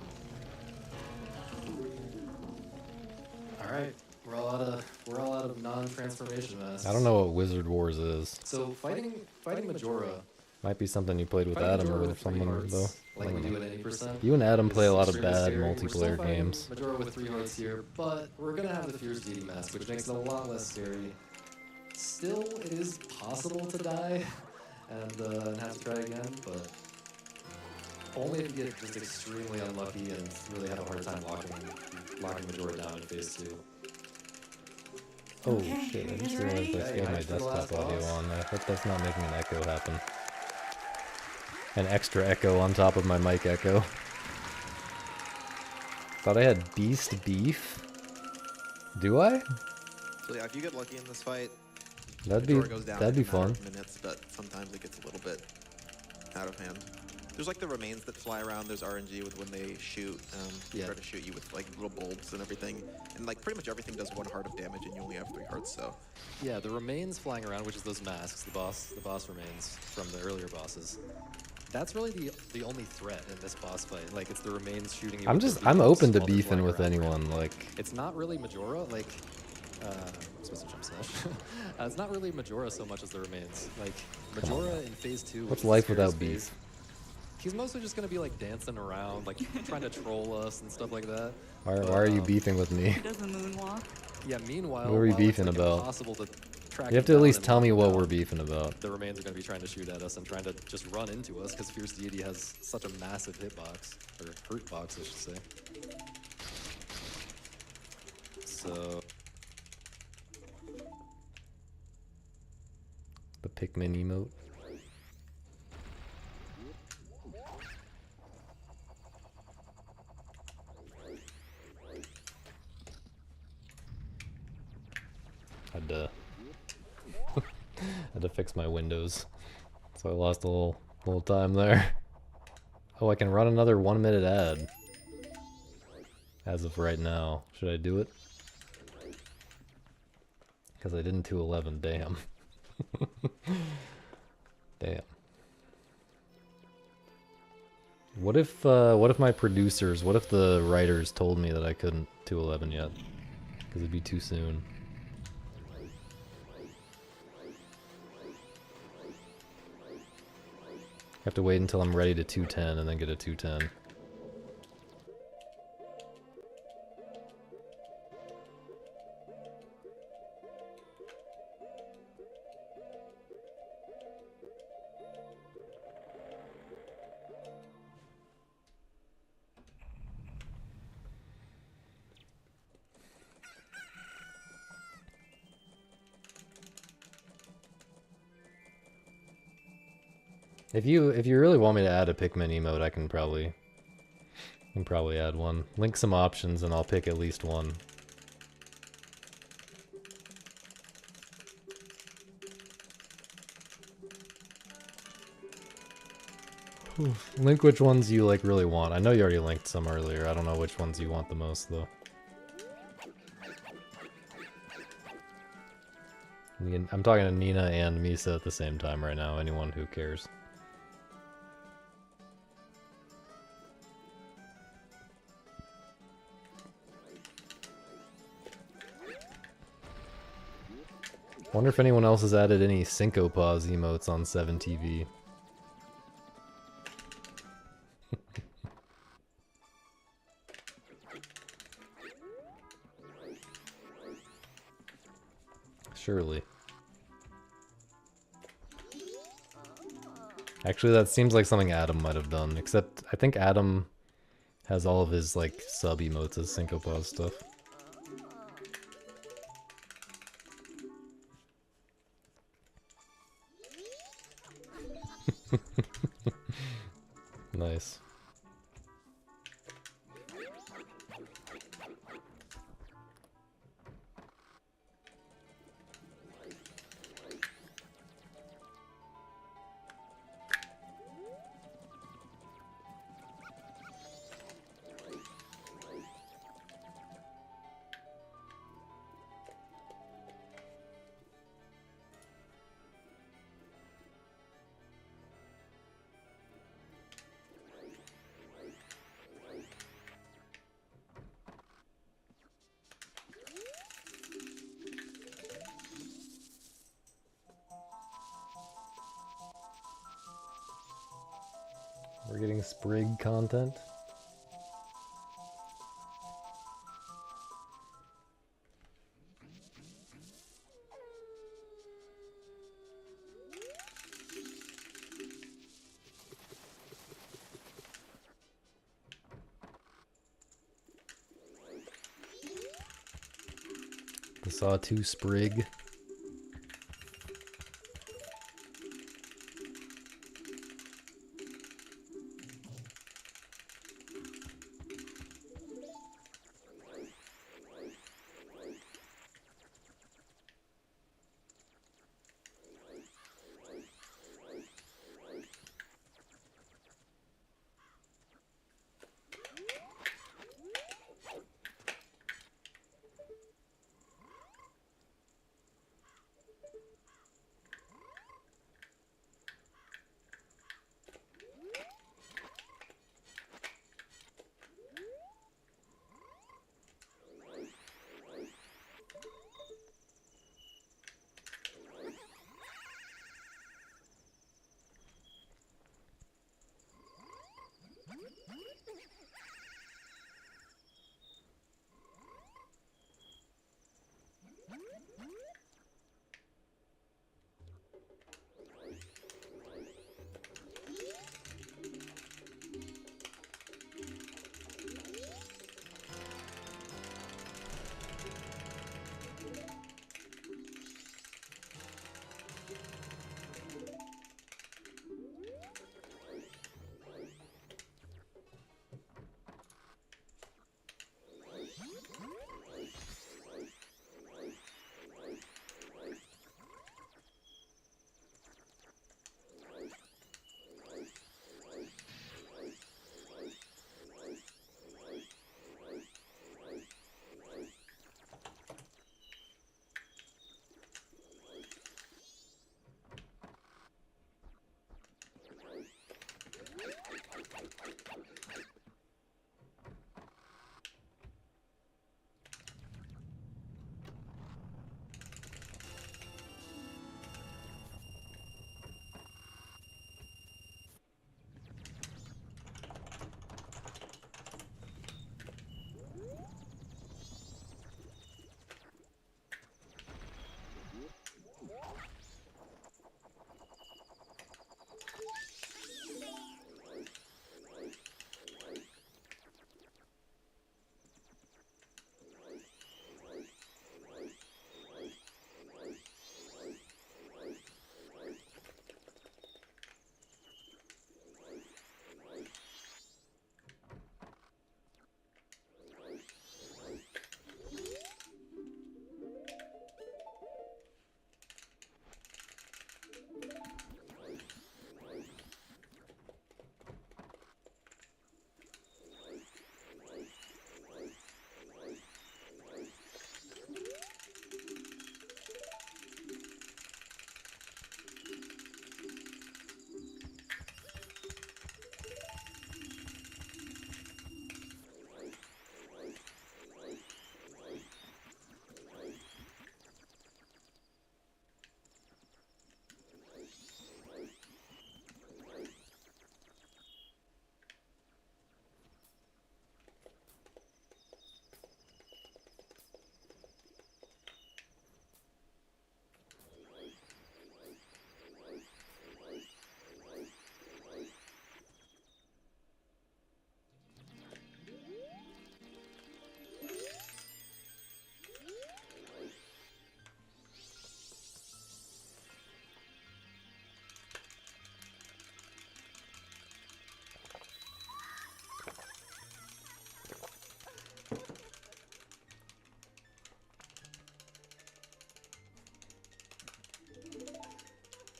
Alright, we're all out of non-transformation masks. I don't know what Wizard Wars is. So fighting Majora. Might be something you played with Fighting Adam Majora or with 3 someone hearts, though. like I we don't do know. at any percent. You and Adam play a lot of Extremely bad scary. We're still multiplayer fighting games. Majora with 3 hearts here, but we're gonna have the Fierce Deity mask, which makes it a lot less scary. Still, it is possible to die and have to try again, but only if you get just extremely unlucky and really have a hard time locking Majora down in phase 2. Oh Okay, shit, I you just guys realized ready? I still have my Ready for the desktop last audio boss? on. I hope that's not making an echo happen. An extra echo on top of my mic echo. Thought I had Beast Beef? Do I? So yeah, if you get lucky in this fight, That'd be Majora goes down that'd in be a matter fun. of minutes, but sometimes it gets a little bit out of hand. There's like the remains that fly around. There's RNG with when they shoot. They Yeah. try to shoot you with like little bulbs and everything. And like pretty much everything does 1 heart of damage, and you only have 3 hearts. So Yeah, the remains flying around, which is those masks, the boss remains from the earlier bosses. That's really the only threat in this boss fight. Like, it's the remains shooting you. I'm with their I'm beams open to while they're beefing flying with around. anyone, like It's not really Majora, like, I'm supposed to jump slash. It's not really Majora so much as the remains. Like, Majora in phase 2. What's which is the life scariest without beef? phase, he's mostly just gonna be like dancing around, like trying to troll us and stuff like that. why But, are you beefing with me? He does a moonwalk. Yeah, meanwhile, What are we while it's, beefing like, about? impossible to track You have him to at down least and tell knock me him what down, we're beefing about. the remains are going to be trying to shoot at us and trying to just run into us because Fierce Deity has such a massive hitbox, or hurt box, I should say. So, The Pikmin emote. Had to had to fix my Windows, so I lost a little time there. Oh, I can run another 1-minute ad. As of right now, should I do it? Because I didn't 211. Damn. Damn. What if my producers, what if the writers told me that I couldn't 211 yet? Because it'd be too soon. I have to wait until I'm ready to 210 and then get a 210. If you really want me to add a Pikmin emote, I can probably add one. Link some options and I'll pick at least one. Link which ones you like really want. I know you already linked some earlier. I don't know which ones you want the most though. I'm talking to Nina and Misa at the same time right now. Anyone who cares. Wonder if anyone else has added any Cinco Pause emotes on 7TV. Surely. Actually, that seems like something Adam might have done, except I think Adam has all of his, like, sub emotes as Cinco Pause stuff. Nice. We're getting Sprig content. The Sawtooth Sprig.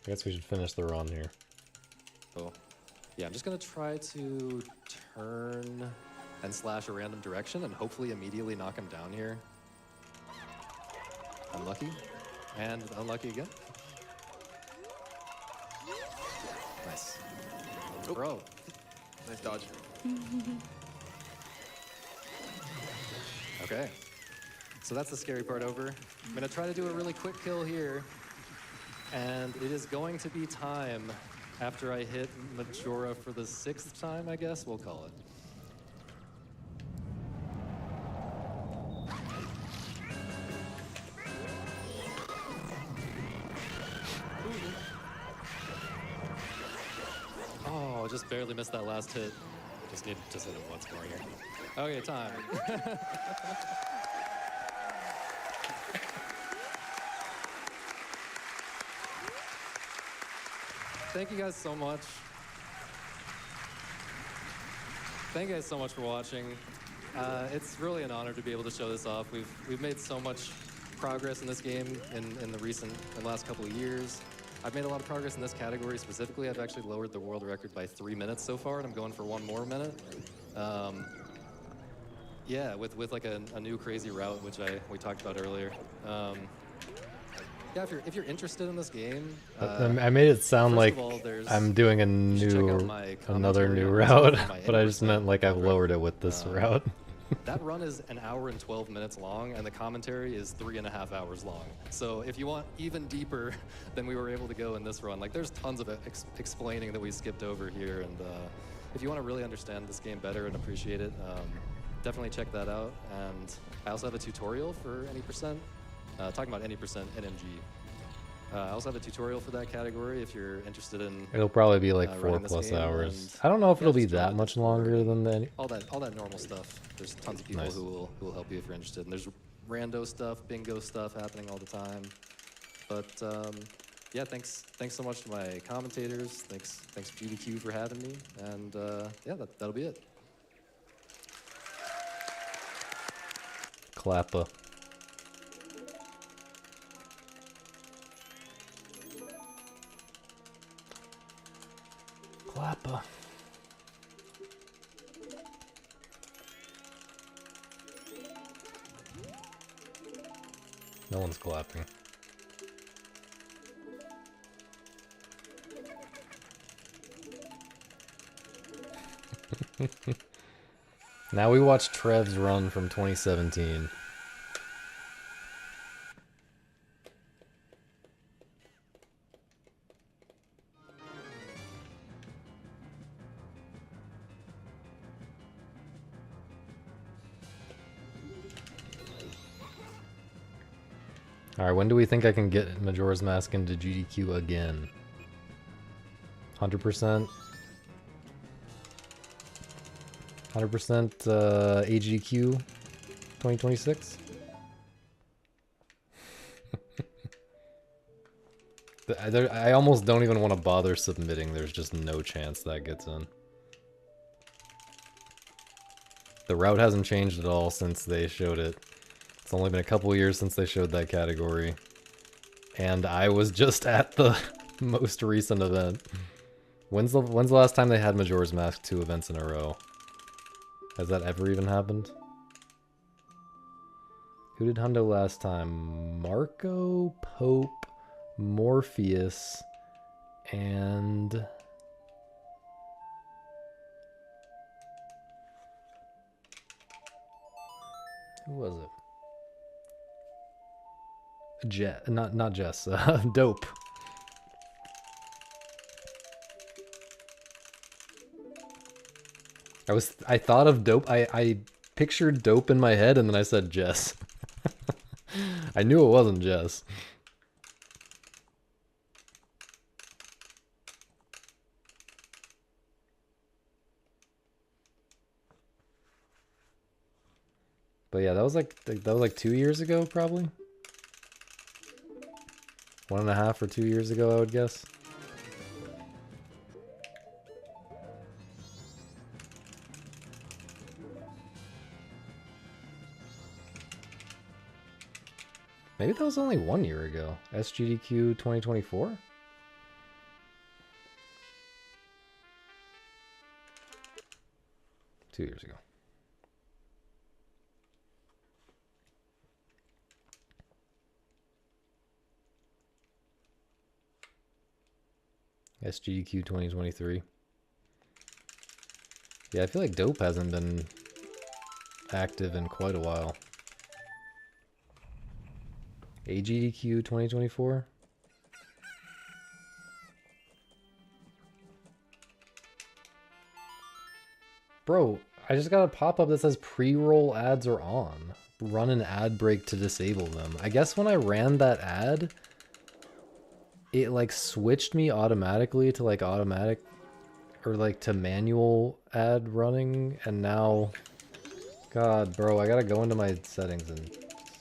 I guess we should finish the run here. Cool. Yeah, I'm just gonna try to turn and slash a random direction and hopefully immediately knock him down here. Unlucky. And unlucky again. Nice. Oh. Bro. Nice dodge. Okay. So that's the scary part over. I'm gonna try to do a really quick kill here. And it is going to be time after I hit Majora for the 6th time, I guess we'll call it. Oh, just barely missed that last hit. Just hit it once more here. Okay, time. Thank you guys so much. Thank you guys so much for watching. It's really an honor to be able to show this off. We've made so much progress in this game in the last couple of years. I've made a lot of progress in this category specifically. I've actually lowered the world record by 3 minutes so far, and I'm going for 1 more minute. Yeah, with like a new crazy route, which we talked about earlier. Yeah, if you're interested in this game, I made it sound like all, I'm doing another new route, but I just N% meant like I've lowered it with this route. That run is 1 hour and 12 minutes long, and the commentary is 3.5 hours long. So if you want even deeper than we were able to go in this run, like there's tons of explaining that we skipped over here, and if you want to really understand this game better and appreciate it, definitely check that out. And I also have a tutorial for any percent. Talking about any percent NMG. I also have a tutorial for that category if you're interested in. It'll probably be like 4+ running this game, hours. and I don't know if it'll be just that much longer than that. all that normal stuff. There's tons of people Nice. who will help you if you're interested. And there's rando stuff, bingo stuff happening all the time. But yeah, thanks so much to my commentators. Thanks GDQ for having me. And yeah, that'll be it. Klappa. Klappa. No one's clapping. Now we watch Trev's run from 2017. Alright, when do we think I can get Majora's Mask into GDQ again? 100%? 100% AGDQ 2026? I almost don't even want to bother submitting. There's just no chance that gets in. The route hasn't changed at all since they showed it. It's only been a couple years since they showed that category. And I was just at the most recent event. When's the last time they had Majora's Mask 2 events in a row? Has that ever even happened? Who did Hundo last time? Marco, Pope, Morpheus, and... who was it? Not Jess, Dope. I thought of Dope. I pictured Dope in my head and then I said Jess. I knew it wasn't Jess. But yeah, that was like 2 years ago, probably. 1.5 or 2 years ago, I would guess. Maybe that was only 1 year ago. SGDQ 2024? 2 years ago. SGDQ 2023. Yeah, I feel like Dope hasn't been active in quite a while. AGDQ 2024. Bro, I just got a pop-up that says pre-roll ads are on. Run an ad break to disable them. I guess when I ran that ad, it like switched me automatically to like automatic or like to manual ad running, and now, God, bro, I gotta go into my settings and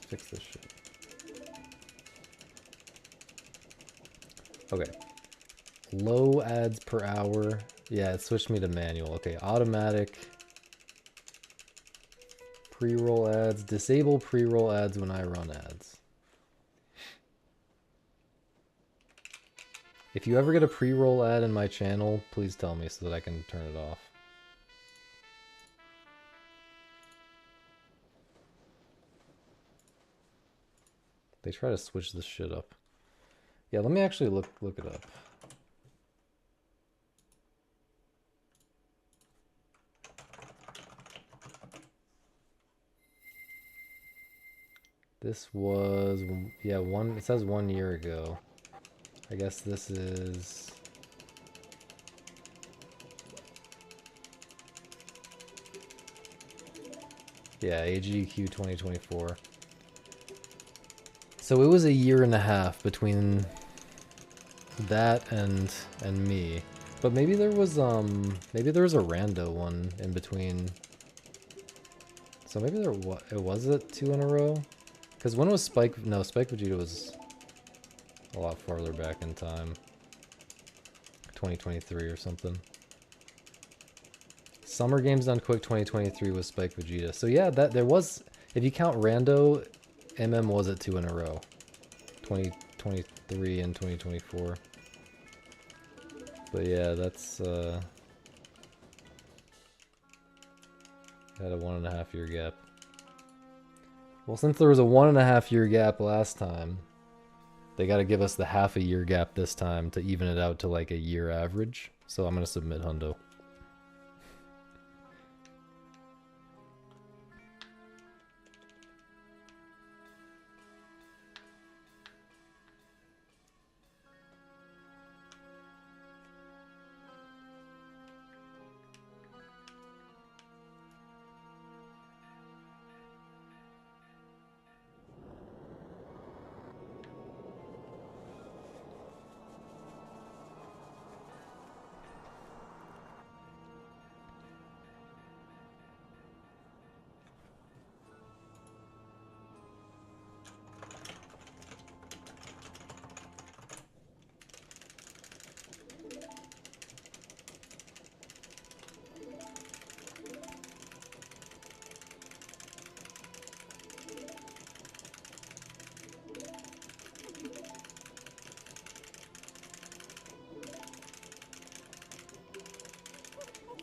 fix this shit. Okay. Low ads per hour. Yeah, it switched me to manual. Okay, automatic. Pre-roll ads. Disable pre-roll ads when I run ads. If you ever get a pre-roll ad in my channel, please tell me so that I can turn it off. They try to switch this shit up. Yeah, let me actually look it up. This was, yeah, it says 1 year ago. I guess this is... Yeah, AGQ 2024. So it was a year and a half between that and me. But maybe there was a rando one in between. So maybe it was it 2 in a row? Because when was Spike? No, Spike Vegeta was a lot farther back in time. 2023 or something. Summer Games Done Quick 2023 was Spike Vegeta. So yeah, there was, if you count rando, MM was at 2 in a row. 2023 and 2024. But yeah, that's had a 1.5 year gap. Well, since there was a 1.5 year gap last time, they got to give us the half a year gap this time to even it out to like a year average. So I'm gonna submit Hundo.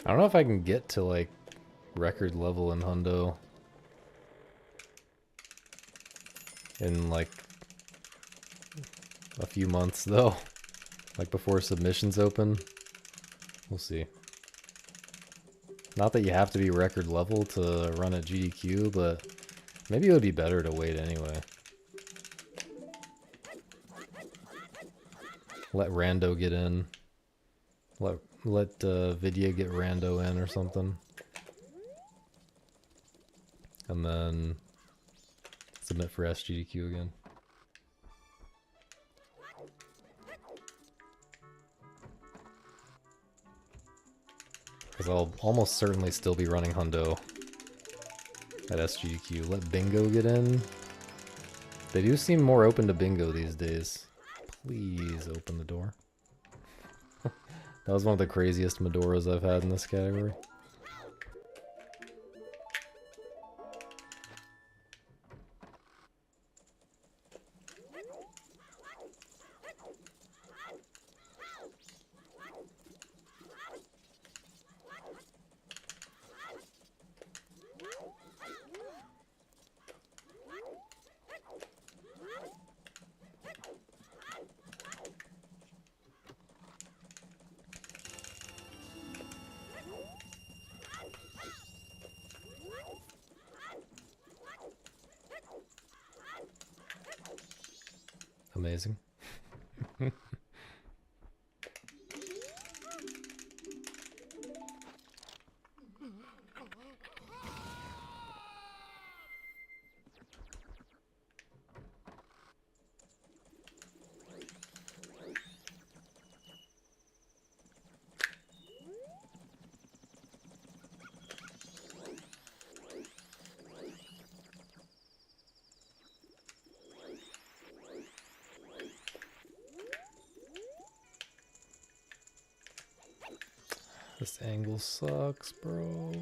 I don't know if I can get to like record level in Hundo in like a few months though, like before submissions open. We'll see. Not that you have to be record level to run at GDQ, but maybe it would be better to wait anyway. Let rando get in. Let Vidya get rando in or something. And then submit for SGDQ again. Because I'll almost certainly still be running Hundo at SGDQ. Let Bingo get in. They do seem more open to Bingo these days. Please open the door. That was one of the craziest Medoras I've had in this category. Amazing. This angle sucks, bro.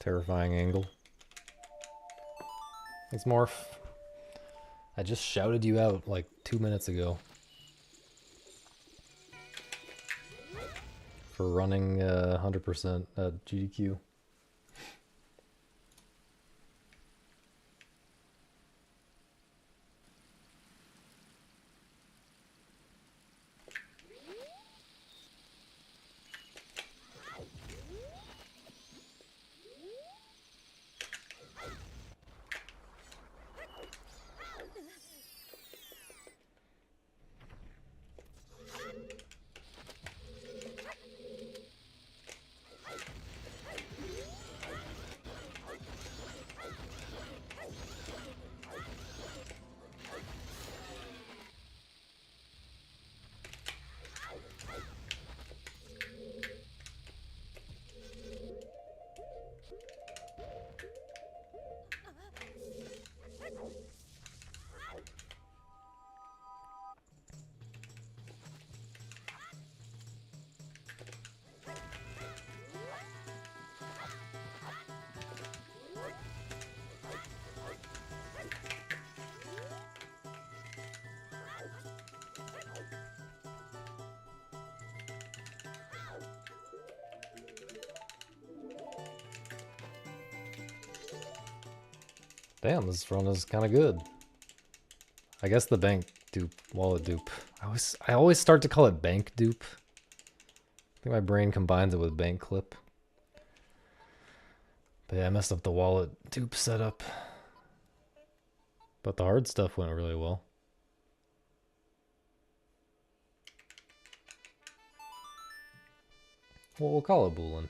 Terrifying angle. Thanks, Morph. I just shouted you out like 2 minutes ago for running 100% at GDQ. Damn, this run is kind of good. I guess the bank dupe, wallet dupe. I always start to call it bank dupe. I think my brain combines it with bank clip. But yeah, I messed up the wallet dupe setup. But the hard stuff went really well. Well, we'll call it Boolin.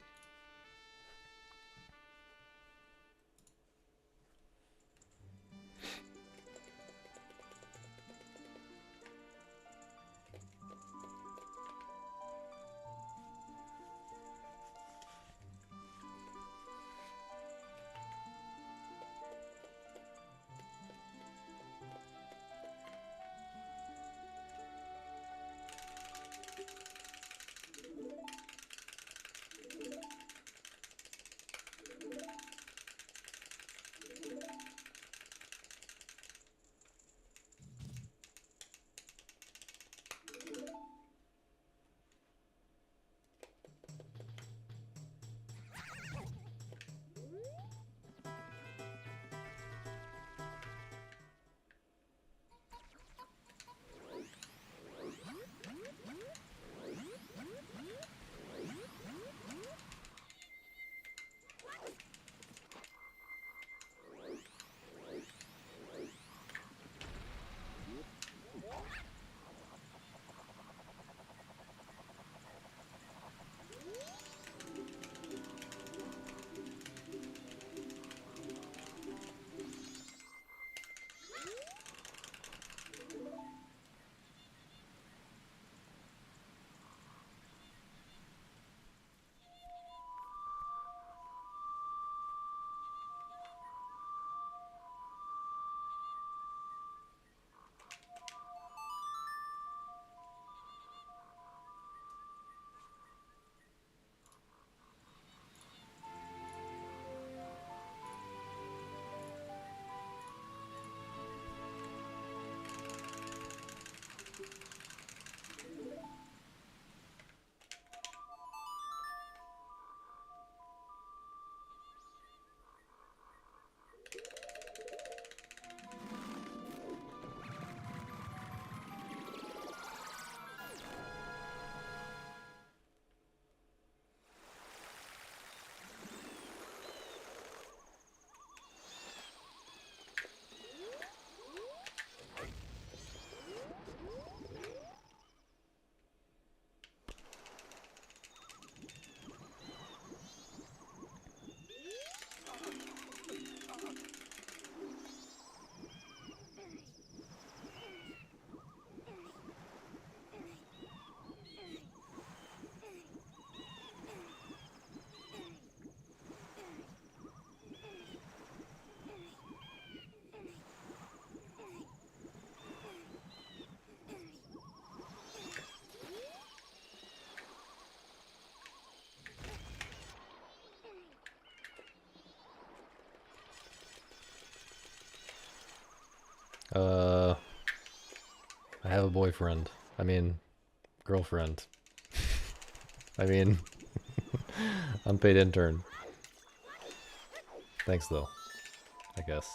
I have a boyfriend. I mean, girlfriend. I mean, unpaid intern. Thanks though, I guess.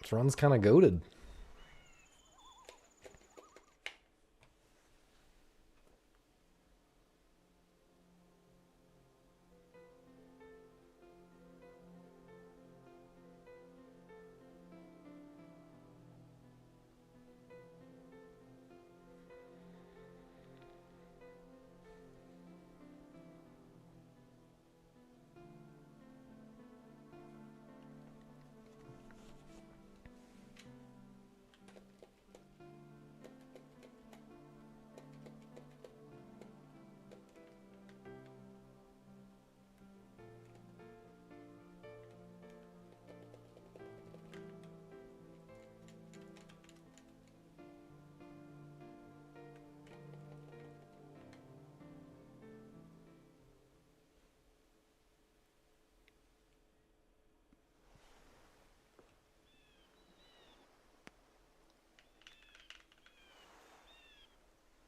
This run's kind of goated.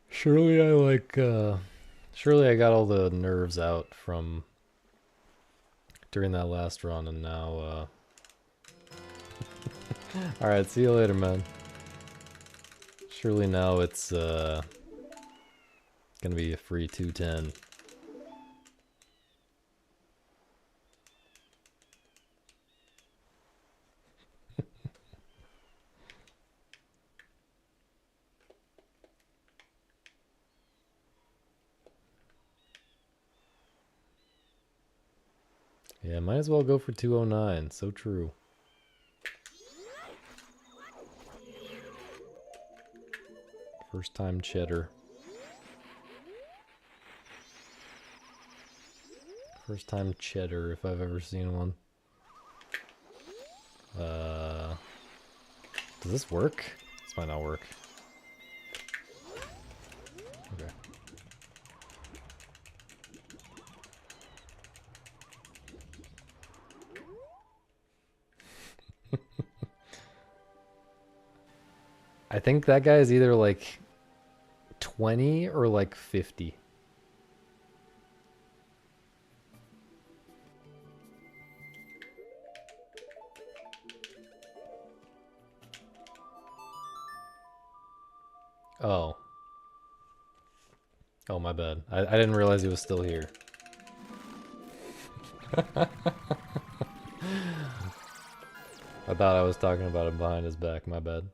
Surely I like, surely I got all the nerves out from during that last run, and now, alright, see you later, man. Surely now it's, gonna be a free 210. Yeah, might as well go for 209. So true. First time cheddar. First time cheddar if I've ever seen one. Does this work? This might not work. Okay. I think that guy is either like 20 or like 50. Oh. Oh, my bad. I didn't realize he was still here. I thought I was talking about him behind his back. My bad.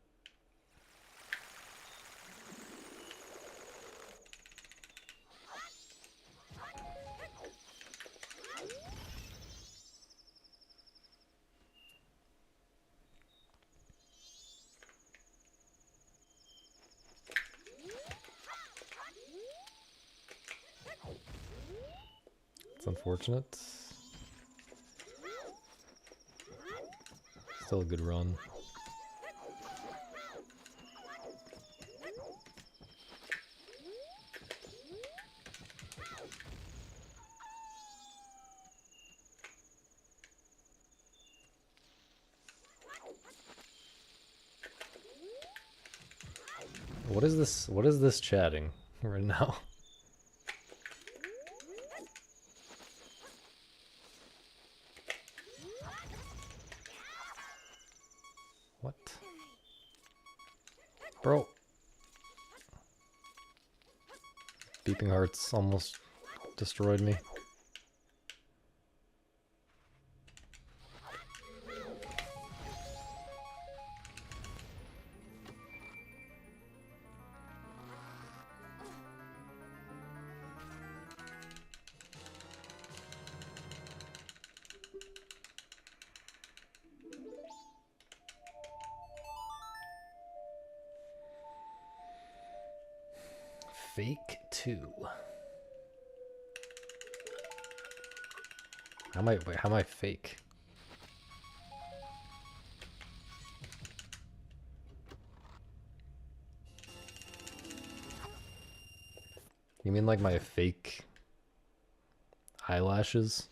It's unfortunate. Still a good run. What is this? What is this chatting right now? What? Bro. Beeping hearts almost destroyed me. Fake 2. How am I fake? You mean like my fake eyelashes?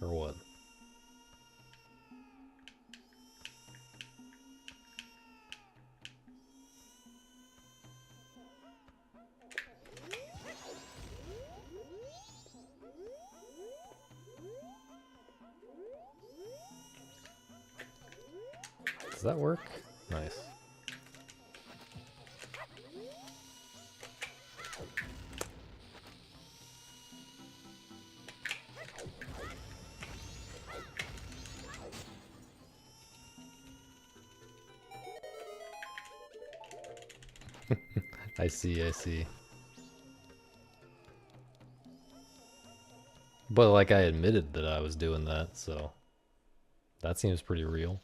Or what? Does that work? Nice. I see, I see. But like I admitted that I was doing that, so that seems pretty real.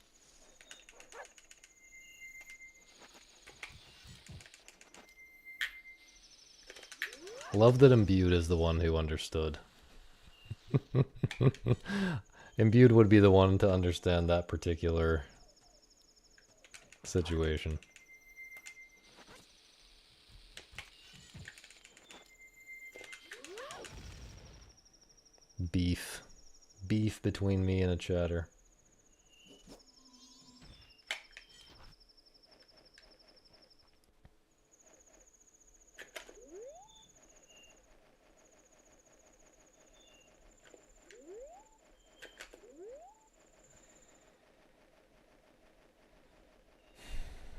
Love that Imbued is the one who understood. Imbued would be the one to understand that particular situation. Beef. Beef between me and a chatter.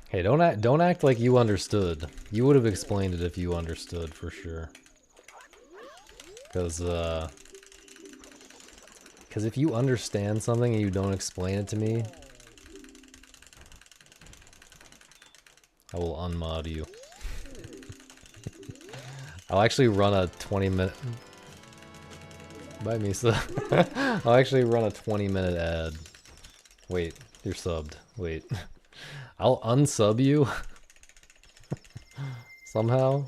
Hey, don't act like you understood. You would have explained it if you understood for sure. Cause if you understand something and you don't explain it to me, I will unmod you. I'll actually run a 20-minute... Bye, Misa. I'll actually run a 20-minute ad. Wait, you're subbed. Wait. I'll unsub you? Somehow?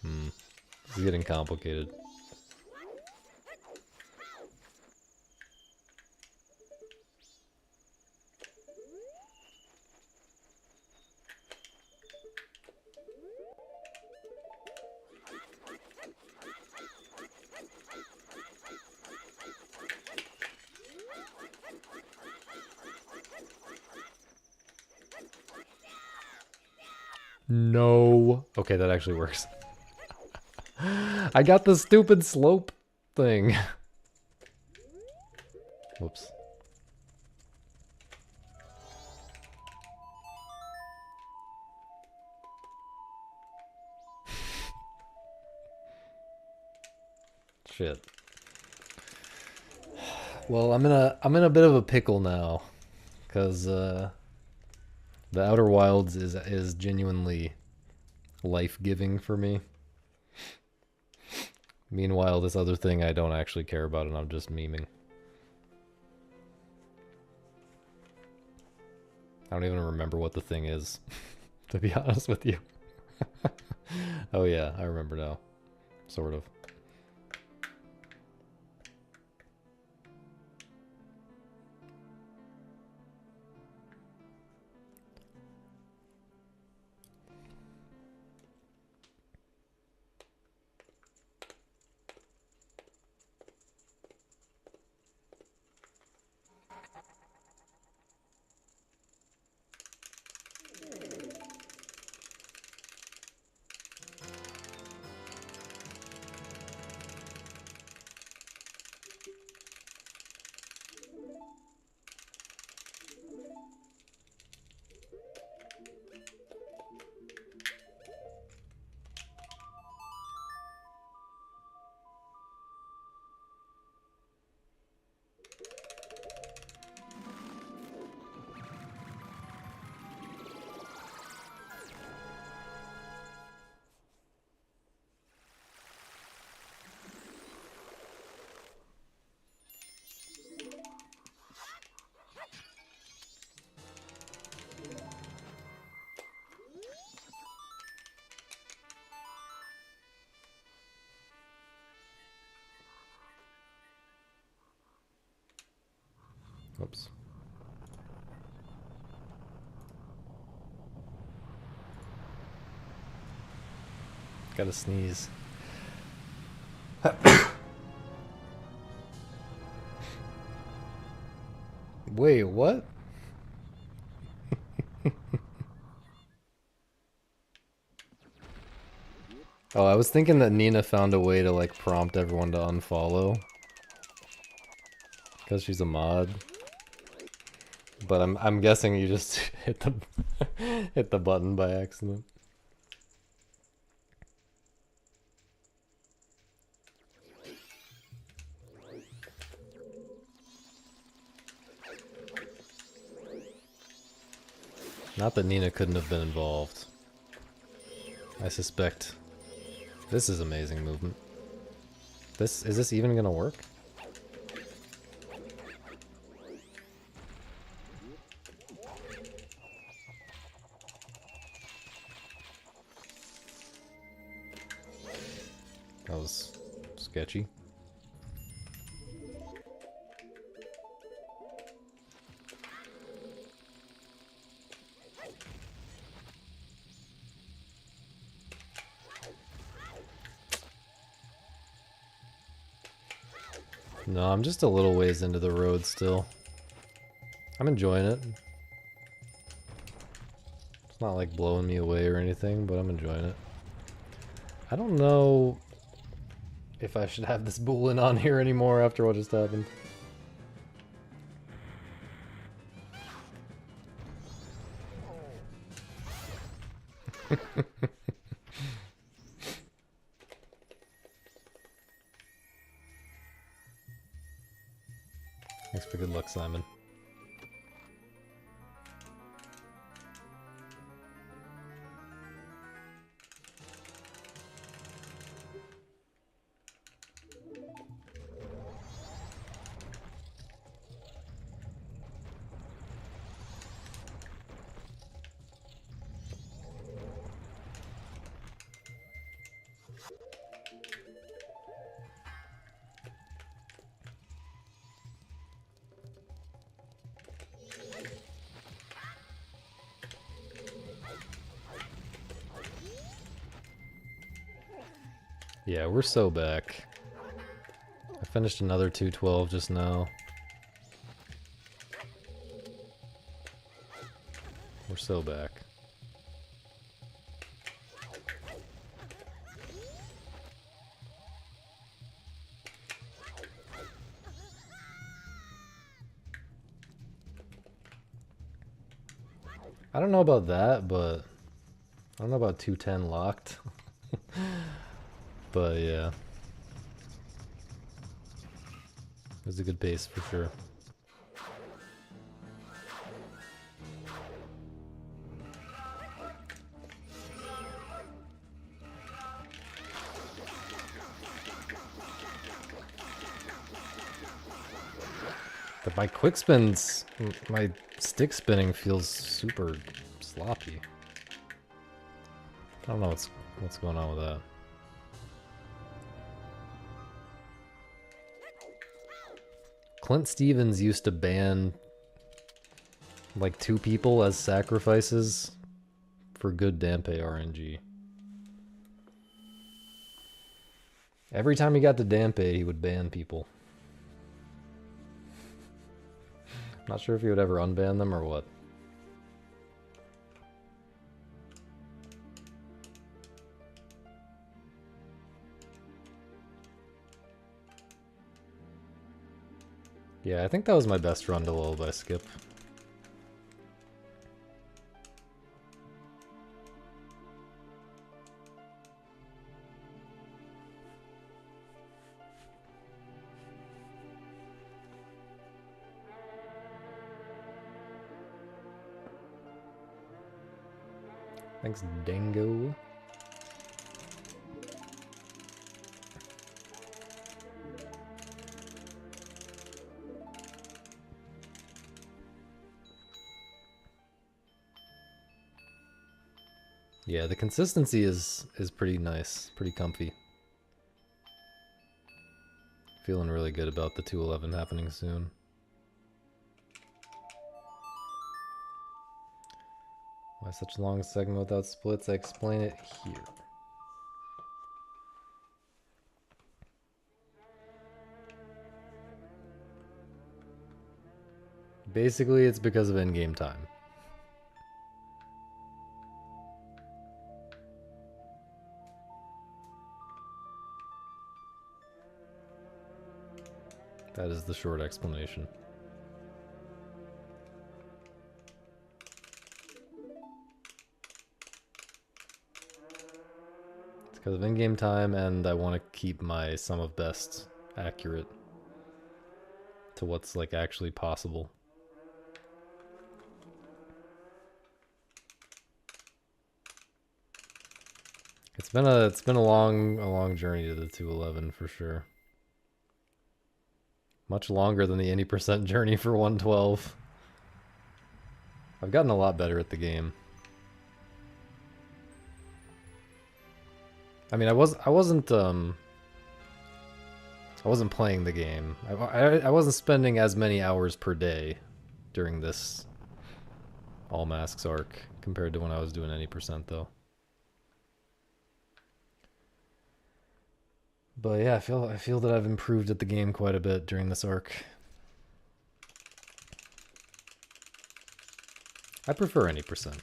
This is getting complicated. No. Okay, that actually works. I got the stupid slope thing. Whoops. Shit. Well, I'm in a bit of a pickle now, cause the Outer Wilds is genuinely life-giving for me. Meanwhile, this other thing I don't actually care about, and I'm just memeing. I don't even remember what the thing is, to be honest with you. Oh yeah, I remember now. Sort of. Oops. Gotta sneeze. Wait, what? Oh, I was thinking that Nina found a way to like prompt everyone to unfollow. Because she's a mod. But I'm guessing you just hit the hit the button by accident. Not that Nina couldn't have been involved. I suspect this is amazing movement. Is this even gonna work? That was sketchy. No, I'm just a little ways into the road still. I'm enjoying it. It's not like blowing me away or anything, but I'm enjoying it. I don't know if I should have this boolean on here anymore after what just happened. Thanks for good luck, Simon. Yeah, we're so back. I finished another 212 just now. We're so back. I don't know about that, but I don't know about 210 locked. But yeah. It was a good pace for sure. But my quick spins, my stick spinning feels super sloppy. I don't know what's going on with that. Clint Stevens used to ban like 2 people as sacrifices for good Dampe RNG. Every time he got to Dampe, he would ban people. Not sure if he would ever unban them or what. Yeah, I think that was my best run to Lullaby Skip. Thanks, Dango. Yeah, the consistency is pretty nice, pretty comfy. Feeling really good about the 211 happening soon. Why such a long segment without splits? I explain it here. Basically, it's because of in-game time. That is the short explanation. It's because of in-game time, and I want to keep my sum of best accurate to what's like actually possible. It's been a long journey to the 211 for sure. Much longer than the 80% journey for 112. I've gotten a lot better at the game. I mean, I wasn't playing the game. I wasn't spending as many hours per day during this All Masks arc compared to when I was doing 80% though. But yeah, I feel that I've improved at the game quite a bit during this arc. I prefer 80%.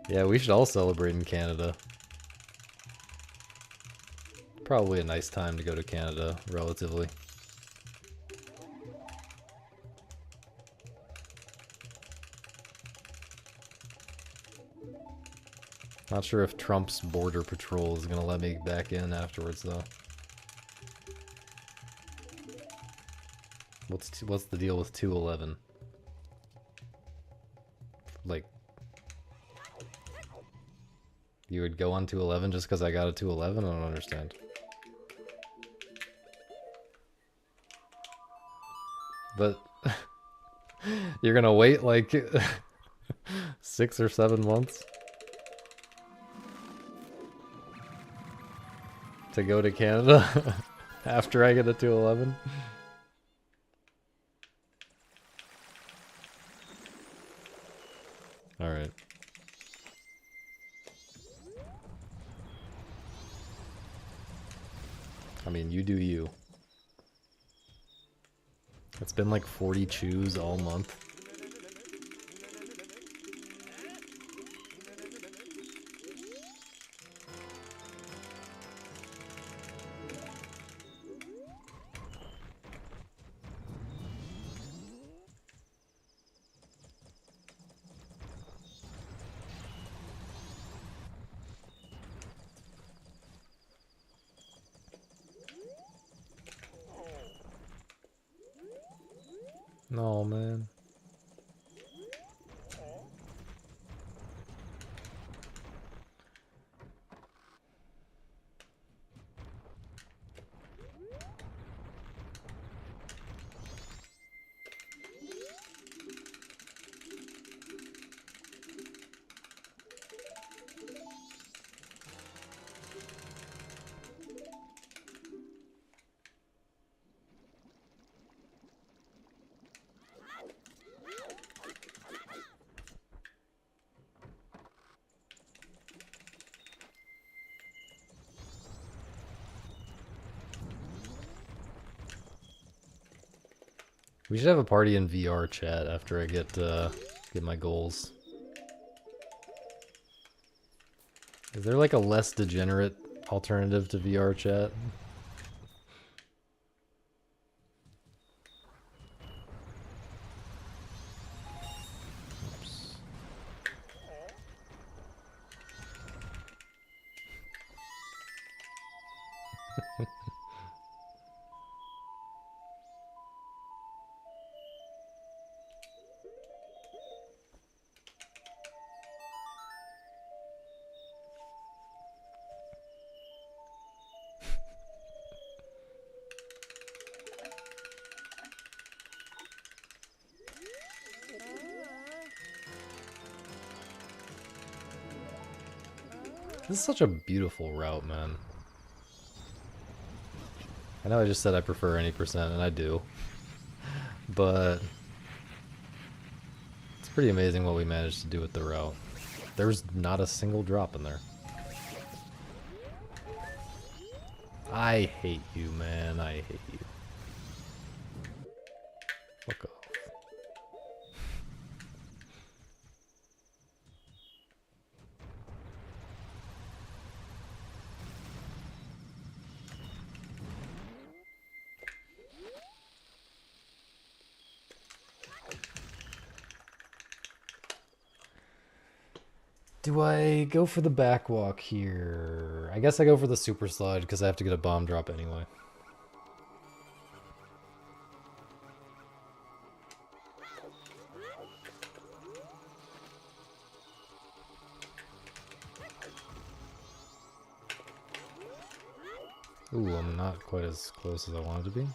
Yeah, we should all celebrate in Canada. Probably a nice time to go to Canada, relatively. Not sure if Trump's border patrol is gonna let me back in afterwards, though. What's the deal with 211? Like, you would go on 211 just because I got a 211? I don't understand. But you're gonna wait like 6 or 7 months to go to Canada after I get a 211? Alright. I mean, you do you. It's been like 40 chews all month. No, man. We should have a party in VR chat after I get my goals. Is there like a less degenerate alternative to VR chat? Oops. This is such a beautiful route, man. I know I just said I prefer 80%, and I do. but it's pretty amazing what we managed to do with the row. There's not a single drop in there. I hate you, man. I hate you. Fuck off. Do I go for the backwalk here? I guess I go for the super slide because I have to get a bomb drop anyway. Ooh, I'm not quite as close as I wanted to be.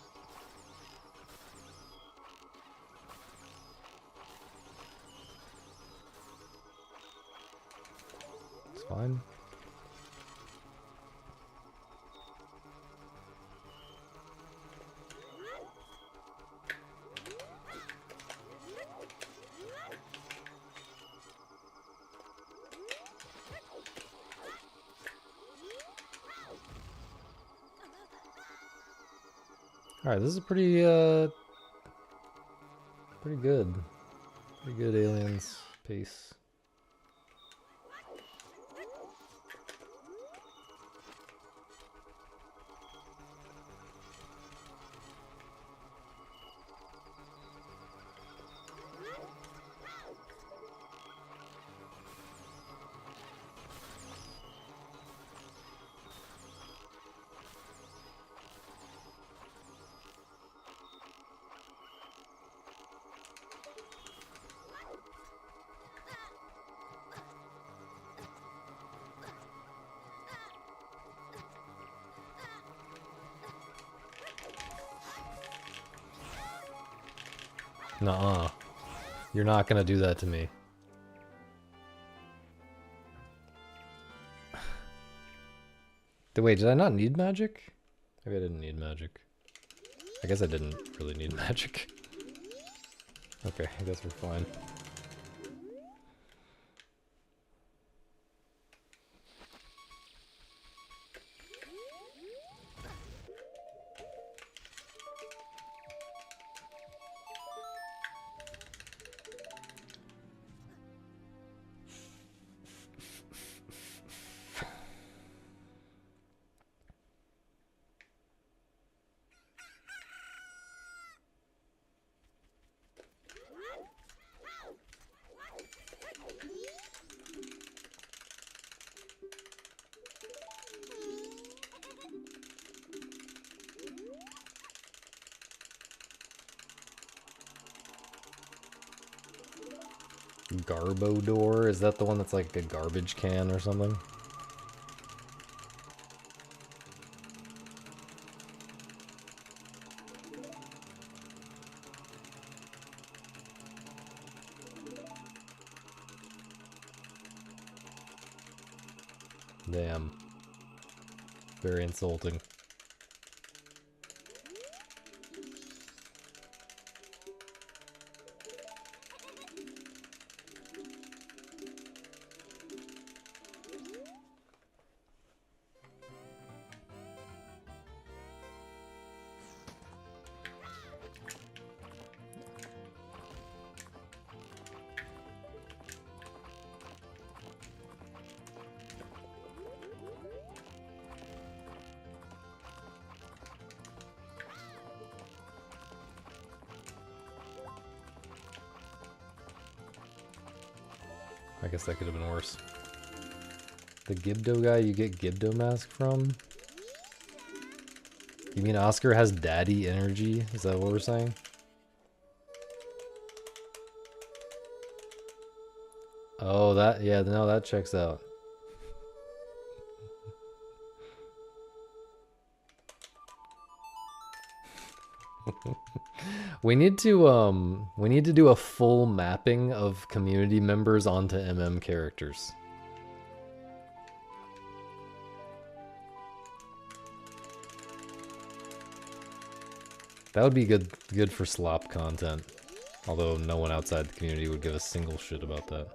It's fine. Alright, this is pretty good. Pretty good aliens pace. Nuh-uh. You're not gonna do that to me. Wait, did I not need magic? Maybe I didn't need magic. I guess I didn't really need magic. Okay, I guess we're fine. Garbo door? Is that the one that's like a garbage can or something? Damn. Very insulting. I guess that could have been worse. The Gibdo guy you get Gibdo mask from? You mean Oscar has daddy energy? Is that what we're saying? Oh, that, yeah, no, that checks out. We need to do a full mapping of community members onto MM characters. That would be good for slop content. Although no one outside the community would give a single shit about that.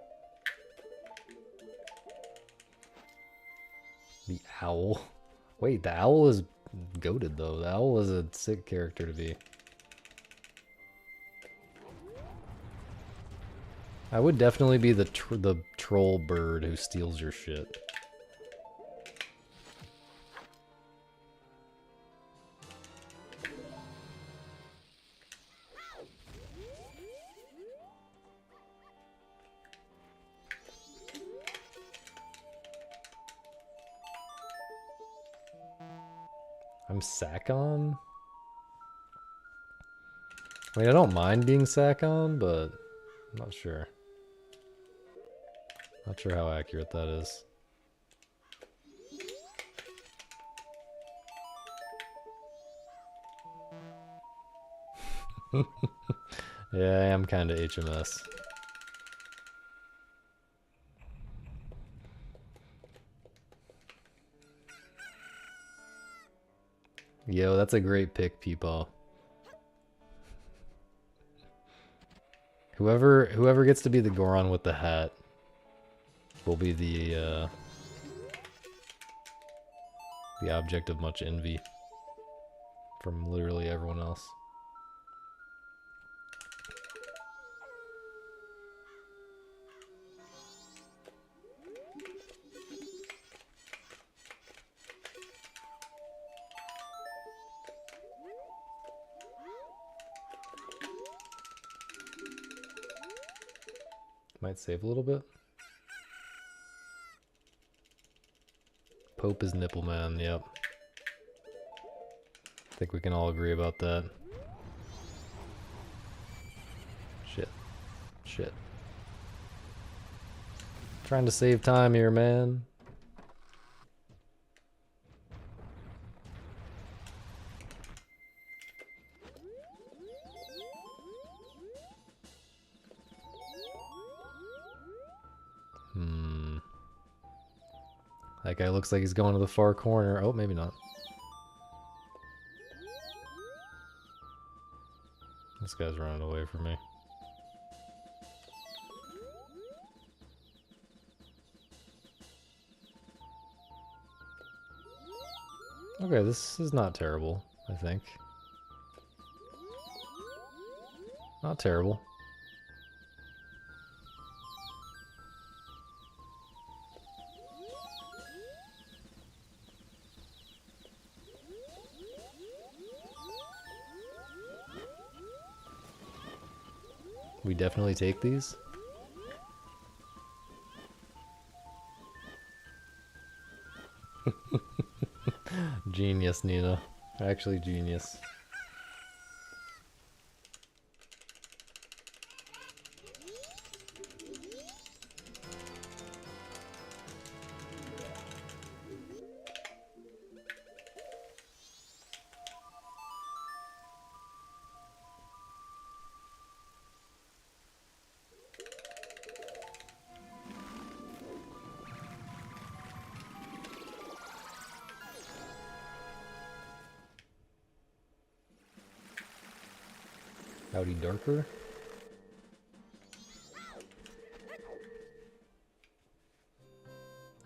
The owl. Wait, the owl is goated though. The owl is a sick character to be. I would definitely be the troll bird who steals your shit. I'm Sakon? I mean, I don't mind being Sakon, but I'm not sure. Not sure how accurate that is. Yeah, I am kind of HMS. Yo, that's a great pick, Peepaw. Whoever gets to be the Goron with the hat will be the object of much envy from literally everyone else. Might save a little bit. Pope is Nipple Man, yep. I think we can all agree about that. Shit. Shit. Trying to save time here, man. That guy looks like he's going to the far corner. Oh, maybe not. This guy's running away from me. Okay, this is not terrible, I think. Not terrible. We definitely take these. Genius, Nina. Actually genius. Howdy Darker.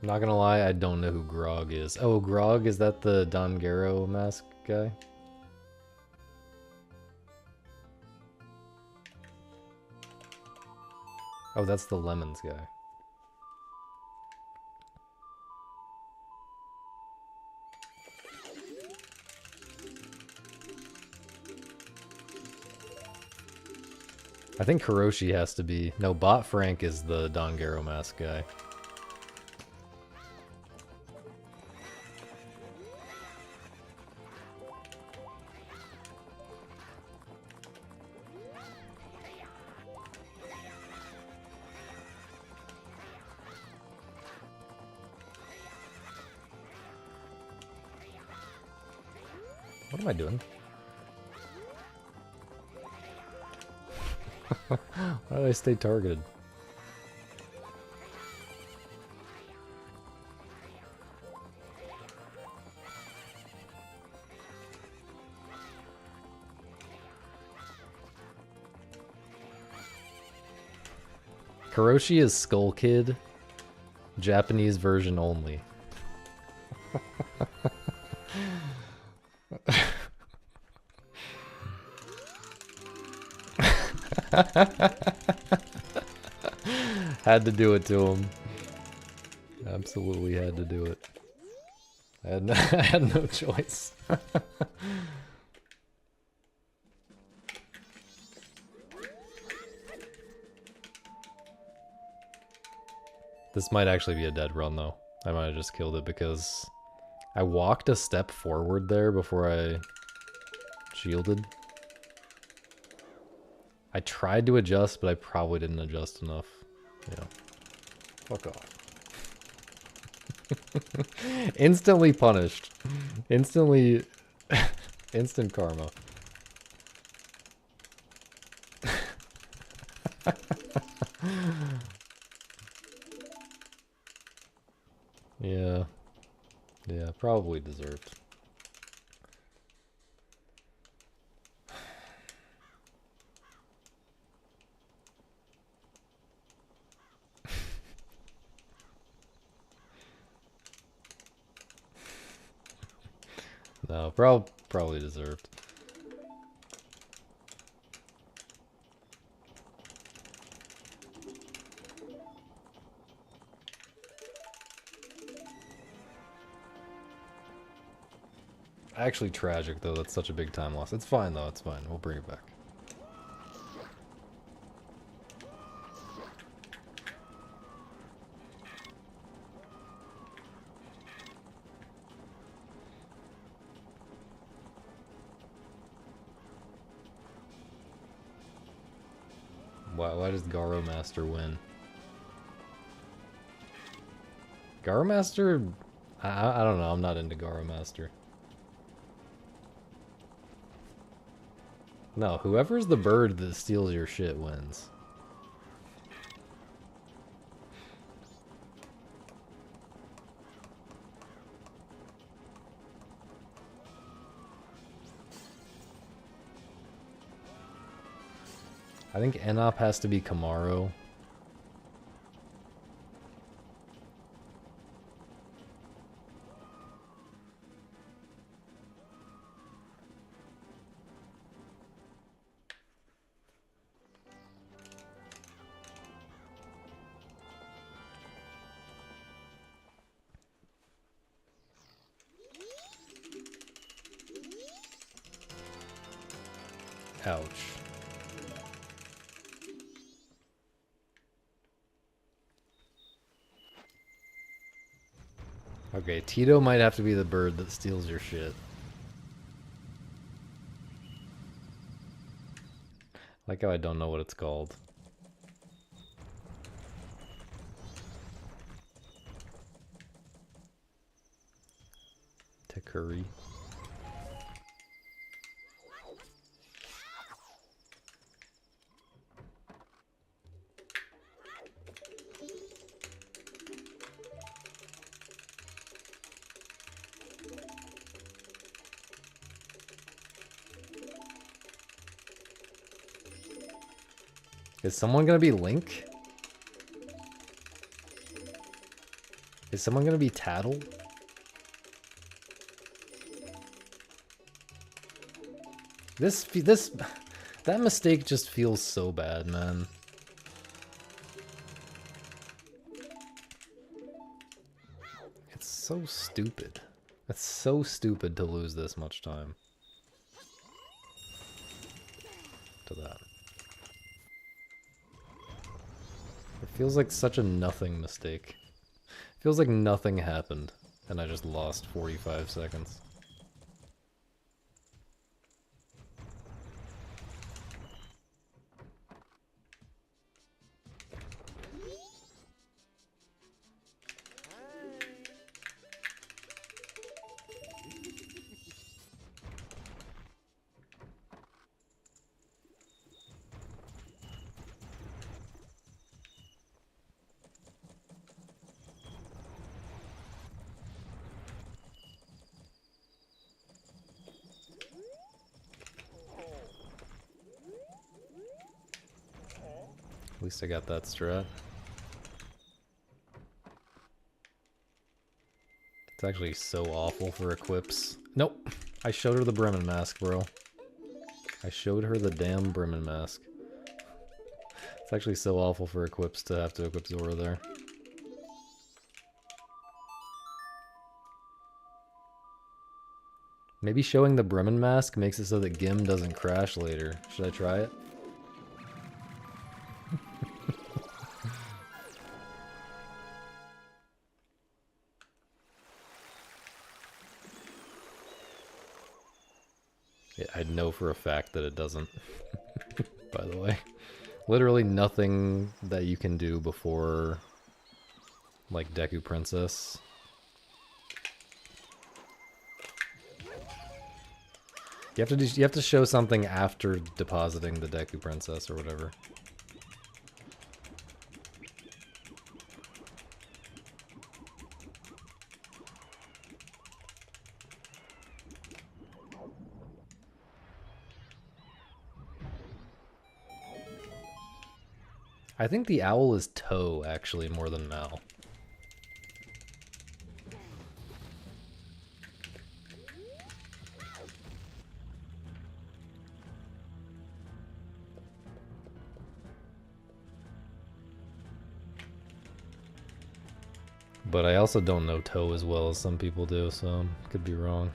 I'm not gonna lie, I don't know who Grog is. Oh, Grog, is that the Don Garo mask guy? Oh, that's the Lemons guy. I think Hiroshi has to be... No, Bot Frank is the Don Garo mask guy. What am I doing? Why did I stay targeted? Karoshi is Skull Kid, Japanese version only. Had to do it to him. Absolutely had to do it. I had no choice. This might actually be a dead run though. I might have just killed it because I walked a step forward there before I shielded. I tried to adjust, but I probably didn't adjust enough. Yeah. Fuck off. Instantly punished. Instantly... Instant karma. Yeah. Yeah, probably deserved. No, probably deserved. Actually tragic though, that's such a big time loss. It's fine though, it's fine. We'll bring it back. Why does Garo Master win? Garo Master? I don't know, I'm not into Garo Master. No, whoever's the bird that steals your shit wins. I think Enop has to be Kamaro. Ouch. Okay, Tito might have to be the bird that steals your shit. Like how I don't know what it's called. Takuri. Is someone gonna be Link? Is someone gonna be Tattle? That mistake just feels so bad, man. It's so stupid. It's so stupid to lose this much time to that. It feels like such a nothing mistake. It feels like nothing happened, and I just lost 45 seconds. least I got that strat. It's actually so awful for equips. Nope. I showed her the Bremen mask, bro. I showed her the damn Bremen mask. It's actually so awful for equips to have to equip Zora there. Maybe showing the Bremen mask makes it so that Gim doesn't crash later. Should I try it? Yeah, I know for a fact that it doesn't. By the way. Literally nothing that you can do before, like, Deku Princess. You have to show something after depositing the Deku Princess or whatever. I think the owl is Toe, actually, more than Mal. But I also don't know Toe as well as some people do, so could be wrong.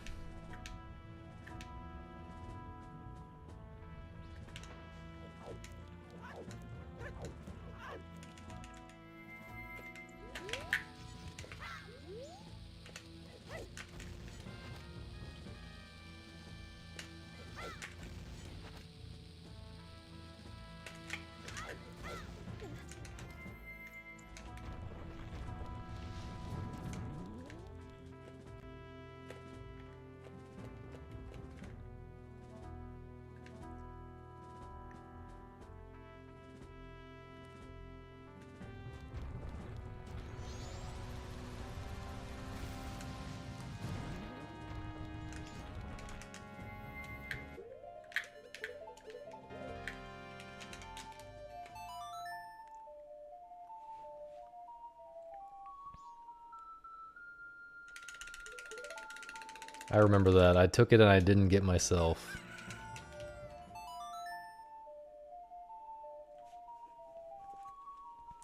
I remember that. I took it and I didn't get myself.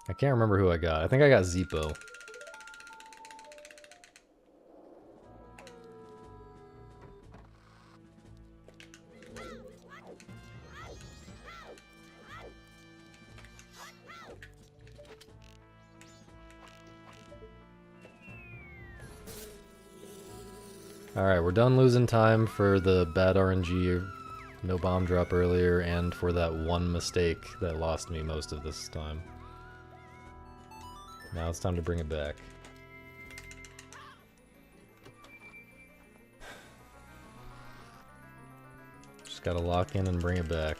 I can't remember who I got. I think I got Zippo. Alright, we're done losing time for the bad RNG, no bomb drop earlier, and for that one mistake that lost me most of this time. Now it's time to bring it back. Just gotta lock in and bring it back.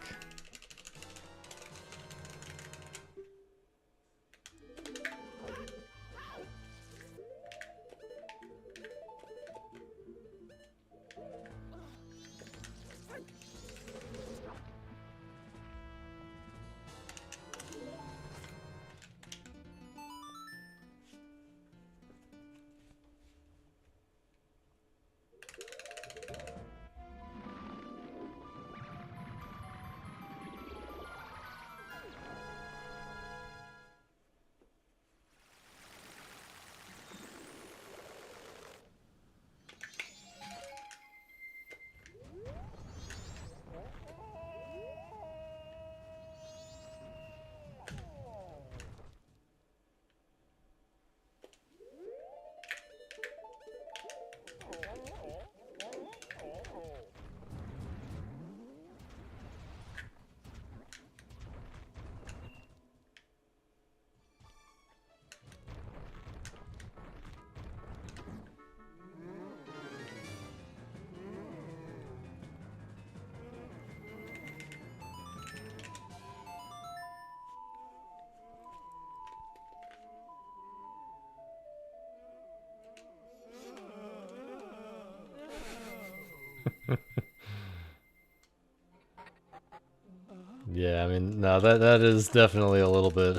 Yeah, I mean, no, that is definitely a little bit,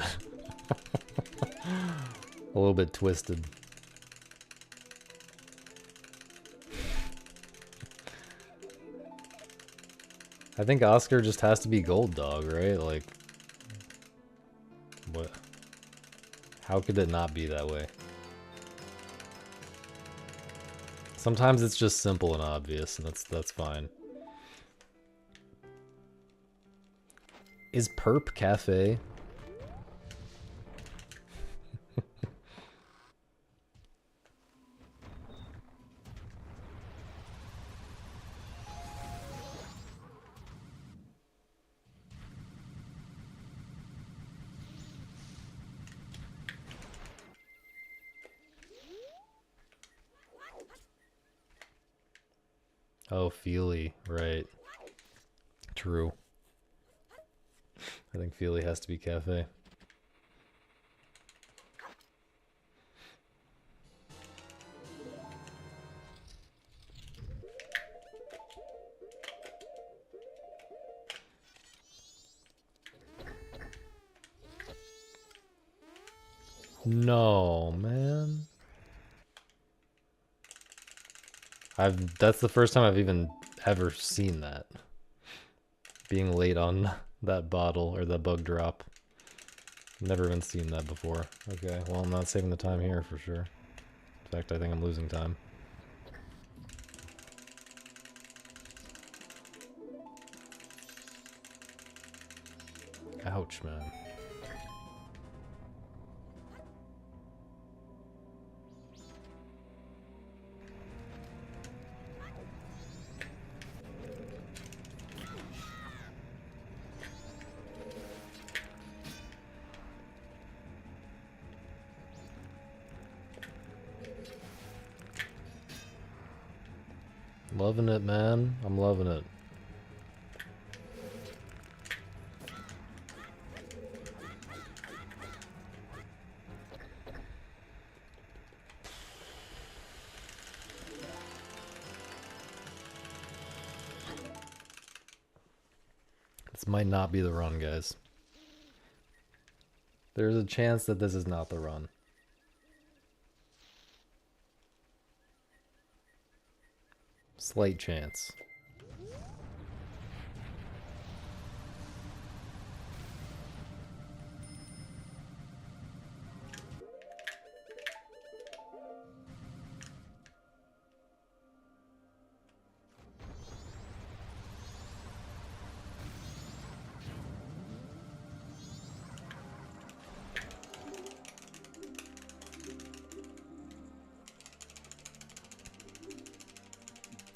a little bit twisted. I think Oscar just has to be Gold Dog, right? Like, what? How could it not be that way? Sometimes it's just simple and obvious, and that's fine. Is Perp Cafe? Oh, Feely, right. True. I think Feely has to be Cafe. No, man. That's the first time I've even ever seen that. Being late on that bottle or the bug drop. Never even seen that before. Okay, well, I'm not saving the time here for sure. In fact, I think I'm losing time. Ouch, man. Loving it, man. I'm loving it. This might not be the run, guys. There's a chance that this is not the run. Slight chance.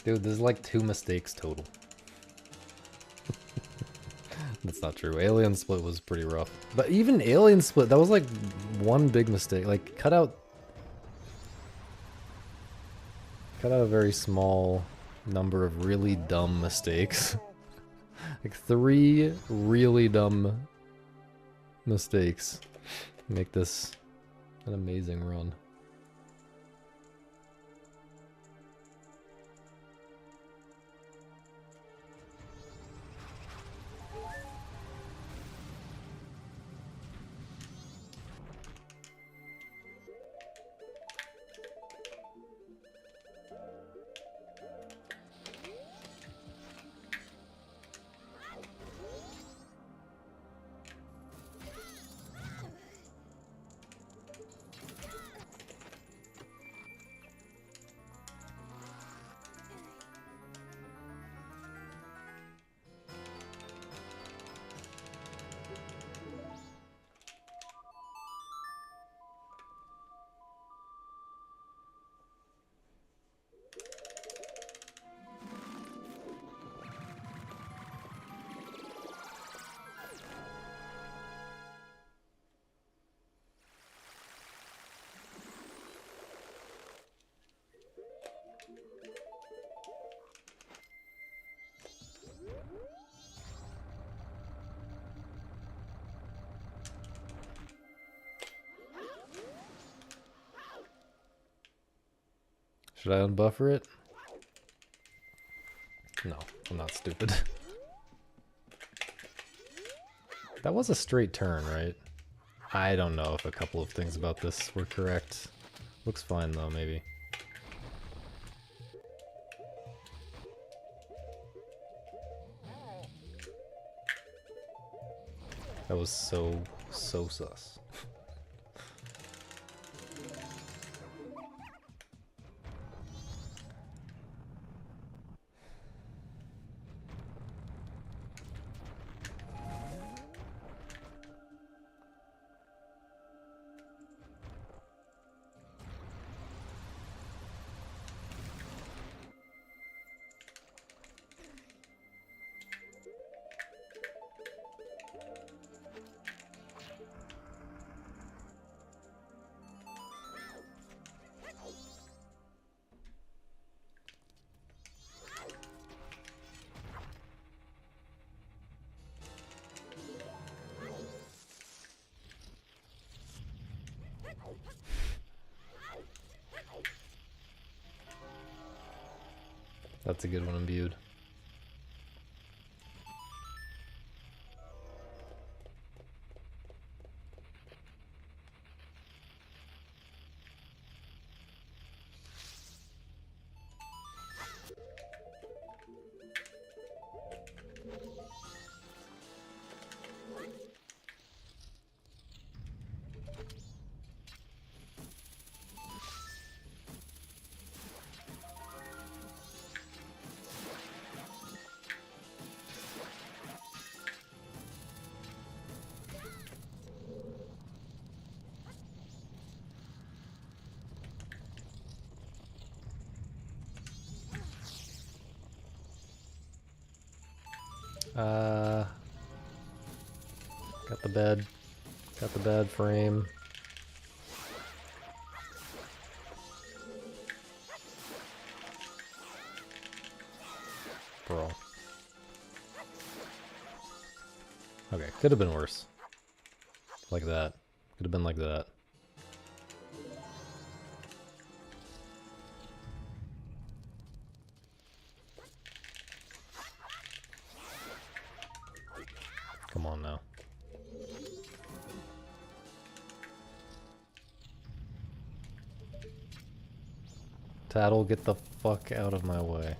Dude, there's like 2 mistakes total. That's not true. Alien Split was pretty rough. But even Alien Split, that was like one big mistake. Like, cut out a very small number of really dumb mistakes. Like 3 really dumb mistakes make this an amazing run. Should I unbuffer it? No, I'm not stupid. That was a straight turn, right? I don't know if a couple of things about this were correct. Looks fine though, maybe. That was so sus. That's a good one imbued. Got the bed. Got the bed frame. Bro. Okay, could have been worse. Like that. Could have been like that. Come on now. Tattle, get the fuck out of my way.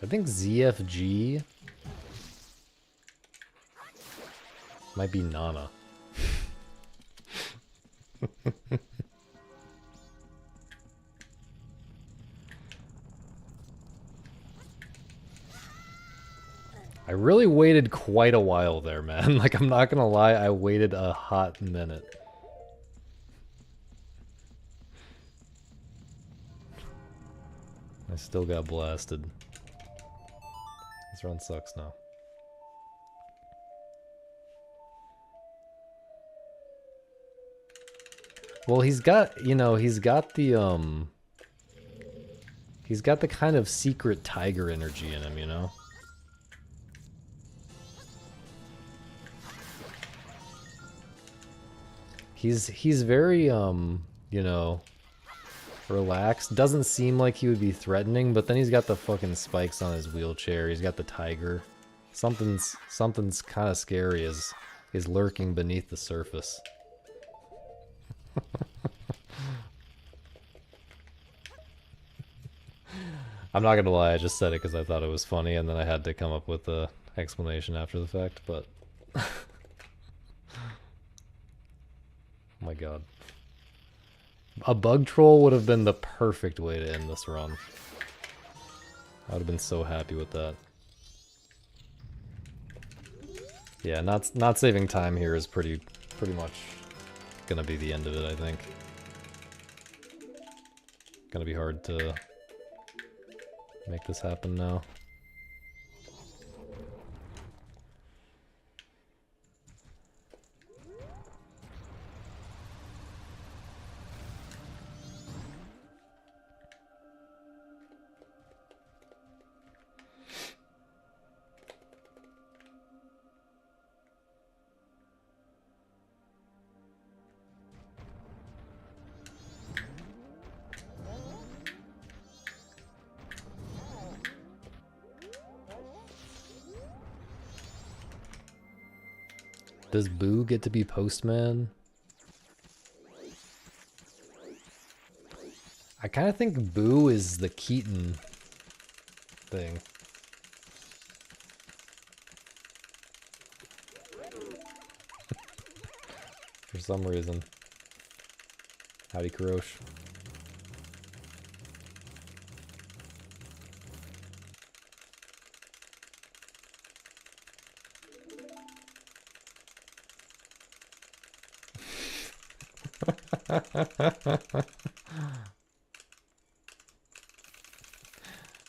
I think ZFG might be Nana. I really waited quite a while there, man. Like, I'm not gonna lie, I waited a hot minute. I still got blasted. This run sucks now. Well, he's got, you know, he's got the kind of secret tiger energy in him, you know? He's very, you know, relaxed. Doesn't seem like he would be threatening, but then he's got the fucking spikes on his wheelchair. He's got the tiger. Something's kind of scary is lurking beneath the surface. I'm not gonna lie, I just said it because I thought it was funny, and then I had to come up with a explanation after the fact, but... oh my god. A bug troll would have been the perfect way to end this run. I would have been so happy with that. Yeah, not saving time here is pretty much gonna be the end of it, I think. Gonna be hard to make this happen now. Does Boo get to be postman? I kind of think Boo is the Keaton thing. For some reason. Howdy, Kurosh.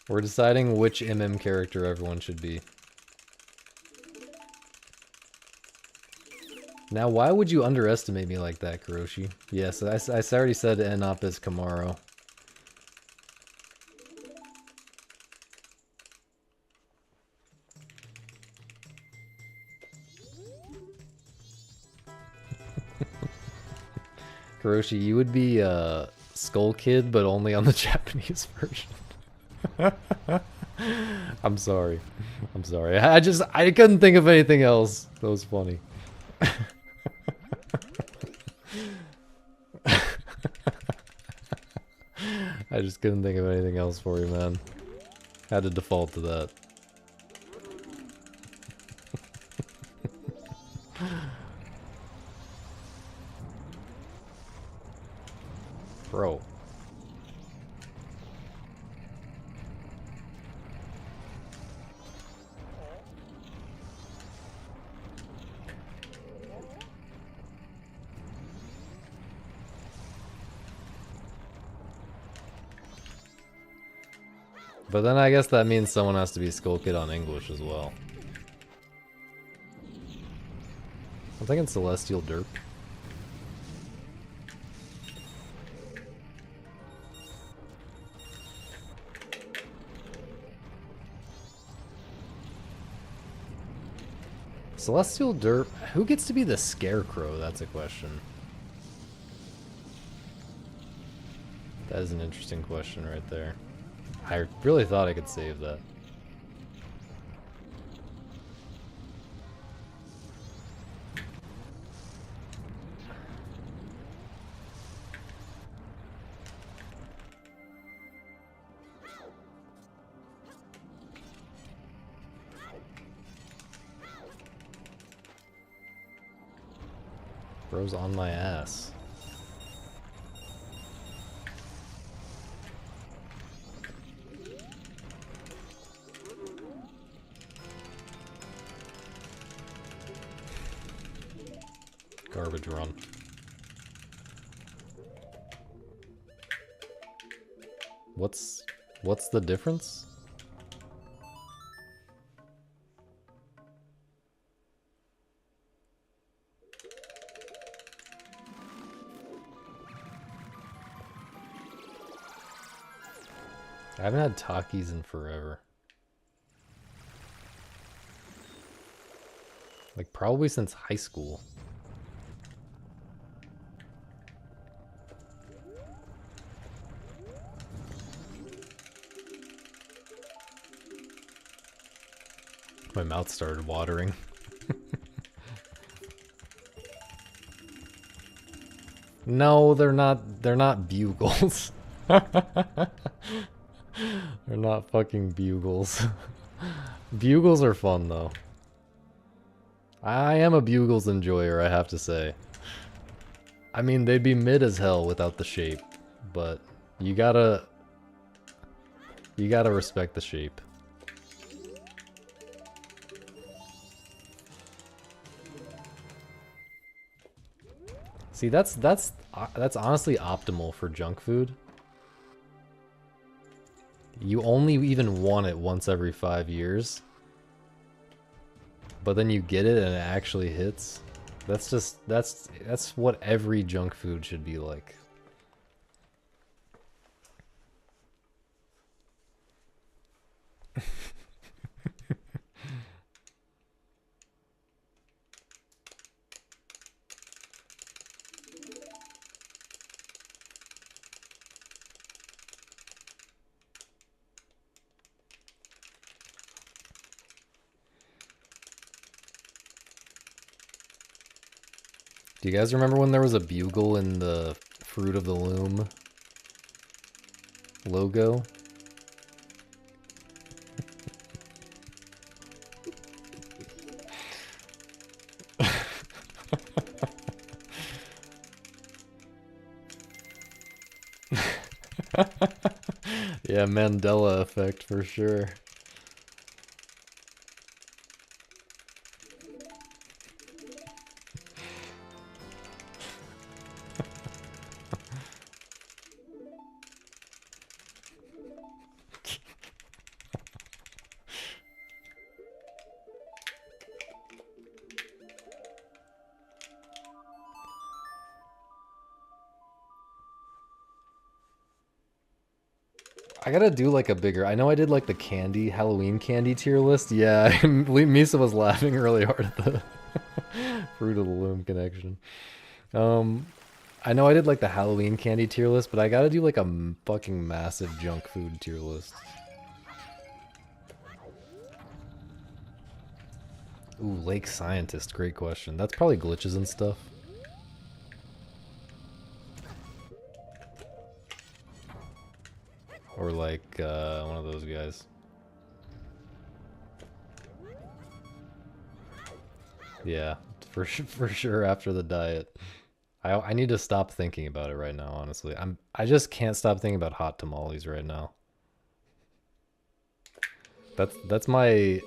We're deciding which MM character everyone should be. Now, why would you underestimate me like that, Kuroshi? Yes, I already said Enop is Kamaro. Kuroshi, you would be Skull Kid, but only on the Japanese version. I'm sorry. I'm sorry. I couldn't think of anything else. That was funny. I just couldn't think of anything else for you, man. Had to default to that. Bro. But then I guess that means someone has to be Skull Kid on English as well. I'm thinking Celestial Derp. Celestial Derp? Who gets to be the Scarecrow? That's a question. That is an interesting question right there. I really thought I could save that. Bro's on my ass. Garbage run. What's the difference? I haven't had Takis in forever. Like probably since high school. My mouth started watering. No, they're not. They're not bugles. They're not fucking bugles. Bugles are fun though. I am a bugles enjoyer, I have to say. I mean, they'd be mid as hell without the shape, but you gotta respect the shape. See, that's honestly optimal for junk food. You only even want it once every 5 years. But then you get it and it actually hits. That's what every junk food should be like. Do you guys remember when there was a bugle in the Fruit of the Loom logo? Yeah, Mandela effect for sure. I gotta do like a bigger. I know I did like the candy, Halloween candy tier list. Yeah, Misa was laughing really hard at the Fruit of the Loom connection. I know I did like the Halloween candy tier list, but I gotta do like a fucking massive junk food tier list. Ooh, Lake Scientist, great question. That's probably glitches and stuff. Or like one of those guys. Yeah, for sure after the diet. I need to stop thinking about it right now, honestly. I just can't stop thinking about hot tamales right now. That's my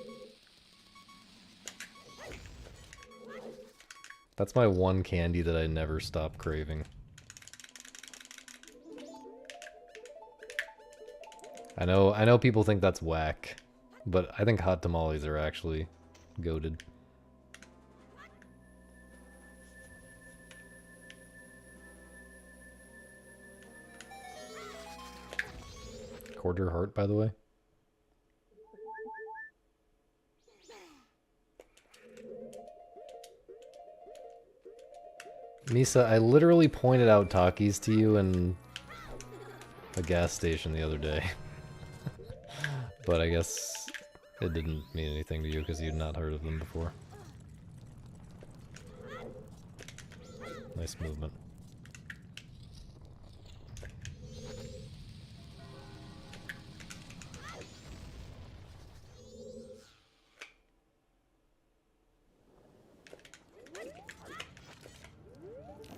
one candy that I never stop craving. I know people think that's whack, but I think hot tamales are actually goated. Quarter heart, by the way. Misa, I literally pointed out Takis to you in a gas station the other day. But I guess it didn't mean anything to you because you'd not heard of them before. Nice movement.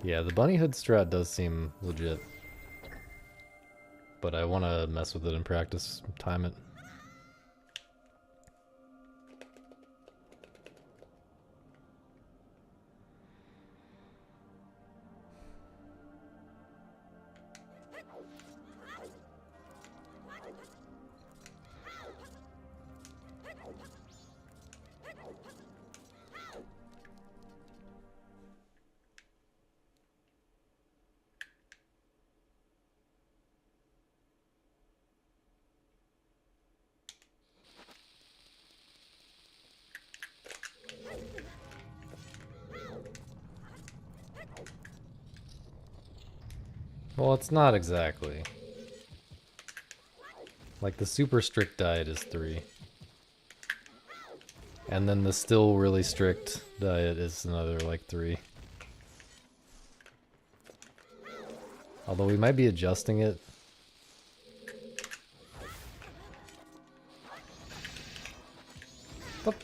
Yeah, the bunny hood strat does seem legit. But I want to mess with it in practice, time it. Well, it's not exactly. Like, the super strict diet is 3. And then the still really strict diet is another, like, 3. Although we might be adjusting it. Boop.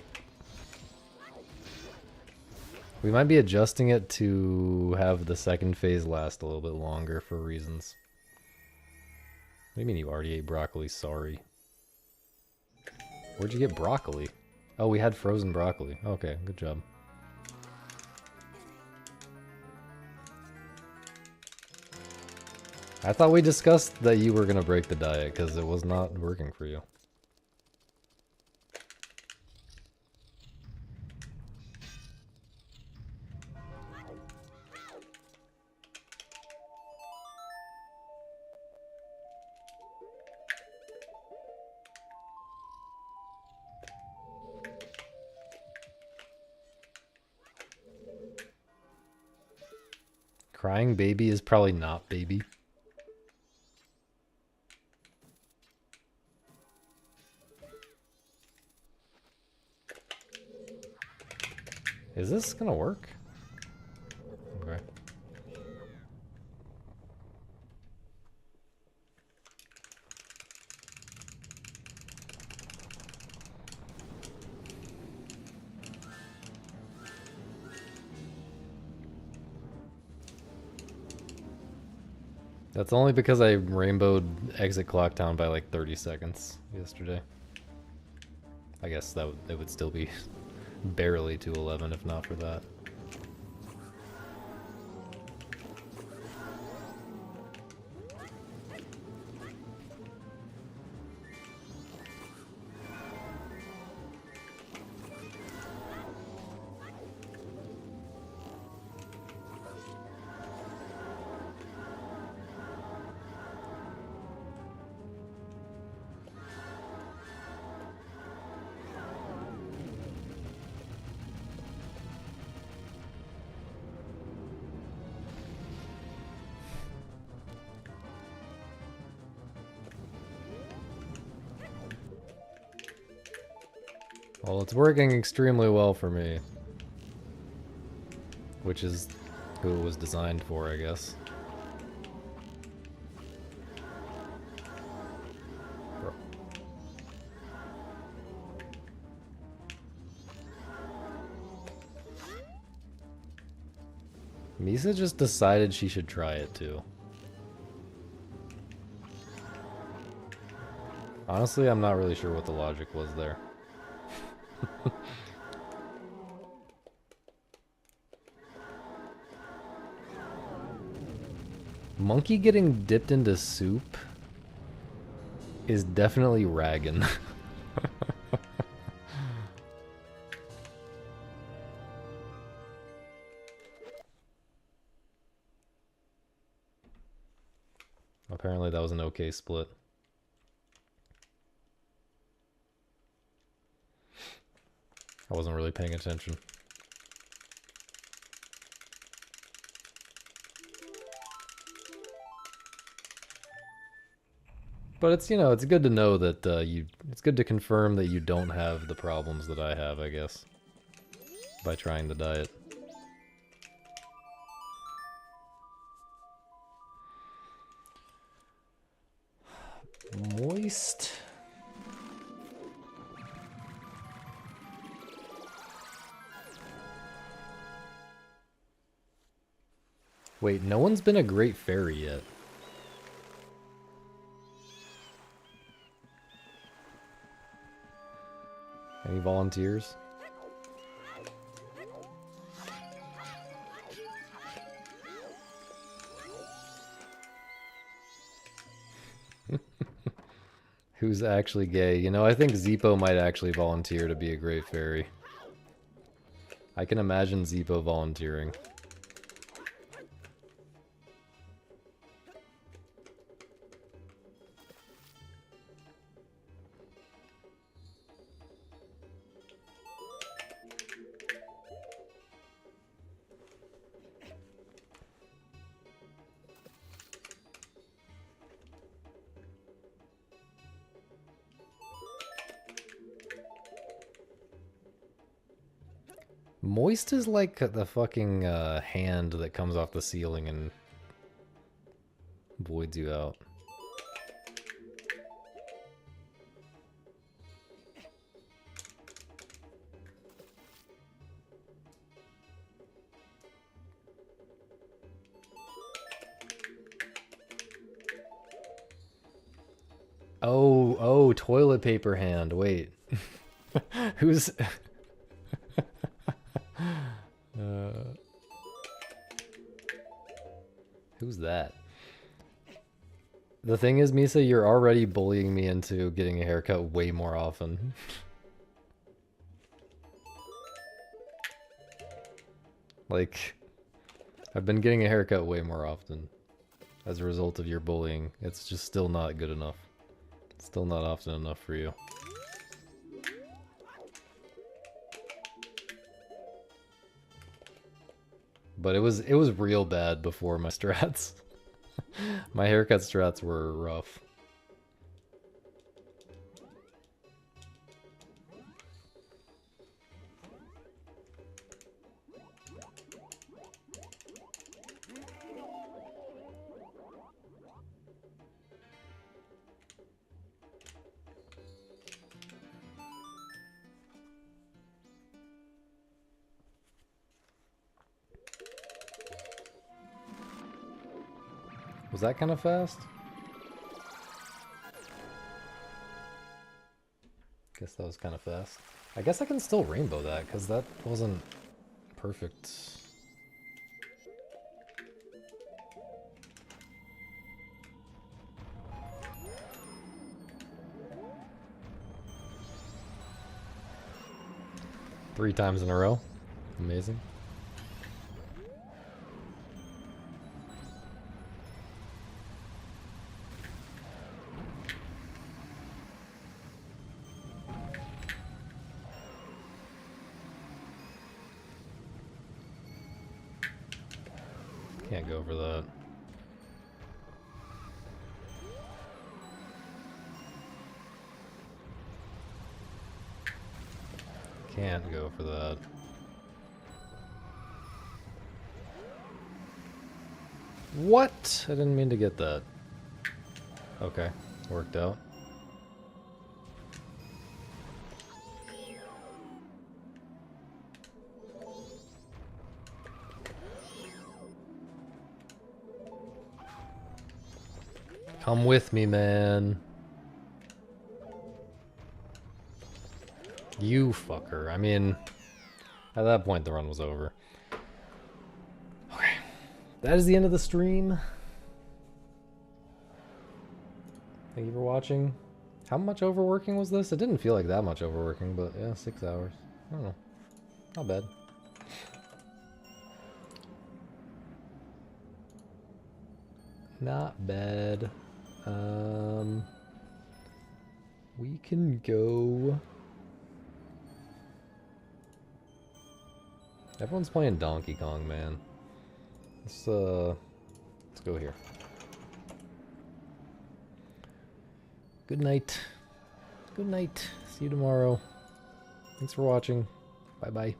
We might be adjusting it to have the second phase last a little bit longer for reasons. What do you mean you already ate broccoli? Sorry. Where'd you get broccoli? Oh, we had frozen broccoli. Okay, good job. I thought we discussed that you were gonna break the diet because it was not working for you. Crying baby is probably not baby. Is this gonna work? Okay. That's only because I rainbowed exit Clock Town by like 30 seconds yesterday. I guess that would still be barely 211 if not for that. Well, it's working extremely well for me. Which is who it was designed for, I guess. Bro. Misa just decided she should try it too. Honestly, I'm not really sure what the logic was there. Monkey getting dipped into soup is definitely raggin'. Apparently that was an okay split. I wasn't really paying attention. But it's, you know, it's good to know that it's good to confirm that you don't have the problems that I have, I guess, by trying the diet. Moist. Wait, no one's been a great fairy yet. Any volunteers? Who's actually gay? You know, I think Zeepo might actually volunteer to be a great fairy. I can imagine Zeepo volunteering. Moist is like the fucking hand that comes off the ceiling in voids you out. Oh, toilet paper hand. Wait. Who's... Who's that? The thing is, Misa, you're already bullying me into getting a haircut way more often. Like, I've been getting a haircut way more often as a result of your bullying. It's just still not good enough. It's still not often enough for you. But it was real bad before my strats. My haircut strats were rough. Was that kind of fast? Guess that was kind of fast. I guess I can still rainbow that, because that wasn't perfect. Three times in a row. Amazing. Can't go for that. Can't go for that. What? I didn't mean to get that. Okay, worked out. Come with me, man. You fucker. I mean, at that point the run was over. Okay. That is the end of the stream. Thank you for watching. How much overworking was this? It didn't feel like that much overworking, but yeah, 6 hours. I don't know. Not bad. Not bad. We can go. Everyone's playing Donkey Kong, man. Let's go here. Good night. Good night. See you tomorrow. Thanks for watching. Bye-bye.